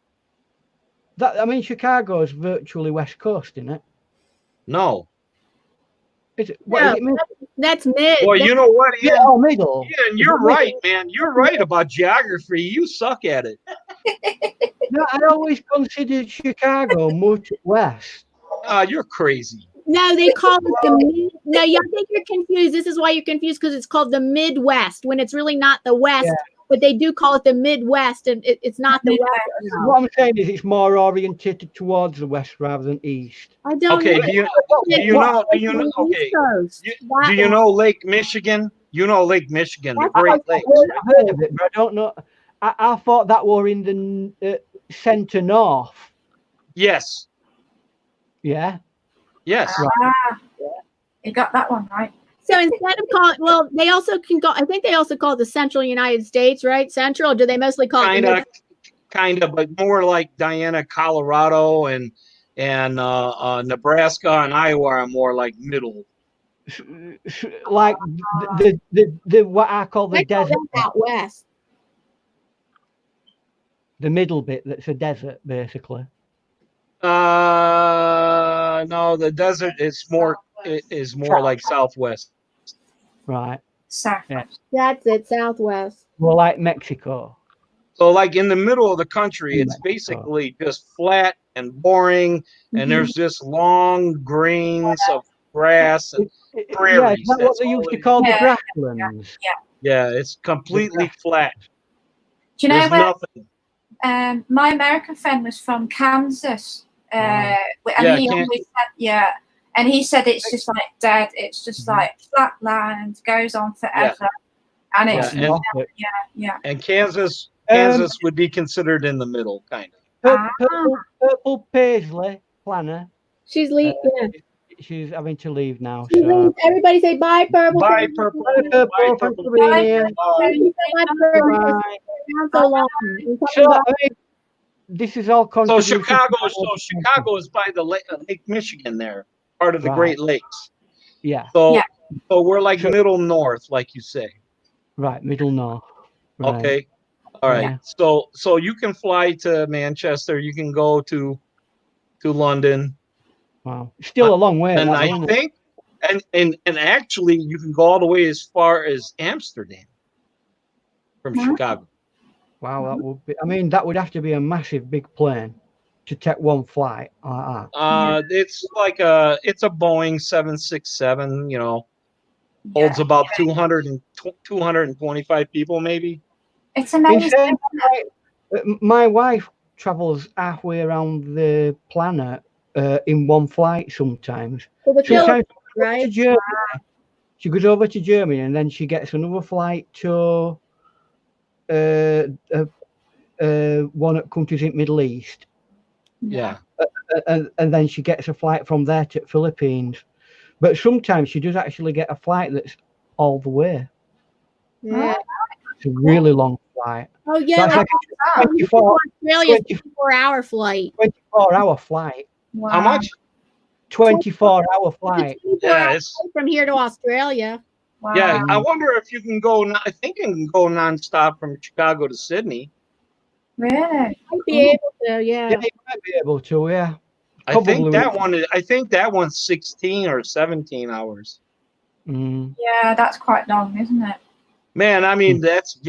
S4: Chicago is virtually West Coast, isn't it?
S5: No.
S4: Is it? What is it?
S2: That's mid.
S5: Well, you know what? Ian?
S4: Yeah, middle.
S5: Yeah, and you're right, man. You're right about geography. You suck at it.
S4: No, I always considered Chicago much west.
S5: You're crazy.
S2: No, they call it the mid. No, y'all think you're confused. This is why you're confused, because it's called the Midwest when it's really not the West. Yeah. But they do call it the Midwest, and it's not the West. No.
S4: What I'm saying is it's more orientated towards the West rather than east.
S2: I don't
S5: know.
S2: Do
S5: you know Lake Michigan? You know Lake Michigan, the Great Lakes.
S4: I've heard of it, but I don't know. I thought that were in the center north.
S5: Yes.
S4: Yeah.
S5: Yes.
S1: Right. You got that one right.
S2: So instead of calling, they also can call. I think they also call it the Central United States, right? Central. Or do they mostly call
S5: it? Kind of, but more like Diana, Colorado, and Nebraska and Iowa are more like middle.
S4: Like the what I call the desert
S2: out west.
S4: The middle bit that's a desert, basically.
S5: No, the desert is more like southwest.
S4: Right.
S1: Southwest.
S2: That's it, southwest.
S4: More like Mexico.
S5: So like in the middle of the country, it's basically just flat and boring, and there's just long grains of grass and prairies.
S4: Yeah, is that what they used to call the grasslands?
S5: Yeah, it's completely flat.
S1: Do you know where my American friend was from Kansas? And he always said, and he said it's just like dead. It's just like flat land, goes on forever, and it's
S5: And Kansas would be considered in the middle, kind
S4: of. Purple Paisley planner.
S2: She's leaving.
S4: She's having to leave now.
S2: So. Everybody say bye, Purple.
S5: Bye, Purple.
S4: Bye, Purple. Bye, Purple.
S2: So long.
S4: This is all
S5: so Chicago is by the Lake Michigan there, part of the Great Lakes.
S4: Yeah.
S5: So we're like middle north, like you say.
S4: Right, middle north. Right.
S5: Okay. All right. Yeah. So you can fly to Manchester. You can go to London.
S4: Wow. Still a long way.
S5: And I think, and actually, you can go all the way as far as Amsterdam from Chicago.
S4: Wow, that would be. I mean, that would have to be a massive big plane to take one flight like that.
S5: It's like it's a Boeing 767. You know, holds about 225 people, maybe.
S1: It's amazing.
S4: My wife travels halfway around the planet in one flight sometimes. Sometimes
S2: right?
S4: to Germany. She goes over to Germany and then she gets another flight to one that countries in Middle East.
S5: Yeah.
S4: And then she gets a flight from there to Philippines. But sometimes she does actually get a flight that's all the way.
S2: Yeah.
S4: It's a really long flight.
S2: Oh, yeah.
S4: That's like a
S2: 24-hour flight.
S4: 24-hour flight.
S1: Wow.
S5: How much?
S4: 24-hour flight.
S5: Yeah,
S2: from here to Australia.
S1: Wow.
S5: Yeah, I wonder if you can go. I think you can go nonstop from Chicago to Sydney.
S1: Really?
S2: Might be able to, yeah.
S4: Yeah, you might be able to, yeah.
S5: I think that one's 16 or 17 hours.
S1: Yeah, that's quite long, isn't it?
S5: Man, I mean that's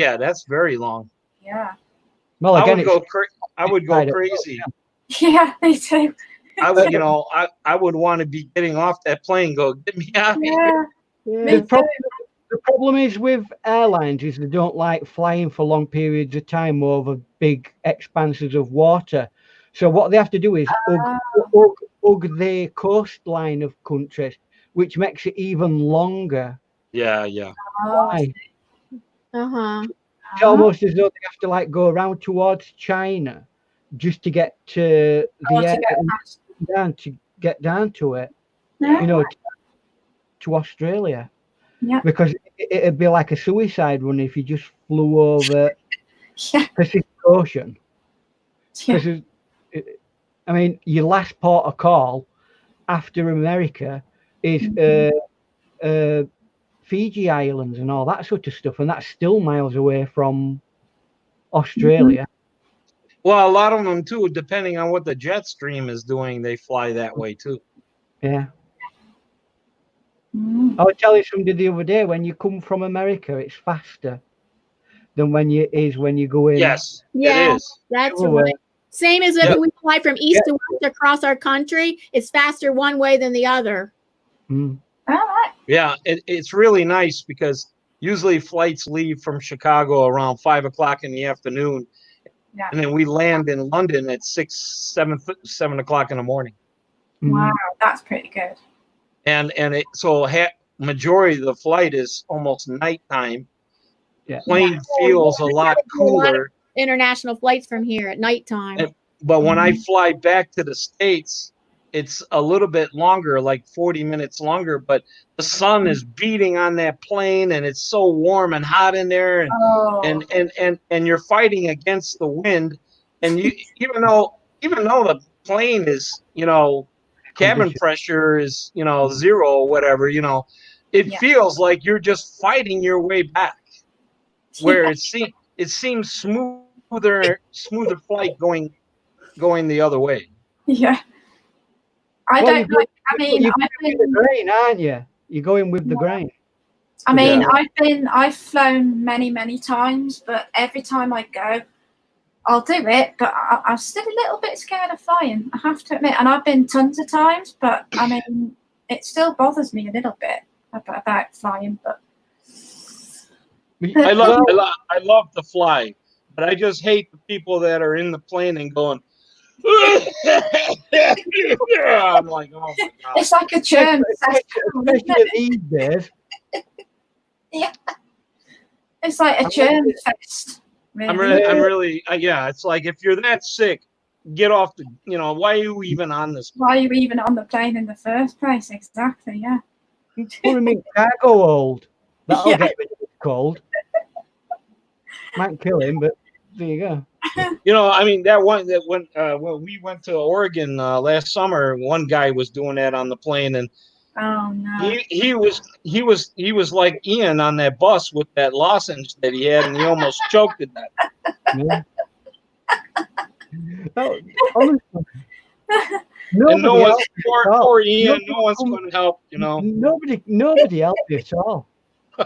S5: very long.
S1: Yeah.
S4: Well, again,
S5: I would go crazy.
S1: Yeah, me too.
S5: I would, I would want to be getting off that plane. Go get me out of here.
S4: The problem is with airlines is they don't like flying for long periods of time over big expanses of water. So what they have to do is hug the coastline of countries, which makes it even longer.
S5: Yeah.
S4: Why? It's almost as though they have to like go around towards China just to get to to get down to it.
S1: Yeah.
S4: To Australia.
S1: Yeah.
S4: Because it'd be like a suicide run if you just flew over Pacific Ocean. Because I mean, your last port of call after America is Fiji Islands and all that sort of stuff, and that's still miles away from Australia.
S5: Well, a lot of them too, depending on what the jet stream is doing, they fly that way too.
S4: Yeah. I was telling somebody the other day, when you come from America, it's faster than when you go in.
S5: Yes,
S2: yeah,
S5: it is.
S2: That's right. Same as if we fly from east to west across our country, it's faster one way than the other.
S5: Yeah, it's really nice because usually flights leave from Chicago around 5 o'clock in the afternoon, and then we land in London at 7 o'clock in the morning.
S1: Wow, that's pretty good.
S5: And majority of the flight is almost nighttime.
S4: Yeah.
S5: Plane feels a lot cooler.
S2: International flights from here at nighttime.
S5: But when I fly back to the States, it's a little bit longer, like 40 minutes longer, but the sun is beating on that plane and it's so warm and hot in there, and you're fighting against the wind, and you even though the plane is, cabin pressure is, 0 or whatever, it feels like you're just fighting your way back, where it seems smoother flight going the other way.
S1: Yeah. I mean,
S4: you're with the grain, aren't you? You're going with the grain.
S1: I mean, I've flown many times, but every time I go, I'll do it, but I'm still a little bit scared of flying, I have to admit. And I've been tons of times, but I mean, it still bothers me a little bit about flying. But
S5: I love to fly, but I just hate the people that are in the plane and going. I'm like, oh my God.
S1: It's like a churn.
S4: Especially these days.
S1: Yeah. It's like a churn fest. Really.
S5: I'm really, it's like if you're that sick, get off the, why are you even on this plane?
S1: Why are you even on the plane in the first place? Exactly, yeah.
S4: Put him in cargo hold. That'll get rid of his cold. Might kill him, but there you go.
S5: I mean, when we went to Oregon last summer, one guy was doing that on the plane, and
S1: oh no,
S5: he was like Ian on that bus with that lozenge that he had, and he almost choked to death.
S4: Yeah.
S5: Poor Ian, no one's going to help,
S4: Nobody helped you at all. I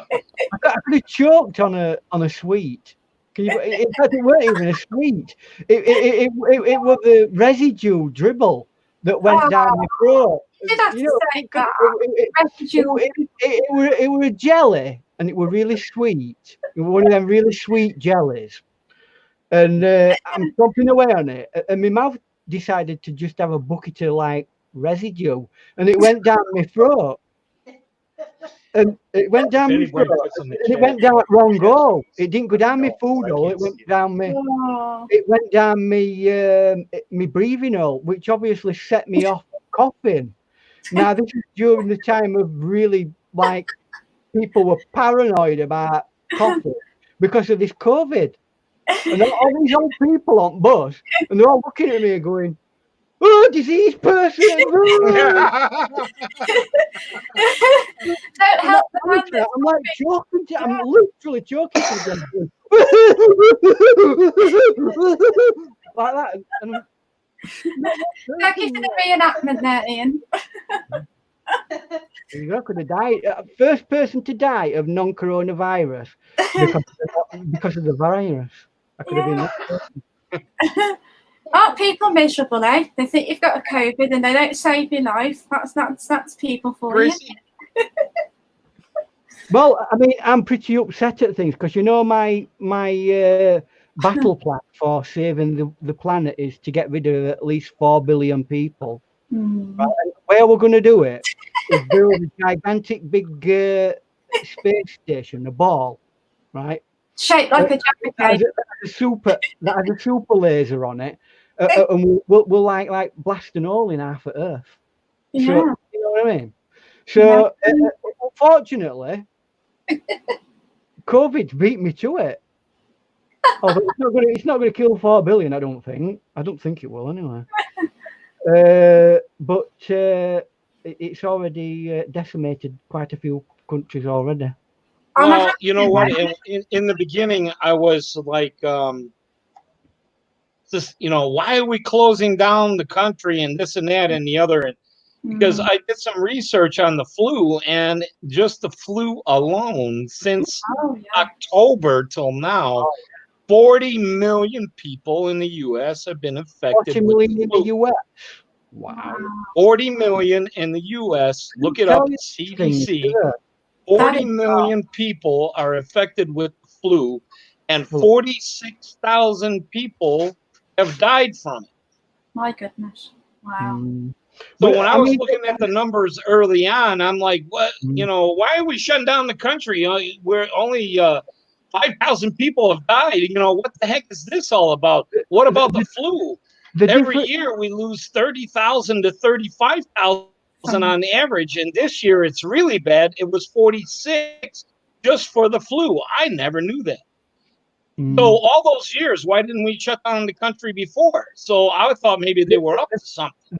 S4: could have choked on a sweet. Can you? In fact, it weren't even a sweet. It was the residue dribble that went down my throat.
S1: Did have
S4: You
S1: to
S4: know,
S1: say that.
S4: it were a jelly, and it were really sweet. It were one of them really sweet jellies. And I'm chomping away on it, and my mouth decided to just have a bucket of like residue, and it went down my throat. And it went down my throat, and it went down at wrong go. It didn't go down my food hole. It went down my. It went down my breathing hole, which obviously set me off coughing. Now this is during the time of really like people were paranoid about coughing because of this COVID. And all these old people on bus, and they're all looking at me and going, "Oh, disease person!"
S1: Don't help the man that's
S4: I'm like joking. I'm literally joking to them, like that. And
S1: Thank you for the reenactment there, Ian.
S4: I could have died. First person to die of non-coronavirus because of the virus. I could have been that person.
S1: Aren't people miserable, eh? They think you've got a COVID and they don't save your life. That's people for you.
S4: Well, I mean, I'm pretty upset at things because you know my battle plan for saving the planet is to get rid of at least 4 billion people. Right? And the way we're going to do it is build a gigantic big space station, a ball, right?
S1: Shaped like a jacket.
S4: That has a super laser on it, and we'll like blast an hole in half of Earth.
S1: Yeah.
S4: So, you know what I mean? So unfortunately, COVID beat me to it. Oh, but it's not gonna kill 4 billion. I don't think it will anyway. But it's already decimated quite a few countries already.
S5: Well, you know what? In the beginning, I was like, this, why are we closing down the country and this and that and the other? And because I did some research on the flu, and just the flu alone since October till now, 40 million people in the U.S. have been affected.
S4: 40 million in the U.S.
S5: Wow. 40 million in the U.S. Look it up, CDC. 40 million people are affected with the flu, and 46,000 people have died from it.
S1: My goodness. Wow.
S5: So when I was looking at the numbers early on, I'm like, what, why are we shutting down the country? We're only 5,000 people have died. What the heck is this all about? What about the flu? Every year we lose 30,000 to 35,000 on average, and this year it's really bad. It was 46 just for the flu. I never knew that. So all those years, why didn't we shut down the country before? So I thought maybe they were up to something.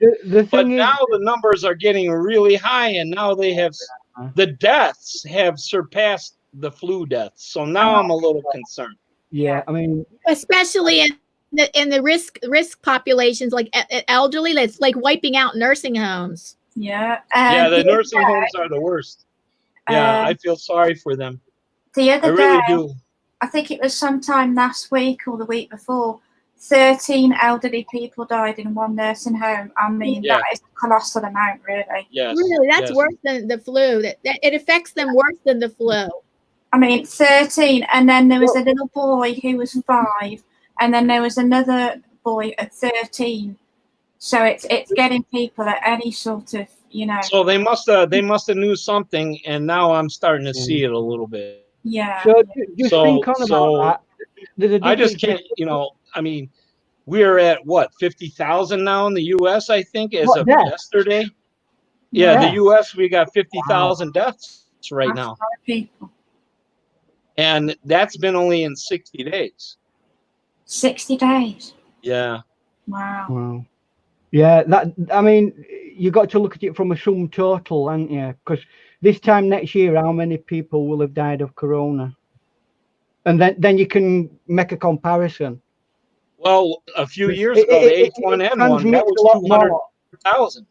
S5: But now the numbers are getting really high, and now the deaths have surpassed the flu deaths. So now I'm a little concerned.
S4: Yeah, I mean,
S2: especially in the risk populations, like elderly, that's like wiping out nursing homes.
S1: Yeah.
S5: The nursing homes are the worst. Yeah, I feel sorry for them.
S1: The other day,
S5: I really do.
S1: I think it was sometime last week or the week before, 13 elderly people died in one nursing home. I mean, that is a colossal amount, really.
S5: Yes.
S2: Really, that's worse than the flu. That it affects them worse than the flu.
S1: I mean, 13, and then there was a little boy who was 5, and then there was another boy at 13. So it's getting people at any sort of,
S5: So they must have knew something, and now I'm starting to see it a little bit.
S1: Yeah.
S4: So just think on about that.
S5: I just can't, I mean, we're at what, 50,000 now in the U.S. I think as of yesterday. Yeah, the U.S. we got 50,000 deaths right now.
S1: A lot of people.
S5: And that's been only in 60 days.
S1: 60 days.
S5: Yeah.
S1: Wow.
S4: Yeah, I mean, you got to look at it from a sum total, haven't you? Because this time next year, how many people will have died of corona? And then you can make a comparison.
S5: Well, a few years ago, the H1N1, that was 200,000.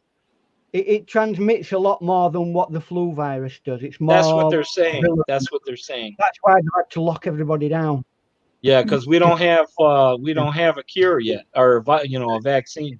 S4: It transmits a lot more than what the flu virus does. It's more.
S5: That's what they're saying. That's what they're saying.
S4: That's why they had to lock everybody down.
S5: Yeah, because we don't have a cure yet, or a vaccine.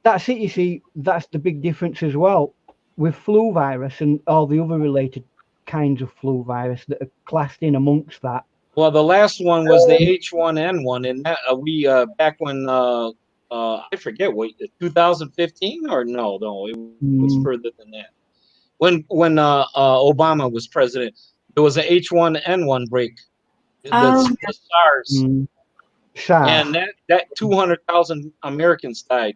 S4: That's it. You see, that's the big difference as well with flu virus and all the other related kinds of flu virus that are classed in amongst that.
S5: Well, the last one was the H1N1, and that we back when I forget what 2015 or no, it was further than that. When Obama was president, there was a H1N1 break. The SARS. And that 200,000 Americans died.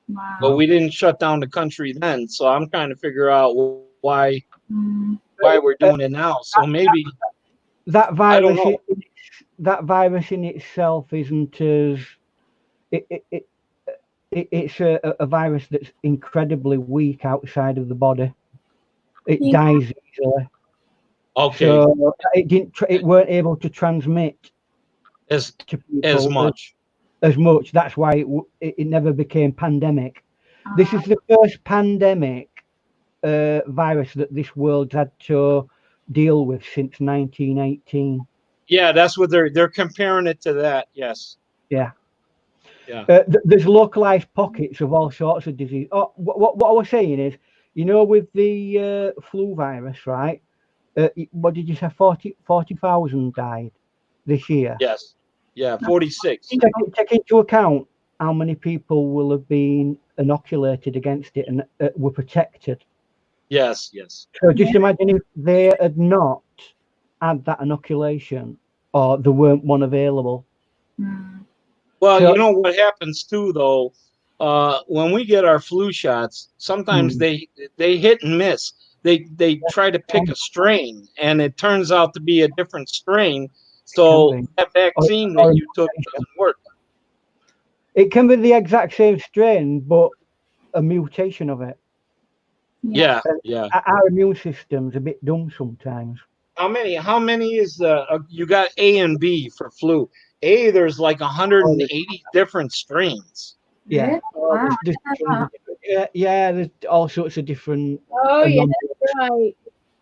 S1: Wow.
S5: But we didn't shut down the country then. So I'm trying to figure out why we're doing it now. So maybe
S4: that virus,
S5: I don't know.
S4: That virus in itself isn't as it's a virus that's incredibly weak outside of the body. It dies easily.
S5: Okay.
S4: So it weren't able to transmit
S5: as much.
S4: That's why it never became pandemic. This is the first pandemic virus that this world's had to deal with since 1918.
S5: Yeah, that's what they're comparing it to that. Yes.
S4: Yeah.
S5: Yeah.
S4: There's localized pockets of all sorts of disease. Oh, what I was saying is, with the flu virus, right? What did you say? 40,000 died this year.
S5: Yes. Yeah, 46.
S4: Take into account how many people will have been inoculated against it and were protected.
S5: Yes, yes.
S4: So just imagine if they had not had that inoculation or there weren't one available.
S5: Well, so, what happens too, though, when we get our flu shots, sometimes they hit and miss. They try to pick a strain, and it turns out to be a different strain. So that vaccine that you took doesn't work.
S4: It can be the exact same strain, but a mutation of it.
S5: Yeah, yeah.
S4: Our immune system's a bit dumb sometimes.
S5: How many is you got A and B for flu? A, there's like 180 different strains.
S4: Yeah.
S1: Wow.
S4: There's all sorts of different.
S2: Oh, yeah, that's right.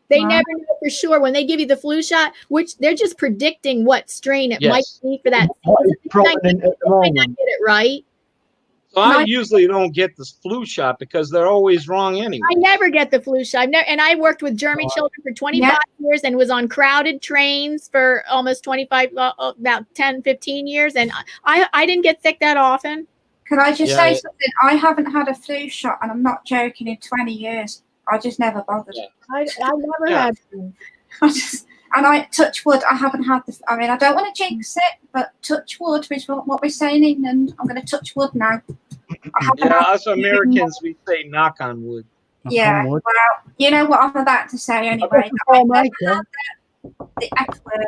S2: They never know for sure when they give you the flu shot, which they're just predicting what strain it might be for that. They might not get it right.
S5: So I usually don't get the flu shot because they're always wrong anyway.
S2: I never get the flu shot. And I worked with German children for 25 years and was on crowded trains for almost 25, about 10, 15 years. And I didn't get sick that often.
S1: Could I just say something? I haven't had a flu shot, and I'm not joking, in 20 years. I just never bothered.
S2: Yeah. I never had one.
S1: And I touch wood. I haven't had the. I mean, I don't want to jinx it, but touch wood is what we're saying in England. I'm going to touch wood now.
S5: Us Americans, we say knock on wood.
S1: Yeah. Well, you know what I'm about to say anyway. The F word,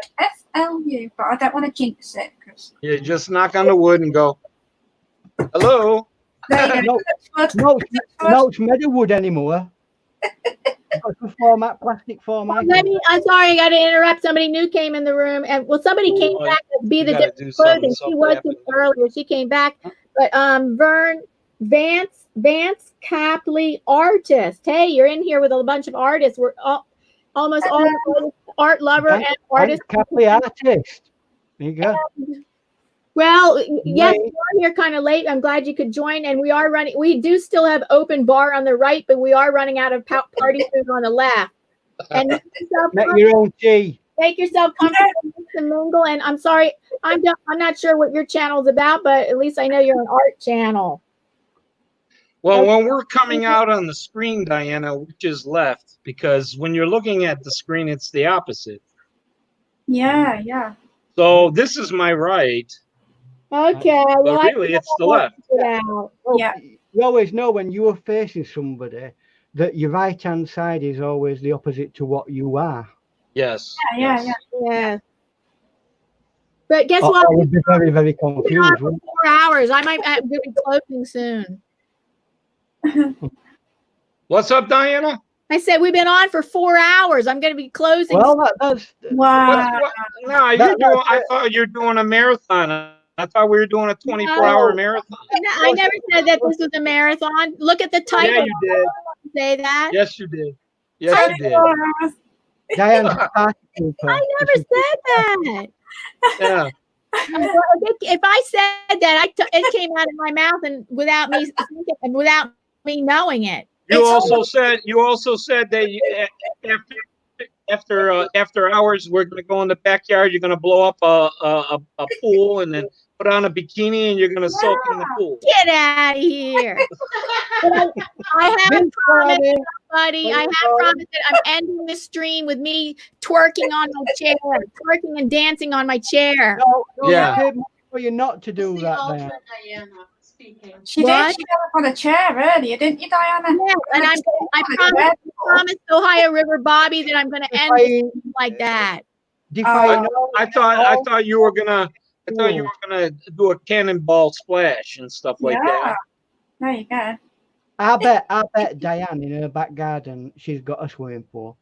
S1: FLU, but I don't want to jinx it.
S5: Yeah, just knock on the wood and go, hello.
S4: There you go. No, it's metal wood anymore. Plastic format.
S2: I'm sorry, I got to interrupt. Somebody new came in the room, and somebody came back to be the different clothing. She wasn't earlier. She came back, but Vance Capley, artist. Hey, you're in here with a bunch of artists. We're almost all art lover and artist.
S4: Capley, artist. There you go.
S2: Well, yes, you're here kind of late. I'm glad you could join. And we are running. We do still have open bar on the right, but we are running out of party food on the left. And
S4: make your own tea.
S2: Make yourself comfortable to mingle. And I'm sorry, I'm not sure what your channel's about, but at least I know you're an art channel.
S5: Well, when we're coming out on the screen, Diana, which is left, because when you're looking at the screen, it's the opposite.
S1: Yeah, yeah.
S5: So this is my right.
S2: Okay.
S5: But really, it's the left.
S1: Yeah.
S4: You always know when you are facing somebody that your right-hand side is always the opposite to what you are.
S5: Yes.
S2: Yeah. But guess what?
S4: I would be very, very confused.
S2: 4 hours. I might be closing soon.
S5: What's up, Diana?
S2: I said we've been on for 4 hours. I'm going to be closing.
S4: Well, that's
S1: wow.
S5: No, I thought you're doing a marathon. I thought we were doing a 24-hour marathon.
S2: I never said that this was a marathon. Look at the title.
S5: Yeah, you did.
S2: Say that.
S5: Yes, you did. Yes, you did.
S4: Diane,
S2: I never said that.
S5: Yeah.
S2: If I said that, it came out of my mouth and without me knowing it.
S5: You also said that after hours we're going to go in the backyard. You're going to blow up a pool and then put on a bikini and you're going to soak in the pool.
S2: Get out of here! I haven't promised, buddy. I have promised that I'm ending the stream with me twerking on my chair, twerking and dancing on my chair.
S4: No,
S5: yeah.
S4: For you not to do that.
S6: Diana speaking.
S1: She did. She got up on a chair earlier, didn't you, Diana?
S2: Yeah, and I promised Ohio River Bobby that I'm going to end like that.
S5: I thought you were gonna do a cannonball splash and stuff like that.
S1: There you go.
S4: I bet Diane in her back garden she's got a swimming pool.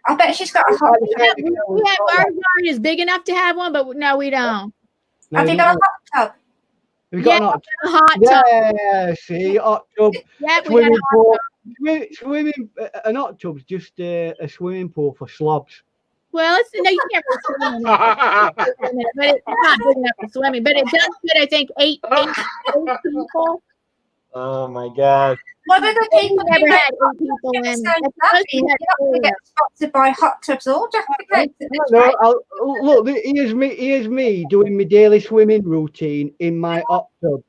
S1: I bet she's got a hot tub.
S2: Our yard is big enough to have one, but no, we don't.
S1: Have you got a hot tub?
S4: We've got
S2: a hot tub.
S4: Yeah, see, hot tub.
S2: Yeah,
S4: swimming pool. Swimming, an hot tub's just a swimming pool for slobs.
S2: Well, no, you can't really swim in it, but it's not big enough for swimming. But it does fit, I think, eight people.
S5: Oh my God!
S1: What are the people
S2: never had 8 people in?
S1: You're not going to get sponsored by hot tubs or
S4: look, here's me doing my daily swimming routine in my hot tub.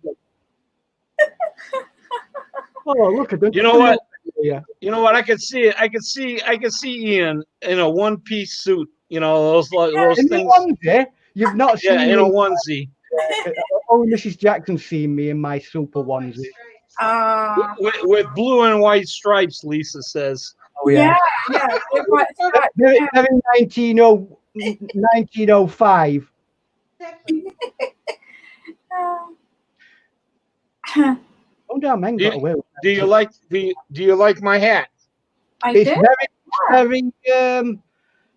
S4: Oh, look at that!
S5: You know what? Yeah. You know what? I could see it. I could see Ian in a one-piece suit. You know those things.
S4: Onesie? You've not seen me
S5: in a onesie.
S4: Only Mrs. Jackson's seen me in my super onesie.
S5: With blue and white stripes, Lisa says.
S4: Oh yeah. Very 1905. Oh damn, man, got away with that.
S5: Do you like my hat?
S4: It's very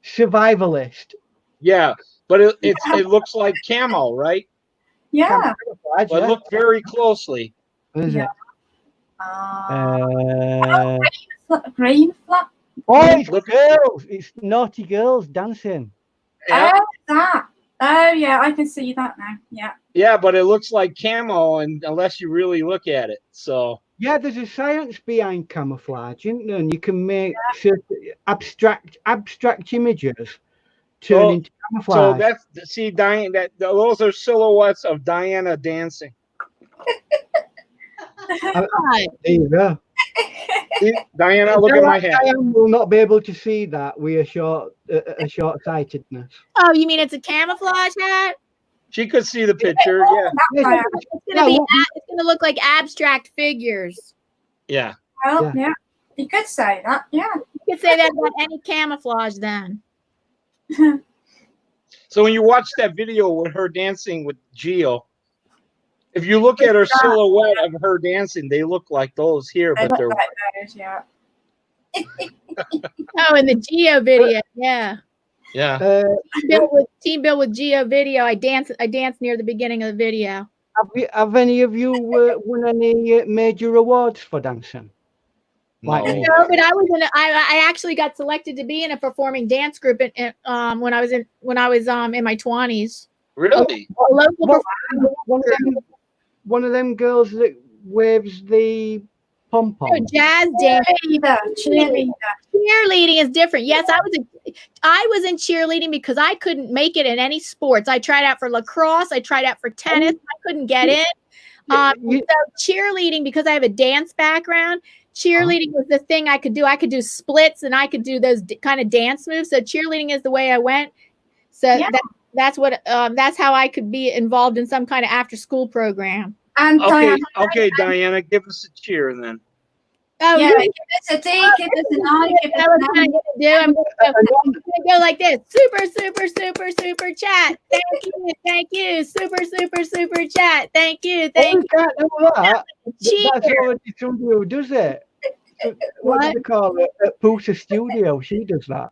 S4: survivalist.
S5: Yeah, but it looks like camo, right?
S1: Yeah.
S5: But look very closely.
S4: What is it?
S1: Green flap.
S4: Oh, it's girls. It's naughty girls dancing.
S5: Yeah.
S1: Oh, that. Oh, yeah, I can see that now. Yeah.
S5: Yeah, but it looks like camo, and unless you really look at it, so.
S4: Yeah, there's a science behind camouflage, isn't there? And you can make certain abstract images turn into camouflage.
S5: So Diana. Those are silhouettes of Diana dancing.
S4: There you go.
S5: Diana, look at my hat.
S4: Diana will not be able to see that with a short-sightedness.
S2: Oh, you mean it's a camouflage hat?
S5: She could see the picture. Yeah.
S2: It's gonna look like abstract figures.
S5: Yeah.
S1: Well, yeah. You could say that. Yeah.
S2: You could say that about any camouflage then.
S5: So when you watch that video with her dancing with Gio, if you look at her silhouette of her dancing, they look like those here, but they're
S1: like those, yeah.
S2: Oh, in the Gio video, yeah.
S5: Yeah.
S2: Team Bill with Gio video. I dance near the beginning of the video.
S4: Have any of you won any major awards for dancing?
S2: No, but I actually got selected to be in a performing dance group when I was in my 20s.
S5: Really?
S2: A local
S4: one of them girls that waves the pom-pom.
S2: Oh, jazz dance. Cheerleading is different. Yes, I was in cheerleading because I couldn't make it in any sports. I tried out for lacrosse. I tried out for tennis. I couldn't get in. So cheerleading, because I have a dance background, cheerleading was the thing I could do. I could do splits and I could do those kind of dance moves. So cheerleading is the way I went. So that's how I could be involved in some kind of after-school program.
S1: And
S5: okay, Diana, give us a cheer then.
S2: Oh
S1: yeah, give us a D, give us an I, give us an
S2: I'm gonna go like this. Super chat. Thank you. Super chat. Thank you.
S4: That's already somebody who does it. What do they call it? At Poosa Studio, she does that.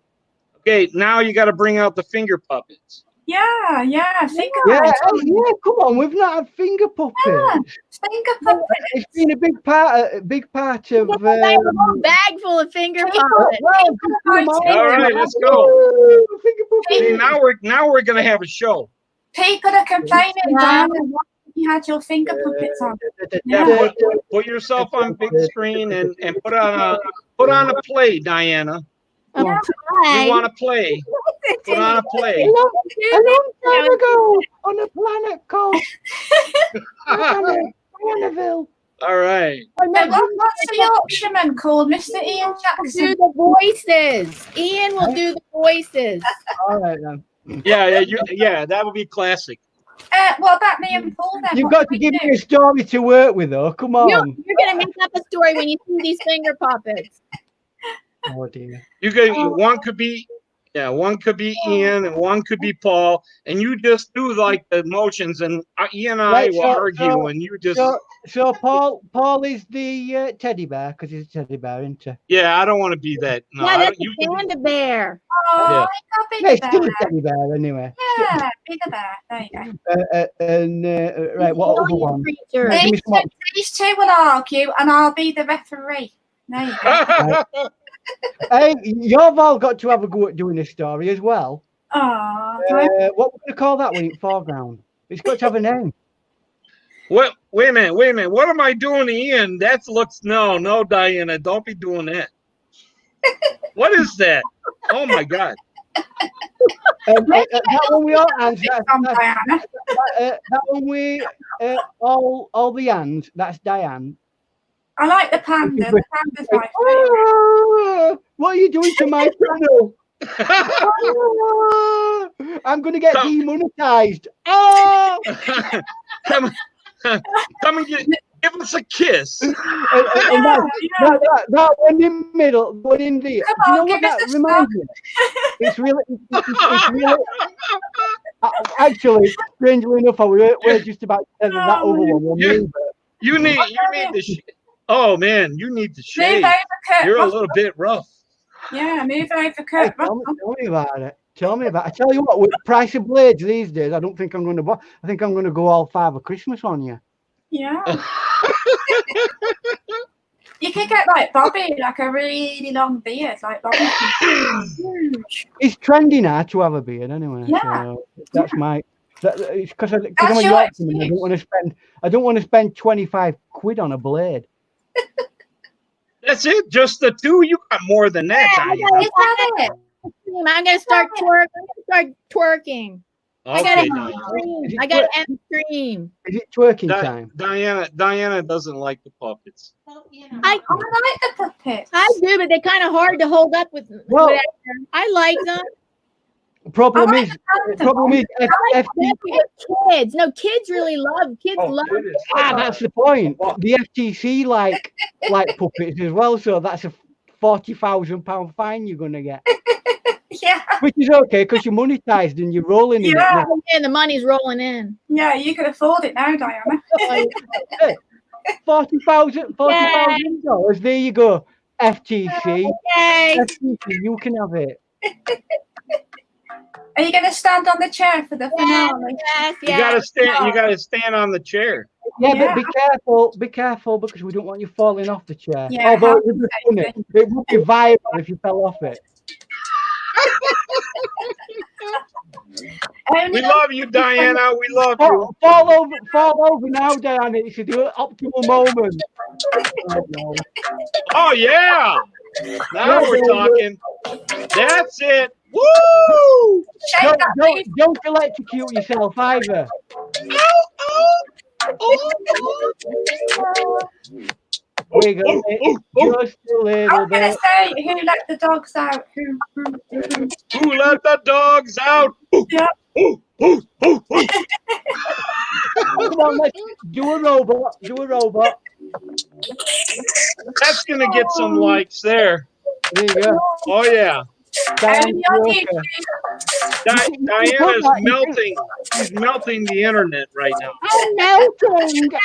S5: Okay, now you got to bring out the finger puppets.
S1: Yeah, finger
S4: puppets. Yeah, come on, we've not had finger puppets.
S1: Yeah, finger puppets.
S4: It's been a big part of.
S2: I have a whole bag full of finger puppets.
S5: All right, let's go. See, now we're gonna have a show.
S1: People are complaining,
S2: Wow.
S1: Diana, why you had your finger puppets on.
S5: Yeah, put yourself on big screen and put on a play, Diana.
S2: Oh,
S5: We want to play. Put on a play.
S4: A long time ago on a planet called Planeville.
S5: All right.
S1: What's the Yorkshireman called? Mr. Ian
S2: Do
S1: Jackson.
S2: the voices. Ian will do the voices.
S4: All right then.
S5: Yeah, that would be classic.
S1: What about me and Paul then?
S4: You've
S1: What
S4: got
S1: do
S4: to
S1: we
S4: give
S1: do?
S4: me a story to work with, though. Come on.
S2: You're going to make up a story when you see these finger puppets.
S4: Oh dear.
S5: One could be Ian and one could be Paul, and you just do like the motions, and Ian and I will argue, and you just.
S4: So Paul is the teddy bear because he's a teddy bear, isn't he?
S5: Yeah, I don't want to be that. No,
S2: Yeah, that's a panda bear.
S1: Oh,
S5: Yeah.
S1: I'll be
S4: Yeah,
S1: the
S4: it's still a
S1: bear.
S4: teddy bear anyway.
S1: Yeah, be the bear. There you go.
S4: Right, what other one?
S2: Creature.
S4: Give me some more.
S1: These two will argue, and I'll be the referee. There you go.
S4: Hey, you've all got to have a go at doing a story as well.
S1: Oh,
S4: What we're going to call that one in foreground? It's got to have a name.
S5: What? Wait a minute. What am I doing to Ian? That looks no, Diana. Don't be doing that. What is that? Oh my God.
S4: That one we all answer.
S1: from Diana.
S4: That one we all the hands. That's Diane.
S1: I like the panda. The panda's my favourite.
S4: Ah, what are you doing to my channel? I'm going to get demonetized. Oh!
S5: Come and give us a kiss.
S4: And that one in the middle, one in there.
S1: Come
S4: Do you know
S1: on,
S4: what
S1: give us
S4: that
S1: a
S4: reminds me of? It's really actually, strangely enough, we're just about to tell that other one.
S5: You need to. Oh man, you need to shave.
S1: Move over, Kurt.
S5: You're a little bit rough.
S1: Yeah, move over,
S4: Hey,
S1: Kurt.
S4: tell me about it. Tell me about it. I tell you what, with the price of blades these days, I don't think I'm going to buy. I think I'm going to go all Father Christmas on you.
S1: Yeah. You could get like Bobby, like a really long beard, like Bobby. Huge.
S4: It's trendy now to have a beard, anyway.
S1: Yeah.
S4: So that's my. It's because I'm a
S1: That's your
S4: Yorkshireman. I don't want to spend 25 quid on a blade.
S5: That's it. Just the two. You got more than that.
S1: Is that it?
S2: I'm going to start twerking. I got
S5: Okay,
S2: an extreme. I got an extreme.
S4: Is it twerking time?
S5: Diana doesn't like the puppets.
S2: I
S1: like the puppets.
S2: I do, but they're kind of hard to hold up with.
S4: Well,
S2: whatever. I like them.
S4: Problem is,
S2: Kids. No, kids really love. Kids love.
S4: that's the point. The FTC like puppets as well, so that's a £40,000 fine you're gonna get.
S1: Yeah.
S4: Which is okay because you're monetized and you're rolling in it now.
S2: And the money's rolling in.
S1: Yeah, you can afford it now, Diana.
S4: $40,000. There you go. FTC.
S2: Yay.
S4: FTC, you can have it.
S1: Are you going to stand on the chair for the finale?
S2: Yes.
S5: You gotta stand. You gotta stand on the chair.
S4: Yeah, but be careful because we don't want you falling off the chair.
S1: Yeah,
S4: although it would be viral if you fell off it.
S5: We love you, Diana. We love you.
S4: Fall over now, Diana. It's the optimal moment.
S5: Oh yeah. Now we're talking. That's it. Woo!
S4: Don't electrocute yourself either. We go just a little
S1: I'm going to
S4: bit.
S1: say, who let the dogs out? Who
S5: let the dogs out?
S1: Yeah.
S4: Come on, let's do a robot.
S5: That's gonna get some likes there.
S4: There you go.
S5: Oh yeah. Diana's melting. She's melting the internet right now.
S4: I'm melting.
S1: This is going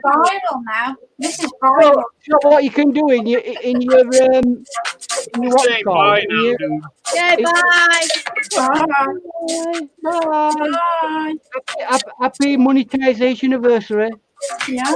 S1: viral now. This is viral.
S4: So what you can do in your
S5: Say bye now, dude.
S2: Yeah, bye.
S4: Bye. Happy monetization anniversary.
S1: Yeah.